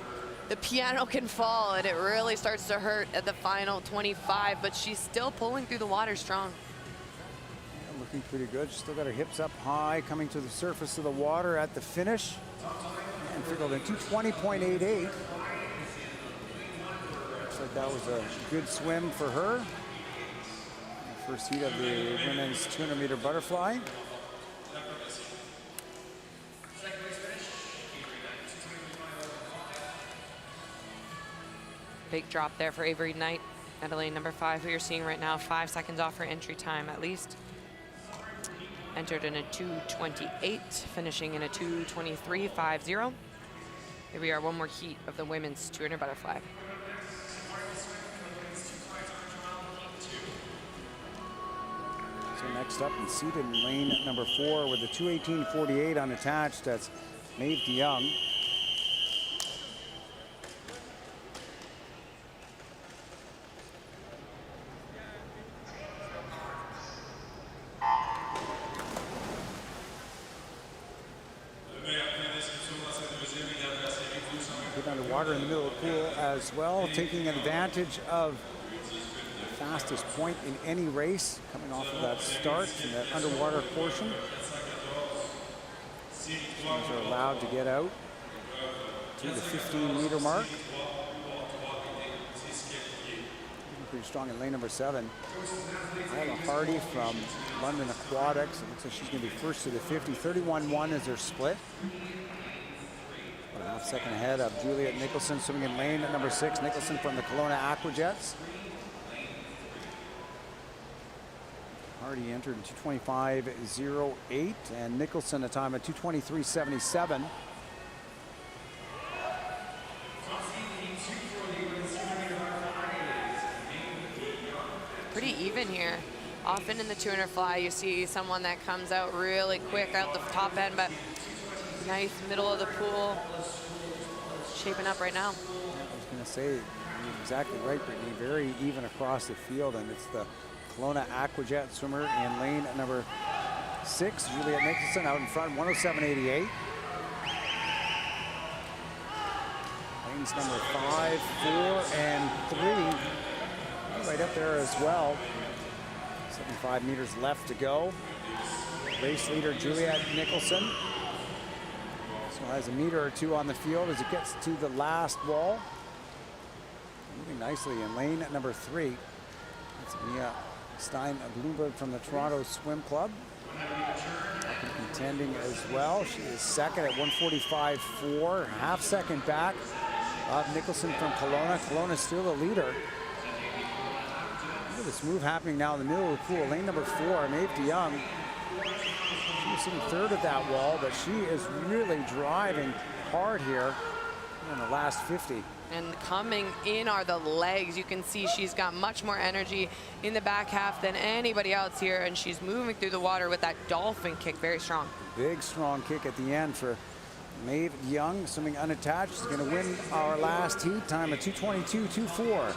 piano can fall, and it really starts to hurt at the final 25, but she's still pulling through the water strong. Looking pretty good. She's still got her hips up high, coming to the surface of the water at the finish. And Frickleton 220.88. Looks like that was a good swim for her. First heat of the women's 200-meter butterfly. Big drop there for Avery Knight at lane number 5, who you're seeing right now, 5 seconds off her entry time at least. Entered in a 2:28, finishing in a 2:23.50. Here we are, one more heat of the women's 200 butterfly. So next up and seated in lane number 4 with the 2:18.48 unattached, that's Maeve DeYoung. Underwater in the middle of the pool as well, taking advantage of the fastest point in any race, coming off of that start in that underwater portion. Swimmers are allowed to get out to the 15-meter mark. Pretty strong in lane number 7. Ella Hardy from London Aquatics. It looks like she's going to be first to the 50. 31.1 is her split. A half second ahead of Juliet Nicholson, swimming in lane at number 6. Nicholson from the Kelowna Aquajets. Hardy entered in 2:25.08, and Nicholson a time at 2:23.77. Pretty even here. Often in the 200 fly, you see someone that comes out really quick out the top end, but nice middle of the pool, shaping up right now. I was going to say, you're exactly right, Brittany. Very even across the field, and it's the Kelowna Aquajet swimmer in lane number 6, Juliet Nicholson, out in front, 107.88. Lanes number 5, 4, and 3, right up there as well. 75 meters left to go. Race leader Juliet Nicholson still has a meter or two on the field as it gets to the last wall. Moving nicely in lane number 3. That's Mia Stein Bloomberg from the Toronto Swim Club. Contending as well. She is second at 145.4, half second back of Nicholson from Kelowna. Kelowna still the leader. Look at this move happening now in the middle of the pool. Lane number 4, Maeve DeYoung. She was sitting third at that wall, but she is really driving hard here in the last 50. And coming in are the legs. You can see she's got much more energy in the back half than anybody else here, and she's moving through the water with that dolphin kick, very strong. Big, strong kick at the end for Maeve DeYoung, swimming unattached. She's going to win our last heat, time of 2:22.24.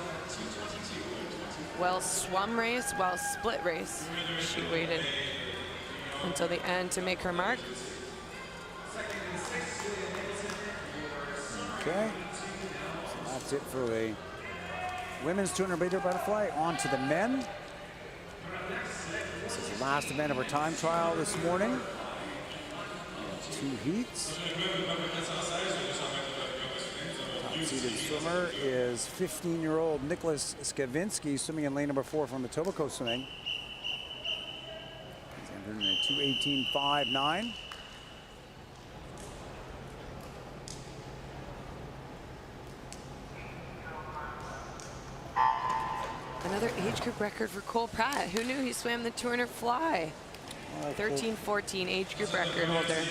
Well swum race, well split race. She waited until the end to make her mark. Okay, so that's it for a women's 200-meter butterfly. On to the men. This is the last event of our time trial this morning. 2 heats. Top-seeded swimmer is 15-year-old Nicholas Skavinsky, swimming in lane number 4 from Etobicoke Swimming. He's entered in a 2:18.59. Another age group record for Cole Pratt. Who knew he swam the 200 fly? 13-14 age group record holder.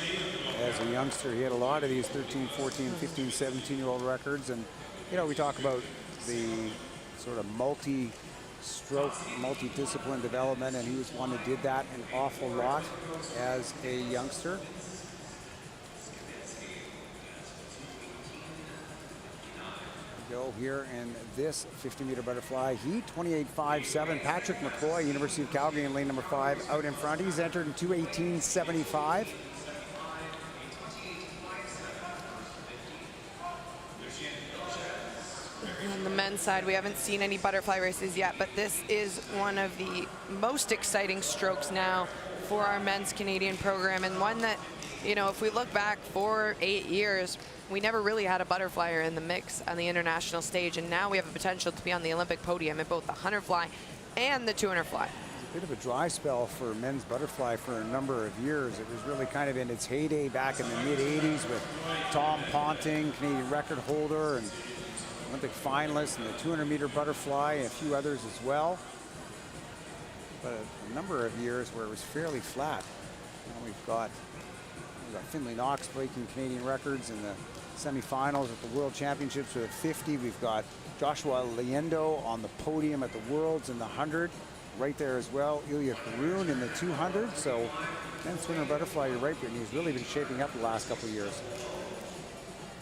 As a youngster, he had a lot of these 13, 14, 15, 17-year-old records. And, you know, we talk about the sort of multi-stroke, multi-discipline development, and he was one that did that an awful lot as a youngster. Go here in this 50-meter butterfly heat, 28.57. Patrick McCoy, University of Calgary, in lane number 5, out in front. He's entered in 2:18.75. On the men's side, we haven't seen any butterfly races yet, but this is one of the most exciting strokes now for our men's Canadian program, and one that, you know, if we look back 8 years, we never really had a butterflyer in the mix on the international stage, and now we have a potential to be on the Olympic podium in both the 100 fly and the 200 fly. A bit of a dry spell for men's butterfly for a number of years. It was really kind of in its heyday back in the mid-'80s with Tom Ponting, Canadian record holder and Olympic finalist in the 200-meter butterfly, and a few others as well. But a number of years where it was fairly flat. Now we've got Finley Knox breaking Canadian records in the semifinals at the World Championships with a 50. We've got Joshua Liendo on the podium at the Worlds in the 100. Right there as well, Ilya Karun in the 200. So men's swimmer butterfly, you're right, Brittany, he's really been shaping up the last couple of years.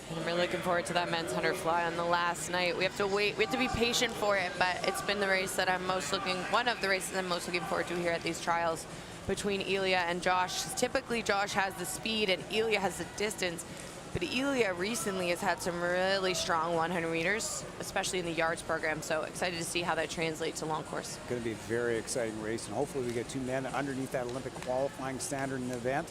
And I'm really looking forward to that men's 100 fly on the last night. We have to wait, we have to be patient for it, but it's been the race that one of the races I'm most looking forward to here at these trials between Ilya and Josh. Typically Josh has the speed and Ilya has the distance, but Ilya recently has had some really strong 100 meters, especially in the yards program, so excited to see how that translates to long course. Going to be a very exciting race, and hopefully we get 2 men underneath that Olympic qualifying standard in the event.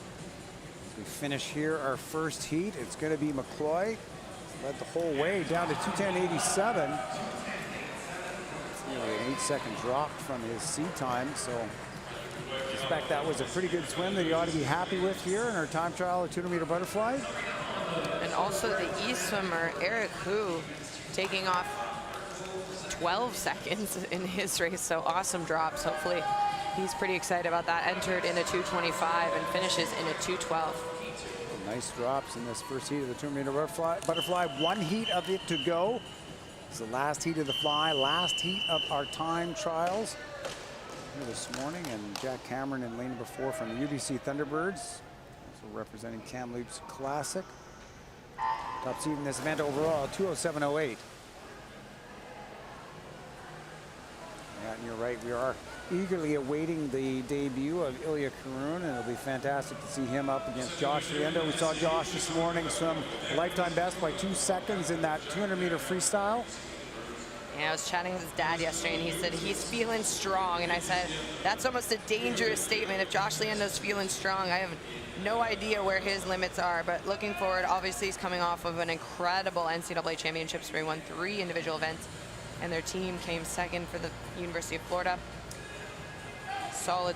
As we finish here our first heat, it's going to be McCloy. He's led the whole way down to 2:10.87. It's nearly an 8-second drop from his seat time, so I suspect that was a pretty good swim that he ought to be happy with here in our time trial at 200-meter butterfly. And also the East swimmer, Eric Hu, taking off 12 seconds in his race, so awesome drops. Hopefully he's pretty excited about that. Entered in a 2:25 and finishes in a 2:12. Nice drops in this first heat of the 200-meter butterfly. 1 heat of it to go. It's the last heat of the fly, last heat of our time trials here this morning. And Jack Cameron in lane number 4 from the UBC Thunderbirds, also representing Kamloops Classic. Top seed in this event overall, 2:07.08. Yeah, and you're right, we are eagerly awaiting the debut of Ilya Karun, and it'll be fantastic to see him up against Josh Liendo. We saw Josh this morning swim a lifetime best by 2 seconds in that 200-meter freestyle. Yeah, I was chatting with his dad yesterday, and he said he's feeling strong, and I said that's almost a dangerous statement. If Josh Liendo's feeling strong, I have no idea where his limits are, but looking forward. Obviously, he's coming off of an incredible NCAA championships where he won 3 individual events, and their team came second for the University of Florida.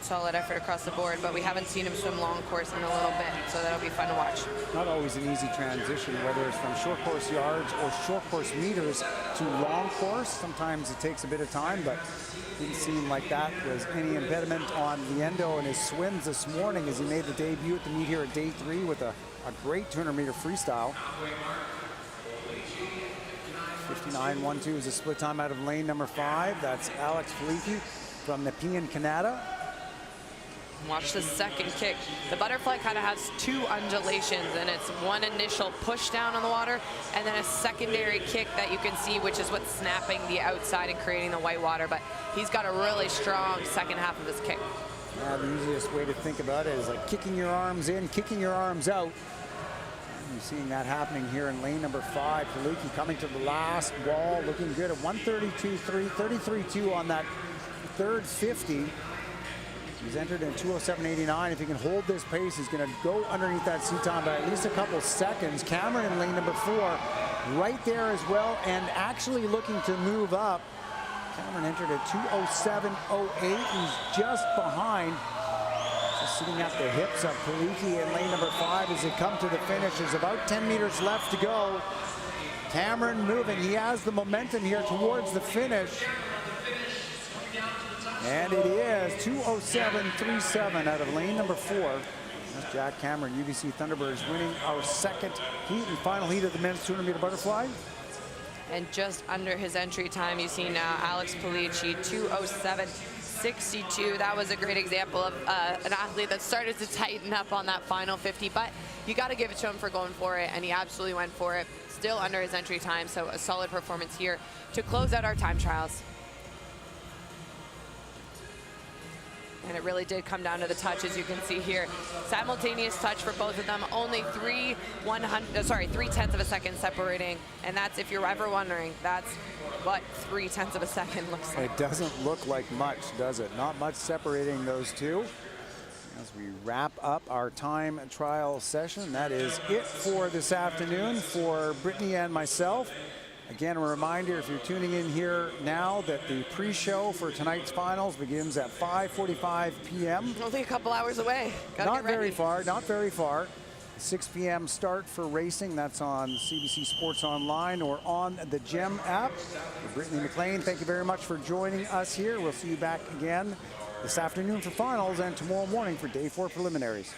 Solid effort across the board, but we haven't seen him swim long course in a little bit, so that'll be fun to watch. Not always an easy transition, whether it's from short course yards or short course meters to long course. Sometimes it takes a bit of time, but it didn't seem like that was any impediment on Liendo and his swims this morning as he made the debut at the meet here at day 3 with a great 200-meter freestyle. 59.12 is a split time out of lane number 5. That's Alex Filippi from Nepean, Canada. Watch the second kick. The butterfly kind of has 2 undulations, and it's one initial push down on the water and then a secondary kick that you can see, which is what's snapping the outside and creating the white water. But he's got a really strong second half of his kick. The easiest way to think about it is like kicking your arms in, kicking your arms out. You're seeing that happening here in lane number 5. Paliki coming to the last wall, looking good at 132.3, 33.2 on that third 50. He's entered in 207.89. If he can hold this pace, he's going to go underneath that seat time by at least a couple seconds. Cameron in lane number 4, right there as well, and actually looking to move up. Cameron entered at 207.08. He's just behind, just sitting at the hips of Paliki in lane number 5 as they come to the finish. There's about 10 meters left to go. Cameron moving. He has the momentum here towards the finish. And it is 207.37 out of lane number 4. That's Jack Cameron, UBC Thunderbirds, winning our second heat and final heat of the men's 200-meter butterfly. And just under his entry time, you see now Alex Palici, 207.62. That was a great example of an athlete that started to tighten up on that final 50, but you got to give it to him for going for it, and he absolutely went for it. Still under his entry time, so a solid performance here to close out our time trials. And it really did come down to the touch, as you can see here. Simultaneous touch for both of them. Only 3/10 of a second separating. And that's, if you're ever wondering, that's what 3/10 of a second looks like. It doesn't look like much, does it? Not much separating those two. As we wrap up our time trial session, that is it for this afternoon for Brittany and myself. Again, a reminder, if you're tuning in here now, that the pre-show for tonight's finals begins at 5:45 p.m. Only a couple hours away. Gotta Not get ready. very far, not very far. 6 p.m. start for racing. That's on CBC Sports Online or on the GEM app. For Brittany McLean, thank you very much for joining us here. We'll see you back again this afternoon for finals and tomorrow morning for day 4 preliminaries.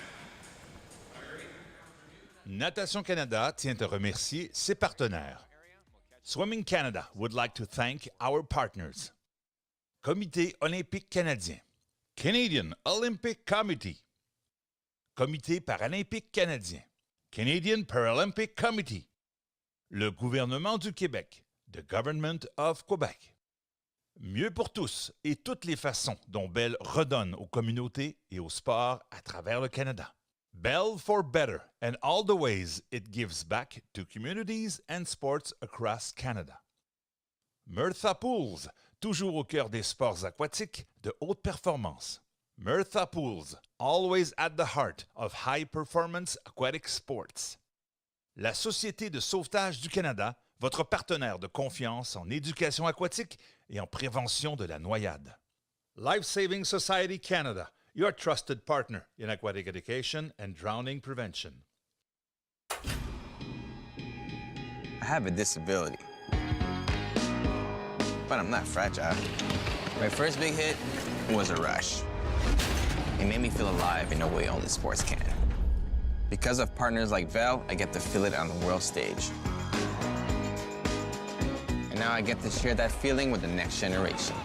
Natation Canada tient à remercier ses partenaires. Swimming Canada would like to thank our partners. Comité olympique canadien, Canadian Olympic Committee, Comité paralympique canadien, Canadian Paralympic Committee, le gouvernement du Québec, the Government of Quebec. Mieux pour tous et toutes les façons dont Bell redonne aux communautés et au sport à travers le Canada. Bell for better and all the ways it gives back to communities and sports across Canada. Murtha Pools, toujours au cœur des sports aquatiques de haute performance. Murtha Pools, always at the heart of high-performance aquatic sports. La Société de sauvetage du Canada, votre partenaire de confiance en éducation aquatique et en prévention de la noyade. Life Saving Society Canada, your trusted partner in aquatic education and drowning prevention. I have a disability, but I'm not fragile. My first big hit was a rush. It made me feel alive in a way only sports can. Because of partners like Vel, I get to feel it on the world stage. And now I get to share that feeling with the next generation.